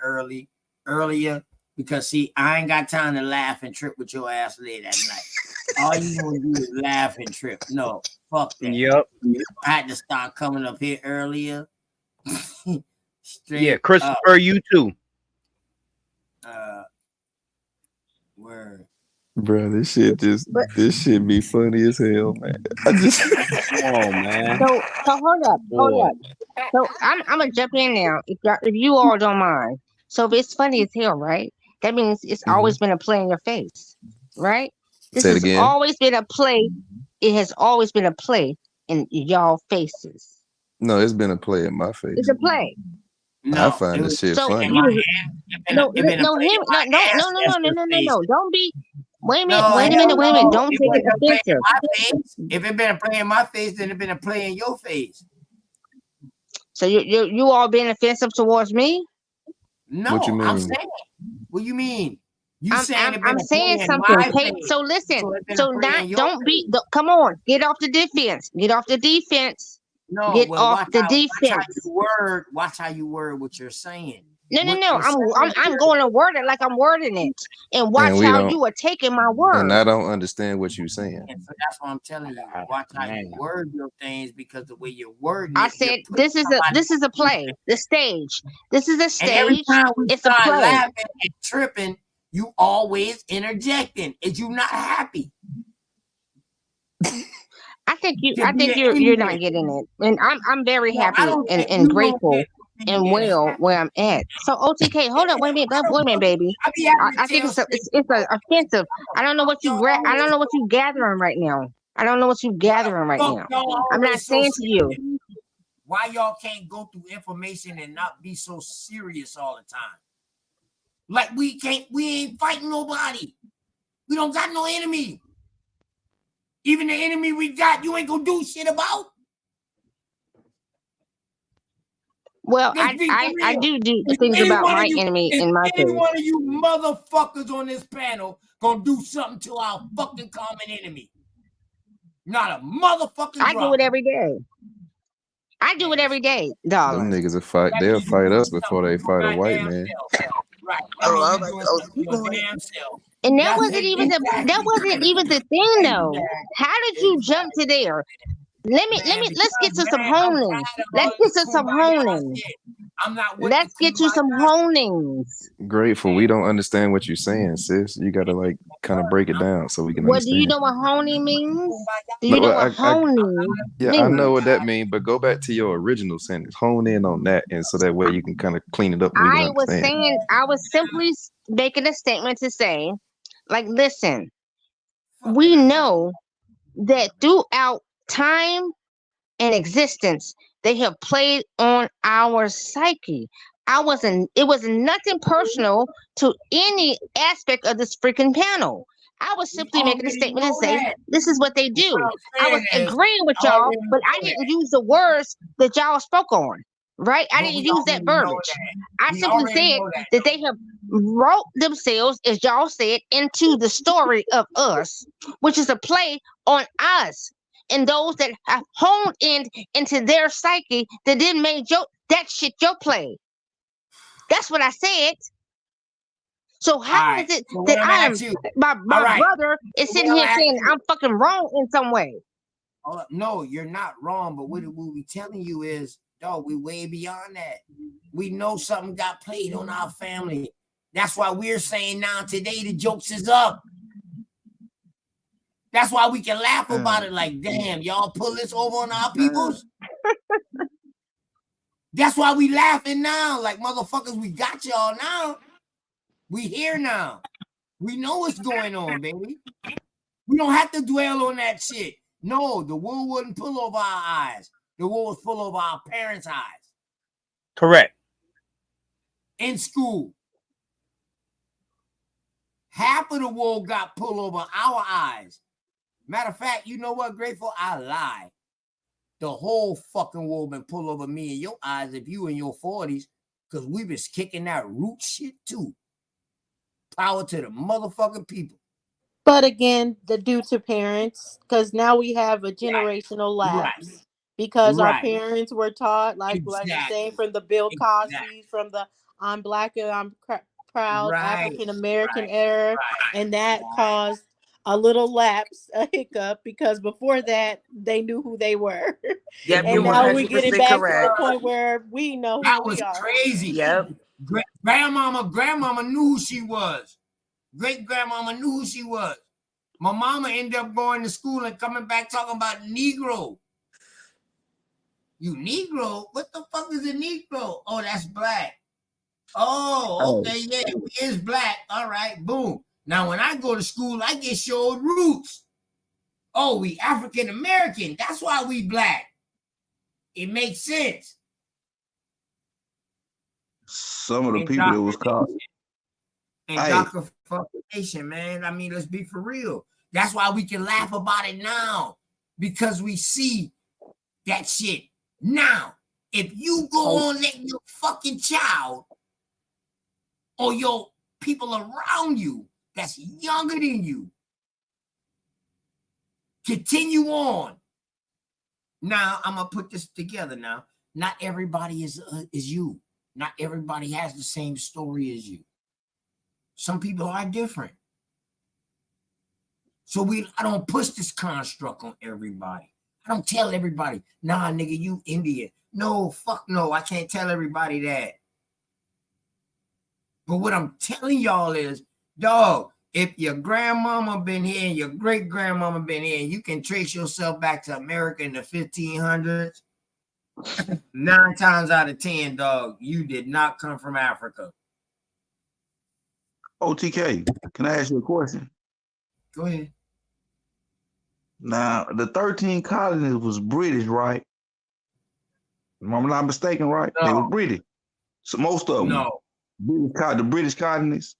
earlier, because see, I ain't got time to laugh and trip with your ass late at night. All you gonna do is laugh and trip. No, fuck that. Yep. I had to start coming up here earlier. Yeah, Christopher, you too. Word. Bro, this shit be funny as hell, man. I just come on, man. So hold up. So I'm gonna jump in now, if you all don't mind. So if it's funny as hell, right? That means it's always been a play in your face, right? This Say it has again. always been a play. It has always been a play in y'all faces. No, it's been a play in my face. It's a play. I find this shit funny. No. Don't be. Wait a minute. Don't take it offensive. If it been a play in my face, then it been a play in your face. So you all being offensive towards me? No, what you mean? I'm saying. What you mean? I'm saying something. So listen. So not don't be. Come on, get off the defense. Get off the defense. No, get off the defense. Watch how you word what you're saying. No. I'm going to word it like I'm wording it, and watch And we how don't, you are taking my and I words. don't understand what you're saying. And so that's what I'm telling you. Watch how you word your things, because the way you're wording I it, you're said putting somebody. this is a play, the stage. This is a And every stage. time we It's a start play. laughing and tripping, you always interjecting. Is you not happy? I think To be an you're not Indian. getting it, and I'm very No, I happy don't think and you gonna grateful get and being well happy. where I'm at. So OTK, hold up, wait a minute, baby. I be happy I to think tell straight it's stories. offensive. I don't know what you I don't know what you gathering right now. I don't know what you gathering right Fuck now. y'all I'm not always so saying to you. serious. Why y'all can't go through information and not be so serious all the time? Like we ain't fighting nobody. We don't got no enemy. Even the enemy we got, you ain't gonna do shit about. Well, Let's be for I real. do Is things any about one of my you, enemy is in my any face. one of you motherfuckers on this panel gonna do something to our fucking common enemy? Not a motherfucking I do drop. it every day. I do it every day, Them darling. niggas will fight. That They'll means you fight doing us something before they to your fight a white goddamn man. self. Right. That means you doing something to your damn self. And that That's wasn't even exactly. the thing though. How did you jump Exactly. to there? Man, Let's get because to some man, I'm honing. tired of Let's all get this to some kumbaya honing. shit. I'm not with the Let's get to some kumbaya shit. honings. Grateful. We don't understand what you're saying, sis. You gotta like kind of break it down so we can What do you understand. know what honing means? Do you No, know what I honing yeah, I know means? what that means, but go back to your original sentence. Hone in on that, and so that way you can kind of clean it up and we can understand. I was simply making a statement to say, like, listen, we know that throughout time and existence, they have played on our psyche. It was nothing personal to any aspect of this freaking panel. I was We simply making a already statement know and say, that. this is what they But what do. I'm I was saying is, agreeing with we y'all, already but I know didn't that. use the words that y'all spoke on. Right? I But didn't we use that already know verbiage. that. I We simply already said know that that though. they have wrote themselves, as y'all said, into the story of us, which is a play on us and those that have honed into their psyche that didn't make that shit your play. That's what I said. So All how right. is it So what that I'm I gonna am ask you? my All right. brother is So what sitting I'm here gonna ask saying you? I'm fucking wrong in some way? No, you're not wrong. But what we telling you is, dog, we way beyond that. We know something got played on our family. That's why we're saying now today the jokes is up. That's why we can laugh about it. Like, damn, y'all pull this over on our peoples. That's why we laughing now. Like, motherfuckers, we got y'all now. We here now. We know what's going on, baby. We don't have to dwell on that shit. No, the wool wouldn't pull over our eyes. The wool was pull over our parents' eyes. Correct. In school. Half of the wool got pulled over our eyes. Matter of fact, you know what, Grateful? I lie. The whole fucking wool been pulled over me and your eyes if you in your 40s, because we been kicking that root shit too. Power to the motherfucking people. But again, the due to parents, because now we have a generational lapse. Because our Right. parents were taught, like you're Exactly. saying, from the Bill Exactly. Cosby's, from the I'm Black and I'm proud Right. African American Right. era, Right. and that caused a little lapse, a hiccup, because before that they knew who they were, Yep, and you're now we're getting 100% back to the correct. point where we know That who we was are. crazy. Yep. Grandmama knew who she was. Great grandmama knew who she was. My mama ended up going to school and coming back talking about Negro. You Negro? What the fuck is a Negro? Oh, that's black. Oh, okay, yeah, he is black. All right, boom. Now, when I go to school, I get showed roots. Oh, we African American. That's why we black. It makes sense. Some of the people that was caught. Indoctrination, man. I mean, let's be for real. That's why we can laugh about it now, because we see that shit now. If you go on letting your fucking child or your people around you that's younger than you continue on. Now, I'm gonna put this together now. Not everybody is you. Not everybody has the same story as you. Some people are different. So I don't push this construct on everybody. I don't tell everybody, nah, nigga, you Indian. No, fuck no, I can't tell everybody that. But what I'm telling y'all is, dog, if your grandmama been here and your great grandmama been here, and you can trace yourself back to America in the 1500s, 9 times out of 10, dog, you did not come from Africa. OTK, can I ask you a question? Go ahead. Now, the 13 colonies was British, right? If I'm not mistaken, right? No. They were British. So most of them. No. The British colonies.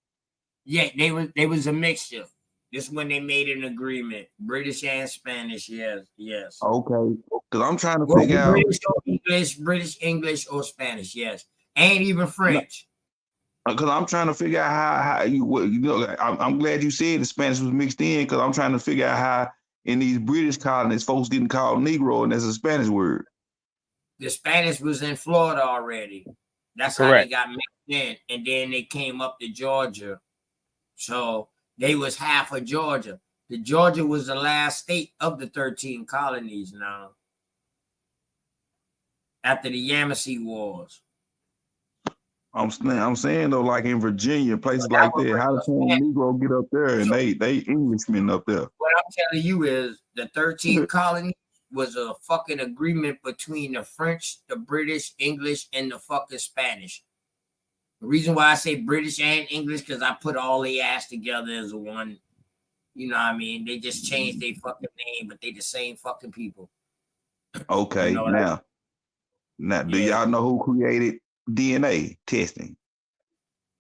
Yeah, they was a mixture. This when they made an agreement. British and Spanish, yes. Okay. Because I'm trying to figure out British English or Spanish, yes. Ain't even French. Because I'm trying to figure out how I'm glad you said the Spanish was mixed in, because I'm trying to figure out how in these British colonies folks getting called Negro, and that's a Spanish word. The Spanish was in Florida already. That's correct. How they got mixed in, and then they came up to Georgia. So they was half of Georgia. The Georgia was the last state of the 13 colonies now. After the Yamasee Wars. I'm saying though, like in Virginia, places like that, how does Negro get up there and they Englishmen up there? What I'm telling you is the 13 colonies was a fucking agreement between the French, the British, English, and the fucking Spanish. The reason why I say British and English, because I put all the ass together as one. You know what I mean? They just changed their fucking name, but they the same fucking people. Okay, you know now, do y'all know who created DNA testing?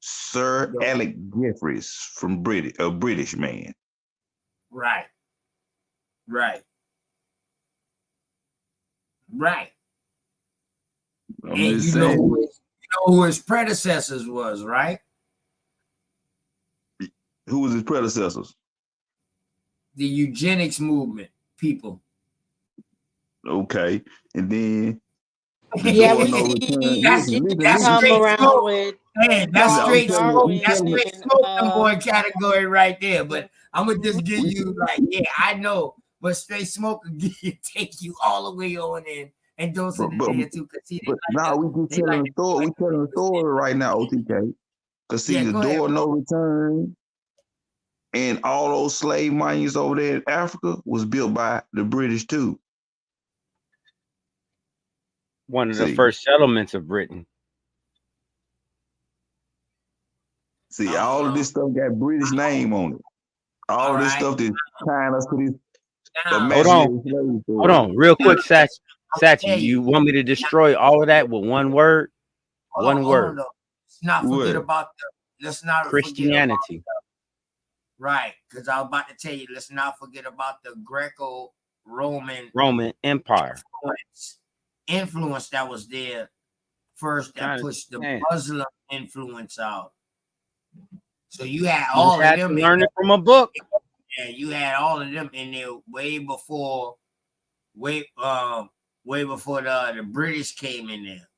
Sir Alec Jeffreys from a British man. Right. I'm and just you know saying. who his predecessors was, right? Who was his predecessors? The eugenics movement people. Okay, and then yeah, we see that's come straight around smoke. with Man, that's straight smoke. That's Darwin straight and, smoke, boy category right there. But I'm gonna just give you like, yeah, I know, but straight smoke will take you all the way on in and those in there too. But now we just telling the story. We telling the story right now, OTK. Cause see, the door no return and all those slave miners over there in Africa was built by the British too. One of the first settlements of Britain. See, all of this stuff got British name on it. All of this stuff that tying us to this imaginary slave story. Hold on, real quick, Sachi, you want me to destroy all of that with one word? One word. Let's not forget about Christianity. Right, because I was about to tell you, let's not forget about the Greco-Roman Empire influence that was there first, that pushed the Muslim influence out. So you had all of them learn it from a book. Yeah, you had all of them in there way before the British came in there.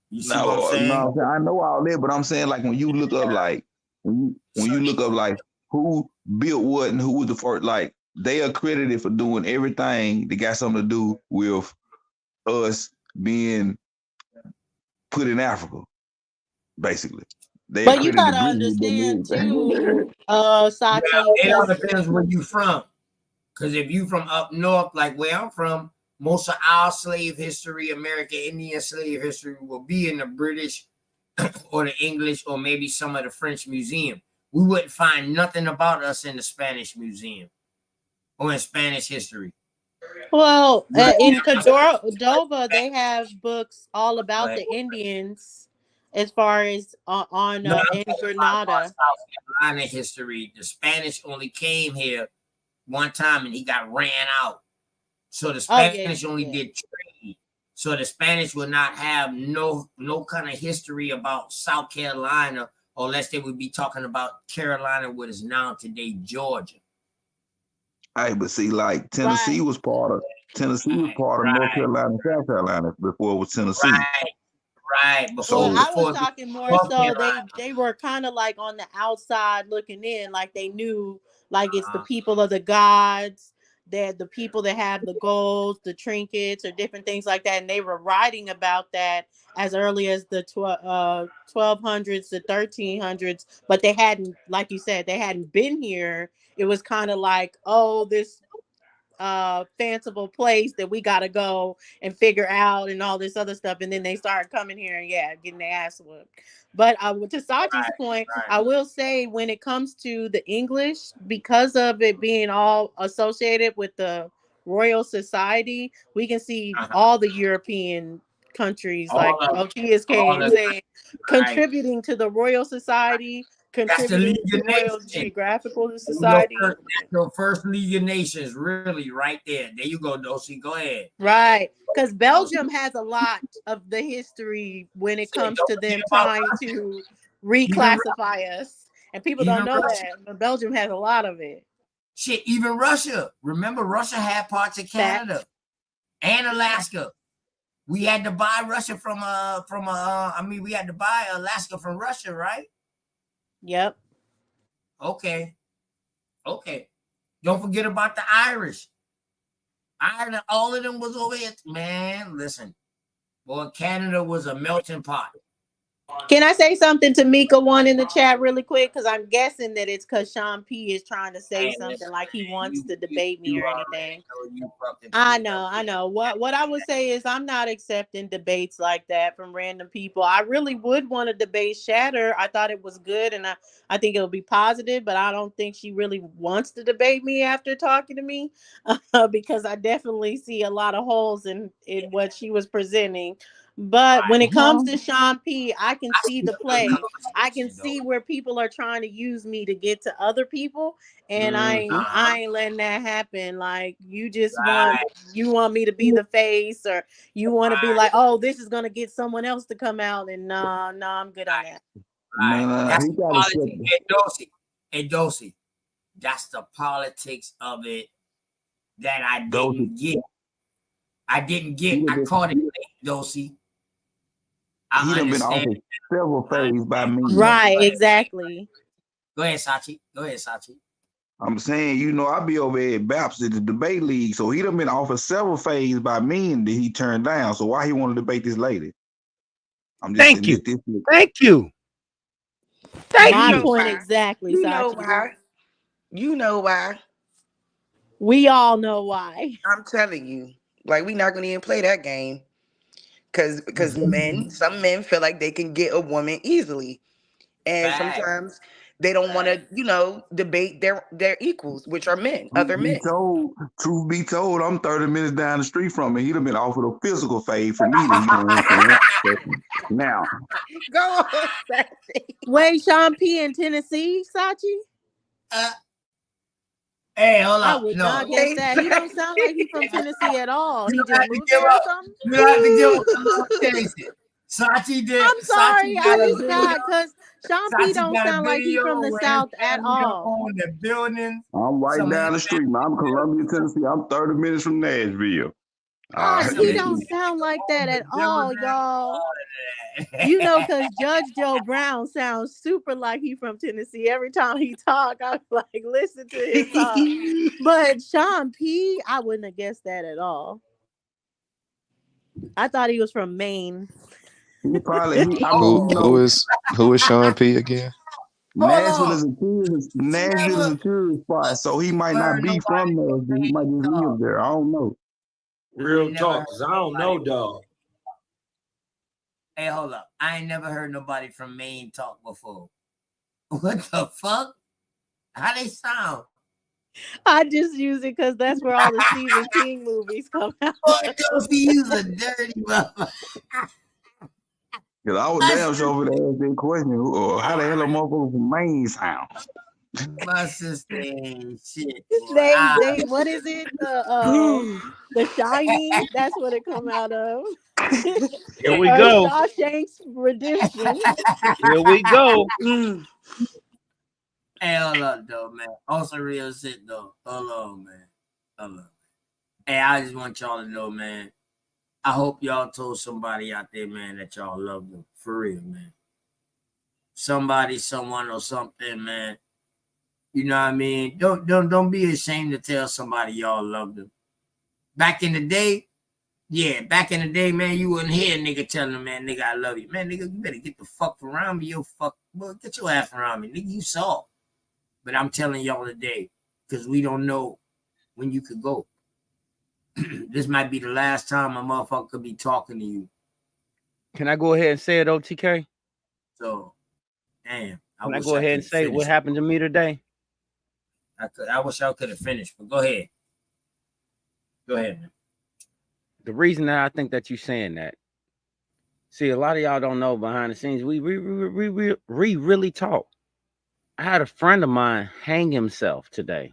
You see what I'm saying? No, I know all that, but I'm saying like when you look up like when you look up like who built what and who was the first, like they are credited for doing everything that got something to do with us being put in Africa, basically. But you gotta understand too, Sachi. It all depends where you from. Because if you from up north, like where I'm from, most of our slave history, American Indian slave history, will be in the British or the English or maybe some of the French museum. We wouldn't find nothing about us in the Spanish museum or in Spanish history. Well, in Cordova, they have books all about the Indians, as far as in Grenada. South Carolina history. The Spanish only came here one time and he got ran out. So the Spanish only did trade. So the Spanish would not have no kind of history about South Carolina, unless they would be talking about Carolina, what is now today Georgia. Hey, but see, like Tennessee was part of North Carolina and South Carolina before it was Tennessee. Right. So Well, I was before talking more Trump came so around. they were kind of like on the outside looking in, like they knew like it's the people of the gods, that the people that have the golds, the trinkets, or different things like that, and they were writing about that as early as the 1200s, the 1300s, but they hadn't, like you said, they hadn't been here. It was kind of like, oh, this fanciful place that we gotta go and figure out and all this other stuff, and then they started coming here and getting their ass whooped. But to Sachi's point, I will say when it comes to the English, because of it being all associated with the Royal Society, we can see all the European countries like Ochia's came saying contributing to the Royal Society, that's the contributing League to of Royal Nations. Geographical Society. That's your first League of Nations, really, right there. There you go, Dosey. Go ahead. Right, because Belgium has a lot of the history when it comes to them trying to reclassify us, and people don't know that, but Belgium has a lot of it. Shit, even Russia. Remember, Russia had parts of Canada and Alaska. We had to buy Russia we had to buy Alaska from Russia, right? Yep. Okay. Don't forget about the Irish. Ireland, all of them was over here. Man, listen. Boy, Canada was a melting pot. Can I say something to Mika one in the chat really quick? Because I'm guessing that it's because Sean P is trying to say something like he wants to debate me or anything. I know. What I would say is I'm not accepting debates like that from random people. I really would want to debate Shatter. I thought it was good, and I think it'll be positive, but I don't think she really wants to debate me after talking to me because I definitely see a lot of holes in what she was presenting. But when it comes to Sean P, I can see the play. I can see where people are trying to use me to get to other people, and I ain't letting that happen. Like you just want me to be the face, or you want to be like, oh, this is gonna get someone else to come out, and no, I'm good on that. That's the politics. Hey, Dosey, that's the politics of it that I didn't get. I caught it late, Dosey. He done been offered several phase by me. Right, exactly. Go ahead, Sachi. I'm saying, I be over at Baps at the debate league, so he done been offered several phase by me, and he turned down. So why he want to debate this lady? I'm just Thank you. My point exactly. You know why? You know why? We all know why. I'm telling you, like we not gonna even play that game, because some men feel like they can get a woman easily, and sometimes they don't want to, debate their equals, which are men, other men. Truth be told, I'm 30 minutes down the street from him. He done been offered a physical fade from me that he don't want to. Now, go on, Sachi. Wait, Sean P in Tennessee, Sachi? Hey, hold I up. would No. not guess that. He don't sound like he's from Tennessee at all. He just moved there or something. You don't have to give up. Sachi did. I'm sorry, Sachi got I a just video. got because Sean P don't sound like he's from the South at all. On the building. I'm right down the street, man. I'm Columbia, Tennessee. I'm 30 minutes from Nashville. He don't sound like that at all, y'all. Because Judge Joe Brown sounds super like he from Tennessee. Every time he talk, I'm like, listen to his talk. But Sean P, I wouldn't have guessed that at all. I thought he was from Maine. He probably. Who is Sean P again? Nashville is a tourist spot, so he might not be from Nashville. He might just live there. I don't know. Real talk, because I don't know, dog. Hey, hold up. I ain't never heard nobody from Maine talk before. What the fuck? How they sound? I just use it because that's where all the Stephen King movies come out. He's a dirty motherfucker. Because I was damn sure over there ask that question. How the hell a motherfucker from Maine sound? My sister ain't shit. They what is it? The Shining. That's what it come out of. Here we go. Shawshank's Redemption. Here we go. Hey, hold up, though, man. Also real shit, though. Hold on, man. Hey, I just want y'all to know, man. I hope y'all told somebody out there, man, that y'all love them. For real, man. Somebody, someone, or something, man. You know what I mean? Don't be ashamed to tell somebody y'all love them. Back in the day, man, you wouldn't hear a nigga telling a man, nigga, I love you. Man, nigga, you better get the fuck around me. Boy, get your ass around me. Nigga, you saw. But I'm telling y'all today, because we don't know when you could go. This might be the last time a motherfucker could be talking to you. Can I go ahead and say it, OTK? So, damn. Can I go ahead and say what happened to me today? I wish I could have finished, but go ahead. Go ahead, man. The reason that I think that you're saying that, see, a lot of y'all don't know behind the scenes, we really talk. I had a friend of mine hang himself today.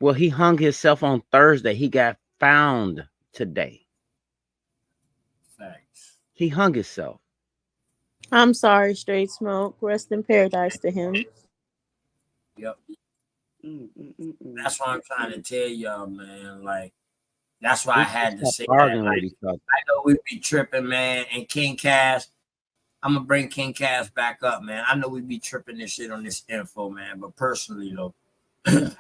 Well, he hung himself on Thursday. He got found today. Thanks. He hung himself. I'm sorry, Straight Smoke. Rest in paradise to him. Yep. That's what I'm trying to tell y'all, man. Like, that's why I had to say that. Like, I know we be tripping, man. And King Cass, I'm gonna bring King Cass back up, man. I know we be tripping this shit on this info, man. But personally, though,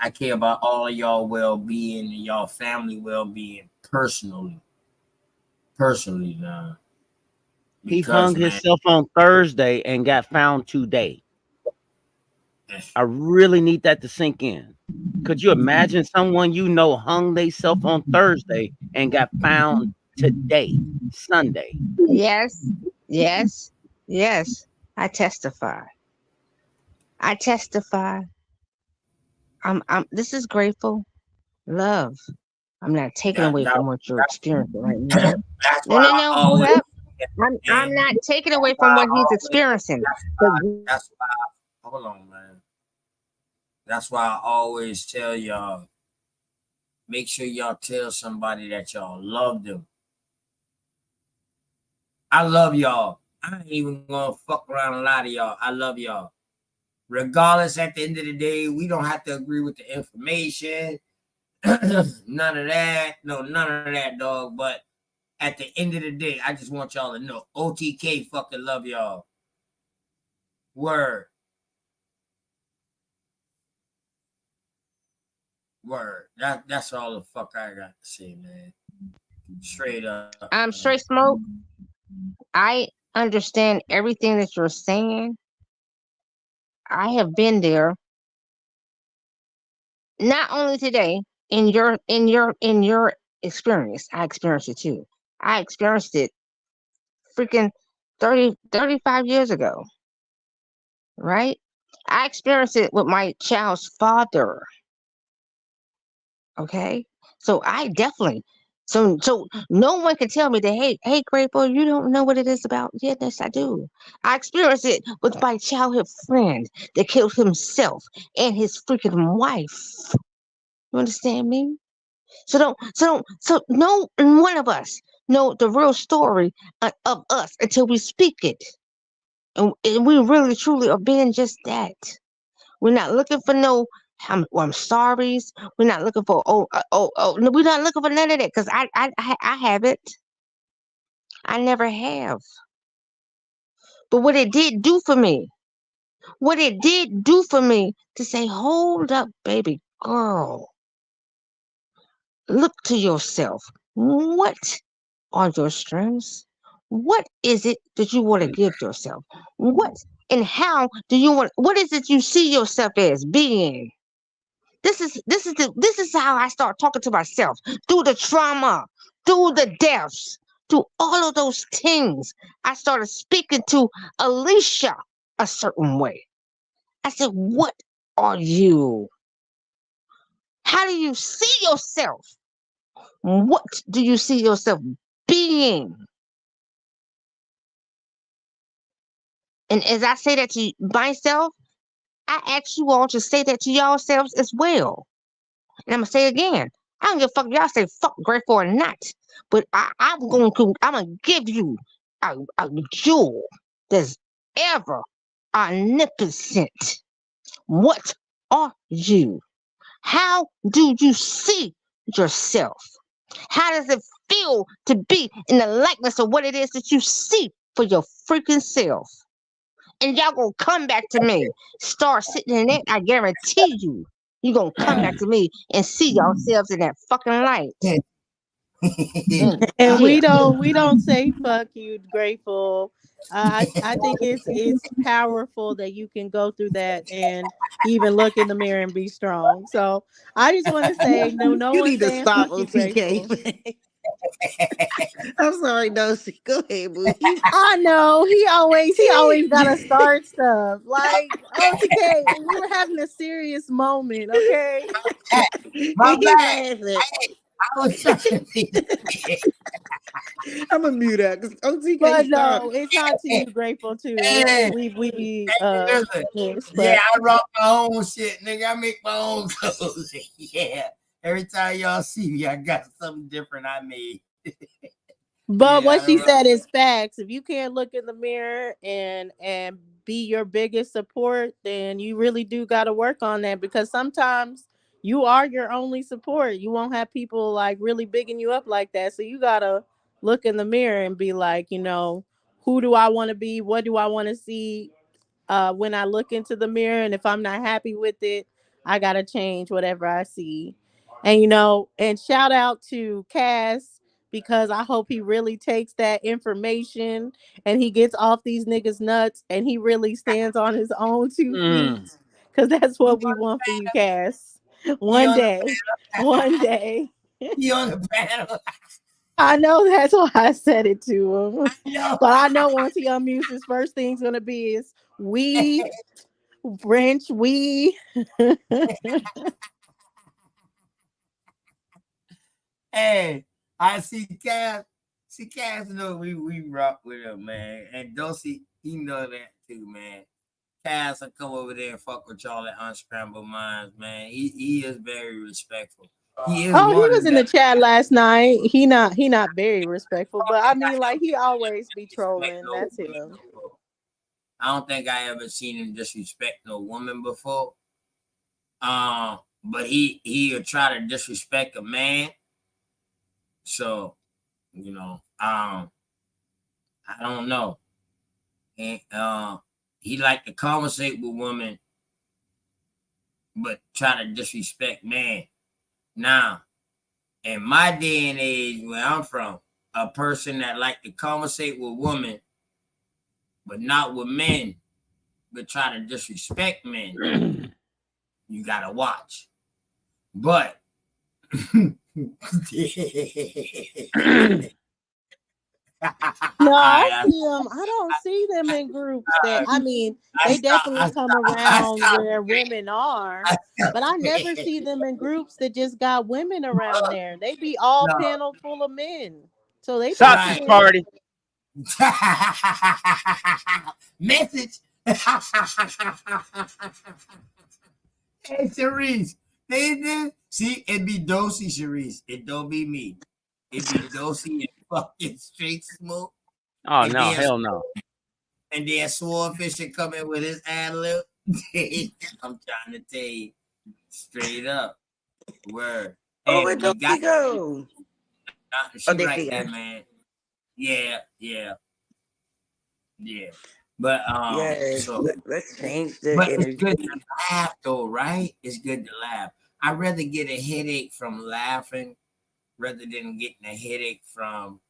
I care about all of y'all well-being and y'all family well-being personally. Personally, now. He hung himself on Thursday and got found today. I really need that to sink in. Could you imagine someone you know hung themselves on Thursday and got found today, Sunday? Yes, yes, yes. I testify. I testify. This is grateful love. I'm not taking away from what you're experiencing right now. No. Hold up. I'm not taking away from what he's experiencing. That's why. Hold on, man. That's why I always tell y'all, make sure y'all tell somebody that y'all love them. I love y'all. I ain't even gonna fuck around and lie to y'all. I love y'all. Regardless, at the end of the day, we don't have to agree with the information. None of that. No, none of that, dog. But at the end of the day, I just want y'all to know OTK fucking love y'all. Word. Word. That's all the fuck I got to say, man. Straight up. Straight Smoke. I understand everything that you're saying. I have been there. Not only today, in your experience, I experienced it too. I experienced it freaking 35 years ago. Right? I experienced it with my child's father. Okay? So I definitely so no one can tell me that hey Grateful, you don't know what it is about. Yeah, yes, I do. I experienced it with my childhood friend that killed himself and his freaking wife. You understand me? So no one of us know the real story of us until we speak it. And we really truly are being just that. We're not looking for no I'm sorry's. We're not looking for no, we're not looking for none of that because I have it. I never have. But what it did do for me to say, hold up, baby girl, look to yourself. What are your strengths? What is it that you want to give yourself? What and how do you want? What is it you see yourself as being? This is how I start talking to myself through the trauma, through the deaths, through all of those things. I started speaking to Alicia a certain way. I said, "What are you? How do you see yourself? What do you see yourself being?" And as I say that to myself, I ask you all to say that to yourselves as well. And I'm gonna say again, I don't give a fuck if y'all say fuck Grateful or not, but I'm gonna give you a jewel that's ever omnipotent. What are you? How do you see yourself? How does it feel to be in the likeness of what it is that you see for your freaking self? And y'all gonna come back to me. Start sitting in it. I guarantee you. You gonna come back to me and see yourselves in that fucking light. And we Yeah. don't say fuck you, Grateful. I think it's powerful that you can go through that and even look in the mirror and be strong. So I just want to say no You one's need to saying stop, fuck you, Grateful. OTK. I'm sorry, Dosey. Go ahead, boo. I know he always gotta start stuff like OTK. We were having a serious moment, okay? My He bad. laughing. I was trying to be. I'm gonna mute that because OTK But stop. no, it's not to you, Grateful too. Hey, We listen. yes, Yeah, but I rock my own shit, nigga. I make my own clothes. Yeah. Every time y'all see me, I got something different I made. But Yeah, what I she don't said is facts. If you can't look in the mirror and be your biggest support, then you really do got to work on that because sometimes you are your only support. You won't have people like really bigging you up like that. So you got to look in the mirror and be like, who do I want to be? What do I want to see? When I look into the mirror, and if I'm not happy with it, I gotta change whatever I see. And and shout out to Cass because I hope he really takes that information and he gets off these niggas nuts and he really stands on his own 2 feet. Cause that's what we want for you, Cass. He One on day. One day. he on the panel. I know that's why I said it to him. Yo. But I know once he unmutes, his first thing's gonna be is we French, we. Hey, I see Cass. See Cass know we rock with him, man. And Dosey, he know that too, man. Cass will come over there and fuck with y'all at Unscrambled Minds, man. He is very respectful. He is Oh, he one was of in the them. chat last night. He not very respectful, but I mean, like he always be Respect trolling. no That's woman him. before. I don't think I ever seen him disrespect no woman before. But he'll try to disrespect a man. So, I don't know. And he like to conversate with women, but try to disrespect man. Now, in my day and age where I'm from, a person that like to conversate with women, but not with men, but try to disrespect men, you gotta watch. But No, I see them. I don't see them in groups that. I mean, they definitely come around where women are, but I never see them in groups that just got women around there. They be all no. panel full of men, so they Sausage possibly. party. Message. Hey, Sharice. They see it be Dosey, Sharice. It don't be me. It be Dosey and fucking Straight Smoke. Oh And no, then hell no. Swordfish should come in with his ad lib. I'm trying to tell you straight up. Word. Oh, And where we does he got go? she there right she there, is. man. Yeah. But Yes, so let's change the but it's energy. good to laugh though, right? It's good to laugh. I'd rather get a headache from laughing rather than getting a headache from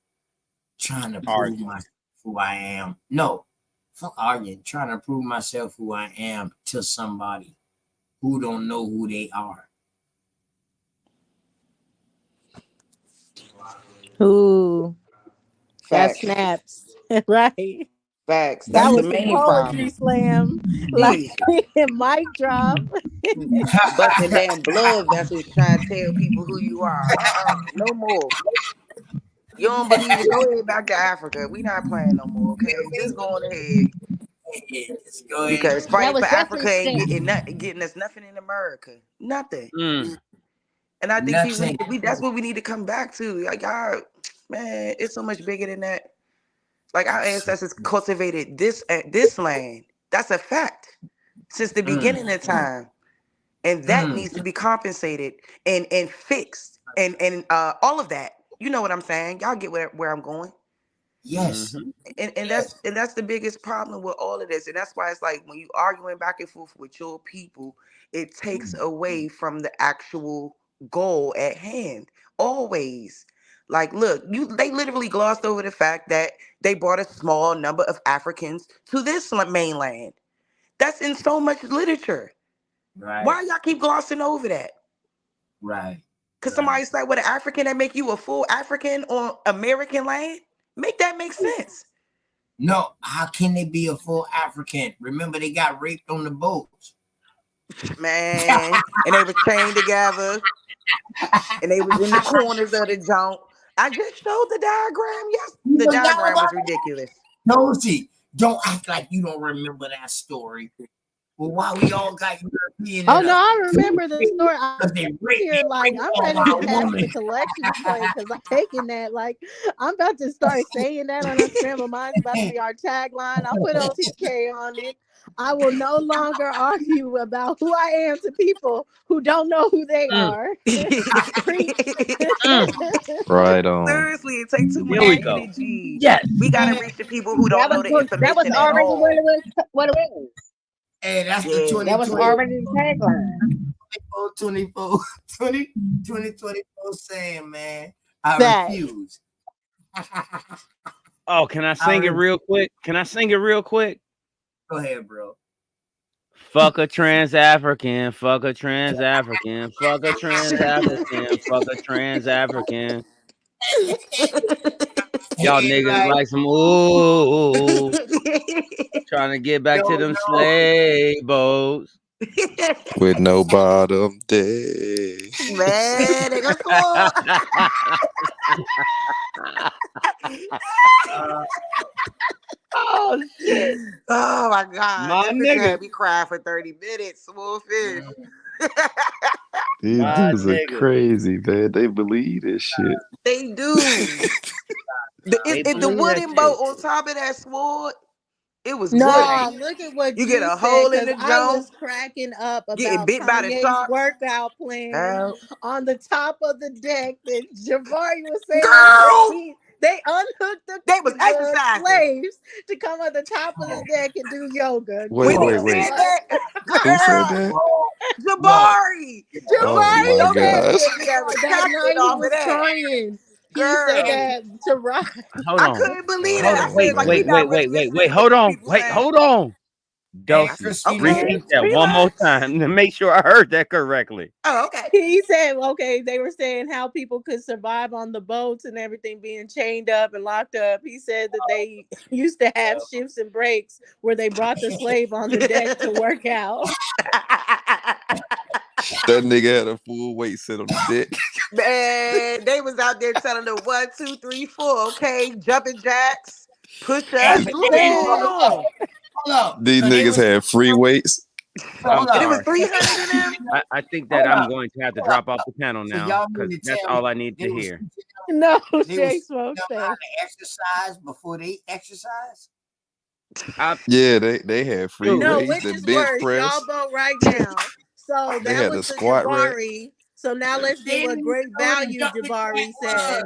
trying to prove Arguing. myself who I am. No, fuck arguing, trying to prove myself who I am to somebody who don't know who they are. Ooh, that Facts. snaps. Right. Facts. That That's the was the main poetry problem. slam. Like Jesus. mic drop. Busting damn blood vessels trying to tell people who you are. No more. You don't believe it? Go ahead back to Africa. We not playing no more, okay? Just go on ahead. Just go ahead. Because That fighting was for Africa definitely ain't snaps. getting us nothing in America. Nothing. Mm. And I think people Nothing. need that's what we need to come back to. Like, y'all, man, it's so much bigger than that. Like, our ancestors cultivated this land. That's a fact. Since the beginning of time. And that needs to be compensated and fixed and all of that. You know what I'm saying? Y'all get where I'm going. Yes. And that's the biggest problem with all of this. And that's why it's like when you arguing back and forth with your people, it takes away from the actual goal at hand. Always. Like, look, they literally glossed over the fact that they brought a small number of Africans to this mainland. That's in so much literature. Right. Why y'all keep glossing over that? Right. Because somebody's like, what, an African that make you a full African on American land? Make that make sense. No, how can they be a full African? Remember, they got raped on the boats. Man, and they was chained together. And they was in the corners of the junk. I just showed the diagram. Yes, the diagram was ridiculous. Nosy, don't act like you don't remember that story. Well, why we all got European? Oh no, I remember the story. I'm here, like I'm ready to pass the collection plate because I'm taking that. Like I'm about to start saying that on Unscrambled Minds. About to be our tagline. I'll put OTK on it. I will no longer argue about who I am to people who don't know who they are. Right on. Seriously, it takes too much Here we go. energy. Yes. We gotta reach the people who don't know the information at all. What it was. Hey, that's the 2020. That was already the tagline. 2024 saying, man, I That. refuse. Oh, can I sing it real quick? Can I sing it real quick? Go ahead, bro. Fuck a trans African, fuck a trans African, fuck a trans African, fuck a trans African. Y'all niggas like some ooh, trying to get back to them slave boats with no bottom day. Man, they go cool. Oh shit! Oh my god! My That nigga had me crying for 30 minutes. Smooth fish. These dudes are crazy, man. They believe this shit. They do. If the wooden boat on top of that sword, it was Nah, good. look at what you get a said, hole in the I jump. was cracking up Getting about bit by the Kanye's shark. workout plan on the top of the deck that Jabari was saying. Girl! They unhooked They was exercising. slaves to come on the top of the deck and do yoga. Wait. Who said that? Who said that? Jabari. Jabari Oh my gosh. that night he was crying. He said that to Rock. Hold I on. couldn't believe Hold it. I on. said, Wait. like, you not really Wait. Hold on. Hold on. Dulcie, Okay. repeat that one more time to make sure I heard that correctly. Oh, okay. He said, okay, they were saying how people could survive on the boats and everything being chained up and locked up. He said that they used to have shifts and breaks where they brought the slave on the deck to work out. That nigga had a full weight set on the deck. Man, they was out there telling them 1, 2, 3, 4. Okay, jumping jacks, push ups. Look at Hold up. These niggas had free weights. I'm And it was sorry. 300 of them. I think that I'm going to have to drop off the panel now because that's all I need to hear. No, They Jay was Smoke know how to exercise before they exercise. Yeah, they had free No, weights, which the is bench worse, press. y'all both right now. So They that had was the the squat rack. Jabari. So now let's get what Great Value Jabari said.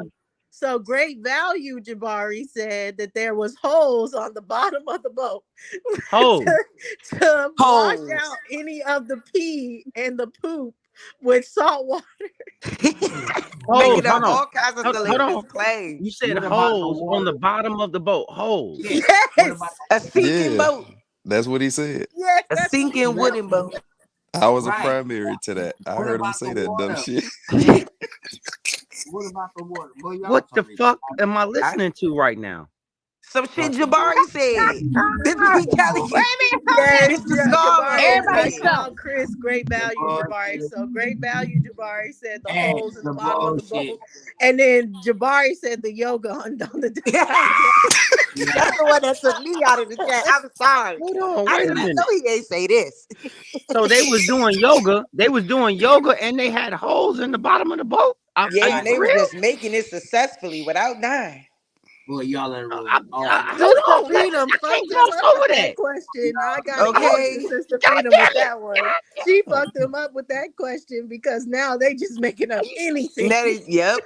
So Great Value Jabari said that there was holes on the bottom of the boat to wash out any of the pee and the poop with salt water. Making up all kinds of salacious claims. You said holes on the bottom of the boat. Holes. Yes. A sinking boat. That's what he said. Yes, a sinking wooden boat. I was a primary to that. I heard him say that dumb shit. What about the water? What the fuck am I listening to right now? Some shit Jabari said. This is we telling you. Yes, Mr. Scar. Everybody saw Chris Great Value Jabari. So Great Value Jabari said the holes in the bottom of the boat. And then Jabari said the yoga on the That's the one that took me out of the chat. I'm sorry. Hold on, I wait a said, I minute. know he ain't say this. So they was doing yoga. They was doing yoga and they had holes in the bottom of the boat. Yeah, and they were just making it successfully without dying. Well, y'all in room. Sister Freedom fucked him up with that question. I gotta give it to Sister Freedom with that one. She fucked him up with that question because now they just making up anything. Yep.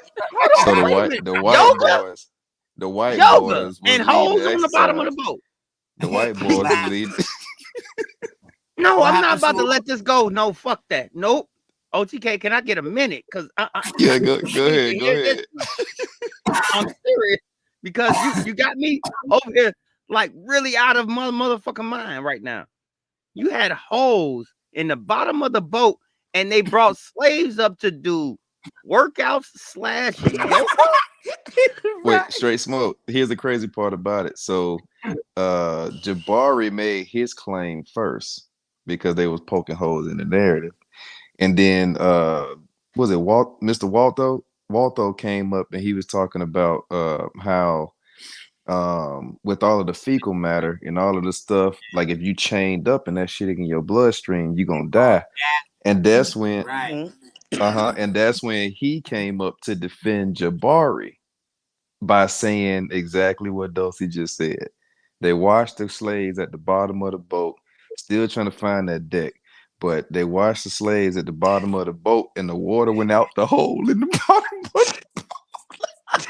So the white boys, yoga was and leading holes the on the bottom of the exercise. boat. The white boys was leading. No, What I'm not happened, about to Swoop? let this go. No, fuck that. Nope. OTK, can I get a minute? Because Yeah, go I need to ahead, go hear this ahead. one. I'm serious because you got me over here like really out of my motherfucking mind right now. You had holes in the bottom of the boat, and they brought slaves up to do workouts / yoga. Wait, straight smoke. Here's the crazy part about it. So Jabari made his claim first because they was poking holes in the narrative. And then was it Mr. Waltho came up and he was talking about how with all of the fecal matter and all of the stuff, like if you chained up and that shit in your bloodstream, you're gonna die. And that's when and that's when he came up to defend Jabari by saying exactly what Dulcie just said. They washed the slaves at the bottom of the boat, still trying to find that deck. But they washed the slaves at the bottom of the boat, and the water went out the hole in the bottom of the boat.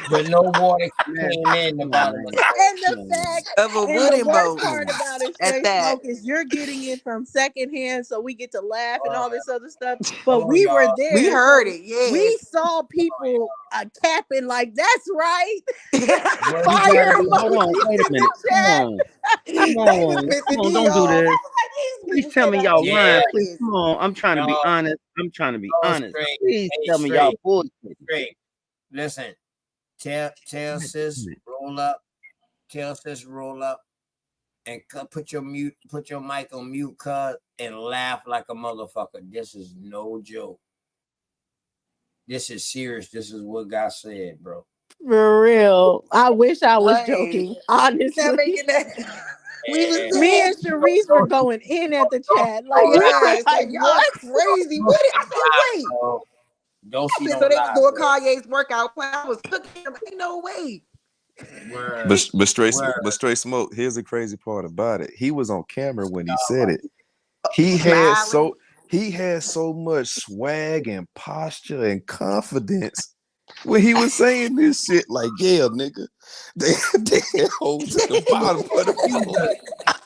But no water came in the bottom of the boat. And the fact Of a and the wooden worst boat part about it, at straight that. smoke, is you're getting it from secondhand, so we get to laugh and all this other stuff. Hold But on, we were y'all. there. We heard so it, yes. We saw people capping like, that's right. Well, he Fire gotta be. Hold on, emojis wait a in minute. the Come chat. on, They was pissing me don't do off. this. These Please people tell said me that y'all was lying. Please, hilarious. come on. I'm trying to be Y'all, honest. I'm trying to be honest. straight. Please Hey, tell me y'all straight. bullshit. Straight. Listen. Tell sis roll up. Tell sis roll up. And put your mic on mute, cuz, and laugh like a motherfucker. This is no joke. This is serious. This is what God said, bro. For real. I wish I was Hey, joking, not honestly. making that. We was And, Me there. and Sharice were going in at the chat. Like, we were Yes, like, like y'all what? crazy with it. I said, wait. Don't see I said, no so they was lie, doing bro. Kanye's workout plan. I was cooking him. Ain't no way. Word. But straight Word. smoke. Here's the crazy part about it. He was on camera when he said it. He Smiling. had so much swag and posture and confidence when he was saying this shit. Like, yeah, nigga, they had holes at the bottom of the boat.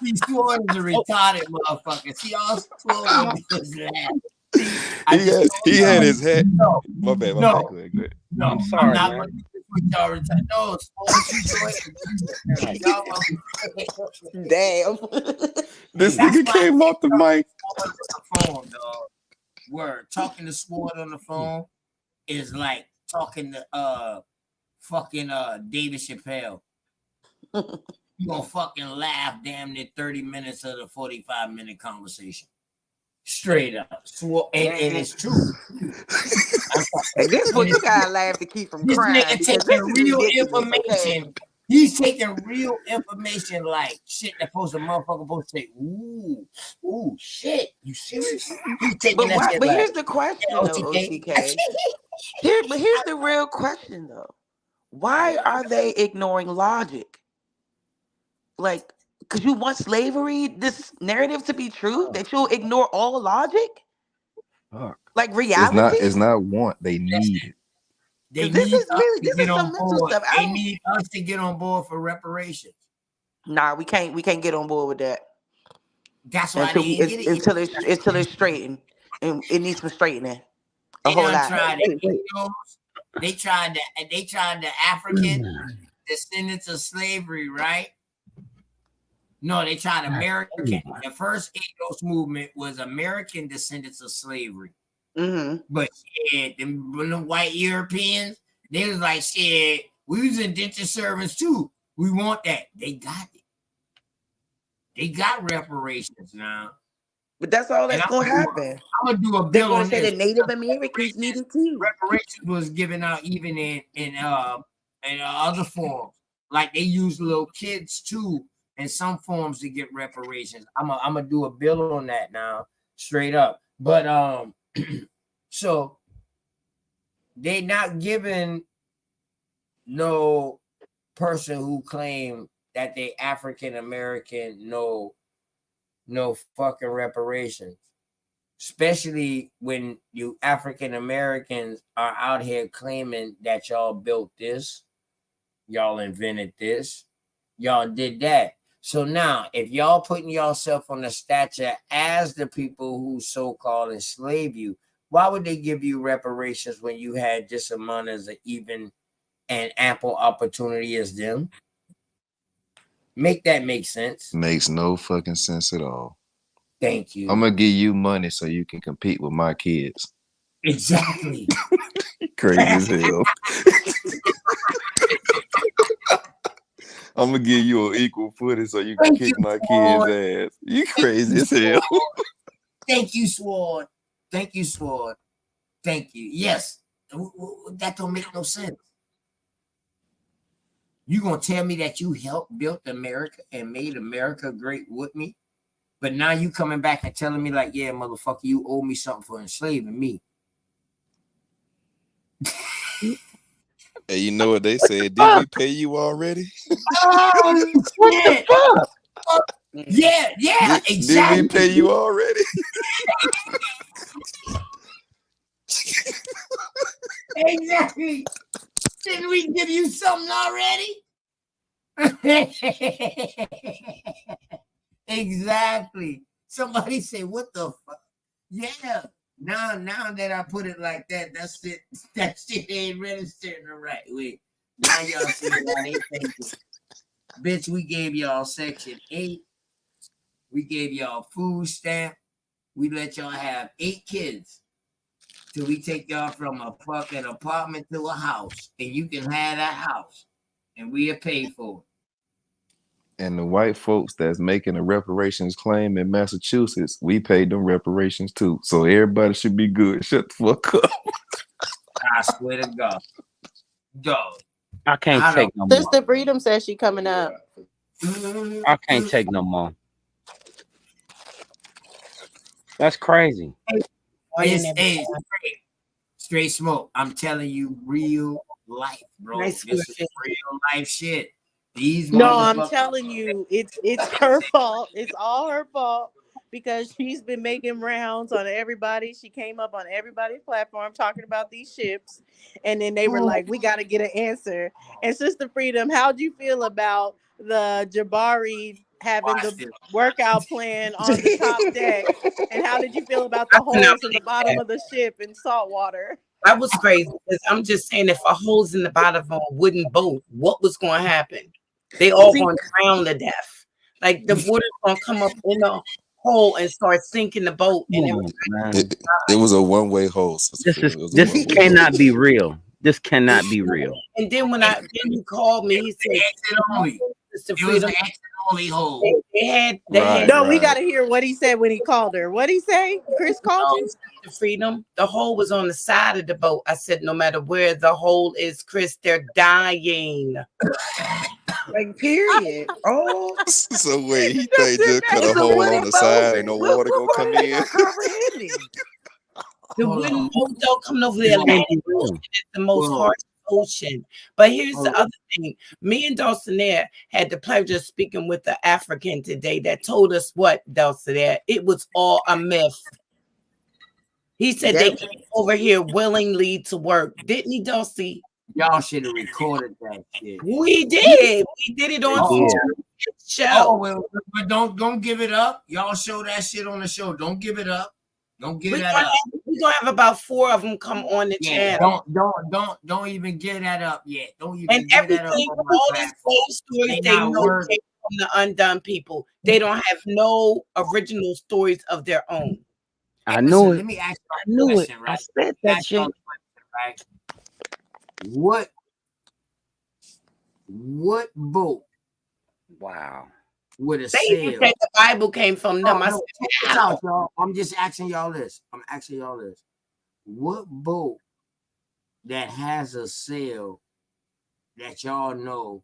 See, Sword is a retarded motherfucker. See, all Sword was that. See, I just told He y'all. had his head. No, My bad. no, Go ahead. no. I'm I'm sorry, not man. going to put y'all retarded. No, Sword, you do it. Y'all Damn. This That's nigga why I came can't off the talk to mic. Sword on the phone, dog. Word. Talking to Sword on the phone is like talking to fucking David Chappelle. You gonna fucking laugh damn near 30 minutes of the 45-minute conversation. Straight up. And it's true. And this one you gotta laugh to keep from This crying nigga because taking this is real ridiculous. Okay. information. He's taking real information like shit that supposed a motherfucker supposed to say, ooh, shit. You serious? He's taking that shit But like, here's the question though, OTK. But here's the real question though. Why are they ignoring logic? Like, because you want slavery, this narrative to be true, that you'll ignore all logic? Fuck. Like reality? It's not want. They need it. they This need is us really to this get is on some mental board. stuff. They need us to get on board for reparations. Nah, we can't get on board with that. That's why they ain't get it yet. Until it's straightened. And it needs some straightening. A They whole done lot. tried the Negroes. They tried the African descendants of slavery, right? No, they tried American. The first Negroes movement was American descendants of slavery. Mm-hmm. But shit, the white Europeans, they was like, shit, we was indentured servants too. We want that. They got it. They got reparations now. But that's all that's gonna happen. I'm gonna do a They're bill gonna on say this. the Native Americans needed too. Reparations was given out even in other forms. Like they use little kids too in some forms to get reparations. I'm gonna do a bill on that now, straight up. But so they not giving no person who claim that they African American no fucking reparations. Especially when you African Americans are out here claiming that y'all built this, y'all invented this, y'all did that. So now, if y'all putting yourself on the stature as the people who so-called enslave you, why would they give you reparations when you had just amount as an even and ample opportunity as them? Make that make sense. Makes no fucking sense at all. Thank you. I'm gonna give you money so you can compete with my kids. Exactly. Crazy as hell. I'm gonna give you an equal footing so you can kick my kids' ass. You crazy as hell. Thank you, Sword. Thank you, Sword. Thank you. Yes, that don't make no sense. You gonna tell me that you helped build America and made America great with me, but now you coming back and telling me like, yeah, motherfucker, you owe me something for enslaving me. Hey, you know what they said? Did we pay you already? Oh, what the fuck? Yeah, exactly. Did we pay you already? Exactly. Didn't we give you something already? Exactly. Somebody say, what the fuck? Yeah. Now that I put it like that, that's it. That shit ain't registering the right way. Now y'all see what I ain't thinking. Bitch, we gave y'all Section 8. We gave y'all food stamp. We let y'all have 8 kids. Till we take y'all from a fucking apartment to a house. And you can have that house. And we'll pay for it. And the white folks that's making a reparations claim in Massachusetts, we paid them reparations too. So everybody should be good. Shut the fuck up. I swear to God. Dog. I can't take no more. Sister Freedom says she coming up. I can't take no more. That's crazy. It's straight smoke. I'm telling you, real life, bro. This is real life shit. These No, I'm telling you, it's her fault. It's all her fault because she's been making rounds on everybody. She came up on everybody's platform talking about these ships, and then they were like, "We got to get an answer." And Sister Freedom, how'd you feel about the Jabari having the workout plan on the top deck? And how did you feel about the holes in the bottom of the ship in salt water? That was crazy because I'm just saying, if a hole's in the bottom of a wooden boat, what was going to happen? They all going to drown to death. Like the water's going to come up in the hole and start sinking the boat. And it was a one-way hole. This cannot be real. This cannot be real. And then then he called me, he said, it was an exit only hole. They had we got to hear what he said when he called her. What did he say? Chris called you? The Freedom. The hole was on the side of the boat. I said, no matter where the hole is, Chris, they're dying. Like, period. Oh, so wait, he think just cut a hole on the side and no water gonna come in. The wooden boat don't come over there. It's the most harsh ocean. But here's the other thing. Me and Dulcinea had the pleasure of speaking with the African today that told us what, Dulcinea? It was all a myth. He said they came over here willingly to work. Didn't he, Dulcie? Y'all should have recorded that shit. We did. We did it on show. Oh, well, but don't give it up. Y'all show that shit on the show. Don't give it up. Don't give that up. We're gonna have about 4 of them come on the channel. Don't even give that up yet. Don't even and give that up. Everything, all these old stories they know came from the undone people. They don't have no original stories of their own. I knew it. Let me ask I you knew a question, it. right? I said that shit. Right? What boat? Wow. With a They sail. say the Bible came from them. No, check this out, y'all. I'm just asking y'all this. What boat that has a sail that y'all know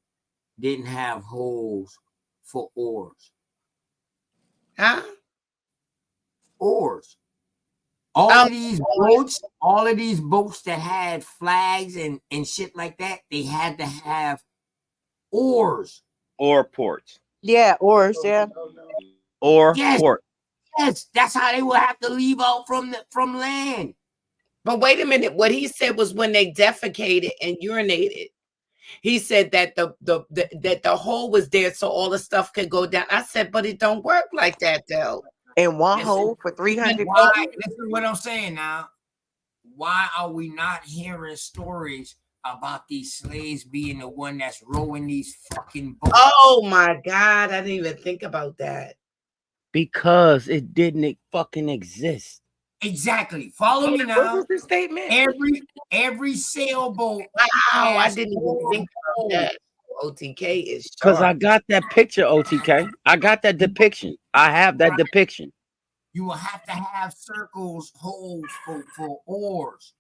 didn't have holes for oars? Huh? Oars. All of these boats that had flags and shit like that, they had to have Oars. Or ports. Yeah, oars, yeah. Or yes, port. yes, that's how they will have to leave out from land. But wait a minute. What he said was when they defecated and urinated, he said that that the hole was there so all the stuff could go down. I said, but it don't work like that though. In one hole for 300 Why? people? Listen to what I'm saying now. Why are we not hearing stories about these slaves being the one that's rowing these fucking boats? Oh my God, I didn't even think about that. Because it didn't fucking exist. Exactly. Follow me now. What was the statement? Every sailboat. Wow, I didn't even think about that. OTK is Because I sharp. got that picture, OTK. I got that depiction. I have that depiction. You will have to have circles, holes for oars.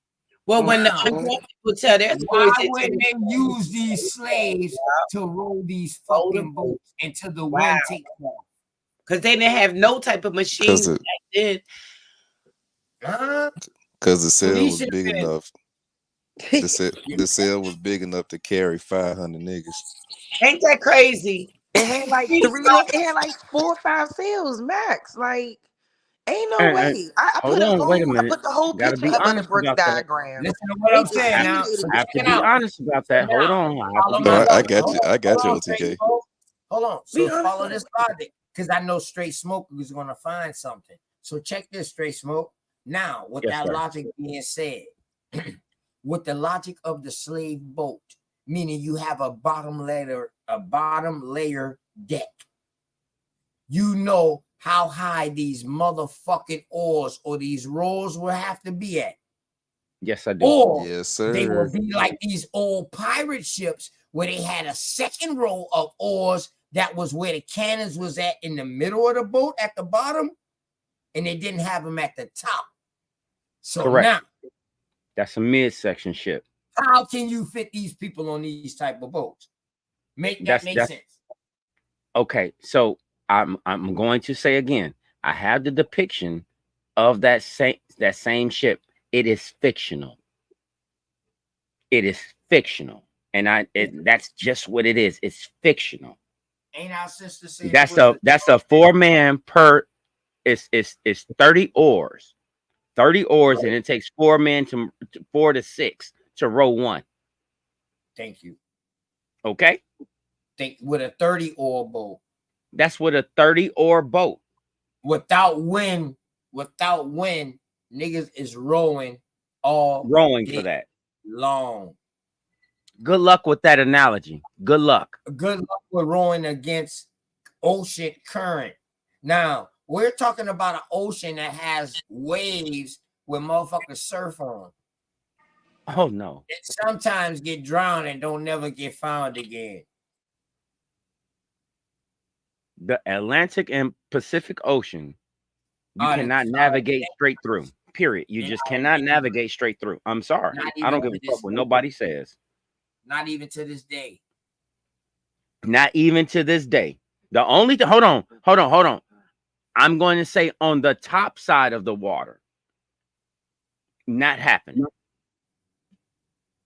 Well, when the people tell their stories, why would they use these slaves to row these fucking boats until the wind takes off? Because they didn't have no type of machines back then. Because the sail was big enough. The sail was big enough to carry 500 niggas. Ain't that crazy? It had like it had like 4 or 5 sails max. Like, ain't no way. I put the whole Gotta picture be up in the honest Brooks about that. diagram. Listen to what I'm saying now. I have to be honest about that. Hold on. No, I got you. I got you, OTK. Hold on. So follow this logic, because I know Straight Smoke is going to find something. So check this, Straight Smoke. Now, with that logic being said, with the logic of the slave boat, meaning you have a bottom layer deck. You know how high these motherfucking oars or these rowers will have to be at. Yes, I do. Or yes, sir. They will be like these old pirate ships where they had a second row of oars that was where the cannons was at in the middle of the boat at the bottom, and they didn't have them at the top. So correct. Now, that's a midsection ship. How can you fit these people on these type of boats? Make sense. Okay, so I'm going to say again, I have the depiction of that same ship. It is fictional. It is fictional, and that's just what it is. It's fictional. Ain't our sister saying that's a 4-man per. It's 30 oars. 30 oars, and it takes 4 men to 4 to 6 to row one. Thank you. Okay. With a 30 oar boat. That's with a 30 oar boat. Without wind, niggas is rowing for that long. Good luck with that analogy. Good luck. Good luck with rowing against ocean current. Now, we're talking about an ocean that has waves where motherfuckers surf on. Oh, no. It sometimes get drowned and don't never get found again. The Atlantic and Pacific Ocean, you cannot navigate straight through. Period. You just cannot navigate straight through. I'm sorry. I don't give a fuck what nobody says. Not even to this day. Not even to this day. The only hold on. I'm going to say on the top side of the water. Not happening.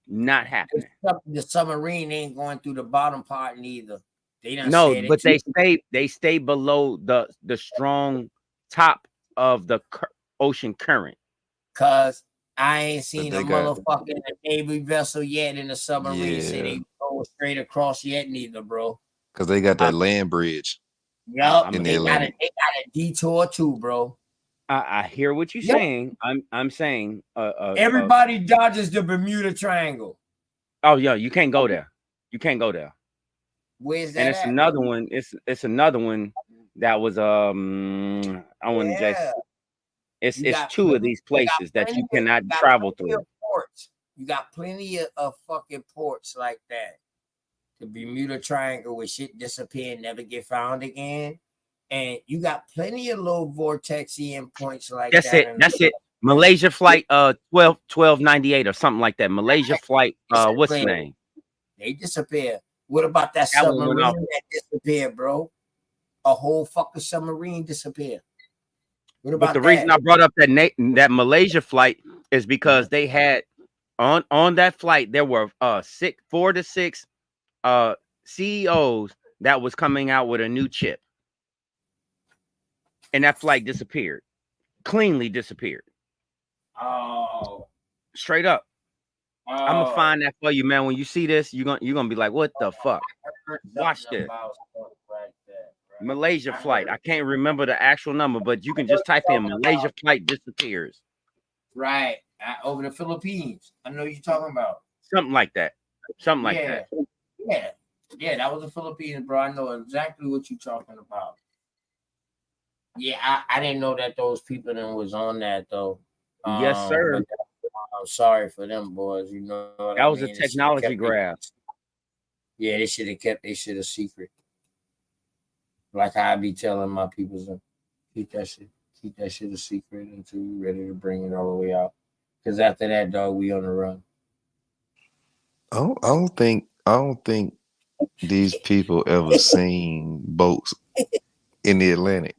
Not happening. The submarine ain't going through the bottom part neither. They don't. No, but they stay below the strong top of the ocean current. Cause I ain't seen a motherfucking Navy vessel yet in the submarine. Say they go straight across yet neither, bro. Cause they got that land bridge. Yep, they got a detour too, bro. I hear what you're saying. I'm saying everybody dodges the Bermuda Triangle. Oh yeah, you can't go there. You can't go there. Where's that? And it's another one. It's another one that was I want to just. It's 2 of these places that you cannot travel through. Ports. You got plenty of fucking ports like that. The Bermuda Triangle where shit disappear and never get found again. And you got plenty of little vortexian points like that. That's it. Malaysia flight 1298 or something like that. Malaysia flight what's the name? They disappear. What about that submarine that disappeared, bro? A whole fucking submarine disappeared. What about but the reason I brought up that Malaysia flight is because they had on that flight there were 4 to 6 CEOs that was coming out with a new chip. And that flight disappeared. Cleanly disappeared. Oh. Straight up. I'm gonna find that for you, man. When you see this, you're gonna be like, what the fuck? Watch this. Malaysia flight. I can't remember the actual number, but you can just type in Malaysia flight disappears. Right. Over the Philippines. I know you're talking about. Something like that. Something like that. Yeah. Yeah, that was the Philippines, bro. I know exactly what you're talking about. Yeah, I didn't know that those people then was on that though. Yes, sir. I'm sorry for them boys. You know what that I was mean? a technology grab. Yeah, they should have kept their shit a secret. Like I be telling my people, keep that shit a secret until you're ready to bring it all the way out. Because after that, dog, we on the run. I don't think these people ever seen boats in the Atlantic.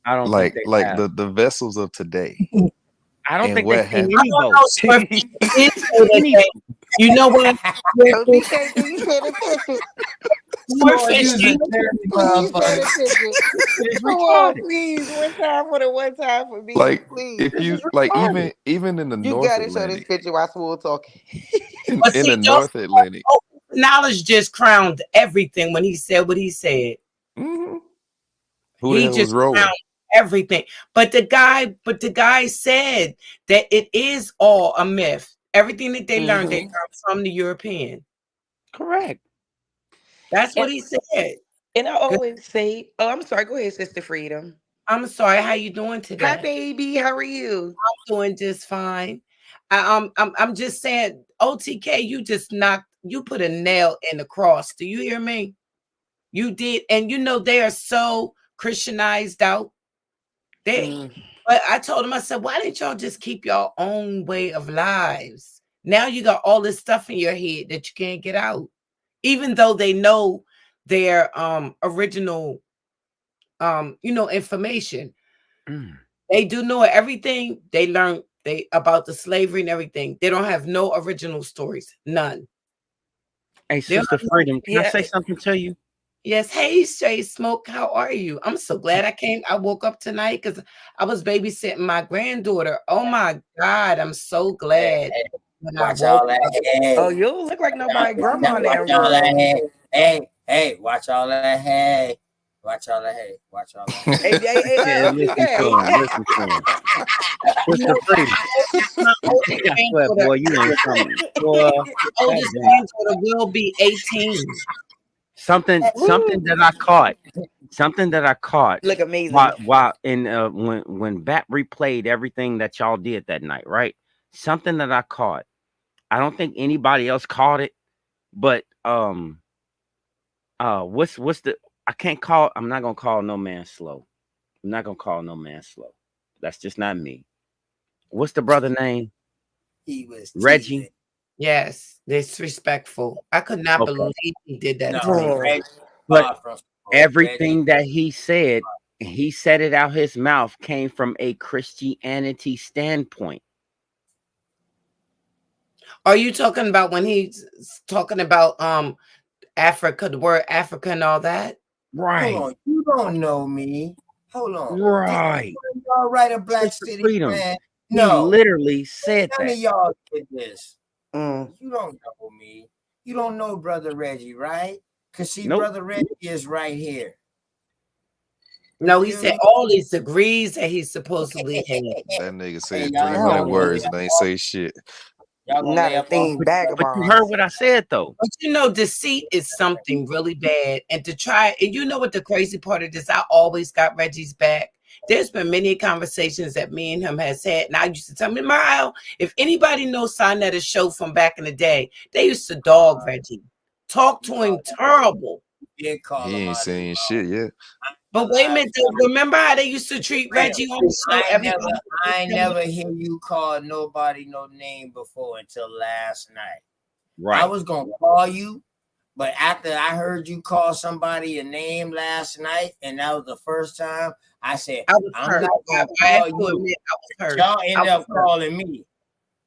I don't like think they have. the vessels of today. I don't think what they've seen happened. any boats. You know what? OTK, do you see the picture? More fishing. Come on, please. One time for me, Like please. if you like even in the You North gotta show this Atlantic. picture while Swool talking. In the North Atlantic. Knowledge just crowned everything when he said what he said. Mm-hmm. Who the He hell just was rolling? crowned everything. But the guy said that it is all a myth. Everything that they learned, they learned from the European. Correct. That's what he said. And I always say, oh, I'm sorry. Go ahead, Sister Freedom. I'm sorry. How you doing today? Hi, baby. How are you? I'm doing just fine. I'm just saying, OTK, you put a nail in the cross. Do you hear me? You did, and you know they are so Christianized out. But I told him, I said, why didn't y'all just keep your own way of lives? Now you got all this stuff in your head that you can't get out, even though they know their original information. They do know everything they learned about the slavery and everything. They don't have no original stories, none. Hey, Sister Freedom, can I say something to you? Yes. Hey, Straight Smoke, how are you? I'm so glad I woke up tonight because I was babysitting my granddaughter. Oh my God, I'm so glad. Watch all that hay. Oh, you don't look like nobody grandma now, watch all that girl. hay. Hey, watch all that hay. Watch all that hay. Watch all that hay. Yeah, listen to him. Sister Freedom. I swear, boy, you ain't something. Boy, oldest granddaughter will be 18. Something that I caught. Look amazing. While in when Bat replayed everything that y'all did that night, right? Something that I caught. I don't think anybody else caught it, but what's the I'm not gonna call no man slow. I'm not gonna call no man slow. That's just not me. What's the brother name? He was Reggie. teasing. Yes, disrespectful. I could not believe he did that. But everything that he said it out his mouth came from a Christianity standpoint. Are you talking about when he's talking about Africa, the word Africa and all that? Right. Hold on, you don't know me. Hold on. Right. Y'all right a Black Sister City Freedom. man. No. He literally said none that. of y'all did this. You don't know me. You don't know Brother Reggie, right? Because see, Brother Reggie is right here. No, he said all these degrees that he's supposedly had. That nigga said 300 words and ain't say shit. Not a thing, But you heard what I said though. But you know, deceit is something really bad. And to try, and you know what the crazy part of this, I always got Reggie's back. There's been many conversations that me and him has had. And I used to tell me, Mario, if anybody knows Sinetta's show from back in the day, they used to dog Reggie. Talk to him terrible. He ain't saying shit yet. But wait a minute, remember how they used to treat Reggie on the show? I never hear you call nobody no name before until last night. Right. I was gonna call you, but after I heard you call somebody a name last night, and that was the first time, I said, I'm not gonna call you. Y'all end up calling me.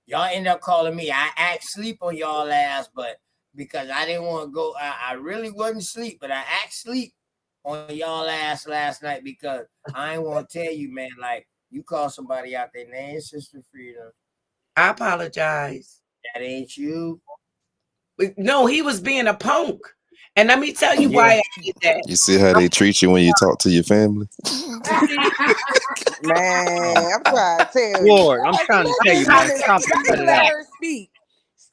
Y'all end up calling me. I act sleep on y'all ass, but because I didn't want to go. I really wasn't asleep, but I act sleep on y'all ass last night because I ain't want to tell you, man. Like you call somebody out their name, Sister Freedom. I apologize. That ain't you. No, he was being a punk. And let me tell you why I did that. You see how they treat you when you talk to your family? Man, I'm trying to tell you. Lord, I'm trying to tell you, man. Stop it. Cut it Let out. her speak.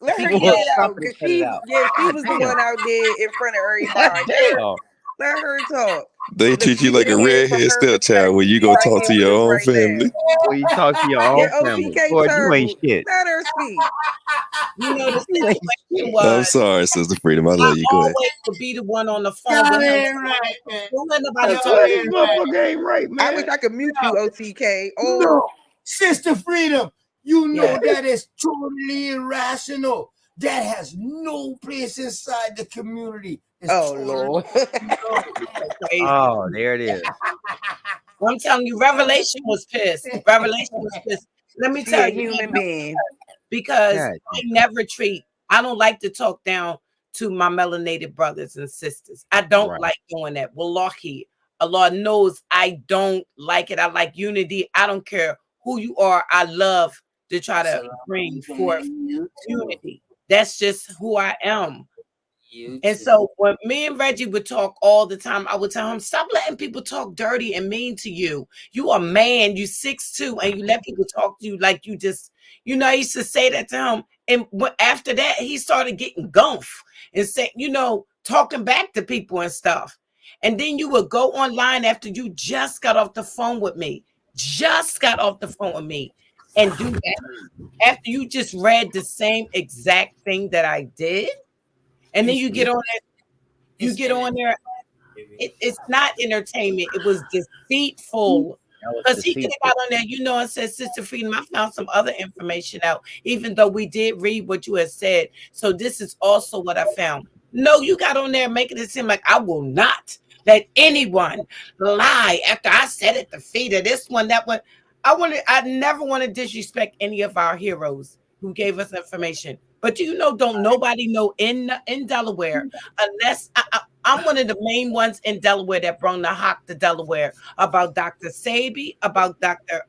Let her Lord, get it stop out. it and Cause cut it out. she was the one out there in front of everybody. Damn. Let her talk. They treat you like a hear it from redhead her stepchild when you go right talk here to with your us own right now. family. When you talk to your own family, OTK Lord, you ain't Turtle, shit. let her speak. You know, the You ain't situation shit. was I'm sorry, Sister Freedom. I I love you. Go ahead. always would be the one on the phone Y'all with him. ain't right, man. Don't let nobody Y'all talk. ain't right. Right, I man. wish I could mute you, OTK. Oh, No, Sister Freedom, you know Yeah. that is totally irrational. That has no place inside the community. It's oh totally Lord. Crazy. Oh, there it is. I'm telling you, Revelation was pissed. Revelation was pissed. Let me She tell a you, human being. because Yeah. I don't like to talk down to my melanated brothers and sisters. I don't Right. like doing that. Wallahi, Allah knows I don't like it. I like unity. I don't care who you are. I love to try to bring forth unity. That's just who I am. And so when me and Reggie would talk all the time, I would tell him, stop letting people talk dirty and mean to you. You a man, you 6'2", and you let people talk to you like you just, I used to say that to him. And after that, he started getting gumph and say, talking back to people and stuff. And then you would go online after you just got off the phone with me, and do that after you just read the same exact thing that I did. And then you get on there. You get on there. It's not entertainment. It was deceitful. Because he could have got on there, and said, Sister Freedom, I found some other information out, even though we did read what you had said. So this is also what I found. No, you got on there making it seem like I will not let anyone lie after I said at the feet of this one, that one. I never want to disrespect any of our heroes who gave us information. But don't nobody know in Delaware unless I'm one of the main ones in Delaware that brought the hawk to Delaware about Dr. Sabi, about Dr.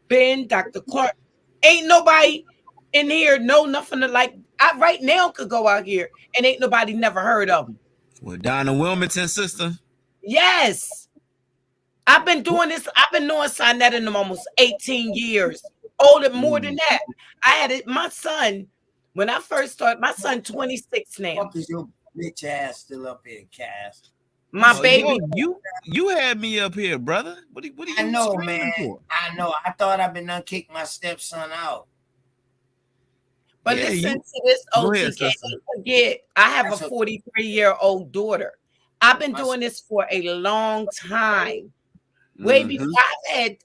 Ben, Dr. Clark. Ain't nobody in here know nothing to like. I right now could go out here and ain't nobody never heard of them. Well, Donna Wilmington, sister. Yes. I've been doing this. I've been knowing Sinetta in them almost 18 years. Older, more than that. I had it. My son, when I first started, my son 26 now. Fuck is your bitch ass still up here, Cass? My baby. You had me up here, brother. What are you I know, screaming man. for? I know. I thought I've been unkicked my stepson out. But listen to this, OTK. Don't forget, I have a 43-year-old daughter. I've been doing this for a long time. Way before I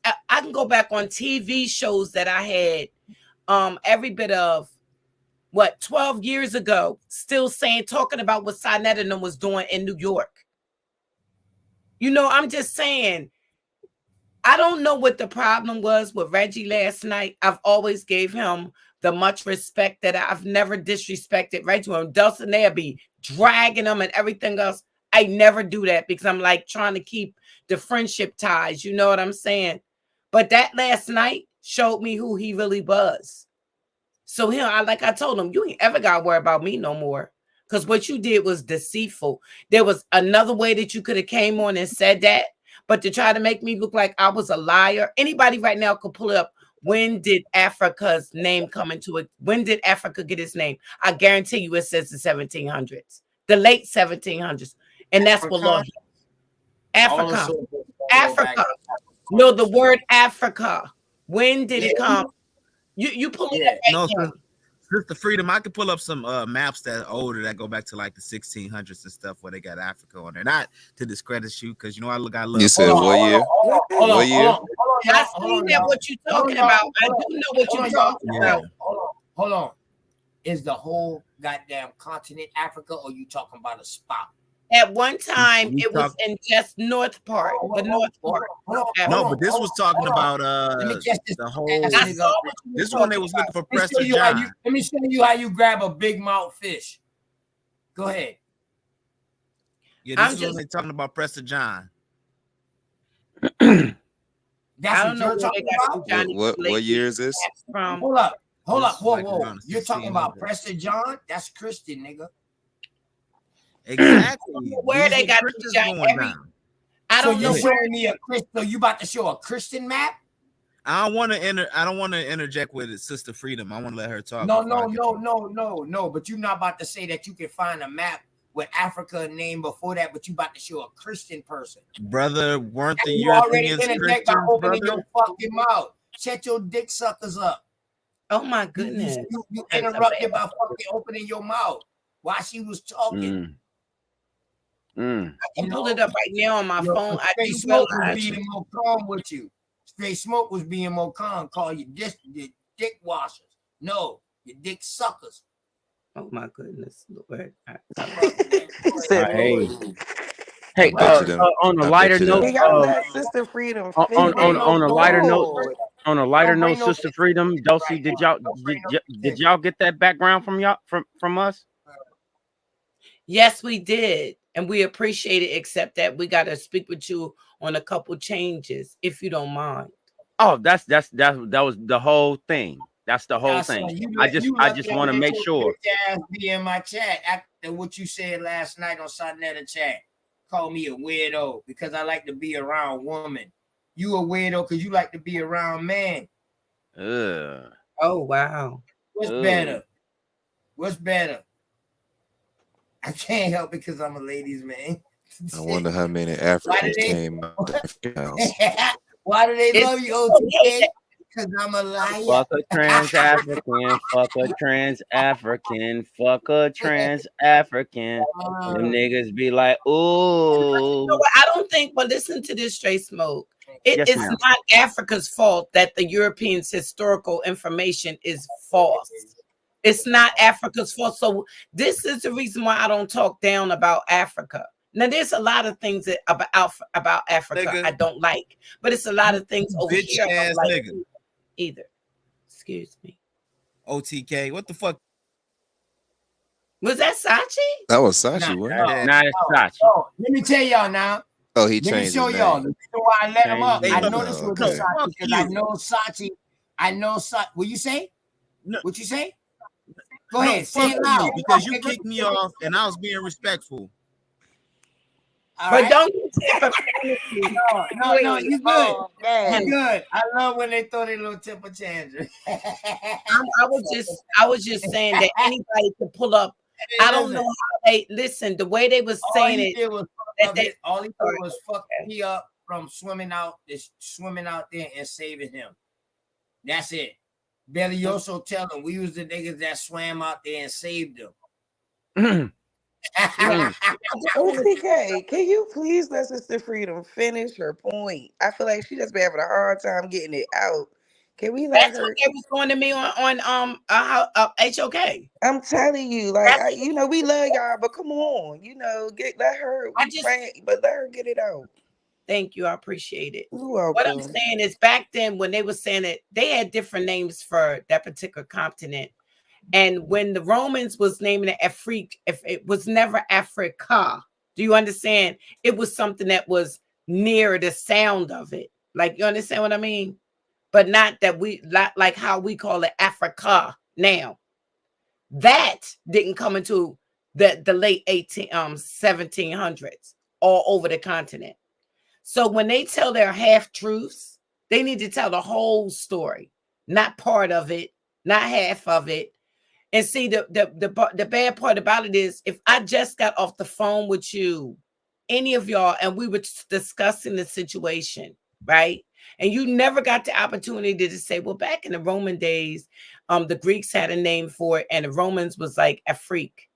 can go back on TV shows that I had every bit of 12 years ago, still talking about what Sinetta and them was doing in New York. I'm just saying, I don't know what the problem was with Reggie last night. I've always gave him the much respect that I've never disrespected Reggie. When Dulcinea be dragging him and everything else, I never do that because I'm like trying to keep the friendship ties. You know what I'm saying? But that last night showed me who he really was. So like I told him, you ain't ever got to worry about me no more. Because what you did was deceitful. There was another way that you could have came on and said that. But to try to make me look like I was a liar, anybody right now could pull up, when did Africa's name come into it? When did Africa get its name? I guarantee you it says the 1700s, the late 1700s. And that's what law. Africa. Africa. No, the word Africa. When did it come? You pull it up right now. Sister Freedom, I could pull up some maps that are older that go back to like the 1600s and stuff where they got Africa on there. Not to discredit you, because I look. You said what year? What year? I see that what you're talking about. I do know what you're talking about. Hold on. Is the whole goddamn continent Africa, or you talking about a spot? At one time, it was in just north part, the north part. No, but this was talking about the whole. This one they was looking for Prester John. Let me show you how you grab a big mouth fish. Go ahead. Yeah, this is when they're talking about Prester John. That's what you're talking about? What year is this? Hold up. Whoa. You're talking about Prester John? That's Christian, nigga. Exactly. Where they got Christians John going every. down. I don't know. So you're showing me a Christian. So you about to show a Christian map? I don't want to interject with it, Sister Freedom. I want to let her talk. No. But you're not about to say that you can find a map with Africa name before that, but you about to show a Christian person. Brother, weren't the you already Europeans interject by Christians, opening brother? your fucking mouth. Shut your dick suckers up. Oh my goodness. You interrupted by fucking opening your mouth while she was talking. I can pull it up right now on my phone. I Straight do Smoke was realize being more calm with you. Straight Smoke was being more calm. Call you dick washers. No, you dick suckers. Oh my goodness, Lord. Hey, on a lighter note, y'all let Sister Freedom finish. on a lighter note, Sister Freedom, Dulcie, did y'all get that background from y'all from us? Yes, we did, and we appreciate it. Except that we got to speak with you on a couple changes, if you don't mind. Oh, that was the whole thing. That's the whole thing. I just want to make sure. Be in my chat after what you said last night on Sonetta chat. Call me a weirdo because I like to be around women. You a weirdo because you like to be around men. Oh wow. What's better? I can't help it because I'm a ladies' man. I wonder how many Africans came out the house. Why do they love you, OTK? Because I'm a liar. Fuck a trans African. Fuck a trans African. Fuck a trans African. Them niggas be like, ooh. You know what? I don't think. But listen to this, Straight Smoke. It's not Africa's fault that the Europeans' historical information is false. It's not Africa's fault. So this is the reason why I don't talk down about Africa. Now, there's a lot of things that about Africa I don't like, but it's a lot of things over here I don't like either. Excuse me. OTK, what the fuck? Was that Sachi? That was Sachi, wasn't it? Nah, it's Sachi. Oh, let me tell y'all now. Oh, he Let me changed show his y'all. name. The reason why I let him up. Changed I his know name. this was Okay. Sachi because I know Sachi. I know Sachi. What you say? What you say? Go ahead. Say it loud. Because you kicked me off and I was being respectful. But don't you No, you good. You good. I love when they throw their little temper tantrum. I was just saying that anybody could pull up. I don't know how they listen. The way they was saying All he did was fuck me up from swimming out there and saving him. That's it. Belioso tell him we was the niggas that swam out there and saved him. OTK, can you please let Sister Freedom finish her point? I feel like she just been having a hard time getting it out. Can we let her? What they was going to me on HOK. I'm telling you, like we love y'all, but come on, let her. But let her get it out. Thank you, I appreciate it. You're welcome. What I'm saying is, back then when they were saying it, they had different names for that particular continent. And when the Romans was naming it Afrique, it was never Africa. Do you understand? It was something that was near the sound of it. Like, you understand what I mean? But not that like how we call it Africa now. That didn't come into the late 1700s all over the continent. So when they tell their half truths, they need to tell the whole story, not part of it, not half of it. And see, the bad part about it is, if I just got off the phone with you, any of y'all, and we were discussing the situation, right? And you never got the opportunity to say, well, back in the Roman days, the Greeks had a name for it, and the Romans was like Afrique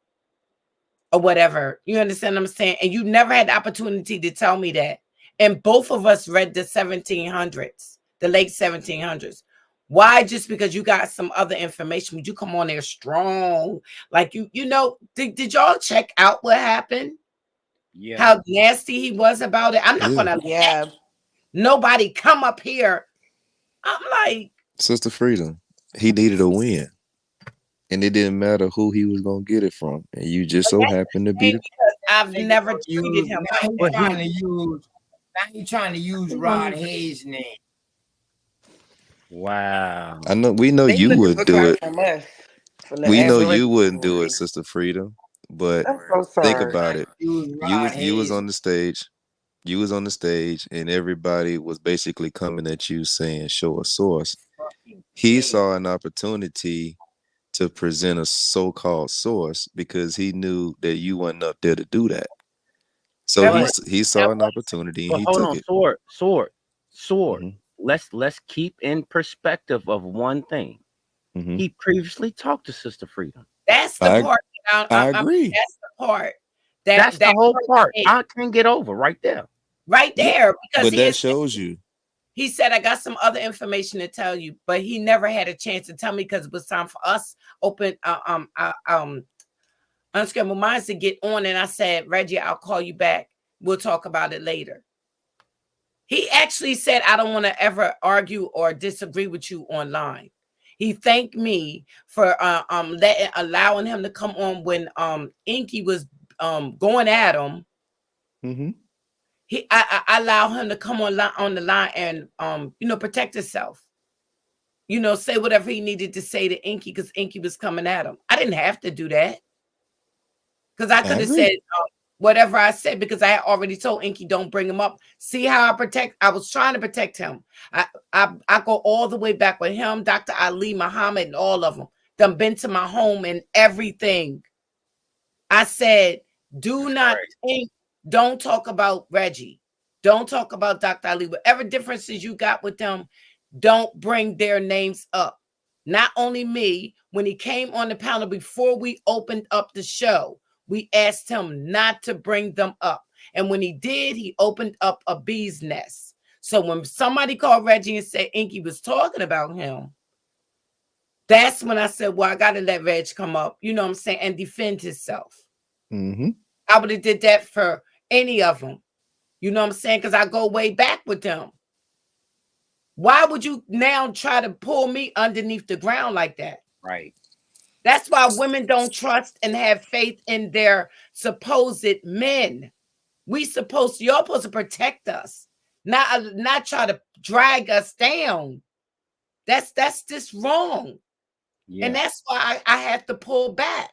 or whatever. You understand what I'm saying? And you never had the opportunity to tell me that. And both of us read the 1700s, the late 1700s. Why? Just because you got some other information, would you come on there strong? Like, did y'all check out what happened? Yeah. How nasty he was about it. I'm not going to let nobody come up here. I'm like, Sister Freedom, he needed a win. And it didn't matter who he was gonna get it from, and you just so happened to be the. Because I've never treated him Now like he's that. trying to use. Now he's trying to use Rod Hayes' name. Wow. I know we know They you took the would book do out it. from us for the We know you Aboriginal wouldn't do it, stories. Sister Freedom. But I'm so think sorry. about it. Use You Rod was Hayes. on the stage. You was on the stage, and everybody was basically coming at you saying, "Show a source." He saw an opportunity to present a so-called source because he knew that you wasn't up there to do that. So he saw an opportunity and But he hold took on, it. sword. Mhm. Let's keep in perspective of one thing. Mhm. He previously talked to Sister Freedom. That's the part. I agree. That's the part That's the that whole hurt part. me. I can't get over right there. Right there, because But that shows you. he said, I got some other information to tell you, but he never had a chance to tell me because it was time for us unscrambled minds to get on. And I said, Reggie, I'll call you back. We'll talk about it later. He actually said, I don't want to ever argue or disagree with you online. He thanked me for allowing him to come on when Inky was going at him. Mm-hmm. I allow him to come on the line and protect himself. Say whatever he needed to say to Inky because Inky was coming at him. I didn't have to do that because I could have said whatever I said because I had already told Inky don't bring him up. See how I was trying to protect him. I go all the way back with him, Dr. Ali, Muhammad, and all of them. Done been to my home and everything. I said, do not think, don't talk about Reggie. Don't talk about Dr. Ali. Whatever differences you got with them, don't bring their names up. Not only me, when he came on the panel before we opened up the show, we asked him not to bring them up. And when he did, he opened up a bee's nest. So when somebody called Reggie and said Inky was talking about him, that's when I said, well, I got to let Reg come up, you know what I'm saying, and defend himself. Mm-hmm. I would have did that for any of them. You know what I'm saying? Because I go way back with them. Why would you now try to pull me underneath the ground like that? Right. That's why women don't trust and have faith in their supposed men. Y'all supposed to protect us, not try to drag us down. That's just wrong. Yeah. And that's why I have to pull back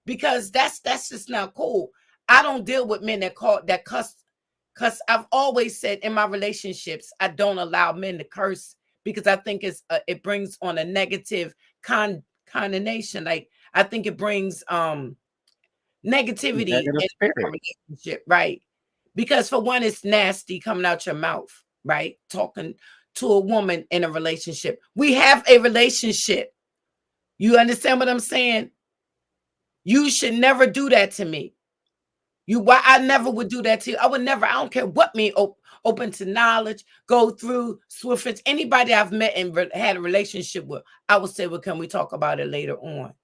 because that's just not cool. I don't deal with men that cuss. Because I've always said in my relationships, I don't allow men to curse because I think it brings on a negative connotation. Like I think it brings negativity in a relationship, right? Because for one, it's nasty coming out your mouth, right? Talking to a woman in a relationship. We have a relationship. You understand what I'm saying? You should never do that to me. I never would do that to you. I would never. I don't care what me open to knowledge, go through Swift. Anybody I've met and had a relationship with, I would say, well, can we talk about it later on?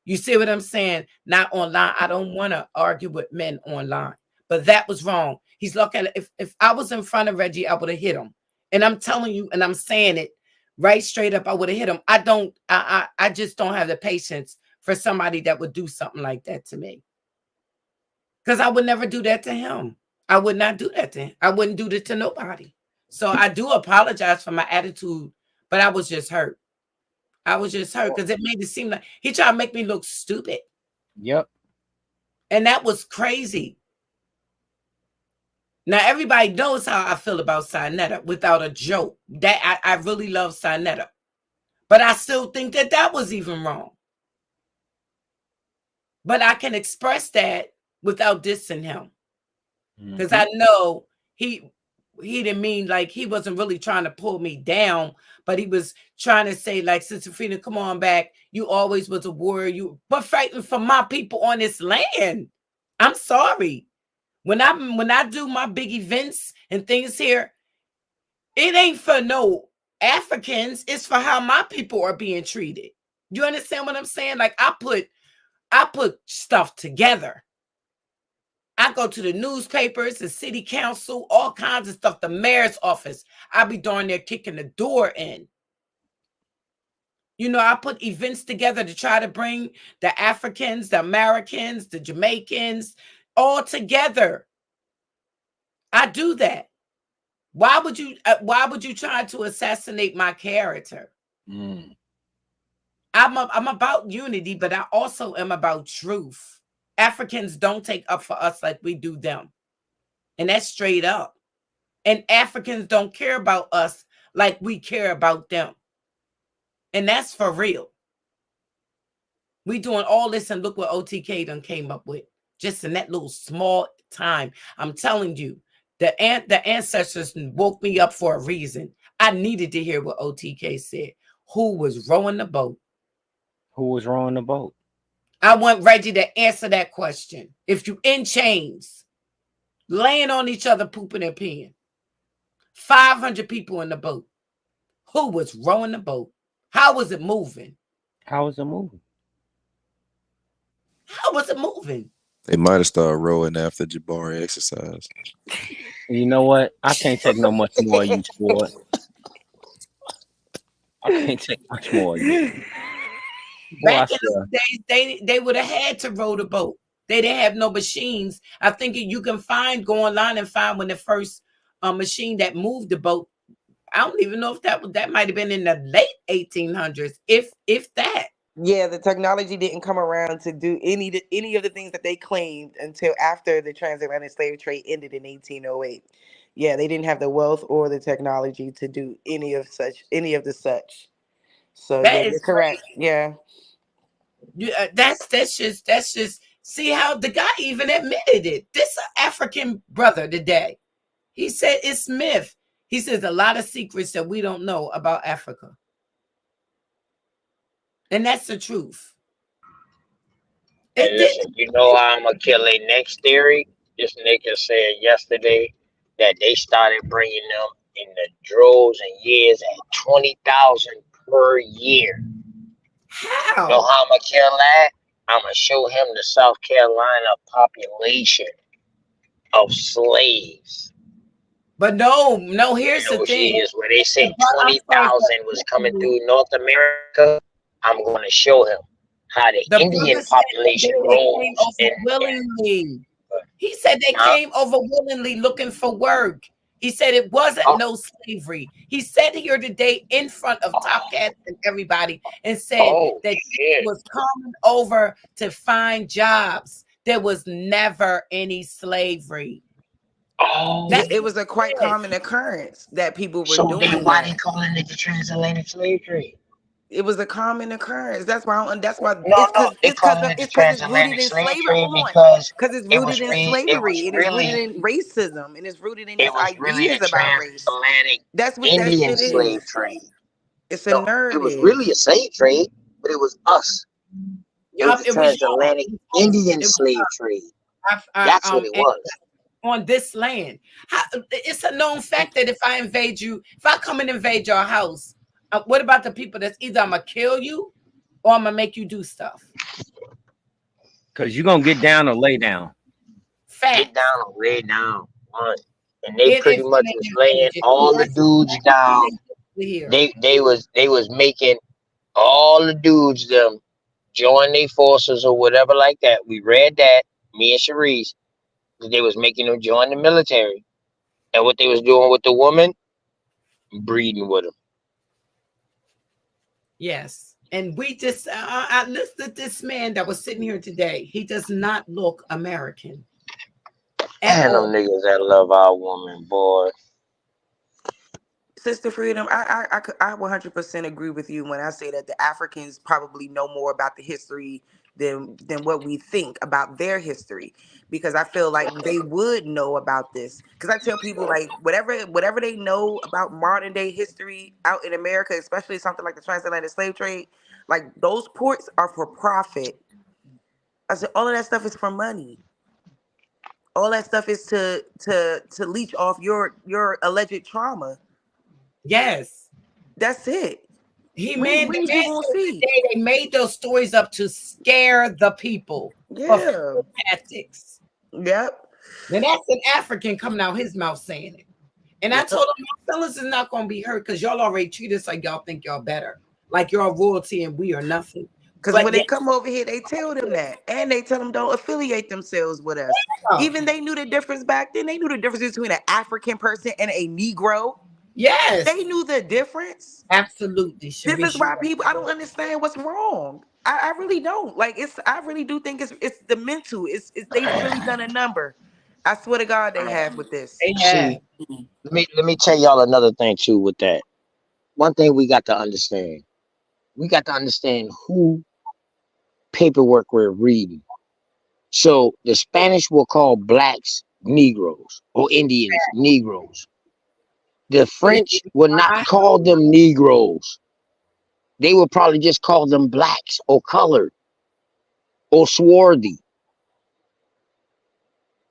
You see what I'm saying? Not online. I don't want to argue with men online. But that was wrong. He's looking at if I was in front of Reggie, I would have hit him. And I'm telling you, and I'm saying it right straight up, I would have hit him. I just don't have the patience for somebody that would do something like that to me. Because I would never do that to him. I would not do that to him. I wouldn't do that to nobody. So I do apologize for my attitude, but I was just hurt. I was just hurt because it made it seem like he tried to make me look stupid. Yep. And that was crazy. Now, everybody knows how I feel about Sinetta without a joke. That I really love Sinetta. But I still think that was even wrong. But I can express that without dissing him. Because I know he didn't mean like he wasn't really trying to pull me down, but he was trying to say, like, Sister Freedom, come on back. You always was a warrior. But fighting for my people on this land. I'm sorry. When I do my big events and things here, it ain't for no Africans. It's for how my people are being treated. You understand what I'm saying? Like I put stuff together. I go to the newspapers, the city council, all kinds of stuff, the mayor's office. I be darn near kicking the door in. You know, I put events together to try to bring the Africans, the Americans, the Jamaicans all together. I do that. Why would you try to assassinate my character? Mm. I'm about unity, but I also am about truth. Africans don't take up for us like we do them. And that's straight up. And Africans don't care about us like we care about them. And that's for real. We doing all this and look what OTK done came up with. Just in that little small time. I'm telling you, the ancestors woke me up for a reason. I needed to hear what OTK said. Who was rowing the boat? Who was rowing the boat? I want Reggie to answer that question. If you in chains, laying on each other, pooping and peeing, 500 people in the boat, who was rowing the boat? How was it moving? How was it moving? How was it moving? They might have started rowing after Jabari exercise. You know what? I can't take no much more of you, sport. I can't take much more of you. Back in the days, they would have had to row the boat. They didn't have no machines. I think you can go online and find when the first machine that moved the boat. I don't even know if that might have been in the late 1800s, if that. Yeah, the technology didn't come around to do any of the things that they claimed until after the transatlantic slave trade ended in 1808. Yeah, they didn't have the wealth or the technology to do any of the such. So That yeah, is you're correct. crazy. Yeah. That's just see how the guy even admitted it. This African brother today, he said it's myth. He says a lot of secrets that we don't know about Africa, and that's the truth. And listen, you know how I'm gonna kill their next theory? This nigga said yesterday that they started bringing them in the droves and years at 20,000 per year. How? Know how I'm gonna kill that? I'm gonna show him the South Carolina population of slaves. But no, here's the thing. Is where they say 20,000 was coming through North America. I'm gonna show him how the Indian population came rose. over willingly. He said they came over willingly looking for work. He said it wasn't no slavery. He said here today in front of Top Cats and everybody and said that he was coming over to find jobs. There was never any slavery. It was a quite common occurrence that people were doing. Then why they calling it the transatlantic slave trade? It was a common occurrence. That's why. It's they calling it the transatlantic slave trade because it's rooted in slavery. It is rooted in racism, and it's rooted in these ideas about race. That's what that Indian shit slave is. trade. It's a narrative. It was really a slave trade, but it was us. It was the transatlantic Indian slave trade. That's what it was. On this land, it's a known fact that if I invade you, if I come and invade your house, what about the people that's either I'm gonna kill you or I'm gonna make you do stuff? Because you're gonna get down or lay down. Get down or lay down. And they pretty much was laying all the dudes down. They was making all the dudes them join their forces or whatever like that. We read that, me and Sharice. They was making them join the military, and what they was doing with the woman, breeding with them. Yes, and we just I looked at this man that was sitting here today. He does not look American. And them niggas that love our woman, boy. Sister Freedom, I 100% agree with you when I say that the Africans probably know more about the history than what we think about their history, because I feel like they would know about this. Because I tell people, like, whatever they know about modern day history out in America, especially something like the transatlantic slave trade, like those ports are for profit. I said all of that stuff is for money. All that stuff is to leech off your alleged trauma. Yes, that's it. They made those stories up to scare the people. Yeah. Tactics. Yep. And that's an African coming out his mouth saying it. And I told him, my fellas is not going to be hurt because y'all already treat us like y'all think y'all better. like you're royalty and we are nothing. Because when they come over here, they tell them that. And they tell them don't affiliate themselves with us. Even they knew the difference back then. They knew the difference between an African person and a Negro. Yes. They knew the difference. Absolutely. This is why people, I don't understand what's wrong. I really don't. Like, I really do think it's the mental. They've really done a number. I swear to God they have with this. See, let me tell y'all another thing too with that. One thing we got to understand. We got to understand who paperwork we're reading. So the Spanish will call blacks Negroes or Indians Negroes. The French would not call them Negroes. They would probably just call them blacks or colored or swarthy.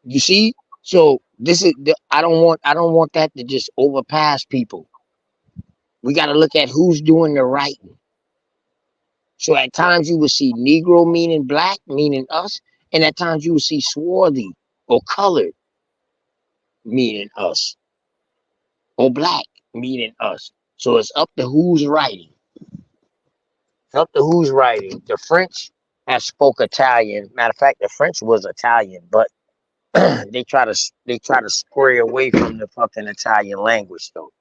You see? So this is I don't want that to just overpass people. We got to look at who's doing the writing. So at times you will see Negro meaning black, meaning us, and at times you will see swarthy or colored meaning us, or black meaning us. So it's up to who's writing. It's up to who's writing. The French have spoke Italian. Matter of fact, the French was Italian, but they try to square away from the fucking Italian language though.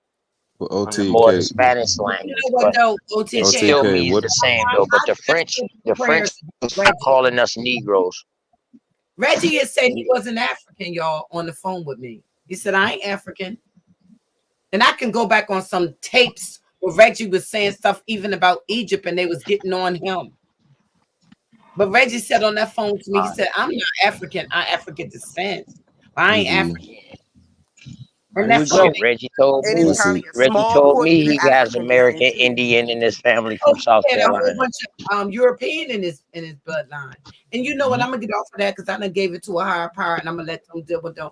Well, From the more the OTK. Spanish language. You know what though, It OTK? still OTK, means what? the same though. But the French stop calling us Negroes. Reggie had said he wasn't African, y'all, on the phone with me. He said, I ain't African. And I can go back on some tapes where Reggie was saying stuff even about Egypt and they was getting on him. But Reggie said on that phone to me, he said, I'm not African, I'm African descent. I ain't African. And There you that's go. what Reggie told And me. it's probably a Reggie small told portion me of he has African American descent, too. Indian in his family from South he had a whole Carolina. bunch of European in his bloodline. And you know what? I'm gonna get off of that because I done gave it to a higher power and I'm gonna let them deal with them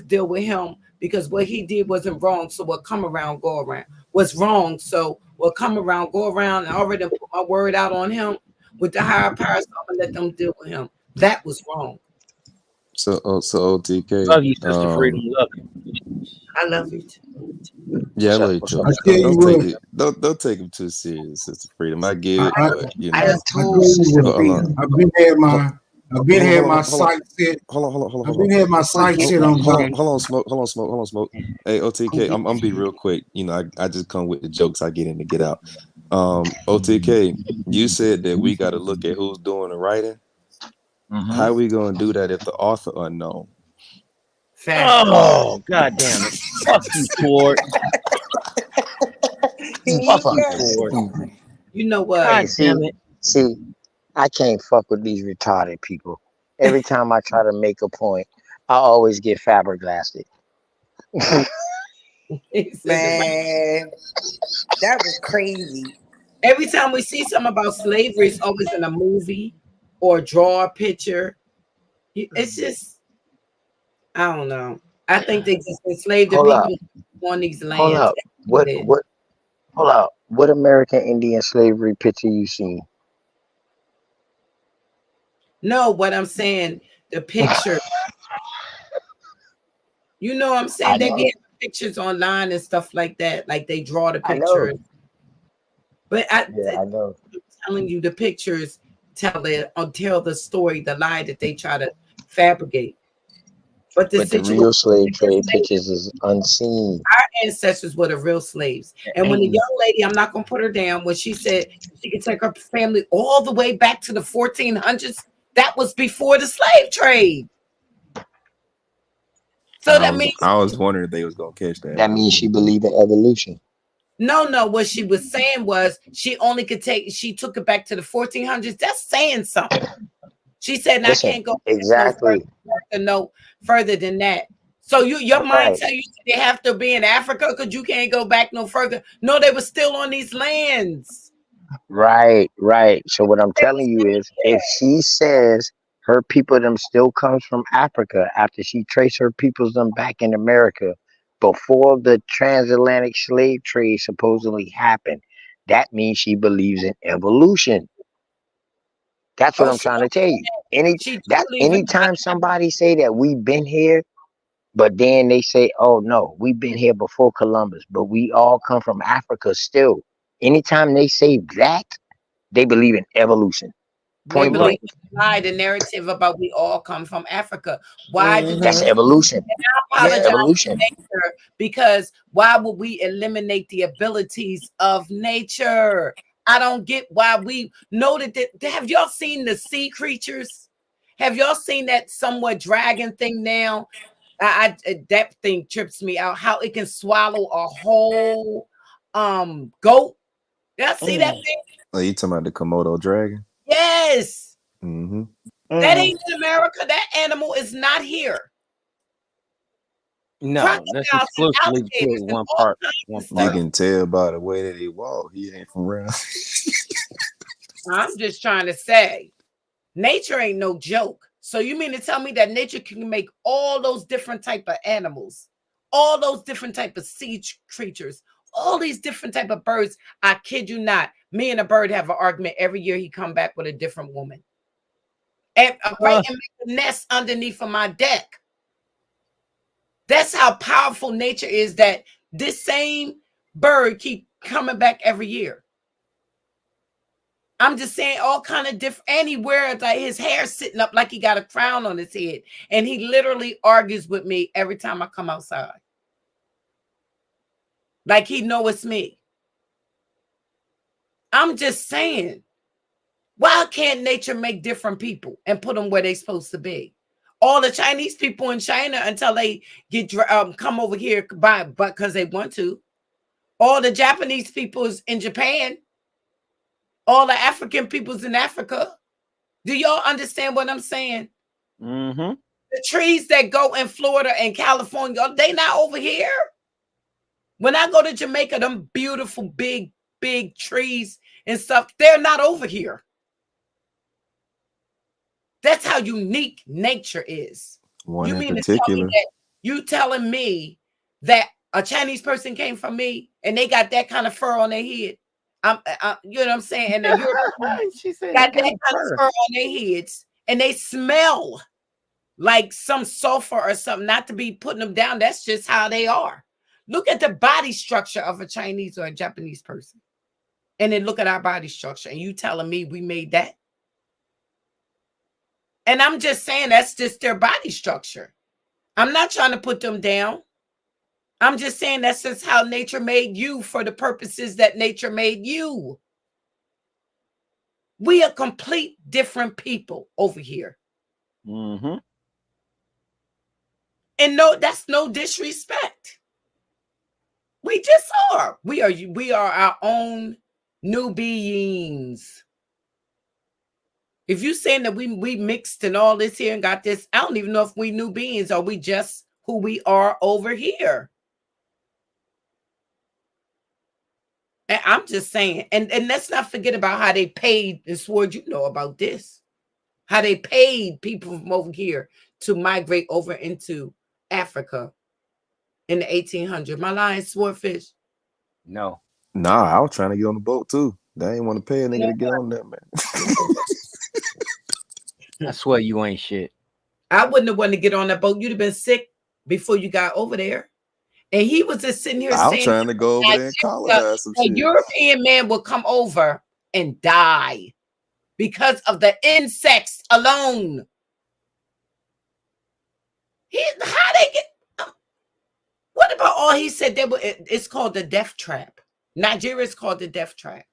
deal with him because what he did wasn't wrong. So what come around, go around. What's wrong? So what come around, go around, and I already put my word out on him with the higher power, so I'm gonna let them deal with him. That was wrong. So OTK. Love you, Sister Freedom. Love you. I love you too. Yeah, I What's up? love you What's too. up? I tell you Don't take what, it. Don't take him too serious, Sister Freedom. I get it, I but you I know. done told Sister Hold on. Freedom. I've been had my sight set. Hold on. I've been had my sight set on Hold on, smoke. Hey, OTK, I'm gonna be real quick. You know, I just come with the jokes. I get in to get out. OTK, you said that we got to look at who's doing the writing. How are we gonna do that if the author unknown? Oh, God damn it. Fuck you, Ford. Fuck you, Ford. You know what? God damn it. See, I can't fuck with these retarded people. Every time I try to make a point, I always get fiberglassed. Man, that was crazy. Every time we see something about slavery, it's always in a movie or draw a picture. It's just, I don't know. I think they just enslaved the Hold up. people on these lands. Hold up. Hold up. What American Indian slavery picture you seen? No, what I'm saying, the picture. You know what I'm saying? They be having pictures online and stuff like that. Like they draw the picture. But I know. I'm telling you, the pictures tell the story, the lie that they try to fabricate. But the real slave trade pictures is unseen. Our ancestors were the real slaves. And when the young lady, I'm not going to put her down, when she said she could take her family all the way back to the 1400s, that was before the slave trade. So I was wondering if they was gonna catch that. That means she believed in evolution. No, what she was saying was she took it back to the 1400s. That's saying something. She said, I can't go no further than that. So your mind tell you they have to be in Africa because you can't go back no further. No, they were still on these lands. Right. So what I'm telling you is, if she says her people them still comes from Africa after she traced her peoples them back in America before the transatlantic slave trade supposedly happened, that means she believes in evolution. That's what I'm trying to tell you. Anytime somebody say that we've been here, but then they say, oh no, we've been here before Columbus, but we all come from Africa still. Anytime they say that, they believe in evolution. They Point believe blank. the narrative about we all come from Africa. Why do That's they? evolution. And I Yeah, apologize evolution. to nature, because why would we eliminate the abilities of nature? I don't get why we know that. Have y'all seen the sea creatures? Have y'all seen that somewhat dragon thing now? That thing trips me out. How it can swallow a whole goat. Y'all see that thing? Oh, you talking about the Komodo dragon? Yes. Mm-hmm. That ain't in America. That animal is not here. No, that's Crocodiles and exclusively put alligators and one all part. kinds One of You stuff. can tell by the way that he walk. He ain't from around. I'm just trying to say, nature ain't no joke. So you mean to tell me that nature can make all those different type of animals, all those different type of sea creatures, all these different type of birds? I kid you not. Me and a bird have an argument every year. He come back with a different woman. And right and make the nest underneath of my deck. That's how powerful nature is, that this same bird keep coming back every year. I'm just saying, all kind of different, and he wears like his hair sitting up like he got a crown on his head. And he literally argues with me every time I come outside. Like he know it's me. I'm just saying, why can't nature make different people and put them where they're supposed to be? All the Chinese people in China, until they get come over here but because they want to. All the Japanese peoples in Japan. All the African peoples in Africa. Do y'all understand what I'm saying? Mm-hmm. The trees that go in Florida and California, they not over here. When I go to Jamaica, them beautiful big trees and stuff, they're not over here. That's how unique nature is. One You in mean to tell me particular. that you telling me that a Chinese person came from me and they got that kind of fur on their head? You know what I'm saying? And the Europeans She said got they that got kind of fur. fur on their heads, and they smell like some sulfur or something. Not to be putting them down. That's just how they are. Look at the body structure of a Chinese or a Japanese person, and then look at our body structure, and you telling me we made that? And I'm just saying that's just their body structure. I'm not trying to put them down. I'm just saying that's just how nature made you for the purposes that nature made you. We are complete different people over here. Mm-hmm. And no, that's no disrespect. We just are. We are our own new beings. If you saying that we mixed and all this here and got this, I don't even know if we new beings or we just who we are over here. And I'm just saying, and let's not forget about how they paid, and Sword, you know about this, how they paid people from over here to migrate over into Africa in the 1800s. My line, Swordfish. No. Nah, I was trying to get on the boat too. They ain't want to pay a nigga to get on that, man. I swear you ain't shit. I wouldn't have wanted to get on that boat. You'd have been sick before you got over there. And he was just sitting here I'm saying trying to go over there and colonize some a shit. European man will come over and die because of the insects alone. How they get? What about all he said? It's called the death trap. Nigeria is called the death trap.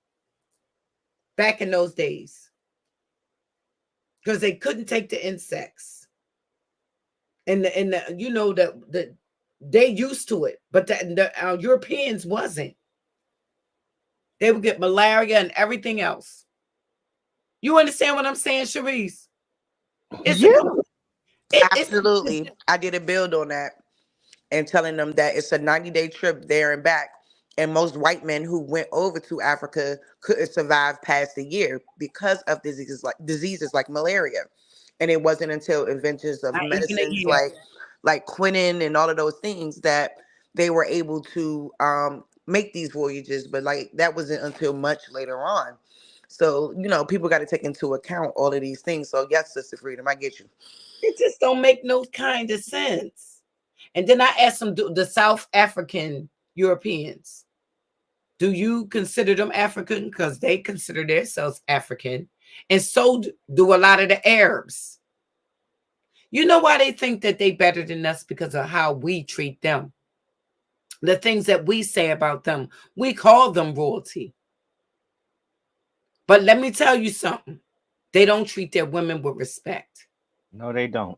Back in those days, because they couldn't take the insects, and you know the they used to it, but our Europeans wasn't. They would get malaria and everything else. You understand what I'm saying, Sharice? Absolutely. I did a build on that and telling them that it's a 90-day trip there and back. And most white men who went over to Africa couldn't survive past a year because of diseases like malaria. And it wasn't until inventions of Not even a medicines year. like quinine and all of those things that they were able to make these voyages. But like that wasn't until much later on. So, you know, people got to take into account all of these things. So yes, Sister Freedom, I get you. It just don't make no kind of sense. And then I asked them the South African Europeans. Do you consider them African? Because they consider themselves African. And so do a lot of the Arabs. You know why they think that they better than us? Because of how we treat them. The things that we say about them. We call them royalty. But let me tell you something. They don't treat their women with respect. No, they don't.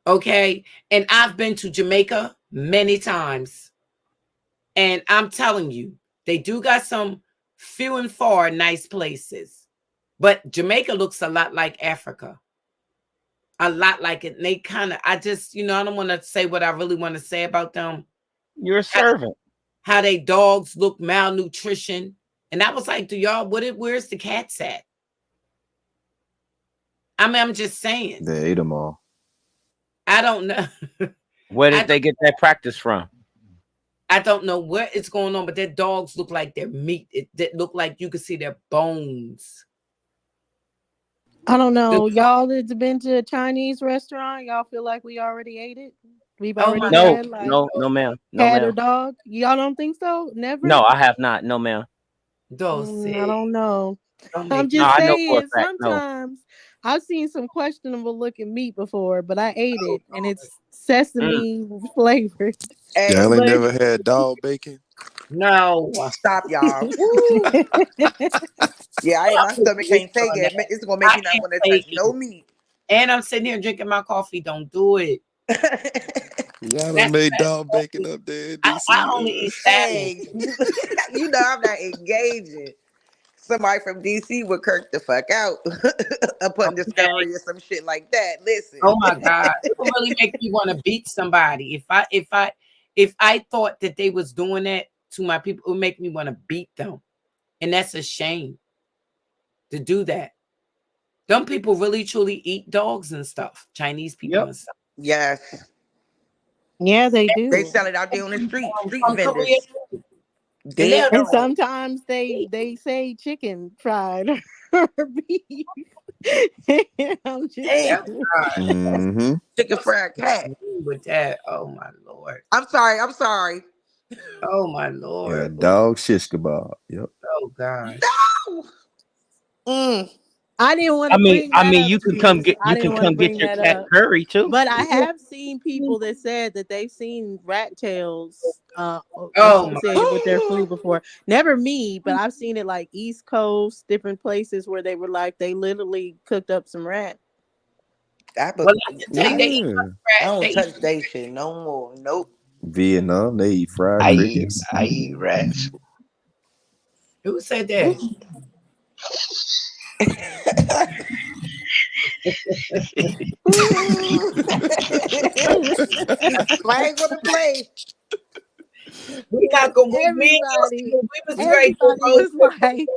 Okay? And I've been to Jamaica many times. And I'm telling you, they do got some few and far nice places. But Jamaica looks a lot like Africa. A lot like it. And they kind of, I just, I don't want to say what I really want to say about them. You're a servant. How they dogs look malnutrition. And I was like, where's the cats at? I mean, I'm just saying. They ate them all. I don't know. Where did they get that practice from? I don't know what is going on, but their dogs look like their meat. It look like you can see their bones. I don't know. Y'all that's been to a Chinese restaurant, y'all feel like we already ate it? We've already had no, ma'am. No, cat or ma'am. dog. Y'all don't think so? Never? No, I have not. No, ma'am. I don't know. I'm No, just I know for a saying fact. No. sometimes I've seen some questionable looking meat before, but I ate it and it's sesame flavored. Y'all ain't But never had dog bacon? No. Stop, y'all. Yeah, my stomach can't take it. It's gonna make me not want to touch no meat. And I'm sitting here drinking my coffee. Don't do it. Y'all done made dog bacon up there in DC. I only eat Hey, you know I'm not engaging. Somebody from DC would kirk the fuck out upon discovery or some shit like that. Listen. Oh my God. It would really make me want to beat somebody. If I thought that they was doing that to my people, it would make me want to beat them. And that's a shame to do that. Some people really truly eat dogs and stuff. Chinese people and stuff. Yes. Yeah, they do. They sell it out there on the street vendors. And sometimes they say chicken fried or beef. I'm just chicken fried cat. With that, oh my Lord. I'm sorry. Oh my Lord. Yeah, dog shish kebab. Yep. Oh God. No. I didn't want to bring that up. You can come get your cat curry too. But I have seen people that said that they've seen rat tails associated with their food before. Never me, but I've seen it like East Coast, different places where they were like they literally cooked up some rat. I don't touch that shit no more. Nope. Vietnam, they eat fried crickets. I eat rats. Who said that? Flag on the play. We not gonna everybody was like,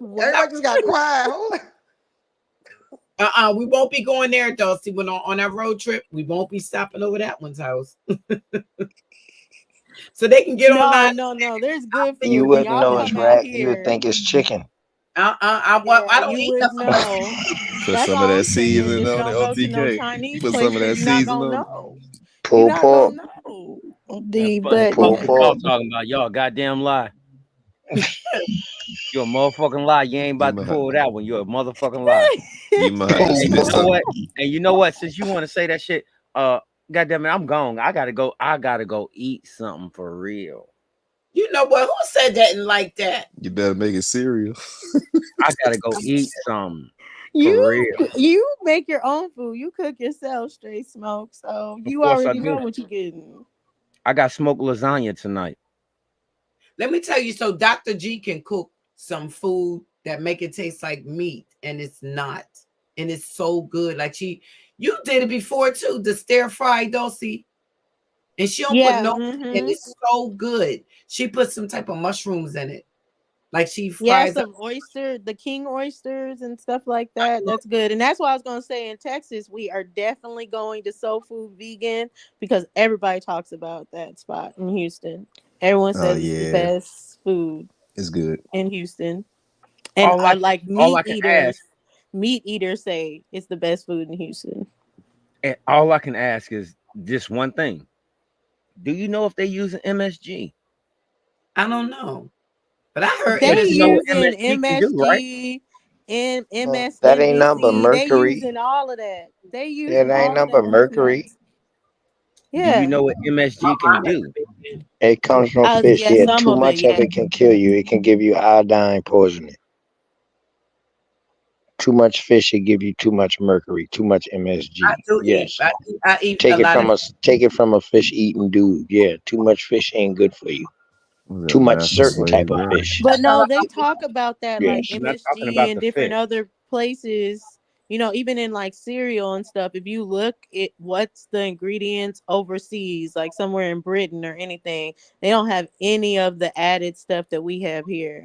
everybody just got quiet. Hold on. We won't be going there, Dusty. When on our road trip, we won't be stopping over that one's house. So they can get online. No. There's good food. You wouldn't know it's rat. You would think it's chicken. I don't eat nothing. Put some of that seasoning on it, OTK. Put some of that seasoning on it. Pulled pork. But y'all talking about y'all goddamn lie. You're a motherfucking lie. You ain't about to pull that one. You're a motherfucking lie. You might have to spit something. And you know what? Since you want to say that shit, goddamn it, I'm gone. I gotta go eat something for real. You know what? Who said that and like that? You better make it cereal. I gotta go eat something. You make your own food. You cook yourself, straight smoke. So you already know what you're getting. I got smoked lasagna tonight. Let me tell you, so Dr. G can cook some food that make it taste like meat, and it's not. And it's so good. Like you did it before too, the stir fry Dulcie. And she don't put no, and it's so good. She put some type of mushrooms in it. Like she fries some the king oysters and stuff like that. That's good. And that's why I was going to say in Texas, we are definitely going to Soul Food Vegan because everybody talks about that spot in Houston. Everyone says it's the best food. It's good. In Houston. And I like meat eaters say it's the best food in Houston. And all I can ask is just one thing. Do you know if they use an MSG? I don't know. But I heard They But you know what using MSG can do, right? MSG and That ain't nothing but MSNBC. They mercury. using all of that. They Yeah, using that ain't all of nothing that but mercury. information. Do you Yeah. know what MSG can do? It comes from fish. Yeah, Yeah, some too of it, much of yeah. it can kill you. It can give you iodine poisoning. Too much fish will give you too much mercury, too much I MSG. do eat. Yes. I eat a Take it lot of. from a fish eating dude. Yeah, too much fish ain't good for you. Was Too that much master certain type slave of girl? fish. But no, they talk about that like Yes. I'm not talking MSG about and the different fish. other places. You know, even in like cereal and stuff. If you look at what's the ingredients overseas, like somewhere in Britain or anything, they don't have any of the added stuff that we have here.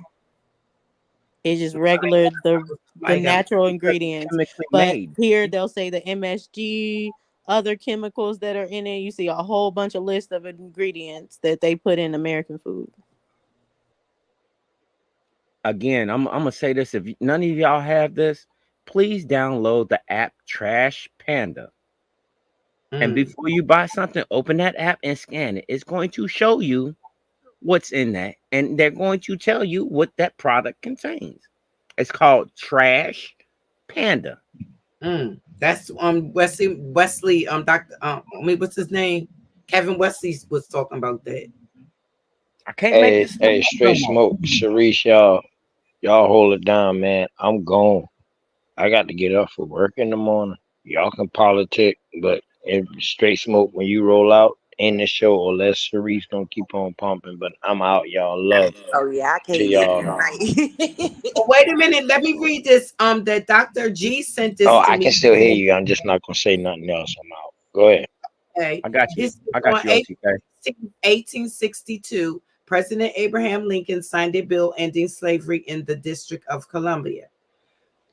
It's just regular the Like natural because it's ingredients. chemically But made. here they'll say the MSG, other chemicals that are in it. You see a whole bunch of list of ingredients that they put in American food. Again, I'm gonna say this: if none of y'all have this, please download the app Trash Panda. And before you buy something, open that app and scan it. It's going to show you what's in that, and they're going to tell you what that product contains. It's called Trash Panda. That's Wesley Dr. I mean, what's his name? Kevin Wesley was talking about that. I can't make Hey, this stuff hey, up no straight more. smoke, Sharice, y'all hold it down, man. I'm gone. I got to get up for work in the morning. Y'all can politic, but if straight smoke when you roll out in the show, or less Sharice gonna keep on pumping. But I'm out, y'all. Love Oh yeah, I to can't get it y'all. tonight. Well, wait a minute. Let me read this. That Dr. G sent Oh, this to I me. can still hear you. I'm just not gonna say nothing else. I'm out. Go ahead. Okay. I got you. This is I got on you, OTK. 1862. President Abraham Lincoln signed a bill ending slavery in the District of Columbia.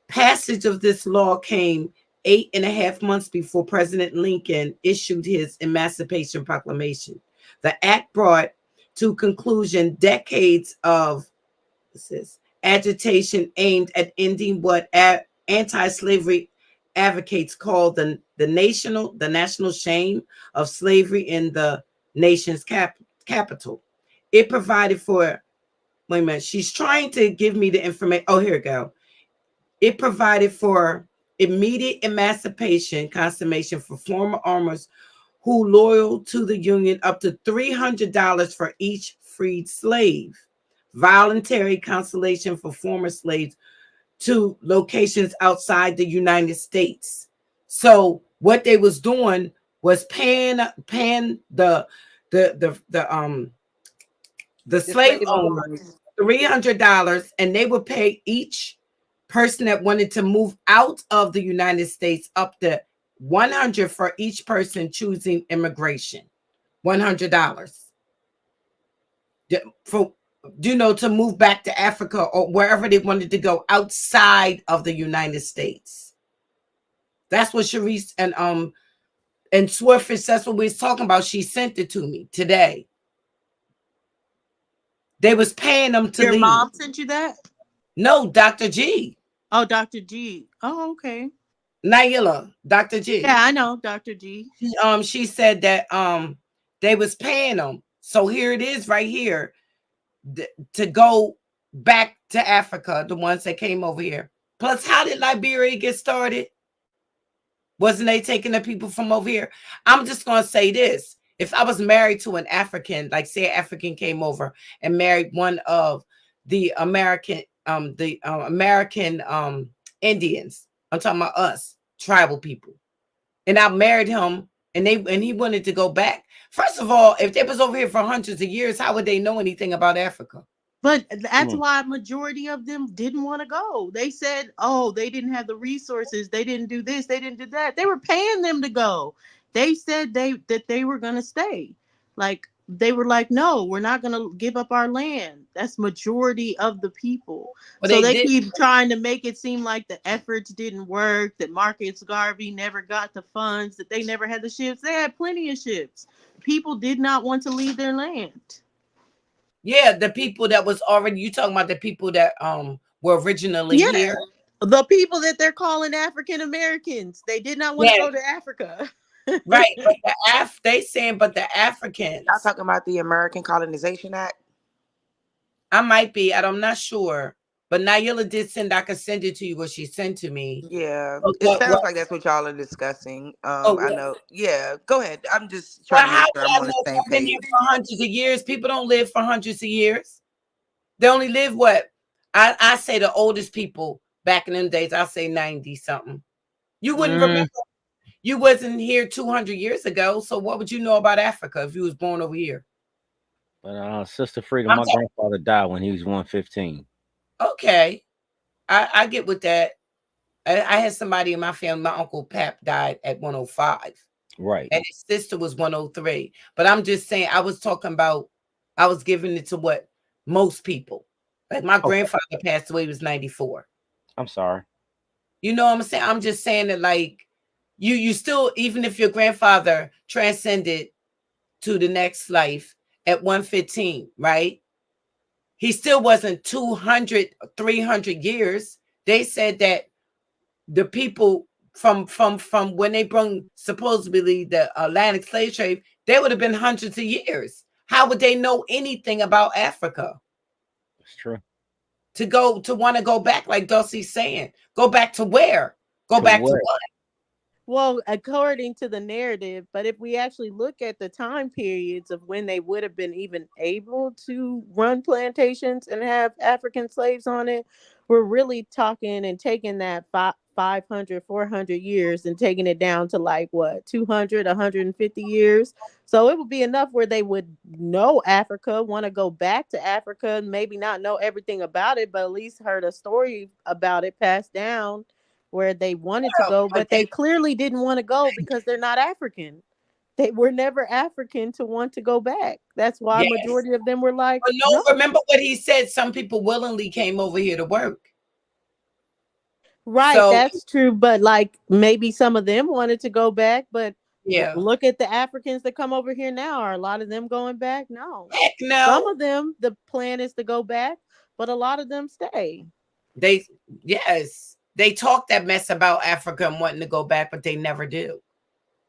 Passage of this law came 8.5 months before President Lincoln issued his Emancipation Proclamation. The act brought to conclusion decades of agitation aimed at ending what anti-slavery advocates call the national shame of slavery in the nation's capital. It provided for, wait a minute, she's trying to give me the information. Oh, here we go. It provided for immediate emancipation consummation for former armors who loyal to the Union, up to $300 for each freed slave. Voluntary consolation for former slaves to locations outside the United States. So what they was doing was paying the slave owners $300, and they would pay each person that wanted to move out of the United States up to $100 for each person choosing immigration. $100 for to move back to Africa or wherever they wanted to go outside of the United States. That's what Sharice and Swordfish, that's what we was talking about. She sent it to me today. They was paying them to Your leave. mom sent you that? No, Dr. G. Oh, Dr. G. Oh, okay. Naila, Dr. G. Yeah, I know Dr. G. She said that they was paying them. So here it is right here to go back to Africa, the ones that came over here. Plus, how did Liberia get started? Wasn't they taking the people from over here? I'm just going to say this. If I was married to an African, like say an African came over and married one of the American Indians, I'm talking about us, tribal people, and I married him and he wanted to go back. First of all, if they was over here for hundreds of years, how would they know anything about Africa? But that's why majority of them didn't want to go. They said, oh, they didn't have the resources. They didn't do this. They didn't do that. They were paying them to go. They said that they were going to stay. Like, they were like, no, we're not going to give up our land. That's majority of the people. But so they keep trying to make it seem like the efforts didn't work, that Marcus Garvey never got the funds, that they never had the ships. They had plenty of ships. People did not want to leave their land. Yeah, the people that was already, you talking about the people that were originally here. The people that they're calling African Americans, they did not want to go to Africa. Right, but they saying, but the Africans. Y'all talking about the American Colonization Act? I might be. I'm not sure. But Naila did send. I could send it to you. What she sent to me. Yeah, But it sounds like that's what y'all are discussing. I know. Yeah, go ahead. I'm just trying to make How sure would I'm I on the know if same I've been here page. for hundreds of years? People don't live for hundreds of years. They only live what? I say the oldest people back in them days, I say 90 something. You wouldn't remember. You wasn't here 200 years ago. So what would you know about Africa if you was born over here? But Sister Freedom, my grandfather died when he was 115. Okay. I get with that. I had somebody in my family, my Uncle Pap died at 105. Right. And his sister was 103. But I'm just saying, I was talking about, I was giving it to what most people. Like my grandfather passed away, he was 94. I'm sorry. You know what I'm saying? I'm just saying that, like, you still, even if your grandfather transcended to the next life at 115, right? He still wasn't 200, 300 years. They said that the people from when they brought supposedly the Atlantic slave trade, they would have been hundreds of years. How would they know anything about Africa? It's true. To want to go back, like Dulcie's saying, go back to where? Go back to what? Well, according to the narrative, but if we actually look at the time periods of when they would have been even able to run plantations and have African slaves on it, we're really talking and taking that 500, 400 years and taking it down to like what, 200, 150 years. So it would be enough where they would know Africa, want to go back to Africa, maybe not know everything about it, but at least heard a story about it passed down where they wanted to go, but they clearly didn't want to go because they're not African. They were never African to want to go back. That's why majority of them were like, but no, remember what he said. Some people willingly came over here to work. Right, So, that's true. But like maybe some of them wanted to go back, but look at the Africans that come over here now. Are a lot of them going back? No. Heck no. Some of them, the plan is to go back, but a lot of them stay. They talk that mess about Africa and wanting to go back, but they never do.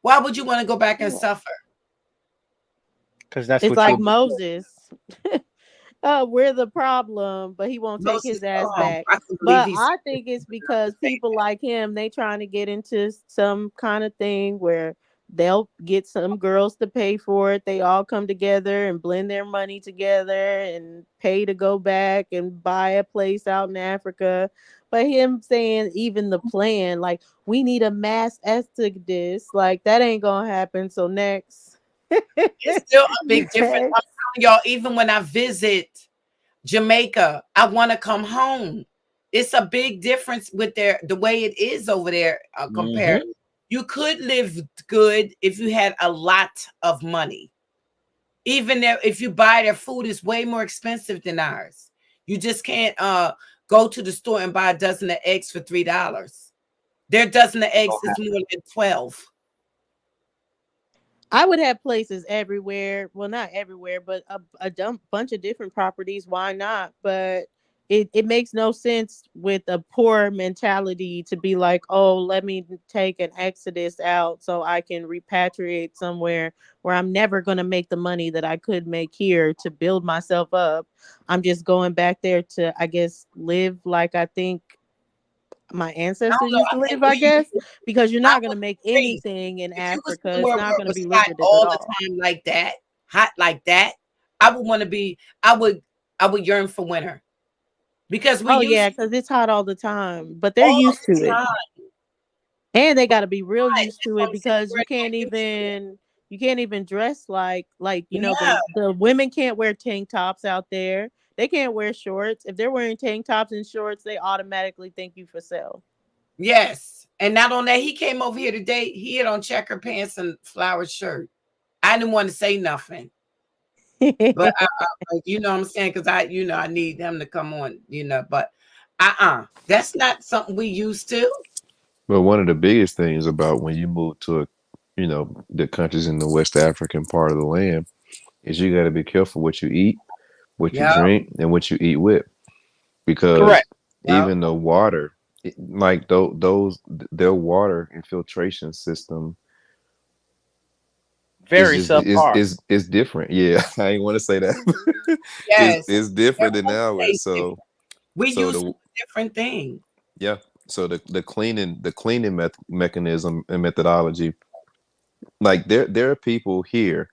Why would you want to go back and suffer? Because that's it's what like Moses. We're the problem, but he won't take Moses, his ass back. I can believe But he's I think it's because people like him, they trying to get into some kind of thing where they'll get some girls to pay for it. They all come together and blend their money together and pay to go back and buy a place out in Africa. But him saying even the plan, like we need a mass exodus, like that ain't gonna happen. So next. It's still a big difference. I'm telling y'all, even when I visit Jamaica, I want to come home. It's a big difference with the way it is over there compared. You could live good if you had a lot of money. Even if you buy their food, is way more expensive than ours. You just can't go to the store and buy a dozen of eggs for $3. Their dozen of eggs is more than 12. I would have places everywhere. Well, not everywhere, but a bunch of different properties. Why not? But it makes no sense with a poor mentality to be like, oh, let me take an exodus out so I can repatriate somewhere where I'm never going to make the money that I could make here to build myself up. I'm just going back there to, I guess, live like I think my ancestors used to live, I guess, because you're not going to make anything in Africa. It's not going to be lucrative all at the all. time like that, hot like that. I would want to be. I would yearn for winter because yeah, because it's hot all the time, but they're used to it, and they got to be real used to it because you can't even dress like the women can't wear tank tops out there. They can't wear shorts. If they're wearing tank tops and shorts, they automatically think you for sale. Yes, and not on that, he came over here today. He had on checker pants and flowered shirt. I didn't want to say nothing, but you know what I'm saying, because I need them to come on, but that's not something we used to. But one of the biggest things about when you move to the countries in the West African part of the land is you got to be careful what you eat, what you drink, and what you eat with, because even the water, like those their water infiltration system Very just subpar. it's different. Yeah, I ain't want to say that. Yes, It's different than everyone ours. stays different. We So use the a different thing. yeah, so the cleaning mechanism and methodology, like there are people here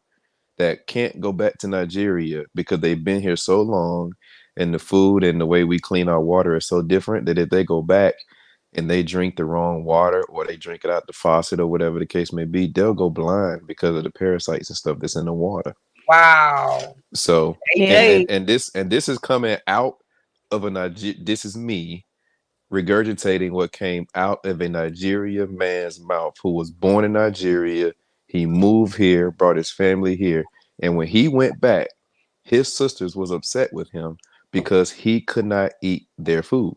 that can't go back to Nigeria because they've been here so long, and the food and the way we clean our water is so different that if they go back and they drink the wrong water or they drink it out the faucet or whatever the case may be, they'll go blind because of the parasites and stuff that's in the water. Wow. So and Yeah. and and this is coming out of a this is me regurgitating what came out of a Nigeria man's mouth who was born in Nigeria. He moved here, brought his family here, and when he went back, his sisters was upset with him because he could not eat their food.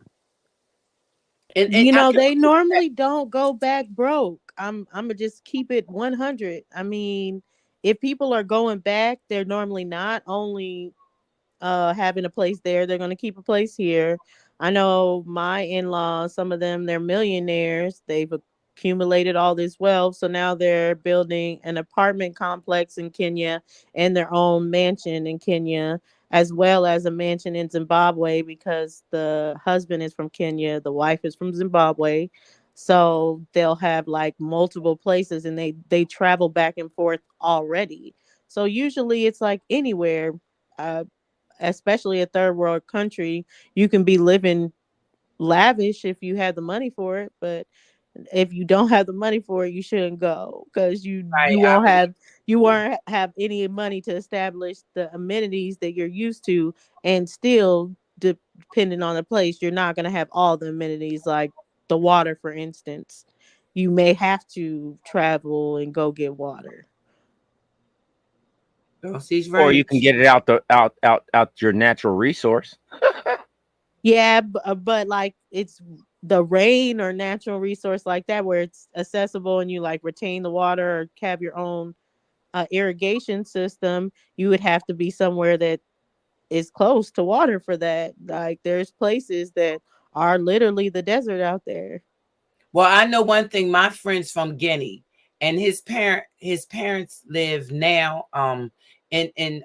And You I know, can they normally don't go back broke. I'm gonna just keep it 100. I mean, if people are going back, they're normally not only having a place there, they're going to keep a place here. I know my in-laws, some of them, they're millionaires. They've accumulated all this wealth, so now they're building an apartment complex in Kenya and their own mansion in Kenya, as well as a mansion in Zimbabwe, because the husband is from Kenya, the wife is from Zimbabwe. So they'll have like multiple places, and they travel back and forth already. So usually it's like anywhere, uh, especially a third world country, you can be living lavish if you have the money for it. But if you don't have the money for it, you shouldn't go, because right. you won't have any money to establish the amenities that you're used to, and still depending on the place, you're not going to have all the amenities like the water, for instance. You may have to travel and go get water. She's Or you right. can get it out your natural resource. Yeah, but like it's the rain or natural resource like that where it's accessible and you like retain the water or have your own irrigation system. You would have to be somewhere that is close to water for that. Like there's places that are literally the desert out there. Well, I know one thing. My friend's from Guinea, and his parents live now in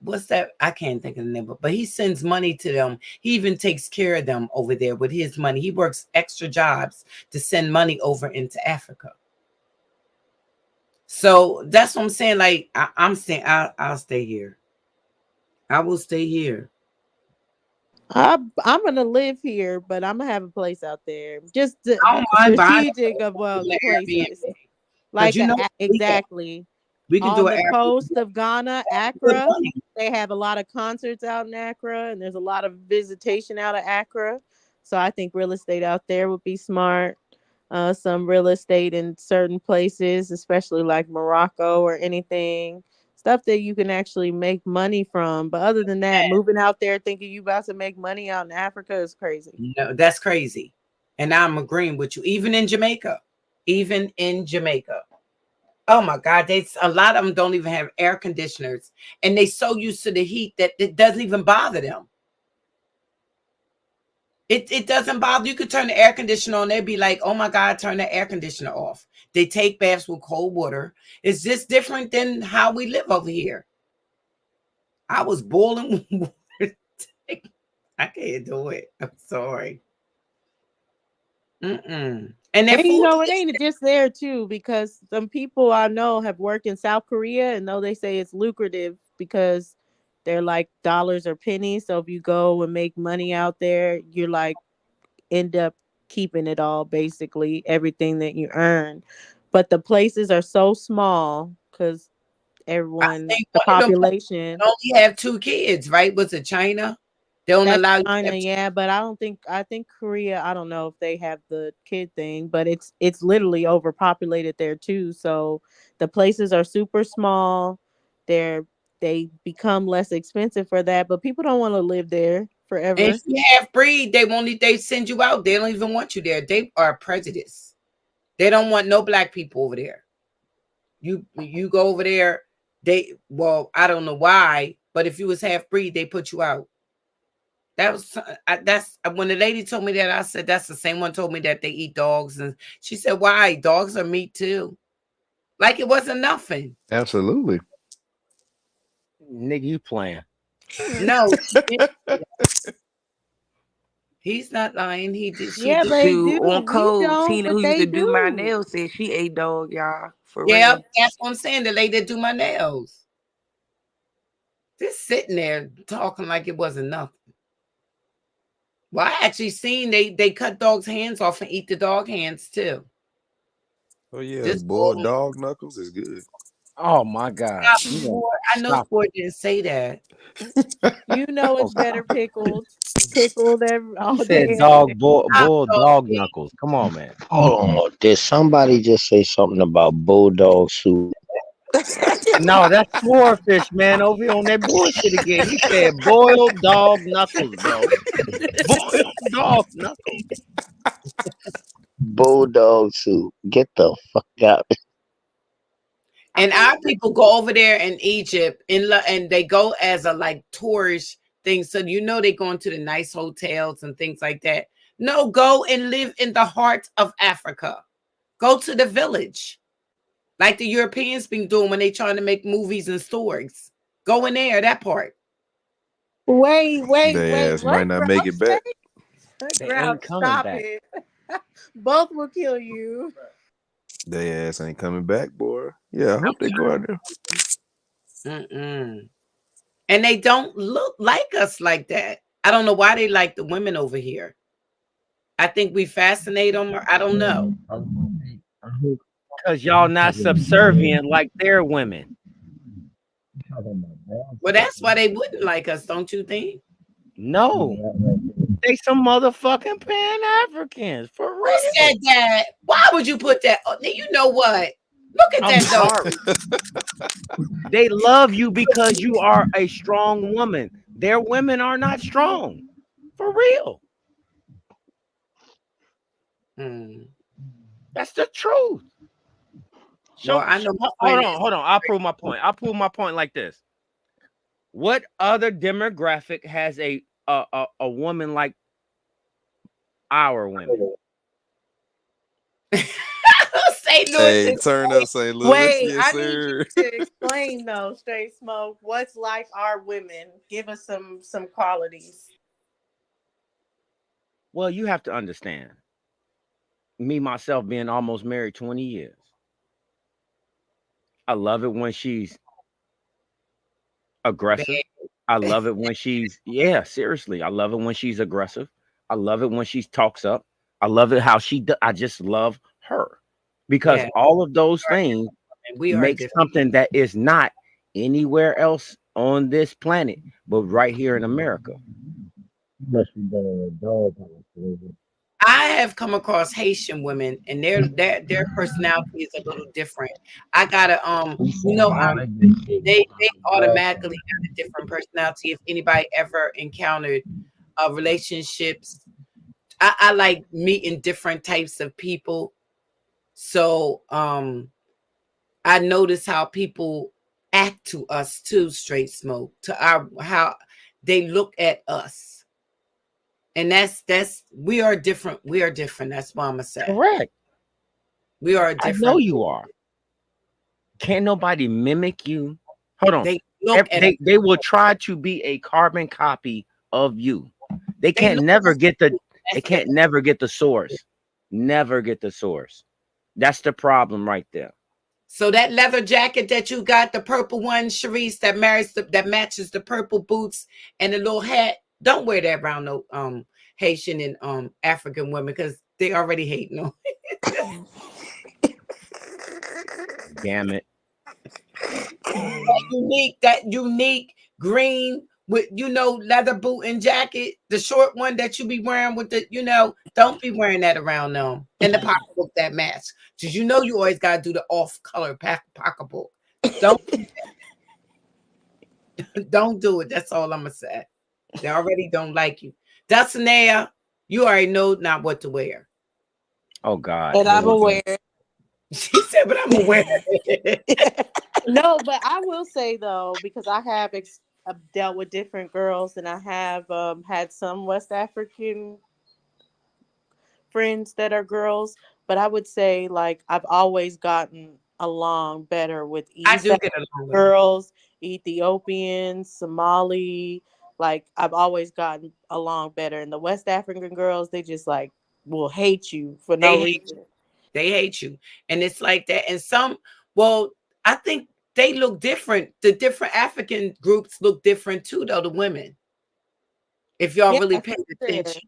what's that? I can't think of the name, but he sends money to them. He even takes care of them over there with his money. He works extra jobs to send money over into Africa. So that's what I'm saying. Like I'm saying, I'll stay here. I will stay here. I'm gonna live here, but I'm gonna have a place out there. Just I don't mind buying strategic of the places. Airbnb because Like we exactly. can do On an the Airbnb. coast of Ghana, Good Accra, money. they have a lot of concerts out in Accra, and there's a lot of visitation out of Accra. So I think real estate out there would be smart. Some real estate in certain places, especially like Morocco or anything, stuff that you can actually make money from. But other than that, moving out there thinking you about to make money out in Africa is crazy. No, that's crazy. And I'm agreeing with you. Even in Jamaica, even in Jamaica. Oh my God, they a lot of them don't even have air conditioners, and they so used to the heat that it doesn't even bother them. It doesn't bother. You could turn the air conditioner on. They'd be like, "Oh my God, turn the air conditioner off." They take baths with cold water. It's just different than how we live over here. I was boiling water. I can't do it. I'm sorry. Mm-mm. And their And you food know, it tastes ain't just there too, because some people I know have worked in South Korea and know they say it's lucrative because they're like dollars or pennies. So if you go and make money out there, you're like end up keeping it all, basically everything that you earn. But the places are so small because I everyone, think the one of them population. only have 2 kids, right? Was it China? They don't That's allow you to China, have two. yeah, but I think Korea, I don't know if they have the kid thing, but it's literally overpopulated there too. So the places are super small. They're they become less expensive for that, but people don't want to live there And if forever. you half breed, they send you out. They don't even want you there. They are prejudiced. They don't want no black people over there. You go over there, I don't know why, but if you was half breed, they put you out. That's when the lady told me that, I said that's the same one told me that they eat dogs, and she said why? Dogs are meat too. like it wasn't nothing. Absolutely. Nigga, you playing. No, he's not lying. He did. She Yeah, did. they Shoot, do. on We code, don't, Tina, but who used they to do my do. nails, said she ate dog, y'all. For Yeah, real. that's what I'm saying. The lady that do my nails, just sitting there talking like it wasn't nothing. Well, I actually seen they cut dogs' hands off and eat the dog hands too. Oh yeah, Just boiled dog knuckles is good. Oh my God. stop, You know, Sport. I know stop. Sport didn't say that. You know Oh, it's better pickled, pickled all he said day, every day. boiled dog knuckles. Come on, man. Hold on. Did somebody just say something about bulldog soup? No, that's Swordfish, man, over here on that bullshit again. He said boiled dog knuckles, bro. Boiled dog knuckles. Bulldog soup. Get the fuck out. And our people go over there in Egypt and they go as a like tourist thing. So they going to the nice hotels and things like that. No, go and live in the heart of Africa. Go to the village. Like the Europeans been doing when they trying to make movies and stories. Go in there, that part. Wait, Their ass might what, not make Grouch? it back. They Grouch, ain't coming stop back. it. Both will kill you. Their ass ain't coming back, boy. Yeah, I hope they go out there. Mm-mm. And they don't look like us like that. I don't know why they like the women over here. I think we fascinate them, or I don't know. Because y'all not subservient like their women. Well, that's why they wouldn't like us, don't you think? No. They some motherfucking Pan-Africans. For Who real. said that? Why would you put that? Oh, you know what? Look at I'm that though. sorry. They love you because you are a strong woman. Their women are not strong. For real. That's the truth. Well, I know my friend Hold on. I'll prove my point. I'll prove my point like this. What other demographic has a woman like our women? St. Louis Hey, is turn up St. Louis. Wait, Yes, I need sir. you to explain though, Straight Smoke. What's like our women? Give us some qualities. Well, you have to understand. Me, myself, being almost married 20 years. I love it when she's aggressive. I love it when she's, seriously. I love it when she's aggressive. I love it when she talks up. I love it how I just love her. Because all of those things make something that is not anywhere else on this planet, but right here in America. I have come across Haitian women, and their personality is a little different. I gotta they automatically got a different personality. If anybody ever encountered relationships, I like meeting different types of people. So I notice how people act to us too, Straight Smoke, to how they look at us. And that's we are different. We are different. That's what I'm gonna say. Correct. We are different. I know you are. Can't nobody mimic you. Hold on. They will try to be a carbon copy of you. They can't never get the source. Never get the source. That's the problem right there. So that leather jacket that you got, the purple one, Sharice, that matches the purple boots and the little hat. Don't wear that around no Haitian and African women because they already hate no. Damn it. That unique green with leather boot and jacket, the short one that you be wearing with the don't be wearing that around them. And the pocketbook that match. Because you always gotta do the off-color pocketbook. Don't don't do it. That's all I'm gonna say. They already don't like you. Dulcinea, you already know not what to wear. Oh God. And I'm aware. She said, but I'm aware. No, but I will say though, because I have dealt with different girls, and I have had some West African friends that are girls, but I would say like I've always gotten along better with I East do African get along with them. girls, Ethiopians, Somali. Like I've always gotten along better. And the West African girls, they just like will hate you for no They hate reason. you. They hate you. And it's like that. And some, well, I think they look different. The different African groups look different too, though, the women. If y'all Yeah, really for pay sure. attention.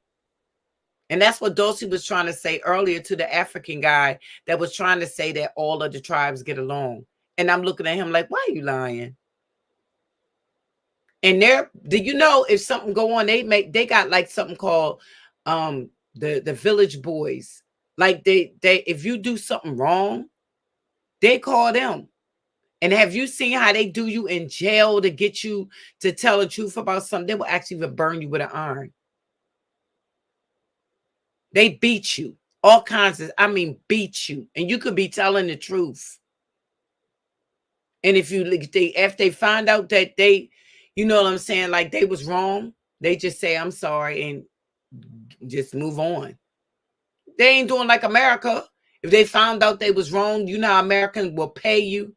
And that's what Dulcie was trying to say earlier to the African guy that was trying to say that all of the tribes get along. And I'm looking at him like, why are you lying? And do you know if something go on, they got like something called the village boys. Like they if you do something wrong, they call them. And have you seen how they do you in jail to get you to tell the truth about something? They will actually even burn you with an iron. They beat you. All kinds of, I mean, beat you. And you could be telling the truth. And if they find out that they, you know what I'm saying, like they was wrong, they just say, I'm sorry, and just move on. They ain't doing like America. If they found out they was wrong, you know, Americans will pay you.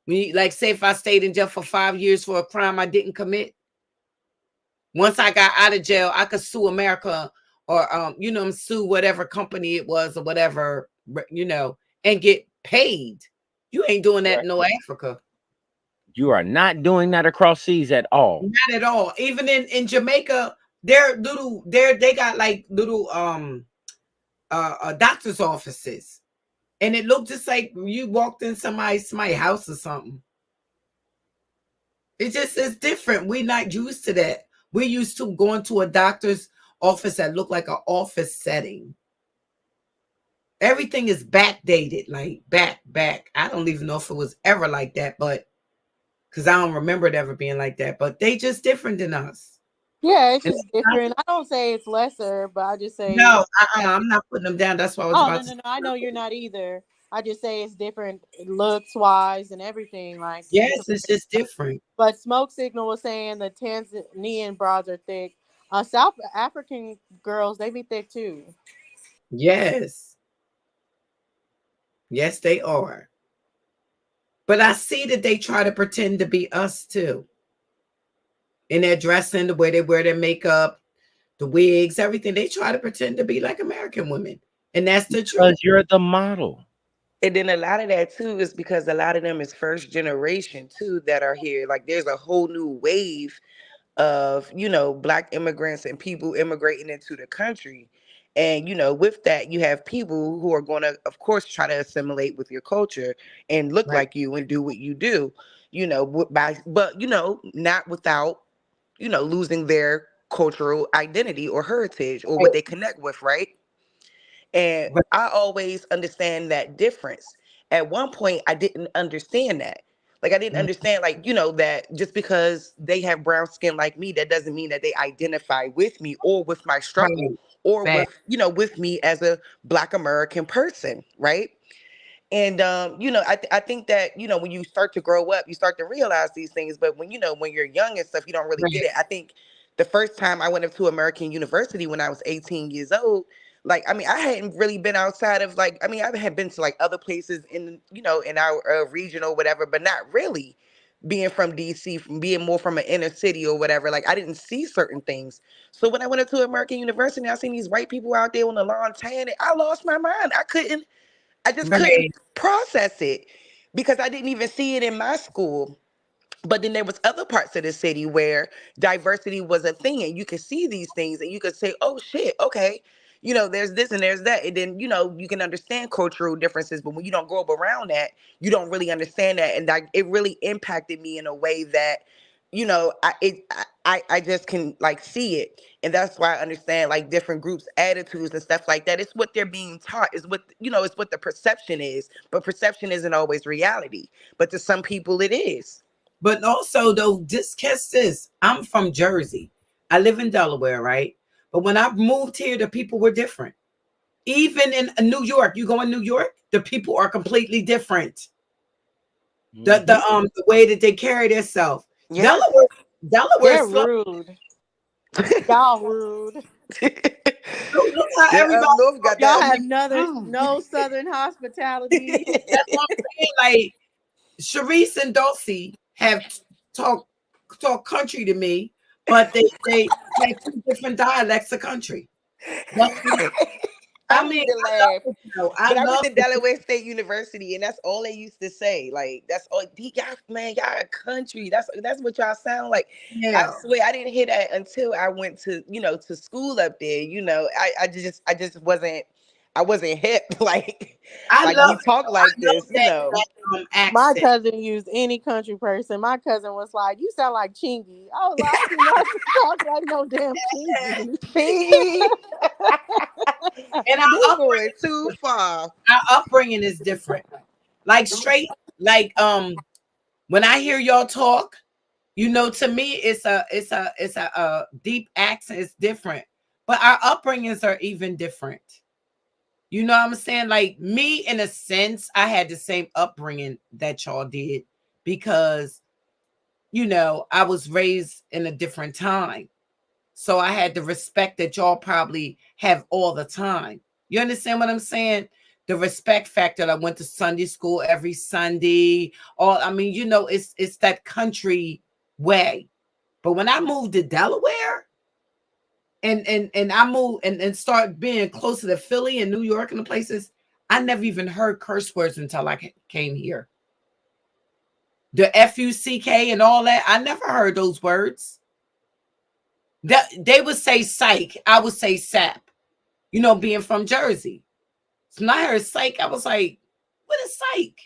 Like, say if I stayed in jail for 5 years for a crime I didn't commit, once I got out of jail, I could sue America or, you know, sue whatever company it was or whatever, you know, and get paid. You ain't doing that in no Africa. You are not doing that across seas at all. Not at all. Even in Jamaica, they got like little doctor's offices. And it looked just like you walked in somebody's house or something. It just is different. We're not used to that. We're used to going to a doctor's office that looked like an office setting. Everything is backdated, like back. I don't even know if it was ever like that, but because I don't remember it ever being like that. But they just different than us. Yeah, it's just different. I don't say it's lesser, but I just say no, I'm not putting them down. That's what I was about to say. No. I know you're not either. I just say it's different looks wise and everything. Like yes, it's just different. But Smoke Signal was saying the Tanzanian broads are thick. South African girls, they be thick too. Yes. Yes, they are. But I see that they try to pretend to be us too. In their dressing, the way they wear their makeup, the wigs, everything. They try to pretend to be like American women. And that's the truth. Because you're the model. And then a lot of that too is because a lot of them is first generation too that are here. Like there's a whole new wave of, you know, Black immigrants and people immigrating into the country. And, you know, with that, you have people who are going to, of course, try to assimilate with your culture and look like you and do what you do, you know, but, you know, not without, you know, losing their cultural identity or heritage or what they connect with, right? And I always understand that difference. At one point, I didn't understand that. Like, I didn't understand, like, you know, that just because they have brown skin like me, that doesn't mean that they identify with me or with my struggle or with, you know, with me as a Black American person, right? And you know, I think that, you know, when you start to grow up, you start to realize these things. But when, you know, when you're young and stuff, you don't really get it. I think the first time I went up to American University when I was 18 years old, like, I mean, I hadn't really been outside of, like, I mean, I had been to like other places in, you know, in our region or whatever, but not really being from DC, from being more from an inner city or whatever. Like, I didn't see certain things. So when I went up to American University, I seen these white people out there on the lawn tanning. I lost my mind. I just couldn't process it because I didn't even see it in my school. But then there was other parts of the city where diversity was a thing and you could see these things and you could say, oh shit, okay, you know, there's this and there's that. And then, you know, you can understand cultural differences, but when you don't grow up around that, you don't really understand that. And it really impacted me in a way that, you know, I just can like see it. And that's why I understand like different groups' attitudes and stuff like that. It's what they're being taught, is what, you know, it's what the perception is. But perception isn't always reality. But to some people it is. But also, though, just catch this. I'm from Jersey. I live in Delaware, right? But when I moved here, the people were different. Even in New York, you go in New York, the people are completely different. The way that they carry themselves. Yes. Delaware, they're slow. rude. Y'all rude. Look how Them everybody up north got Y'all that. have no southern hospitality. That's what I'm saying. Like Sharice and Dulcie have talk country to me, but they have two different dialects of country. I need to laugh. I But I went love to Delaware State University, and that's all they used to say. Like, that's all. Y'all, man, y'all a country. That's what y'all sound like. I Yeah. swear, I didn't hear that until I went to to school up there. I just wasn't. I wasn't hip. I Like love we talk like this. that My accent. cousin used any country person. My cousin was like, "You sound like Chingy." I was like, "I do not talk like no damn Chingy." See? And They going too far. our upbringing is different. Like straight, like when I hear y'all talk, to me it's a deep accent. It's different, but our upbringings are even different. You know what I'm saying? Like me, in a sense, I had the same upbringing that y'all did because, I was raised in a different time. So I had the respect that y'all probably have all the time. You understand what I'm saying? The respect factor. I went to Sunday school every Sunday. It's that country way. But when I moved to Delaware and I moved and start being closer to Philly and New York and the places, I never even heard curse words until I came here. The F-U-C-K and all that, I never heard those words. They would say psych. I would say sap. Being from Jersey. So when I heard psych, I was like, what is psych?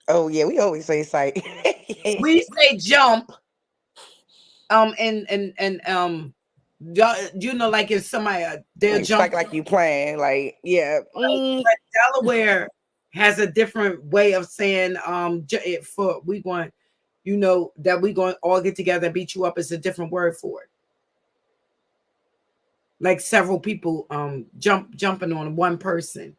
Oh yeah, we always say psych. We say jump. Like if somebody they'll Like jump psych, like you playing, like yeah. But Delaware has a different way of saying that we going to all get together and beat you up. Is a different word for it. Like several people jumping on one person.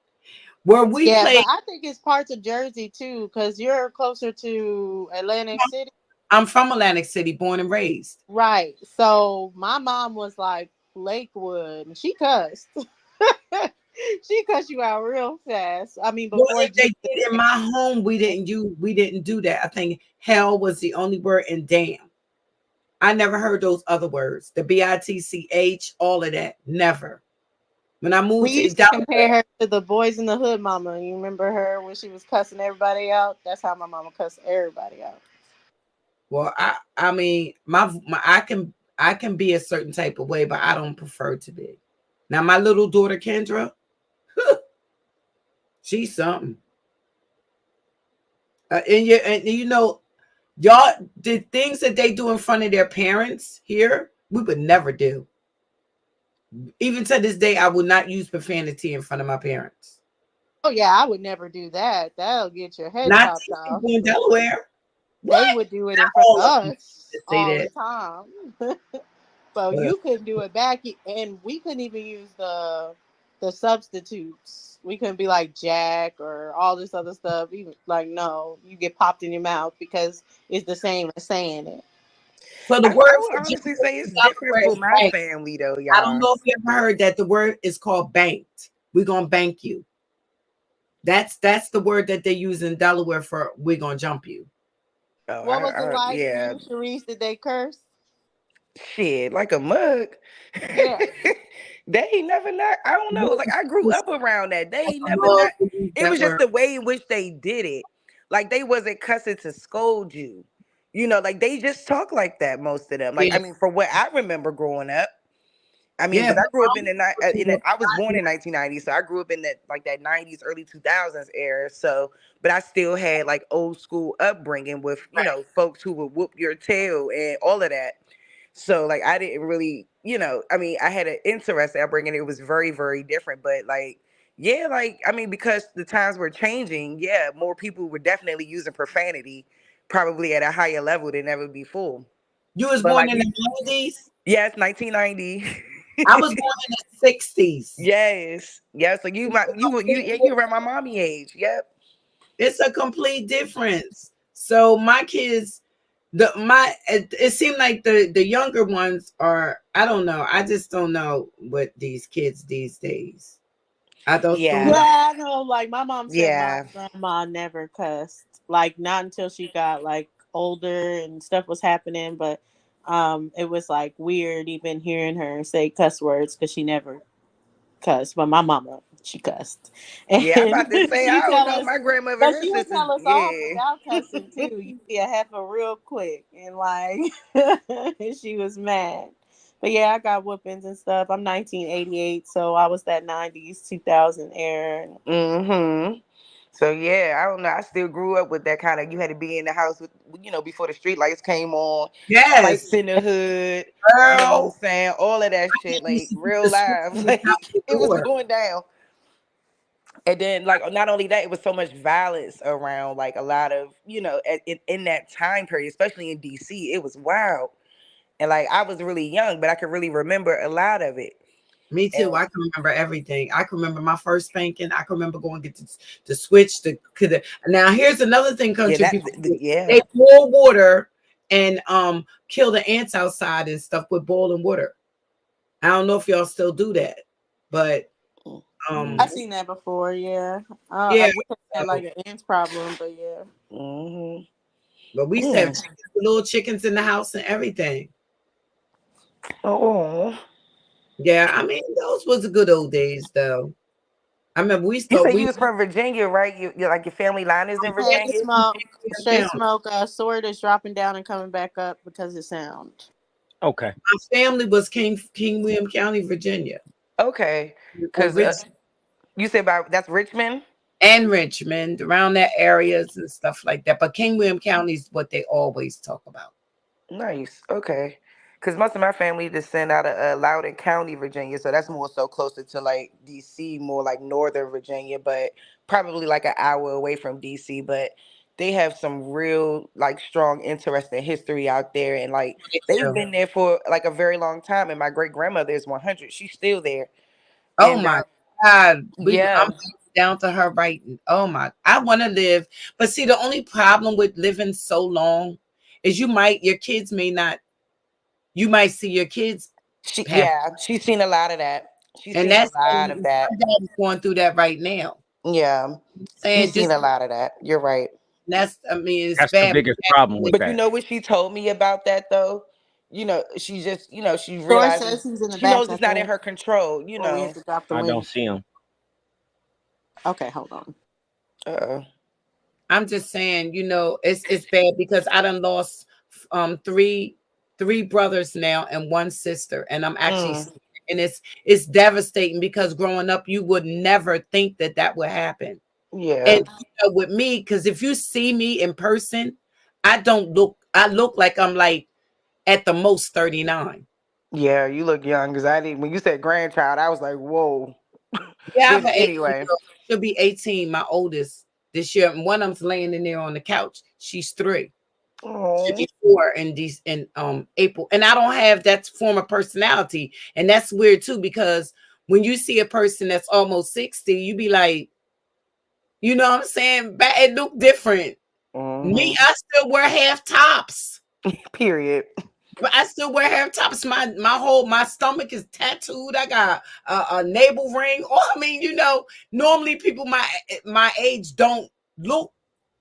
Where we Yeah, play, but I think it's parts of Jersey too, because you're closer to Atlantic City. I'm from Atlantic City, born and raised. Right. So my mom was like Lakewood, and she cussed. She cussed you out real fast. I mean, Well, before if they did in my home, we didn't do that. I think hell was the only word, and damn. I never heard those other words. The bitch, all of that. Never. When I we moved to used to compare her to the Boys in the Hood mama. You remember her when she was cussing everybody out? That's how my mama cussed everybody out. Well, I mean, I can be a certain type of way, but I don't prefer to be. Now, my little daughter Kendra, she's something. And y'all, the things that they do in front of their parents here, we would never do. Even to this day, I would not use profanity in front of my parents. Oh yeah, I would never do that. That'll get your head Not chopped off. in Delaware. They would do it in front of us all the that. time. So you couldn't do it back, and we couldn't even use the substitutes. We couldn't be like Jack or all this other stuff. Even like no, you get popped in your mouth because it's the same as saying it. So the I word would for honestly say it's different for my bank. family though, I don't y'all. know if you ever heard that the word is called banked. We're gonna bank you. That's the word that they use in Delaware for we're gonna jump you. Oh, What was it like for yeah. you, Sharice? Did they curse? Shit, like a mug. Yeah. They ain't never not. I don't know. Like I grew up around that. They ain't never love not. to use It that was just word. the way in which they did it. Like they wasn't cussing to scold you. Like they just talk like that. Most of them. Like I Yeah. mean, from what I remember growing up. I mean, Yeah, because I grew up in but I was born in 1990, so I grew up in that 90s, early 2000s era. So, but I still had like old school upbringing with folks who would whoop your tail and all of that. So like I didn't really, I mean, I had an interesting upbringing. It was very, very different. But like, yeah, like I mean, because the times were changing, yeah, more people were definitely using profanity, probably at a higher level than ever before. You was But born like in the 90s? yes, 1990. I was born in the 60s. Yes. Yeah. So you around my mommy age. Yep. It's a complete difference. So my kids, It seemed like the younger ones are, I don't know. I just don't know what these kids these days. I don't Yeah, know. I know. Like my mom said, my Yeah. grandma never cussed. Like not until she got like older and stuff was happening. But it was like weird even hearing her say cuss words because she never cussed. But my mama, she cussed, and Yeah, I'm about to say, I she don't tell know. us, My grandmother, but her she would sisters, tell us off yeah. without cussing too. You be a heifer real quick, and like she was mad. But yeah, I got whoopings and stuff. I'm 1988, so I was that 90s 2000 era. Mm-hmm. So yeah, I don't know. I still grew up with that kind of. You had to be in the house with, before the street lights came on. Yes, Fights in the hood. You know what I'm girl. saying? All of that shit, You like see real the switch live. was out Like the it was door. going down. And then, like, not only that, it was so much violence around, like, a lot of, in that time period, especially in DC, it was wild. And, like, I was really young, but I could really remember a lot of it. Me too. And I can remember everything. I can remember my first spanking. I can remember going to get the switch. Now here's another thing yeah, country people do. yeah. They boil water and kill the ants outside and stuff with boiling water. I don't know if y'all still do that, but I seen that before. Yeah, yeah. I wish I had like an ants problem, but yeah. Mm-hmm. But we used to have little chickens in the house and everything. Oh. Yeah, I mean those was the good old days though. I remember You said you was from Virginia, right? You like your family line is in Virginia? Straight smoke. Sword is dropping down and coming back up because of sound. Okay. My family was King William County, Virginia. Okay, because you said that's Richmond and Richmond, around that areas and stuff like that. But King William County is what they always talk about. Nice. Okay, because most of my family descend out of Loudoun County, Virginia, so that's more so closer to like DC, more like Northern Virginia, but probably like an hour away from DC. But they have some real like strong, interesting history out there, and like they've been there for like a very long time. And my great grandmother is 100; she's still there. Oh And my God, yeah. I'm down to her right. Oh my, I want to live, but see, the only problem with living so long is your kids may not. You might see your kids. She's seen a lot of that. She's And seen a that's lot of that. my dad is going through that right now. Yeah, Saying she's seen a lot of that. You're right. That's, I mean, it's That's the bad. biggest problem with But that. you know what she told me about that though? She just, she George realizes says he's in the she back. knows I it's not in think. her control. Or we have to drop the I link. don't see him. Okay, hold on. I'm just saying, it's bad because I done lost three brothers now and one sister, and I'm actually and it's devastating because growing up you would never think that would happen. Yeah. And with me, because if you see me in person, I look like I'm like at the most 39. Yeah, you look young because I didn't. When you said grandchild, I was like, whoa. Yeah, I have But an 18 anyway, she'll be 18, my oldest this year. And one of them's laying in there on the couch. She's 3. She'll be 4 in April. And I don't have that form of personality. And that's weird too, because when you see a person that's almost 60, you be like, you know what I'm saying? It look different. Me, I still wear half tops. Period. But I still wear half tops. My stomach is tattooed. I got a navel ring. Oh, I mean, normally people my age don't look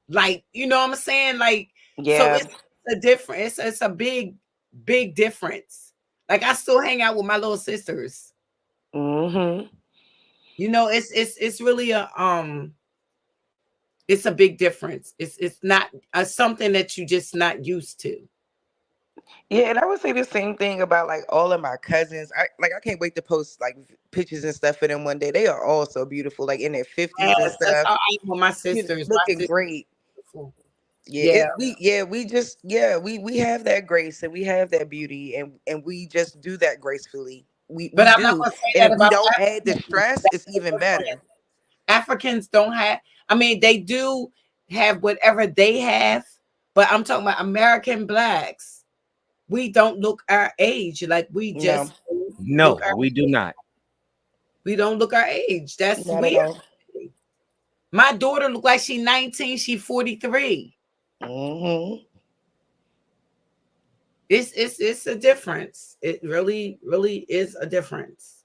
like, you know what I'm saying? Like, so it's a difference. It's a big difference. Like I still hang out with my little sisters. It's really it's a big difference. It's not something that you just not used to. Yeah, and I would say the same thing about like all of my cousins. I can't wait to post like pictures and stuff for them one day. They are all so beautiful, like in their 50s and Yes, that's stuff. how I am with my sisters. Looking great. Beautiful. Yeah, we have that grace and we have that beauty and we just do that gracefully. We But I'm not do. gonna say And that if we about don't add the Africans. stress, it's even better. Africans don't have, I mean, they do have whatever they have, but I'm talking about American blacks. We don't look our age. Like we just No, we do not. We don't look our age. That's Not at weird. all. My daughter look like she's 19, she's 43. It's a difference. It really is a difference.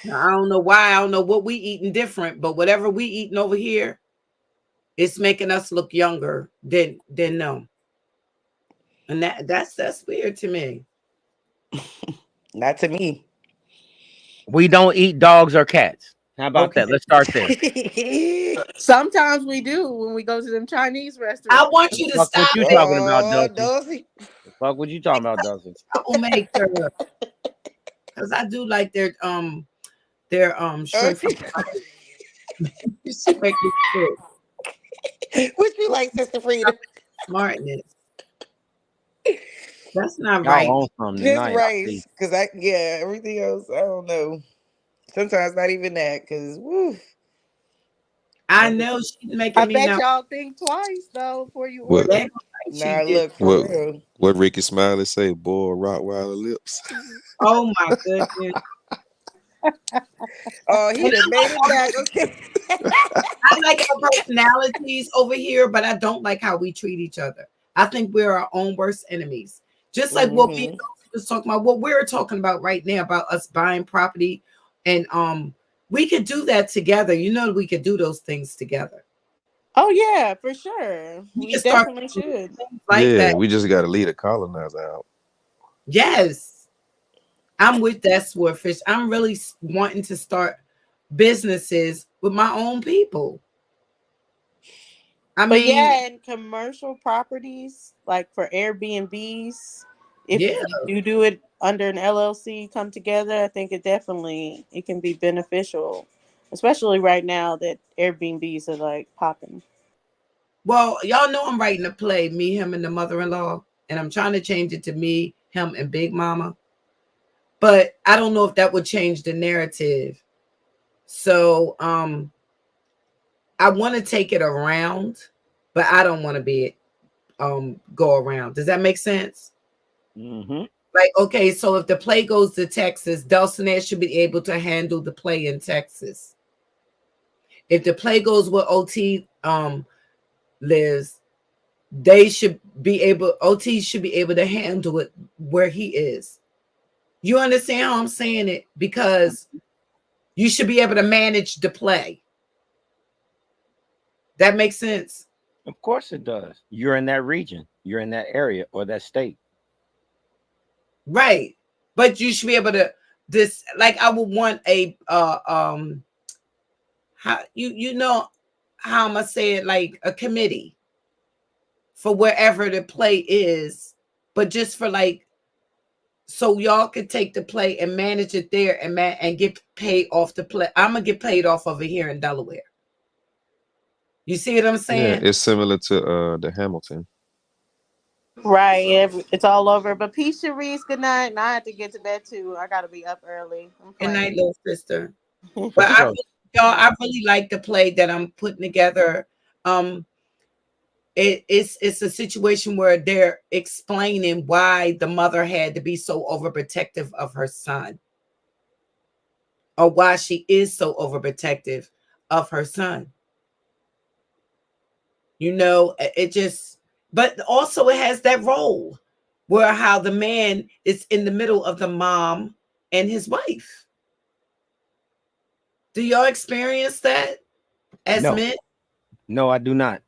Now, I don't know why. I don't know what we eating different, but whatever we eating over here, it's making us look younger than them. And that's weird to me. Not to me. We don't eat dogs or cats. How about that? Let's start there. Sometimes we do when we go to them Chinese restaurants. I want you to Fuck stop what you it. talking about, Dusty? Fuck what you talking about, Dusty? Troublemaker. Because I do like their shrimp. She make me sick. What you like, Sister Frida? Smartness. That's not Y'all right. on something Just tonight. rice, because everything else, I don't know. Sometimes not even that, because I know she's making me bet now. y'all think twice though before you What? order. Nah, look, for real. What Ricky Smiley say? Boy, Rottweiler lips. Oh my goodness. Oh, he done made it back. Okay. I like our personalities over here, but I don't like how we treat each other. I think we're our own worst enemies. Just like what we was talking about, what we're talking about right now about us buying property, and we could do that together. You know, we could do those things together. Oh yeah, for sure. We can start definitely should. Like yeah, that. we just got to lead a colonizer out. Yes, I'm with that, Swordfish. I'm really wanting to start businesses with my own people. I mean, yeah, and commercial properties like for Airbnbs, if you do it under an LLC, come together, I think it can be beneficial, especially right now that Airbnbs are like popping. Well, y'all know I'm writing a play, Me, Him, and the Mother-in-Law, and I'm trying to change it to Me, Him, and Big Mama. But I don't know if that would change the narrative. So I want to take it around, but I don't want to be go around. Does that make sense? Mm-hmm. Like, okay, so if the play goes to Texas, Dulcinea should be able to handle the play in Texas. If the play goes where OT lives, OT should be able to handle it where he is. You understand how I'm saying it? Because you should be able to manage the play. That makes sense. Of course it does. You're in that region. You're in that area or that state. Right. But you should be able to like I would want a how you know how I'm gonna say it, like a committee for wherever the play is, but just for like so y'all could take the play and manage it there and get paid off the play. I'm gonna get paid off over here in Delaware. You see what I'm saying? Yeah, it's similar to the Hamilton. Right, it's all over. But peace, Sharice. Good night. And I have to get to bed too. I gotta be up early. Good night, little sister. But I really like the play that I'm putting together. It's a situation where they're explaining why the mother had to be so overprotective of her son, or why she is so overprotective of her son. You know, it just, but also it has that role where how the man is in the middle of the mom and his wife. Do y'all experience that as men? No, I do not.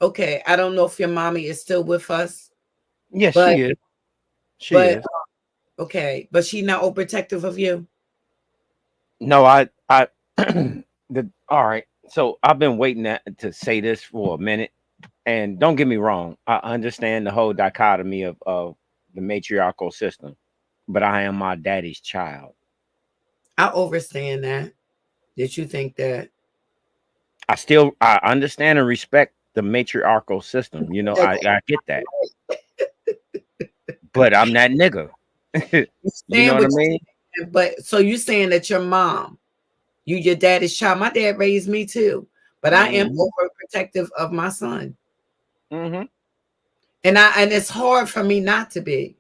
Okay, I don't know if your mommy is still with us. Yes, she is. She is. Okay, but she not overprotective of you? No, I all right. So I've been waiting to say this for a minute, and don't get me wrong, I understand the whole dichotomy of the matriarchal system, but I am my daddy's child. I understand that. Did you think that? I understand and respect the matriarchal system. You know, I get that. But I'm that nigga. You know what I mean? But so you saying that your mom, your daddy's child. My dad raised me too, but I am overprotective of my son. Mm-hmm. And it's hard for me not to be.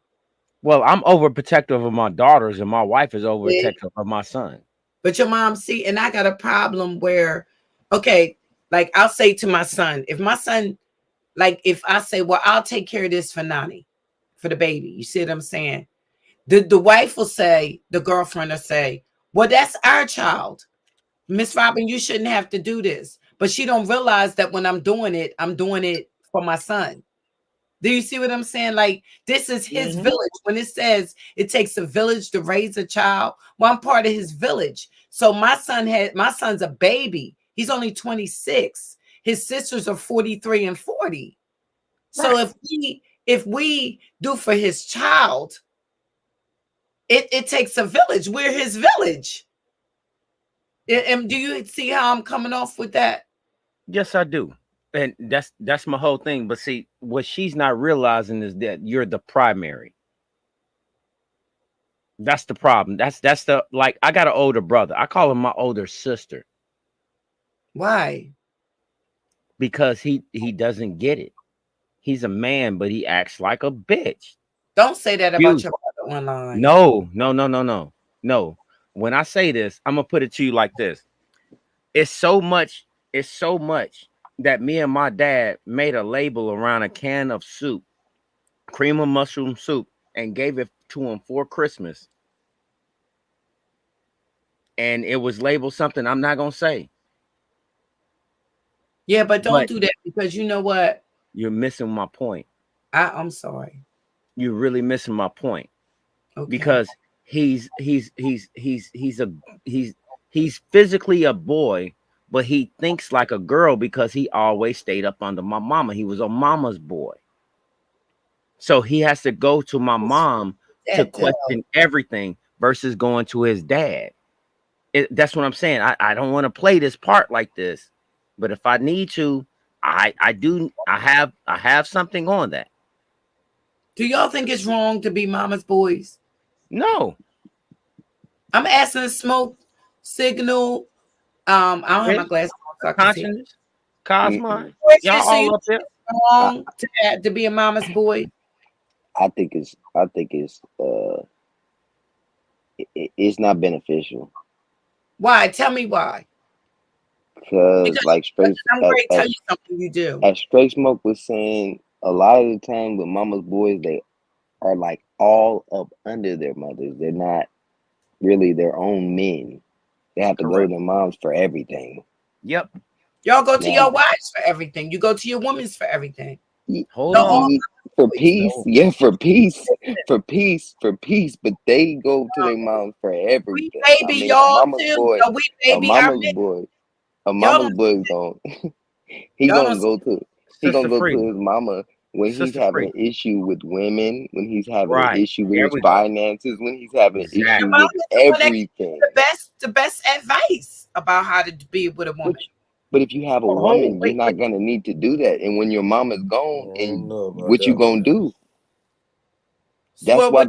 Well, I'm overprotective of my daughters, and my wife is overprotective of my son. But your mom, see, and I got a problem where, okay, like I'll say to my son, if my son Like if I say, well, I'll take care of this for Nani, for the baby. You see what I'm saying? The wife will say, the girlfriend will say, well, that's our child. Miss Robin, you shouldn't have to do this. But she don't realize that when I'm doing it for my son. Do you see what I'm saying? Like, this is his village. When it says it takes a village to raise a child, well, I'm part of his village. So my son's a baby. He's only 26. His sisters are 43 and 40. So if we do for his child, it takes a village. We're his village. And do you see how I'm coming off with that? Yes, I do. And that's my whole thing. But see, what she's not realizing is that you're the primary. That's the problem. That's the, like, I got an older brother. I call him my older sister. Why? Because he doesn't get it. He's a man, but he acts like a bitch. Don't say that about your brother online. No. When I say this, I'm gonna put it to you like this. It's so much that me and my dad made a label around a can of soup, cream of mushroom soup, and gave it to him for Christmas. And it was labeled something I'm not gonna say. Yeah, but don't do that, because you know what? You're missing my point. I'm sorry. You're really missing my point. Okay. Because he's physically a boy, but he thinks like a girl because he always stayed up under my mama. He was a mama's boy. So he has to go to my mom to question everything versus going to his dad. That's what I'm saying. I don't want to play this part like this, but if I need to, I have something on that. Do y'all think it's wrong to be mama's boys? No. I'm asking Smoke, Signal. I don't have my glasses on. Conscience, Cosmo. Y'all all up there. Wrong to be a mama's boy? I think it's not beneficial. Why? Tell me why. Because like straight, I'm going to tell you something you do. As Straight Smoke was saying, a lot of the time with mama's boys, they are like all up under their mothers. They're not really their own men. They have to go to their moms for everything. Yep. Y'all go to your wives for everything. You go to your women's for everything. Hold on. For peace, for peace. But they go to their moms for everything. Baby, y'all a mama's too. boy, No, we baby a mama's boy going. He gonna go to his mama when he's having an issue with women, when he's having an issue with his finances, when he's having an issue with everything. The best advice about how to be with a woman. But if you have a woman, you're not gonna need to do that. And when your mama's gone, and what you gonna do? That's why I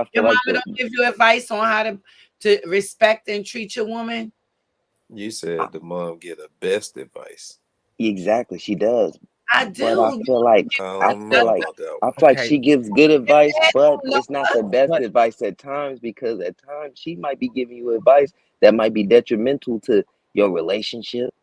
feel your like mama don't give you advice on how to respect and treat your woman. You said the mom get the best advice. Exactly, she does. I do. But I feel like she gives good advice, but it's not the best advice at times, because at times she might be giving you advice that might be detrimental to your relationship,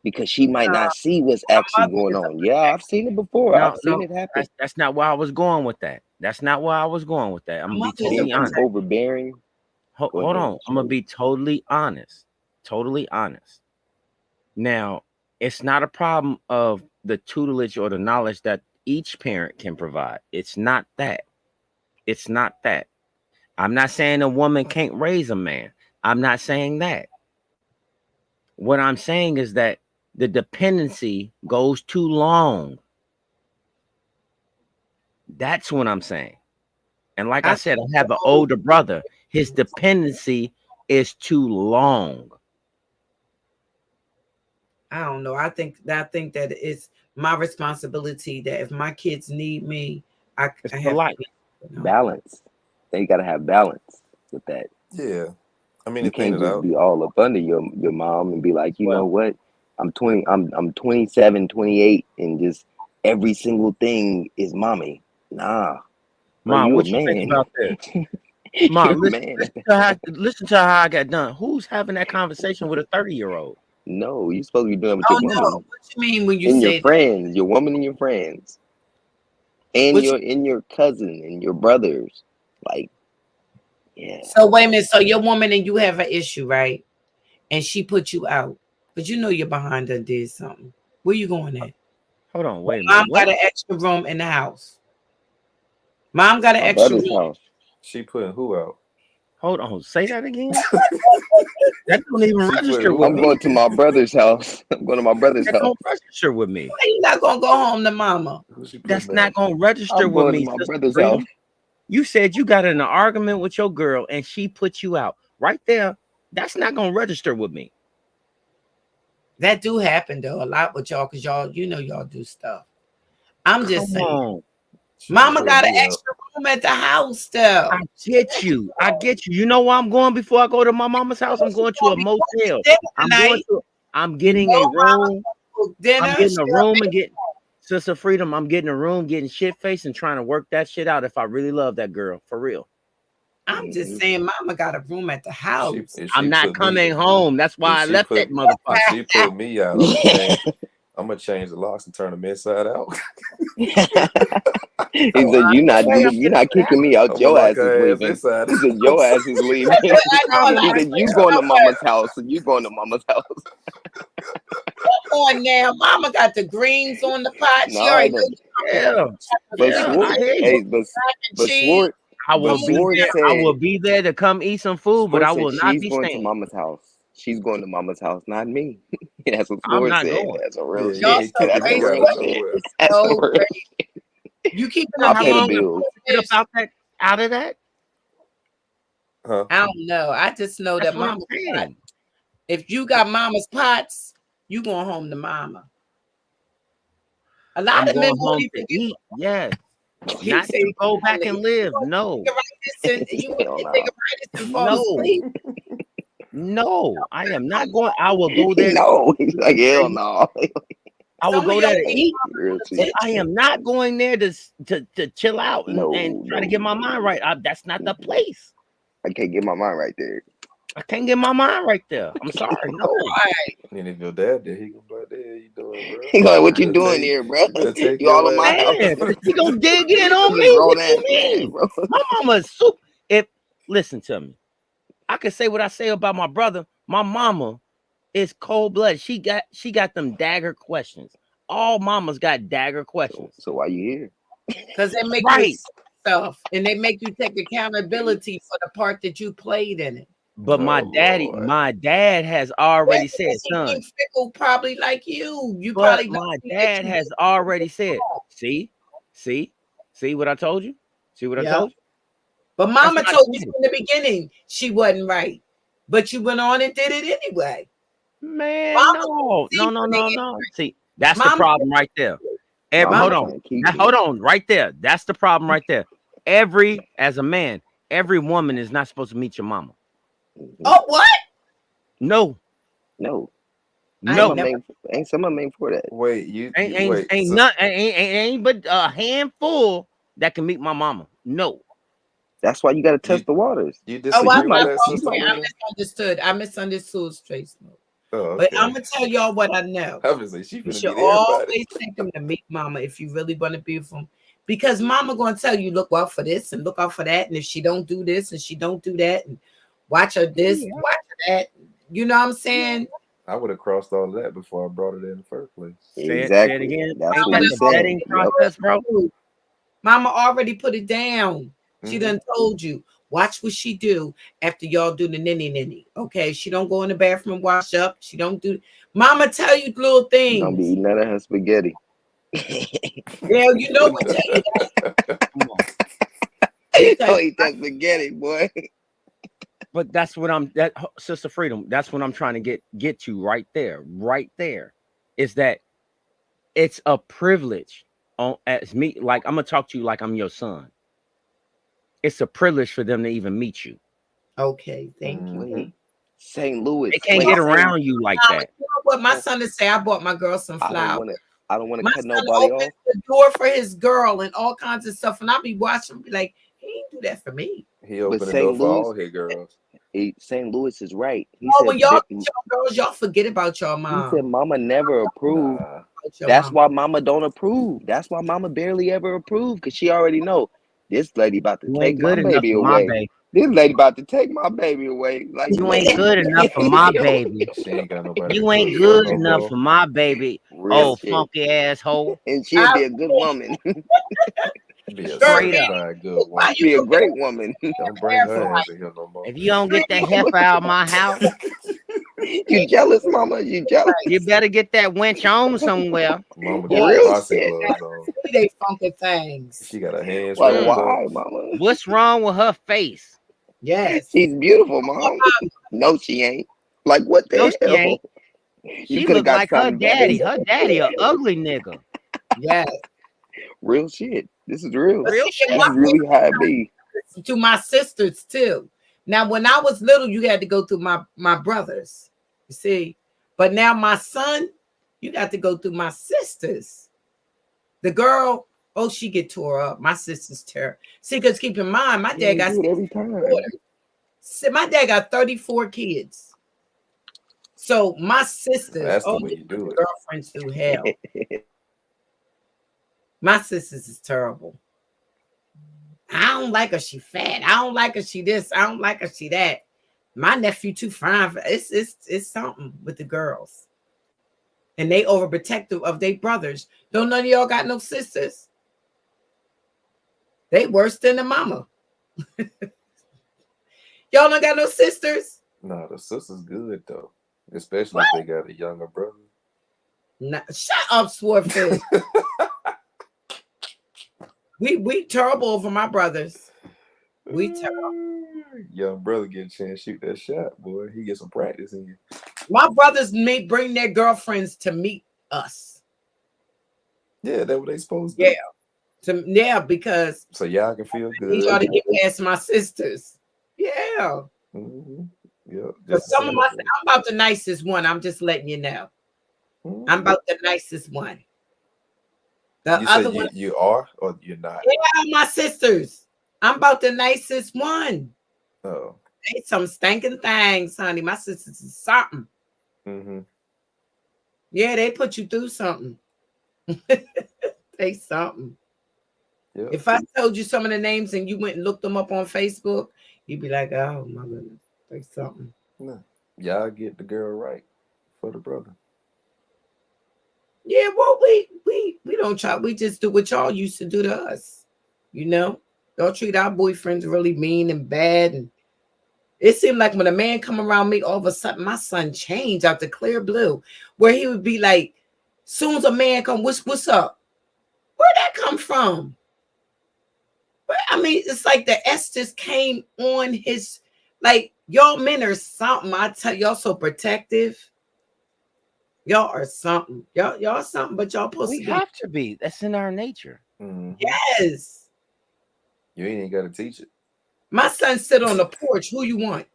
because she might not see what's actually going on. Yeah, I've seen it before. I've seen it happen. That's not where I was going with that. I'm gonna be totally honest. Overbearing. Hold on. I'm gonna be totally honest. Now, it's not a problem of the tutelage or the knowledge that each parent can provide. It's not that. I'm not saying a woman can't raise a man. I'm not saying that. What I'm saying is that the dependency goes too long. That's what I'm saying. And like I said, I have an older brother. His dependency is too long. I don't know. I think that it's my responsibility that if my kids need me, I have to balance. They gotta have balance with that. Yeah. I mean, you can't just be all up under your mom and be like, you know what? I'm 27, 28, and just every single thing is mommy. Nah. Mom, you what a you man. think about this? Mom, listen to how I got done. Who's having that conversation with a 30-year-old? No, you're supposed to be doing that with Oh your no, woman. what you mean when you And say your friends, your woman and your friends. And your cousin and your brothers. Like, yeah. So wait a minute. So your woman and you have an issue, right? And she put you out, but you know you're behind her did something. Where you going at? Hold on, wait a Mom minute. got an extra room in the house. Mom got an My extra brother's room. house. She putting who out? Hold on, say that again. That don't even register with I'm me. going to my brother's house. I'm going to my brother's That house. don't register with me. Why you not gonna go home to mama? That's not gonna register I'm with going me, to my Sister brother's Freedom. house. You said you got in an argument with your girl and she put you out. Right there, that's not gonna register with me. That do happen though a lot with y'all, because y'all, you know, y'all do stuff. I'm just Come saying. on. Mama got an extra room at the house though. I get you. I get you. You know where I'm going before I go to my mama's house? I'm going to a motel. I'm getting a room. Dinner. I'm getting a room and getting Sister Freedom. I'm getting a room, getting shit faced and trying to work that shit out if I really love that girl. For real. I'm just saying, Mama got a room at the house. I'm not coming home. That's why I left that motherfucker. If she put me out, I'm gonna change the locks and turn them inside out. He said, "You're not kicking me out. Your ass is leaving." He said, "Your ass is leaving." He said, "You going to mama's house, and you going to mama's house." Come on now, Mama got the greens on the pot. She already knows. But Swart, but Swart, I will be there to come eat some food, but I will not be going staying. to mama's house. She's going to mama's house, not me. That's what I'm Swart not said. going. That's a real Y'all shit. so That's a crazy. real shit. That's So a real crazy. You keep I pay the bills. Out of that? Huh? I don't know. I just know That's that what I'm Mama. saying. If you got Mama's pots, you going home to Mama. A lot I'm of men going won't home even to eat. Yes. He Not said, to go back and live. No. No, I am not going. I will go there. No, he's like, hell no. I will go there to eat, Real but shit. I am not going there to chill out and try to get my mind right. That's not the place. I can't get my mind right there. I can't get my mind right there. I'm sorry. No. And if your dad there, he gonna be like, "What you doing, bro?" He like, "What you doing here, bro? You all in my house." He gonna dig in on He's a me. grown What ass you man, mean? bro. My mama's super. Listen to me, I can say what I say about my brother. My mama is cold blooded. She got them dagger questions. All mamas got dagger questions. So why you here? Because they make you stuff and they make you take accountability for the part that you played in it. But my dad has already said, son. Fickle, probably like you. You But probably my dad has already said, see what I told you? See what I told you? But Mama told you in the beginning she wasn't right. But you went on and did it anyway. Man, no. See, that's the problem right there. Hold on, right there. That's the problem right there. As a man, every woman is not supposed to meet your mama. Oh, what? No. No. Ain't someone made for that. Wait, you ain't but a handful that can meet my mama. No. That's why you got to test the waters. You disagree with that, Sister Freedom? I misunderstood Straight Smoke. Oh, But okay. I'm gonna tell y'all what I know. Obviously, she You finna should meet everybody. always take them to meet Mama if you really want to be with them, because Mama gonna tell you, look out for this and look out for that, and if she don't do this and she don't do that, and watch her this, watch her that. You know what I'm saying? I would have crossed all of that before I brought it in the first place. Say it again. That's what the vetting process, bro. Mama already put it down. She done told you. Watch what she do after y'all do the ninny. Okay, she don't go in the bathroom and wash up. She don't do. Mama tell you little things. Don't be eating none of her spaghetti. Yeah, you know we tell you that. Come on. Don't eat that spaghetti, boy. But that's what Sister Freedom. That's what I'm trying to get to right there. Right there, is that it's a privilege as me. Like, I'm gonna talk to you like I'm your son. It's a privilege for them to even meet you. Okay, thank you. St. Louis. They can't get around you like that. You know what my son is say? I bought my girl some flowers. I don't want to my cut son nobody opens off. the door for his girl and all kinds of stuff, and I'll be watching, be like, he ain't do that for me. He opened the door for all his girls. St. Louis is right. He Oh, said, when y'all get y'all girls, y'all forget about your he mom. said, Mama never approved. Your That's mom. why Mama don't approve. That's why Mama barely ever approved, because she already know this lady about to You take ain't my good enough baby for my away. baby. This lady about to take my baby away. Like, You ain't good enough for my baby. She ain't got nobody You to ain't cook for good no enough more. for my baby. Real Oh, shit. funky asshole. And she'll be a good woman. Be a Girl, certified good why woman. you Be a gonna great woman. Don't bring for her ass in here no more. If you don't get that heifer out of my house, You jealous, Mama? You jealous? you better get that wench on somewhere. Mama got Real boxing shit. gloves on. they funky things? She got her hands Like, wrapped up. why, Mama? What's wrong with her face? Yes. She's beautiful, Mom. No, she ain't. Like, what No, the she hell? ain't. You She could have look got like her something better. daddy. Her daddy a ugly nigga. Yes. Real shit. This is real. Real This shit. is really how it be. To my sisters too. Now, when I was little, you had to go through my brothers. You see, but now my son, you got to go through my sisters. The girl, oh, she get tore up. My sister's tear. See, because keep in mind, my dad got do it every time. See, my dad got 34 kids. So my sisters, That's the way you do it. girlfriends through hell. My sisters is terrible. I don't like her. She fat. I don't like her. She this. I don't like her. She that. My nephew too fine. It's something with the girls, and they overprotective of their brothers. Don't none of y'all got no sisters? They worse than the mama. Y'all don't got no sisters? Nah, the sister's good though, especially if they got a younger brother. Nah, shut up, Swordfish. we terrible over my brothers. We terrible. Young brother get a chance to shoot that shot, boy. He get some practice in you. My brothers may bring their girlfriends to meet us. Yeah, that's what they supposed to do. Yeah, because so y'all can feel good. Need y'all to get past my sisters. Yeah. Mm-hmm. Yeah. Because some of I'm about the nicest one. I'm just letting you know. Mm-hmm. I'm about the nicest one. The you other say one, you are or you're not? Yeah, my sisters. I'm about the nicest one. Oh. They some stinking things, honey. My sisters is something. Mm-hmm. Yeah, they put you through something. They something. Yep. If I told you some of the names and you went and looked them up on Facebook, you'd be like, oh my goodness, they something. No. Y'all get the girl right for the brother. Yeah, well, we don't try. We just do what y'all used to do to us. You know, y'all treat our boyfriends really mean and bad. And it seemed like when a man come around me, all of a sudden my son changed out the clear blue, where he would be like, soon as a man come, what's up? Where'd that come from? But I mean, it's like the S just came on his, like, y'all men are something. I tell y'all so protective. Y'all are something. Y'all something, but y'all supposed we to be. have to be. That's in our nature. Mm-hmm. Yes. You ain't got to teach it. My son sit on the porch. Who you want?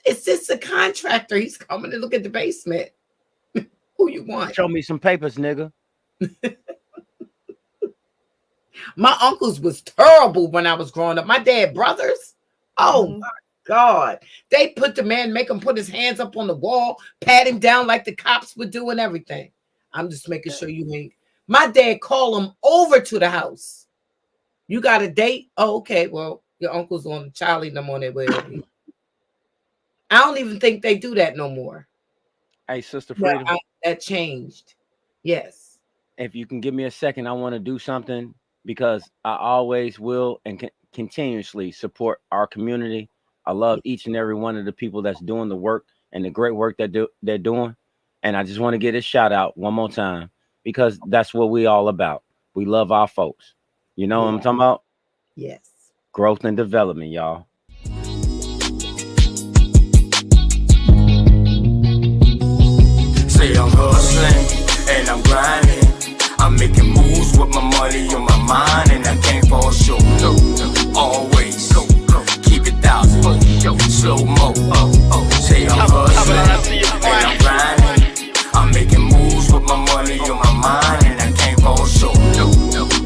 It's just a contractor. He's coming to look at the basement. Who you want? Show me some papers, nigga. My uncles was terrible when I was growing up. My dad brothers. Oh my God. They put the man, make him put his hands up on the wall, pat him down like the cops would do and everything. I'm just making sure you ain't. My dad called him over to the house. You got a date? Oh, okay. Well, your uncle's on Charlie and them on their way over here. I don't even think they do that no more. Hey, Sister Freedom. No, that changed. Yes. If you can give me a second, I want to do something because I always will and continuously support our community. I love each and every one of the people that's doing the work and the great work that they're doing. And I just want to get a shout out one more time because that's what we all about. We love our folks. You know what I'm talking about? Yes. Growth and development, y'all. Say I'm hustling and I'm grinding. I'm making moves with my money on my mind, and I can't fall short. Always keep it 1,000. Slow mo. Say I'm hustling and I'm grinding. I'm making moves with my money on my mind, and I can't fall short.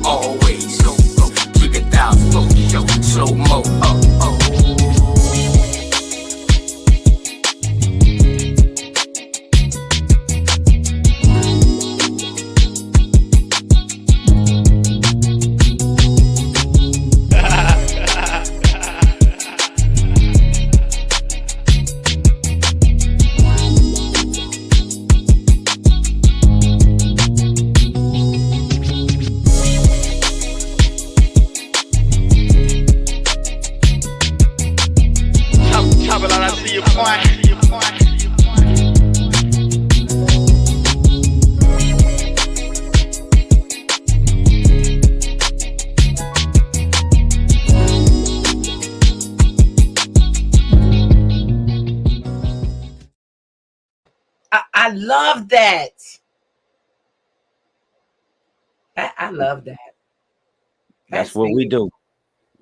Always keep it 1,000. Slow mo. love that. I love that. That's what we do.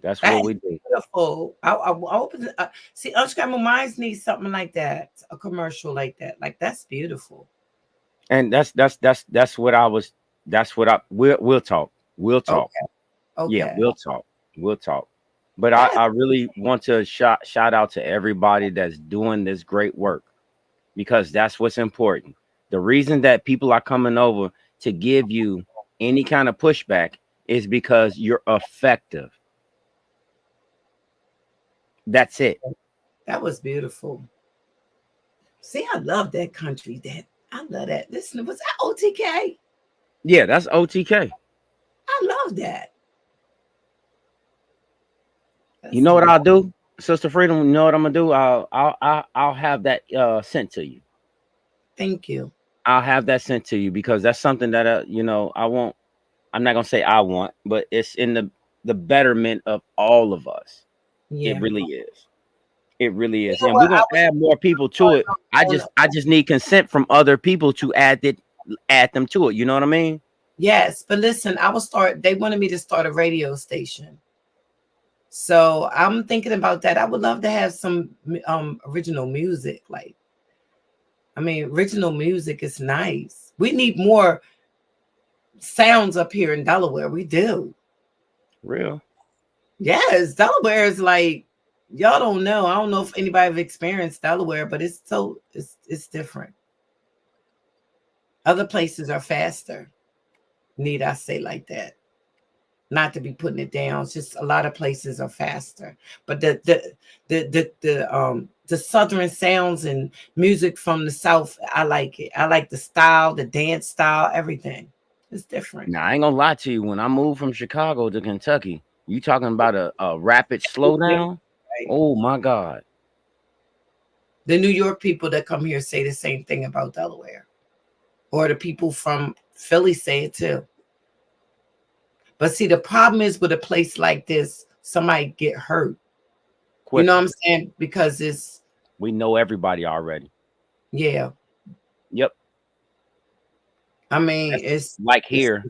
That's what we do. Beautiful. I open. See, Unscrambled Minds needs something like that. A commercial like that. Like that's beautiful. And that's what I was. That's what we'll talk. We'll talk. Okay. Yeah, we'll talk. We'll talk. But I really want to shout out to everybody that's doing this great work, because that's what's important. The reason that people are coming over to give you any kind of pushback is because you're effective. That's it. That was beautiful. See, I love that country. I love that. Listen, was that OTK? Yeah, that's OTK. I love that. You know what I'll do, Sister Freedom? You know what I'm gonna do? I'll have that sent to you. Thank you. I'll have that sent to you, because that's something that I won't. I'm not gonna say I want, but it's in the betterment of all of us. Yeah. It really is. It really is. And we're gonna add more people to it. I just need consent from other people to add them to it. You know what I mean? Yes, but listen, they wanted me to start a radio station. So I'm thinking about that. I would love to have some original music. Original music is nice. We need more sounds up here in Delaware. We do. Real. Yes, Delaware is like, y'all don't know. I don't know if anybody have experienced Delaware, but it's different. Other places are faster. Need I say like that? Not to be putting it down. It's just a lot of places are faster. But the southern sounds and music from the South, I like it. I like the style, the dance style, everything. It's different. Now, I ain't gonna lie to you. When I moved from Chicago to Kentucky, you talking about a rapid slowdown? Right. Oh my God. The New York people that come here say the same thing about Delaware. Or the people from Philly say it too. But see, the problem is with a place like this, somebody get hurt. Quicker. You know what I'm saying? Because we know everybody already. Yeah. Yep. It's like here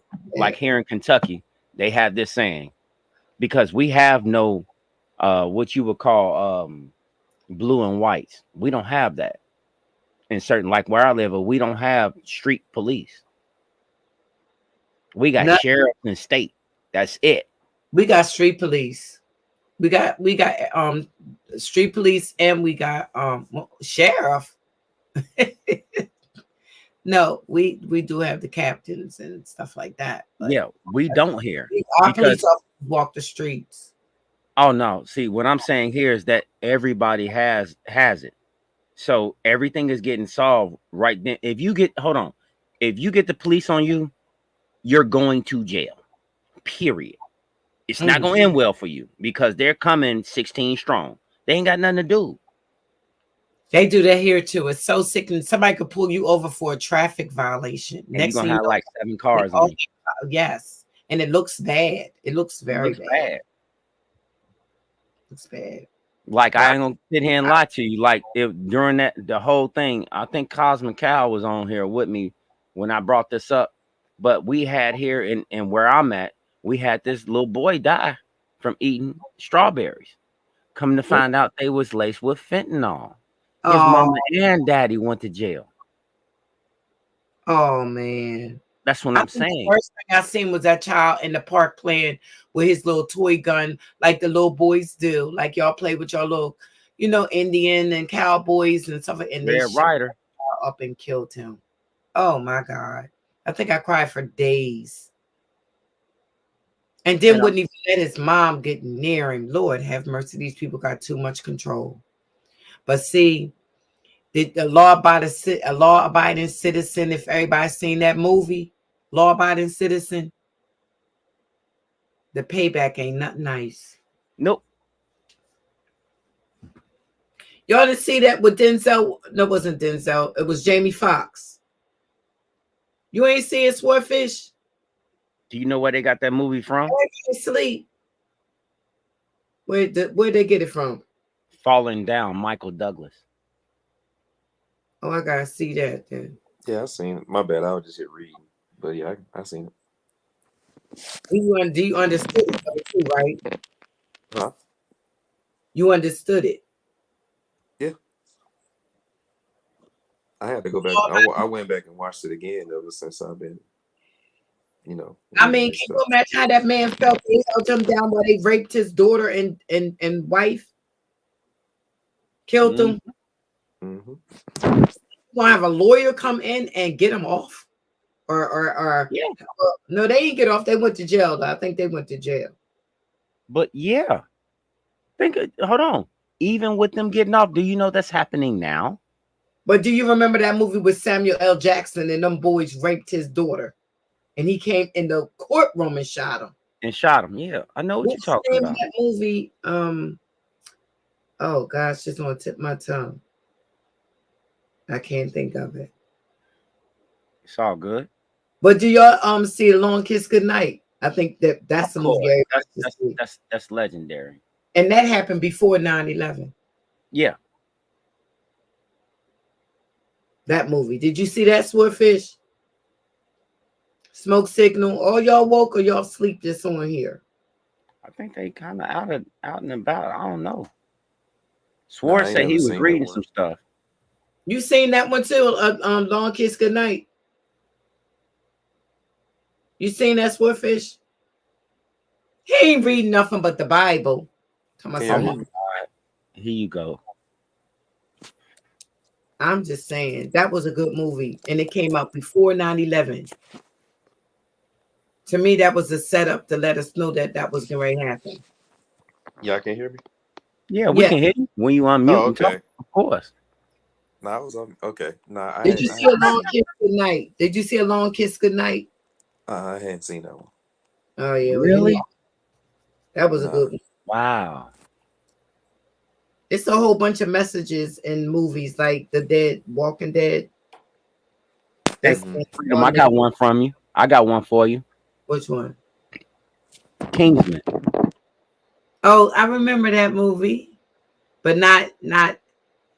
in Kentucky, they have this saying, because we have no what you would call blue and whites. We don't have that. In certain, like where I live, we don't have street police. We got sheriff and state. That's it. We got street police. We got street police, and we got sheriff. No, we do have the captains and stuff like that. Yeah, we don't here. Our police officers walk the streets. Oh no! See, what I'm saying here is that everybody has it, so everything is getting solved right then. If you get the police on you, you're going to jail. Period. It's not going to end well for you, because they're coming 16 strong. They ain't got nothing to do. They do that here too. It's so sick, and somebody could pull you over for a traffic violation. And next you're gonna have like 7 cars on you. Yes, and it looks bad. It looks very bad. Looks bad. Like, I ain't gonna sit here and lie to you. Like, during the whole thing, I think Cosmic Cow was on here with me when I brought this up. But we had here in where I'm at, we had this little boy die from eating strawberries. Coming to find out, they was laced with fentanyl. His mama and daddy went to jail. Oh man, that's what I'm saying. The first thing I seen was that child in the park playing with his little toy gun, like the little boys do. Like y'all play with your little, Indian and cowboys and stuff. And they shot up and killed him. Oh my God. I think I cried for days. And then wouldn't even let his mom get near him. Lord have mercy. These people got too much control. But see, the law-abiding citizen, if everybody's seen that movie, Law-Abiding Citizen, the payback ain't nothing nice. Nope. Y'all didn't see that with Denzel? No, it wasn't Denzel. It was Jamie Foxx. You ain't seeing Swordfish? Do you know where they got that movie from? I can't sleep. Where'd they get it from? Falling Down, Michael Douglas. Oh, I gotta see that then. Yeah, I seen it. My bad. I was just hit reading, but yeah, I seen it. You understood it though too, right? Huh? You understood it. Yeah. I had to go back. I went back and watched it again ever since I've been, I reading mean, this can stuff. you imagine how that man felt? They held him down while they raped his daughter and wife, killed him. Mm-hmm. You gonna have a lawyer come in and get him off, or yeah? No, they didn't get off. They went to jail. Though. I think they went to jail. But yeah, hold on. Even with them getting off, do you know that's happening now? But do you remember that movie with Samuel L. Jackson and them boys raped his daughter, and he came in the courtroom and shot him? Yeah, I know what you're What's the talking name of about. that movie? Oh gosh, just on the tip of my tongue. I can't think of it. It's all good. But do y'all see A Long Kiss Goodnight? I think that's the movie. That's legendary. And that happened before 9/11. Yeah. That movie. Did you see that, Swordfish? Smoke Signal. All y'all woke or y'all sleep just on here? I think they kind of out and about. I don't know. Nah, Sword I ain't said he never was seen that reading one. some stuff. You seen that one too? Long Kiss Goodnight. You seen that, Swordfish? He ain't reading nothing but the Bible. Oh my God. Here you go. I'm just saying that was a good movie, and it came out before 9/11. To me, that was a setup to let us know that was going to happen. Y'all can hear me? Yeah, we can hear you when you unmute. Oh, and talk, okay. of course. No, I was on. Okay. Nah, Did you see A Long Kiss Goodnight? Did you see A Long Kiss Goodnight? I hadn't seen that one. Oh yeah, really? That was a good one. Wow. It's a whole bunch of messages in movies like The Dead, Walking Dead. That's Freedom, I got one from you. I got one for you. Which one? Kingsman. Oh, I remember that movie, but not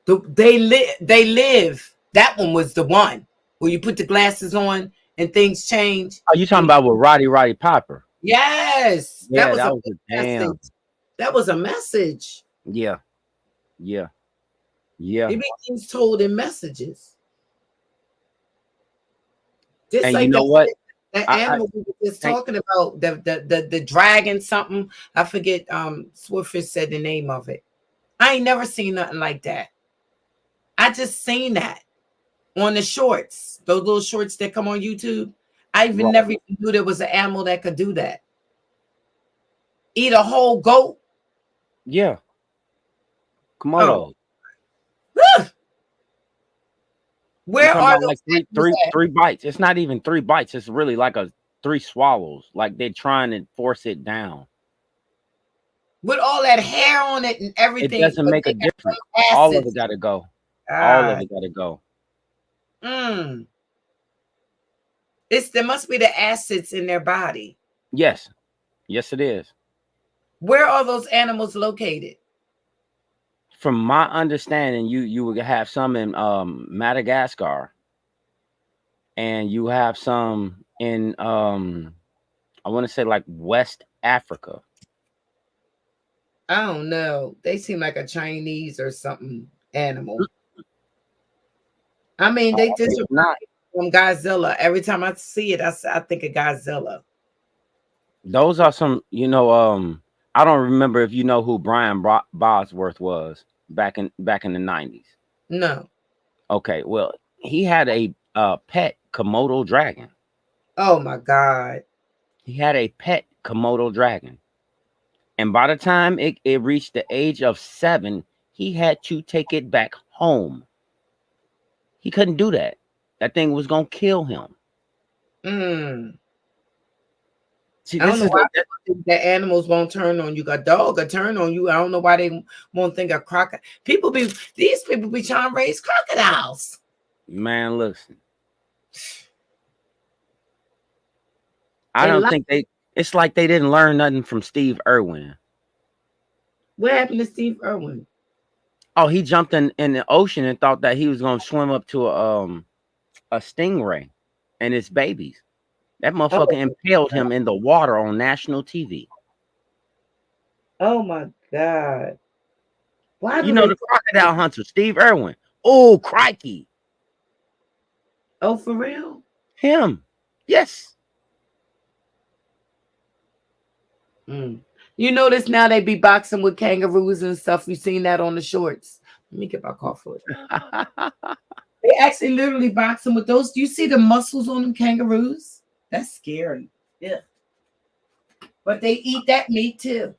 They Live. That one was the one where you put the glasses on and things change. Are you talking about with Roddy Piper? Yes, Yeah, that was a message. damn. That was a message. Yeah. Everything's told in messages. Just And like you know what? that animal we were just talking about, the dragon something. I forget. Swordfish said the name of it. I ain't never seen nothing like that. I just seen that on the shorts, those little shorts that come on YouTube. I never even knew there was an animal that could do that. Eat a whole goat. Yeah. Komodo. Where talking are about like three bites? It's not even 3 bites. It's really like 3 swallows. Like they're trying to force it down. With all that hair on it and everything, It doesn't make a difference. All of it got to go. All of it got to go. There must be the acids in their body. Yes, it is. Where are those animals located? From my understanding, you would have some in Madagascar, and you have some in I want to say like West Africa. I don't know. They seem like a Chinese or something animal. I mean, they just not from Godzilla. Every time I see it, I think of Godzilla. Those are some, I don't remember if you know who Brian Bosworth was back in the 90s. No. Okay, well, he had a pet Komodo dragon. Oh my God. He had a pet Komodo dragon. And by the time it reached the age of 7, he had to take it back home. He couldn't do that. That thing was going to kill him. See, I don't know why the animals won't turn on you. A dog will turn on you. I don't know why they won't think of crocodile. These people be trying to raise crocodiles. Man, listen. I don't think it's like they didn't learn nothing from Steve Irwin. What happened to Steve Irwin? Oh, he jumped in the ocean and thought that he was going to swim up to a a stingray and its babies. That motherfucker impaled him in the water on national TV. Oh my God. Why You do know they the crocodile hunter, Steve Irwin. Oh, crikey. Oh, for real? Him. Yes. You notice now they be boxing with kangaroos and stuff. You seen that on the shorts. Let me get my car for it. They actually literally boxing with those. Do you see the muscles on them kangaroos? That's scary. Yeah. But they eat that meat too.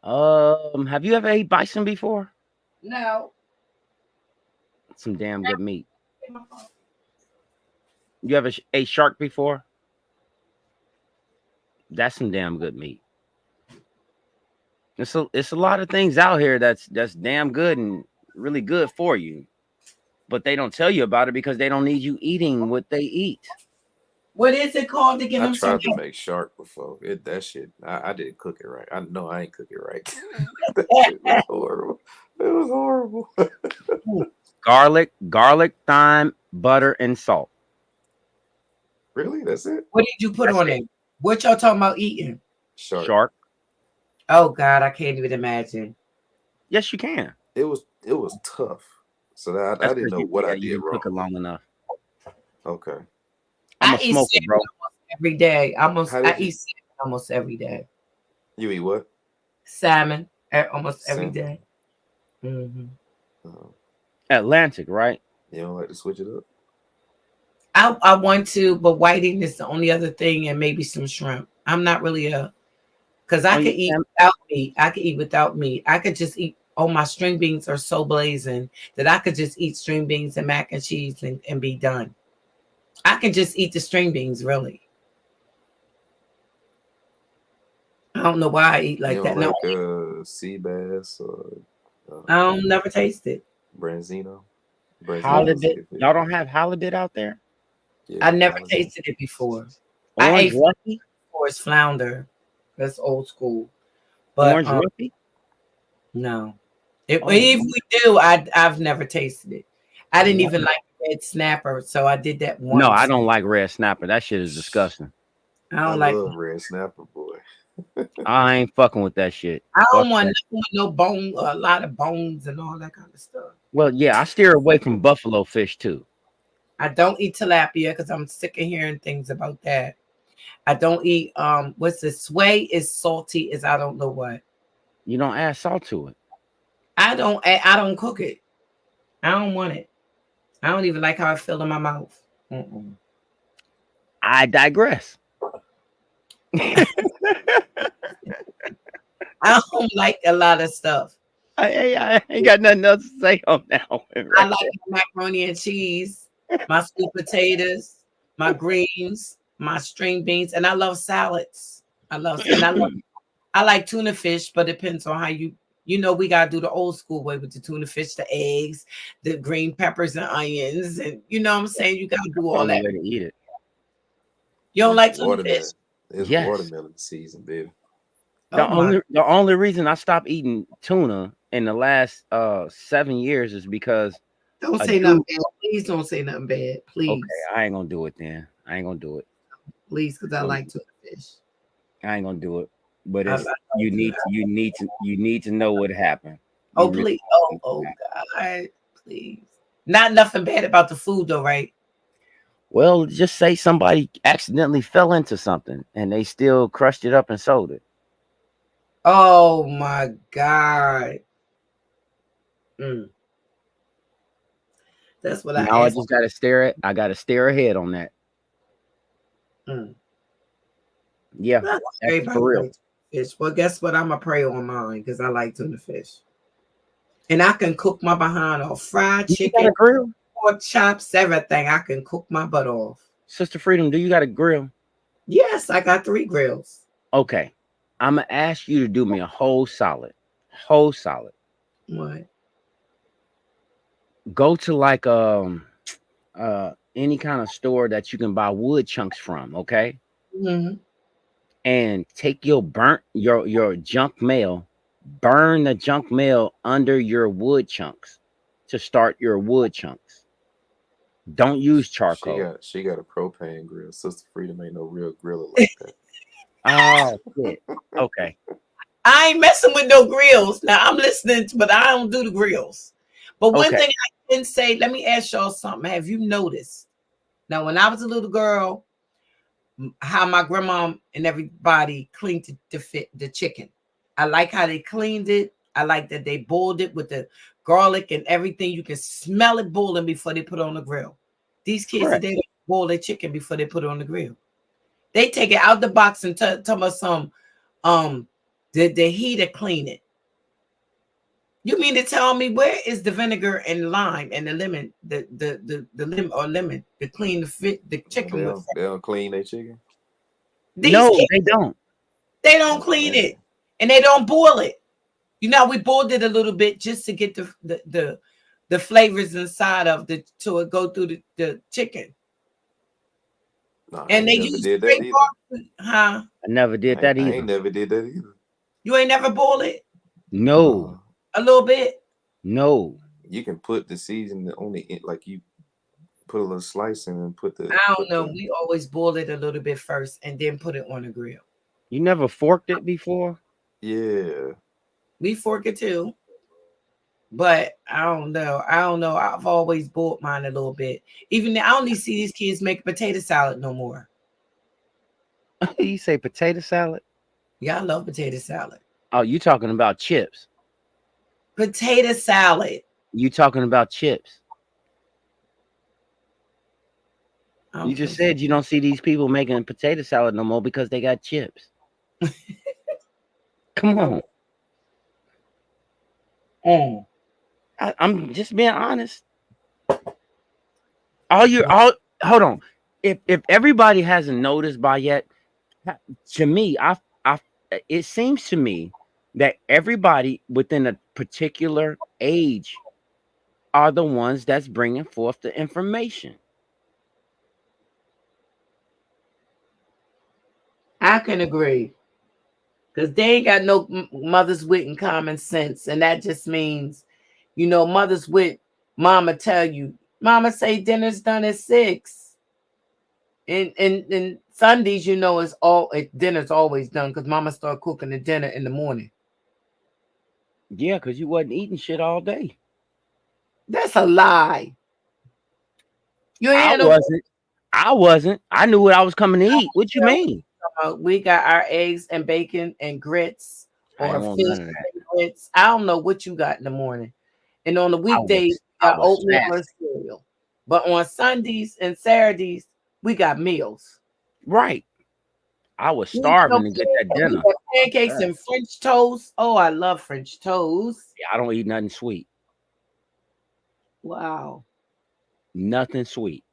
Have you ever ate bison before? No. Some damn good meat. You ever ate shark before? That's some damn good meat. It's a lot of things out here that's damn good and really good for you, but they don't tell you about it because they don't need you eating what they eat. What is it called to get I them tried to make shark before. That shit, I didn't cook it right. I know I ain't cook it right. That shit was horrible. It was horrible. Garlic, thyme, butter, and salt. Really? That's it? What did you put on it? What y'all talking about eating? Shark. Oh God, I can't even imagine. Yes, you can. It was tough. So that I didn't know what I did wrong. Cook it long enough. Okay. I'm a smoker, bro. Every day. I eat salmon almost every day. You eat what? Salmon almost every day. Mm-hmm. Atlantic, right? You don't like to switch it up? I want to, but whiting is the only other thing, and maybe some shrimp. I'm not really because I could eat without meat. I could eat without meat. I could just eat. Oh, my string beans are so blazing that I could just eat string beans and mac and cheese and be done. I can just eat the string beans, really. I don't know why I eat like you that. Don't like sea bass or I don't never taste it. Branzino. Halibut. Y'all don't have halibut out there? Yeah, I never tasted it before. Orange I ate Rocky? Before it's flounder. That's old school. But Orange Rocky? No. If we do, I've never tasted it. I didn't even like red snapper, so I did that once. No, I don't like red snapper. That shit is disgusting. I love red snapper, boy. I ain't fucking with that shit. I don't want nothing with no bone, a lot of bones and all that kind of stuff. Well, yeah, I steer away from buffalo fish too. I don't eat tilapia because I'm sick of hearing things about that. I don't eat what's the sway is salty as I don't know what. You don't add salt to it. I don't cook it. I don't want it. I don't even like how I feel in my mouth. I digress. I don't like a lot of stuff. I ain't got nothing else to say on that one. Right? I like macaroni and cheese, my sweet potatoes, my greens, my string beans, and I love salads. I like tuna fish, but it depends on how you we gotta do the old school way with the tuna fish, the eggs, the green peppers and onions, and you know what I'm saying? You gotta do all that. Way to eat it. You don't like tuna fish? It's watermelon season, baby. The only reason I stopped eating tuna in the last 7 years is because don't say nothing bad. Please don't say nothing bad. Please. Okay, I ain't gonna do it then. I ain't gonna do it. Please, because I like tuna fish. I ain't gonna do it. But it's, you need to know what happened. Oh, please. Oh God, please. Not nothing bad about the food though, right? Well, just say somebody accidentally fell into something and they still crushed it up and sold it. Oh my God. That's what I just gotta stare at. I gotta stare ahead on that. Yeah, that's for real. Fish. Well, guess what? I'm gonna pray on mine because I like tuna fish, and I can cook my behind off. Fried chicken, grill, pork chops, everything. I can cook my butt off. Sister Freedom, do you got a grill? Yes, I got 3 grills. Okay, I'm gonna ask you to do me a whole solid. What? Go to like any kind of store that you can buy wood chunks from. Okay. Mm-hmm. And take your junk mail, burn the junk mail under your wood chunks to start your wood chunks. Don't use charcoal. She got a propane grill. Sister Freedom ain't no real griller like that. Oh shit. Okay. I ain't messing with no grills. Now I'm listening, but I don't do the grills. But one thing I can say, let me ask y'all something. Have you noticed? Now, when I was a little girl, how my grandma and everybody cleaned the chicken. I like how they cleaned it. I like that they boiled it with the garlic and everything. You can smell it boiling before they put it on the grill. These kids today don't boil their chicken before they put it on the grill. They take it out the box and tell me some the heater clean it. You mean to tell me where is the vinegar and lime and the lemon, the lemon or lemon to clean the chicken with? They don't clean their chicken. No, they don't. They don't clean it, and they don't boil it. You know, we boiled it a little bit just to get the flavors inside of the to it go through the chicken. No, and they use straight garlic, huh? I never did that either. I ain't never did that either. You ain't never boil it? No. A little bit? No. You can put the seasoning on the like you put a little slice in and put the. I don't know. We always boil it a little bit first and then put it on the grill. You never forked it before? Yeah. We fork it too. But I don't know. I've always boiled mine a little bit. Even I only see these kids make potato salad no more. You say potato salad? Yeah, I love potato salad. Oh, you talking about chips? Potato salad. You talking about chips? You just said you don't see these people making potato salad no more because they got chips. Come on. I'm just being honest. Hold on. If everybody hasn't noticed by yet, to me, it seems to me that everybody within a particular age are the ones that's bringing forth the information. I can agree. Because they ain't got no mother's wit and common sense. And that just means, you know, mother's wit, mama tell you, mama say dinner's done at 6. And Sundays, you know, dinner's always done because mama start cooking the dinner in the morning. Yeah, because you wasn't eating shit all day. That's a lie. I wasn't. I knew what I was coming to eat. What you mean? We got our eggs and bacon and grits or fish and grits. I don't know what you got in the morning. And on the weekdays, we got oatmeal or cereal. But on Sundays and Saturdays, we got meals. Right. I was starving to get that dinner. We got pancakes and French toast. Oh, I love French toast. Yeah, I don't eat nothing sweet. Wow. Nothing sweet.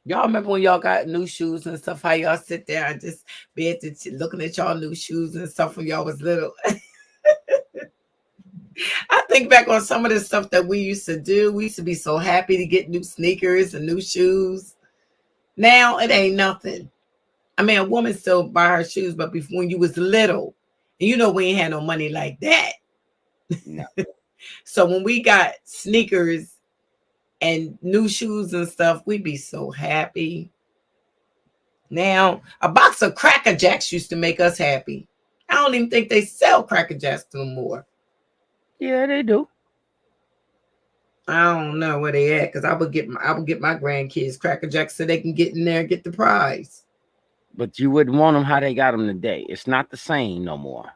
Y'all remember when y'all got new shoes and stuff? How y'all sit there and just be at looking at y'all new shoes and stuff when y'all was little. I think back on some of the stuff that we used to do. We used to be so happy to get new sneakers and new shoes. Now it ain't nothing. I mean, a woman still buy her shoes, but before when you was little, and you know we ain't had no money like that. No. So when we got sneakers and new shoes and stuff, we'd be so happy. Now, a box of Cracker Jacks used to make us happy. I don't even think they sell Cracker Jacks no more. Yeah, they do. I don't know where they at because I would get my grandkids Cracker Jacks so they can get in there and get the prize. But you wouldn't want them how they got them today. It's not the same no more.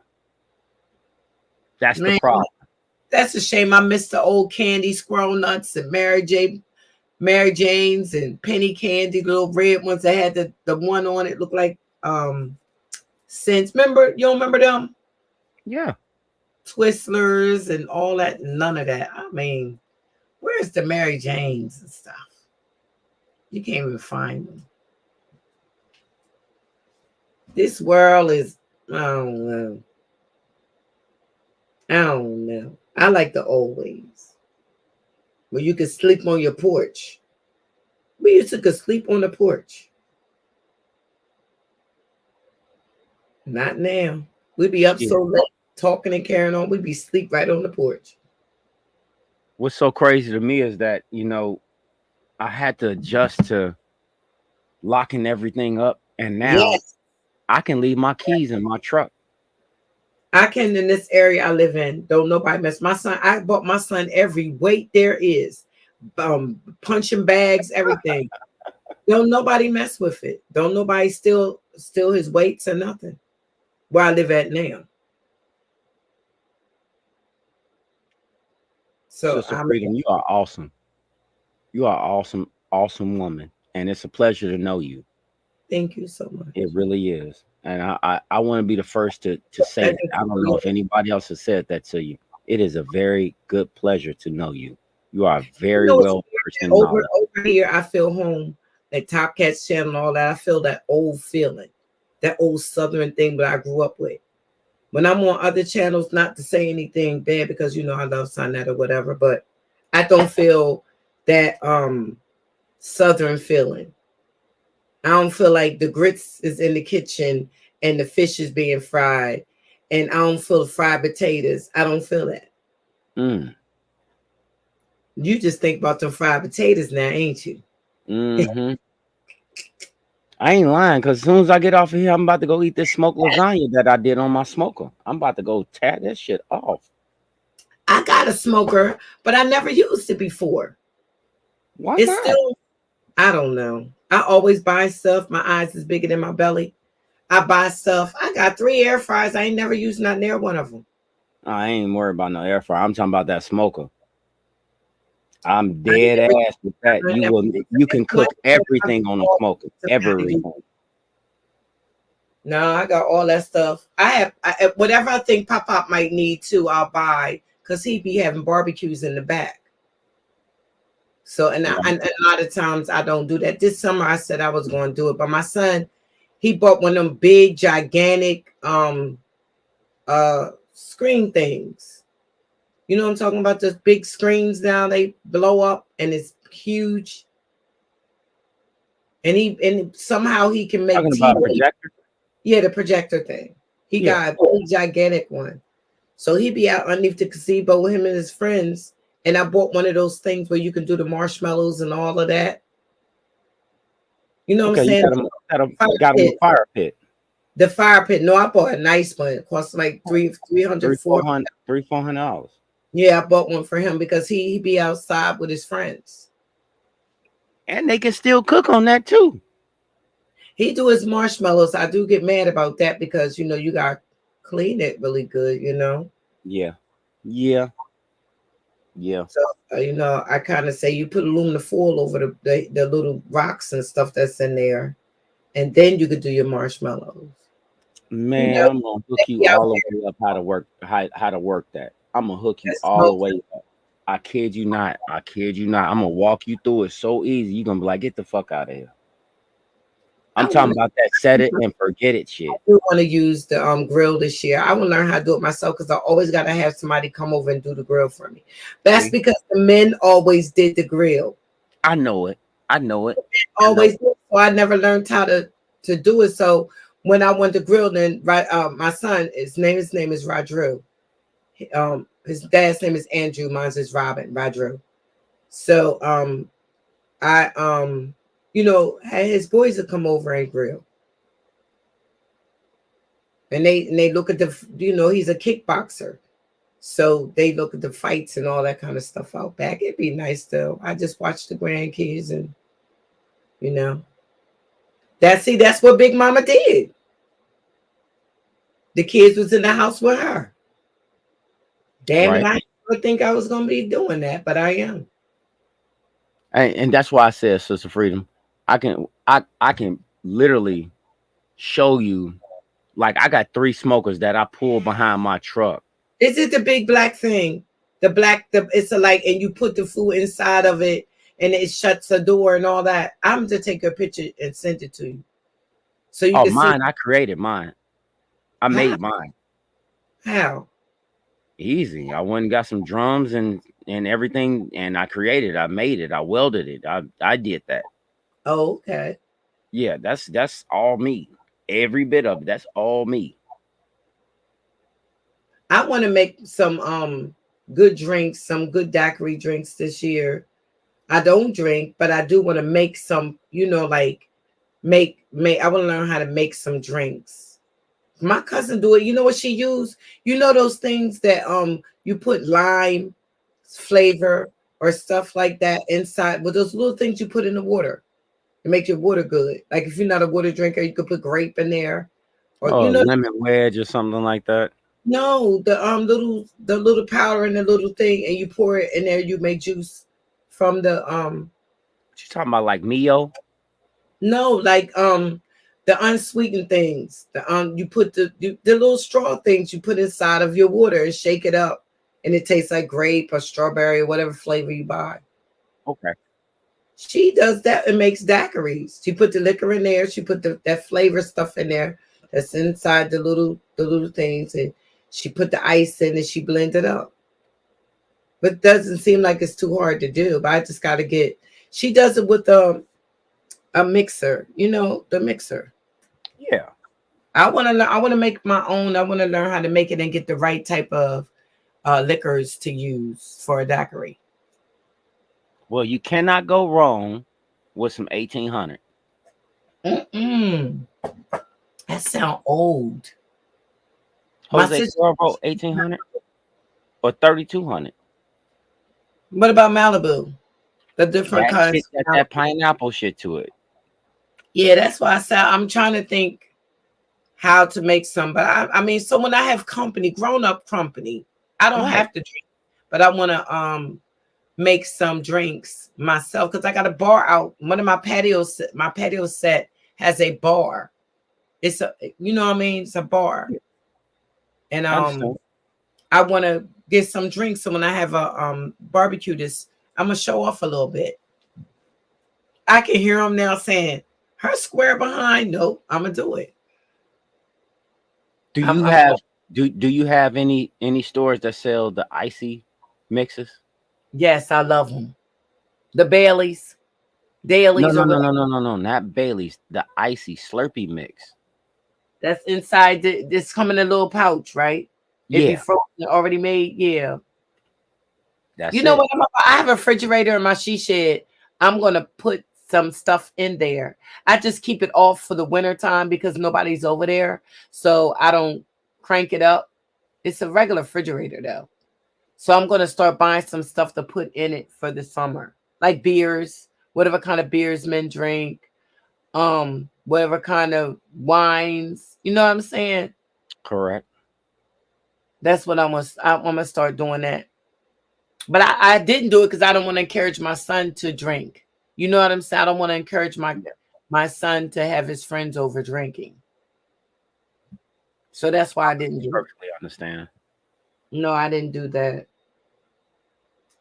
That's the problem. That's a shame. I missed the old candy, Squirrel Nuts and Mary Jane's and penny candy, the little red ones that had the one on it looked like Scents. Remember? You don't remember them? Yeah. Twistlers and all that. None of that. I mean, where's the Mary Jane's and stuff? You can't even find them. This world is, I don't know. I like the old ways where you could sleep on your porch. We used to could sleep on the porch. Not now. We'd be up so late talking and carrying on. We'd be asleep right on the porch. What's so crazy to me is that, you know, I had to adjust to locking everything up, and now Yes. I can leave my keys in my truck. I can in this area I live in. Don't nobody mess. My son, I bought my son every weight there is, punching bags, everything. Don't nobody mess with it. Don't nobody steal his weights or nothing. Where I live at now. So Sister Freedom, you are awesome. You are awesome, awesome woman, and it's a pleasure to know you. Thank you so much. It really is, and I want to be the first to say that. I don't know if anybody else has said that to you. It is a very good pleasure to know you. You are very well versed in knowledge. Over here, I feel home. Like Top Cats channel and all that. I feel that old feeling, that old Southern thing that I grew up with. When I'm on other channels, not to say anything bad because you know I love Sonnet or whatever, but I don't feel that Southern feeling. I don't feel like the grits is in the kitchen and the fish is being fried, and I don't feel the fried potatoes. I don't feel that. You just think about the fried potatoes now, ain't you? Mm-hmm. I ain't lying, because as soon as I get off of here, I'm about to go eat this smoked lasagna that I did on my smoker. I'm about to go tear that shit off. I got a smoker, but I never used it before. Why it's not? Still, I don't know. I always buy stuff. My eyes is bigger than my belly. I buy stuff. I got 3 air fryers. I ain't never used not near one of them. I ain't worried about no air fryer. I'm talking about that smoker. I'm dead ass with that. You can cook everything on a smoker. Everything. No, I got all that stuff. I have whatever I think Pop might need too, I'll buy, because he be having barbecues in the back. So and a lot of times I don't do that. This summer I said I was going to do it, but my son, he bought one of them big gigantic screen things. You know what I'm talking about? Those big screens now, they blow up and it's huge. And somehow he can make talking about a projector. Yeah, the projector thing. He got a big gigantic one. So he be out underneath the gazebo with him and his friends. And I bought one of those things where you can do the marshmallows and all of that. You know what I'm saying? You got him a fire pit. The fire pit. No, I bought a nice one. It cost like $300-$400. Yeah, I bought one for him because he be outside with his friends. And they can still cook on that too. He do his marshmallows. I do get mad about that because, you know, you got to clean it really good, you know? Yeah. So, you know, I kind of say you put aluminum foil over the little rocks and stuff that's in there. And then you could do your marshmallows. Man, you know, I'm going to hook you all the way up how to work that. I'm going to hook you all the way up. I kid you not. I'm going to walk you through it so easy. You're going to be like, get the fuck out of here. I'm talking about that set it and forget it shit. I do want to use the grill this year. I want to learn how to do it myself because I always got to have somebody come over and do the grill for me. That's because the men always did the grill. I know it. Always did, so I never learned how to do it. So when I went to grill, then my son, his name is Rodrigo. His dad's name is Andrew. Mine's is Rodrigo. So I you know, had his boys to come over and grill. And they look at the, you know, he's a kickboxer. So they look at the fights and all that kind of stuff out back. It'd be nice though. I just watch the grandkids and, you know. That's what Big Mama did. The kids was in the house with her. Damn it, I didn't think I was gonna be doing that, but I am. And that's why I said, Sister Freedom, I can literally show you, like I got 3 smokers that I pull behind my truck. Is it the big black thing? It's like, and you put the food inside of it and it shuts the door and all that. I'm to take a picture and send it to you. So you can mine, see. I created mine. I made mine. How? Easy. I went and got some drums and everything, and I made it, I welded it. I did that. Oh, okay. Yeah, that's all me. Every bit of it, that's all me. I want to make some good drinks, some good daiquiri drinks this year. I don't drink, but I do want to make some, like make I want to learn how to make some drinks. My cousin do it. You know what she used? You know those things that you put lime flavor or stuff like that inside with those little things you put in the water to make your water good. Like if you're not a water drinker, you could put grape in there. Or Oh, lemon wedge or something like that. no, the little powder in the little thing, and you pour it in there. You make juice from the What you talking about, like Mio? No, like the unsweetened things. The you put the little straw things you put inside of your water and shake it up, and it tastes like grape or strawberry or whatever flavor you buy. Okay. She does that and makes daiquiris. She put the liquor in there. She put that flavor stuff in there that's inside the little things, and she put the ice in and she blended it up. But it doesn't seem like it's too hard to do. But I just got to get. She does it with a mixer. The mixer. Yeah. I want to learn. I want to make my own. I want to learn how to make it and get the right type of liquors to use for a daiquiri. Well, you cannot go wrong with some 1800. That sound old. Jose Cuervo 1800 or 3200. What about Malibu? The different kinds. That pineapple shit to it. Yeah, that's why I said I'm trying to think how to make some. But I mean, so when I have company, grown up company, I don't have to drink, but I want to make some drinks myself because I got a bar out. One of my patio set has a bar. It's a, what I mean? It's a bar. And I want to get some drinks. So when I have a barbecue, I'm gonna show off a little bit. I can hear them now saying, "Her square behind." Nope, I'm gonna do it. Do you have any stores that sell the icy mixes? Yes, I love them. The Baileys, dailies. No, not Bailey's. The icy Slurpee mix. That's inside. This come in a little pouch, right? It be frozen, already made. Yeah. That's you know what? I have a refrigerator in my she shed. I'm gonna put some stuff in there. I just keep it off for the winter time because nobody's over there, so I don't crank it up. It's a regular refrigerator though, so I'm gonna start buying some stuff to put in it for the summer, like beers, whatever kind of beers men drink, whatever kind of wines. You know what I'm saying? Correct. That's what I want to start doing that. But I didn't do it because I don't want to encourage my son to drink. You know what I'm saying? I don't want to encourage my son to have his friends over drinking. So that's why I didn't do it. Perfectly understand. No, I didn't do that.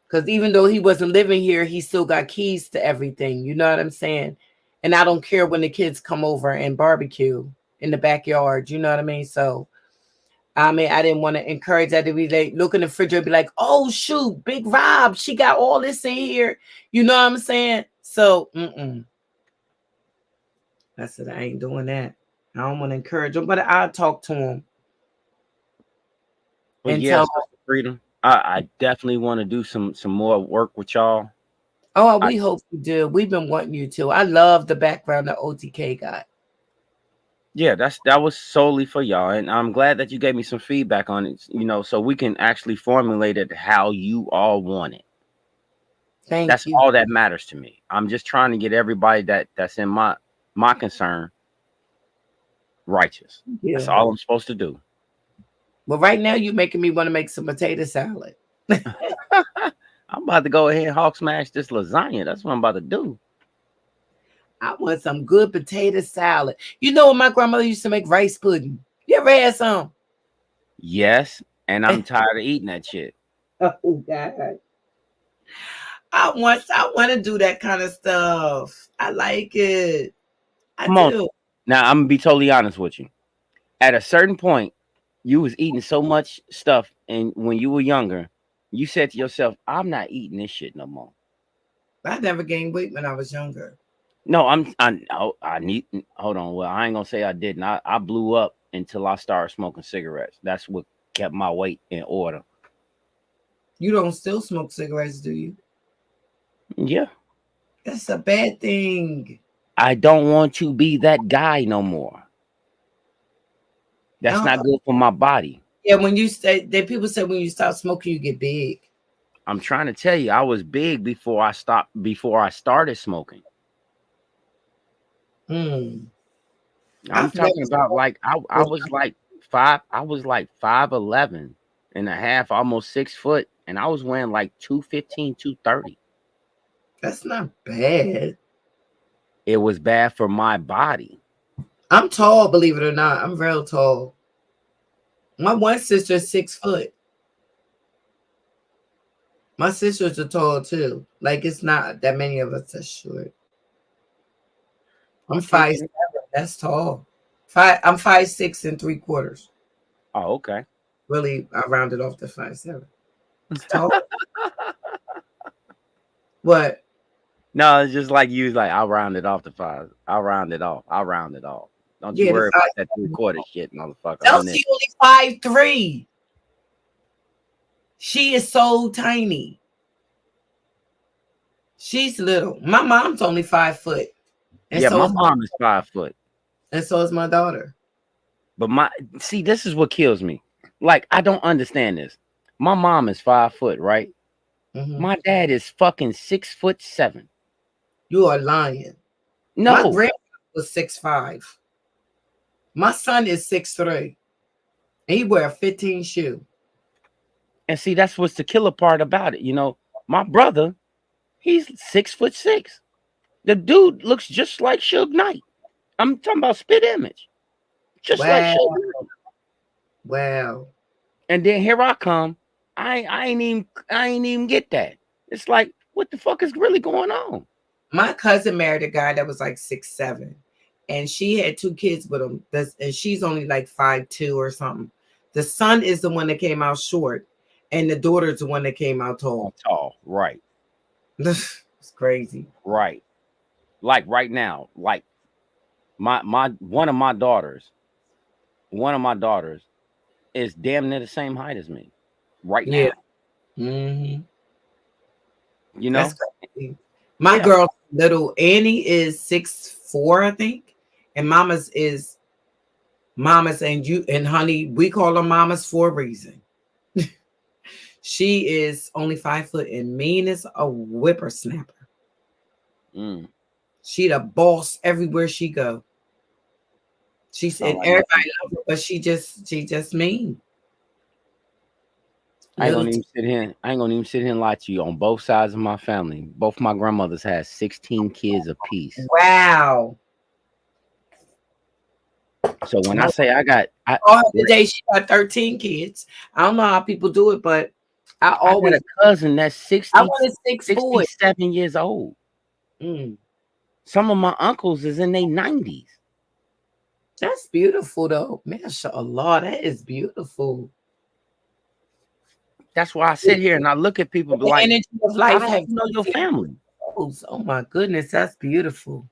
Because even though he wasn't living here, he still got keys to everything. You know what I'm saying? And I don't care when the kids come over and barbecue in the backyard. You know what I mean? So I mean, I didn't want to encourage that to be like, look in the refrigerator, be like, oh, shoot, Big Rob, she got all this in here. You know what I'm saying? So, I said, I ain't doing that. I don't want to encourage him, but I'll talk to him. But and yes, Freedom, I definitely want to do some more work with y'all. Oh, we hope you do. We've been wanting you to. I love the background that OTK got. Yeah, that was solely for y'all, and I'm glad that you gave me some feedback on it. So we can actually formulate it how you all want it. That's all that matters to me. I'm just trying to get everybody that's in my concern righteous. Yeah. That's all I'm supposed to do. Well, right now you're making me want to make some potato salad. I'm about to go ahead and hawk smash this lasagna. That's what I'm about to do. I want some good potato salad. You know when my grandmother used to make rice pudding? You ever had some? Yes, and I'm tired of eating that shit. Oh God. I want to do that kind of stuff. I like it. I do. Now I'm gonna be totally honest with you. At a certain point, you was eating so much stuff, and when you were younger, you said to yourself, "I'm not eating this shit no more." I never gained weight when I was younger. No, I need. Hold on. Well, I ain't gonna say I didn't. I blew up until I started smoking cigarettes. That's what kept my weight in order. You don't still smoke cigarettes, do you? Yeah. That's a bad thing. I don't want to be that guy no more. That's not good for my body. Yeah, when you say that, people say when you stop smoking, you get big. I'm trying to tell you, I was big before I started smoking. I'm talking about like I was like 5'11" and a half, almost 6 foot, and I was weighing like 215, 230. That's not bad. It was bad for my body. I'm tall, believe it or not. I'm real tall. My one sister's 6 foot. My sisters are tall too. Like it's not that many of us are short. I'm 5'7". That's tall. I'm 5'6" 3/4. Oh, okay. Really, I rounded off to 5'7". It's tall. What? No, it's just like you. Like I'll round it off to 5. I'll round it off. Don't you worry about that 3/4 shit, motherfucker. Elsie only 5'3". She is so tiny. She's little. My mom's only 5 foot. And yeah, so my mom is 5 foot. And so is my daughter. But this is what kills me. Like, I don't understand this. My mom is 5 foot, right? My dad is fucking 6'7". You are lying. No. My grandpa was 6'5". My son is 6'3". And he wear a 15 shoe. And see, that's what's the killer part about it. You know, my brother, he's 6'6". The dude looks just like Suge Knight. I'm talking about spit image. Just like Suge Knight. Wow. And then here I come. I ain't even get that. It's like, what the fuck is really going on? My cousin married a guy that was like 6'7", and she had 2 kids with him. And she's only like 5'2" or something. The son is the one that came out short, and the daughter's the one that came out tall. Tall, right? It's crazy, right? Like right now, like one of my daughters is damn near the same height as me, right now. Mm-hmm. You know, my girl, little Annie is 6'4", I think, and Mama's and you and honey, we call her Mama's for a reason. She is only 5 foot and mean as a whippersnapper. She the boss everywhere she go. She said everybody love her, but she just mean. I ain't gonna even sit here and lie to you. On both sides of my family, both my grandmothers had 16 kids apiece. Wow. So when I say today she got 13 kids. I don't know how people do it, but I always got a cousin that's 67 years old. Some of my uncles is in their 90s. That's beautiful though. Mashallah, that is beautiful. That's why I sit here and I look at people like, energy of life. I don't know your family. Oh my goodness, that's beautiful.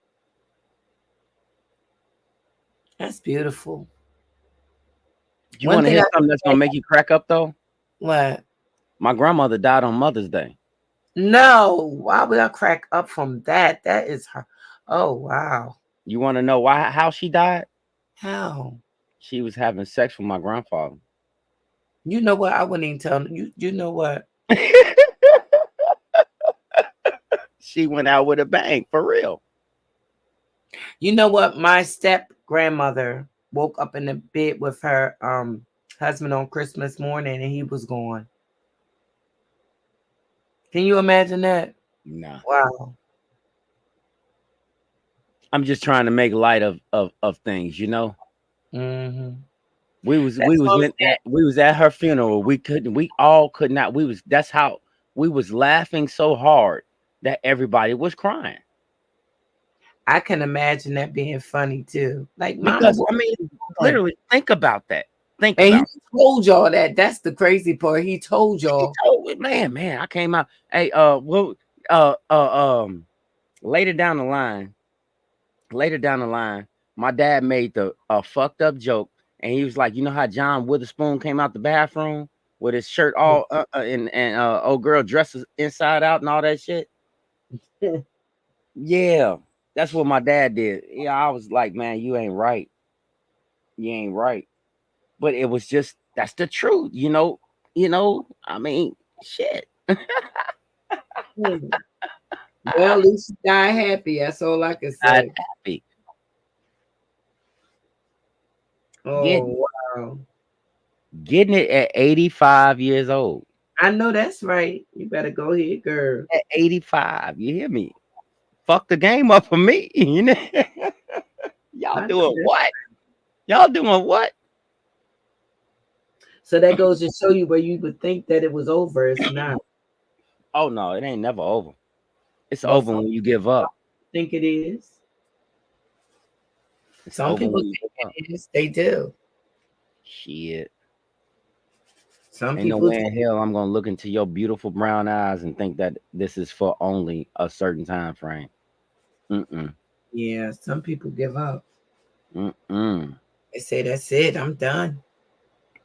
That's beautiful. You want to hear something that's gonna make you crack up though? What? My grandmother died on Mother's Day. No, why would I crack up from that? That is her. Oh wow. You want to know how she died? How? She was having sex with my grandfather. You know what? I wouldn't even tell you. You know what? She went out with a bang, for real. You know what? My step grandmother woke up in the bed with her husband on Christmas morning, and he was gone. Can you imagine that? Nah. Wow. I'm just trying to make light of things, you know. Mm-hmm. We was at her funeral. We all could not. That's how we was laughing so hard that everybody was crying. I can imagine that being funny too. Like, because I mean, literally think about that. He told y'all that. That's the crazy part. He told y'all. Man, I came out. Hey, later down the line, my dad made a fucked up joke, and he was like, you know how John Witherspoon came out the bathroom with his shirt all and old girl dresses inside out and all that shit. Yeah, that's what my dad did. Yeah, I was like, man, you ain't right. You ain't right. But it was just that's the truth, you know. I mean, shit. Well, at least you die happy. That's all I can I'm say. happy. Oh, wow. Getting it at 85 years old. I know that's right. You better go ahead, girl. At 85, you hear me? Fuck the game up for me. You know? Y'all doing what? Y'all doing what? So that goes to show you where you would think that it was over. It's not. Oh no, it ain't never over. It's over when you give up. Think it is. It's Some over people when you think give up. it is. They do. Shit. Some Ain't no people way in hell I'm gonna look into your beautiful brown eyes and think that this is for only a certain time frame. Yeah, some people give up. They say that's it. I'm done.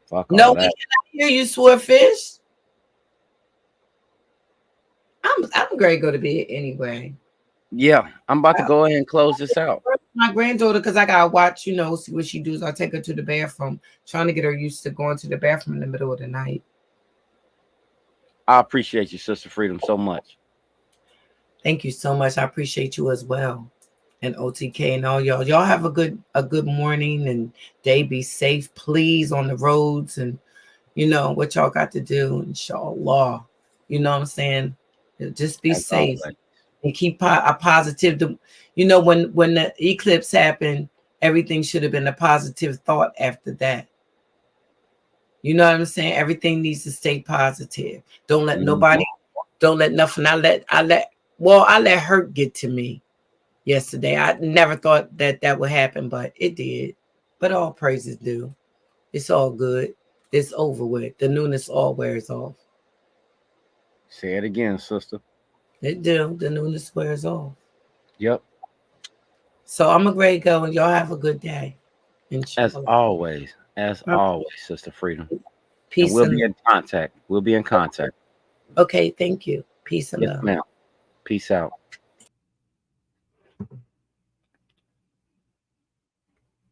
Fuck No, all we that. cannot hear you, Swordfish. I'm going to go to bed anyway. Yeah, I'm about to go ahead and close this out. My granddaughter, because I gotta watch, see what she does. I take her to the bathroom, trying to get her used to going to the bathroom in the middle of the night. I appreciate you, Sister Freedom, so much. Thank you so much. I appreciate you as well. And OTK and all y'all. Y'all have a good morning and day. Be safe, please, on the roads and what y'all got to do, inshallah. You know what I'm saying? Just be safe and keep a positive. When the eclipse happened, everything should have been a positive thought after that. You know what I'm saying? Everything needs to stay positive. Don't let nobody, don't let nothing. I let hurt get to me yesterday. I never thought that would happen, but it did. But all praises due. It's all good. It's over with. The newness all wears off. Say it again, sister. It do. The newness wears off. Yep. So I'm a great go, and y'all have a good day. As always, Sister Freedom. Peace. And we'll be in contact. We'll be in contact. Okay, thank you. Peace and yes, love. ma'am. Peace out.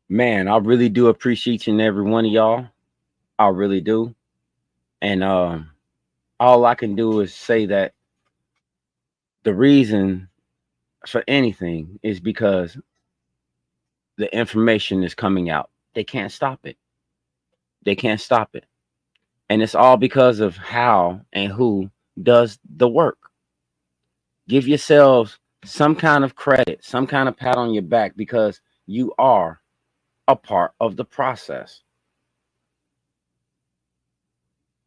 Man, I really do appreciate each and every one of y'all. I really do. And all I can do is say that the reason for anything is because the information is coming out. They can't stop it. They can't stop it. And it's all because of how and who does the work. Give yourselves some kind of credit, some kind of pat on your back, because you are a part of the process.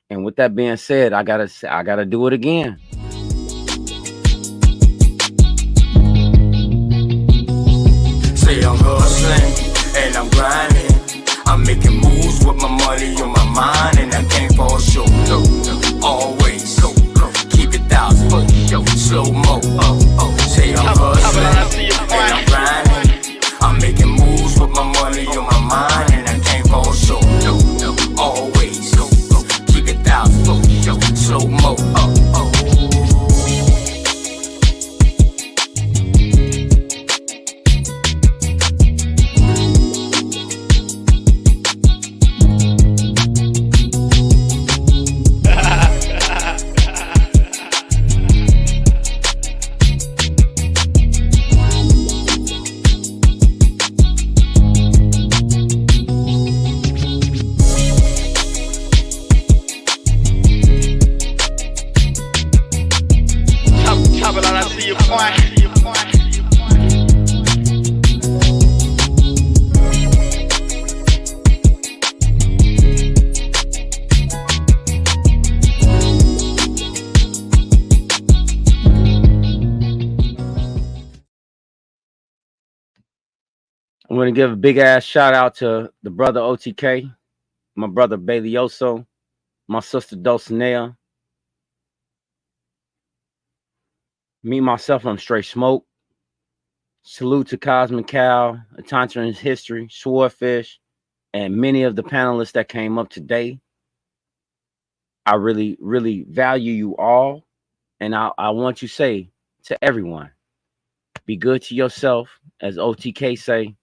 And with that being said, I gotta do it again. Say I'm hustling and I'm grinding. I'm making moves with my money on my mind, and I can't fall short. Always keep it thousand. Slow mo. Say I'm hustling and I'm grinding. I'm making moves with my money on my mind, and I can't fall short. Always keep it thousand. Slow mo. I'm going to give a big ass shout out to the brother OTK, my brother Bailioso, my sister Dulcinea. Me, myself, I'm straight smoke. Salute to Cosmic Cow, Atantra in History, Swordfish, and many of the panelists that came up today. I really, really value you all. And I want you to say, to everyone. Be good to yourself, as OTK say.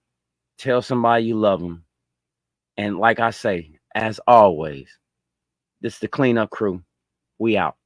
Tell somebody you love them. And like I say, as always, this is the cleanup crew. We out.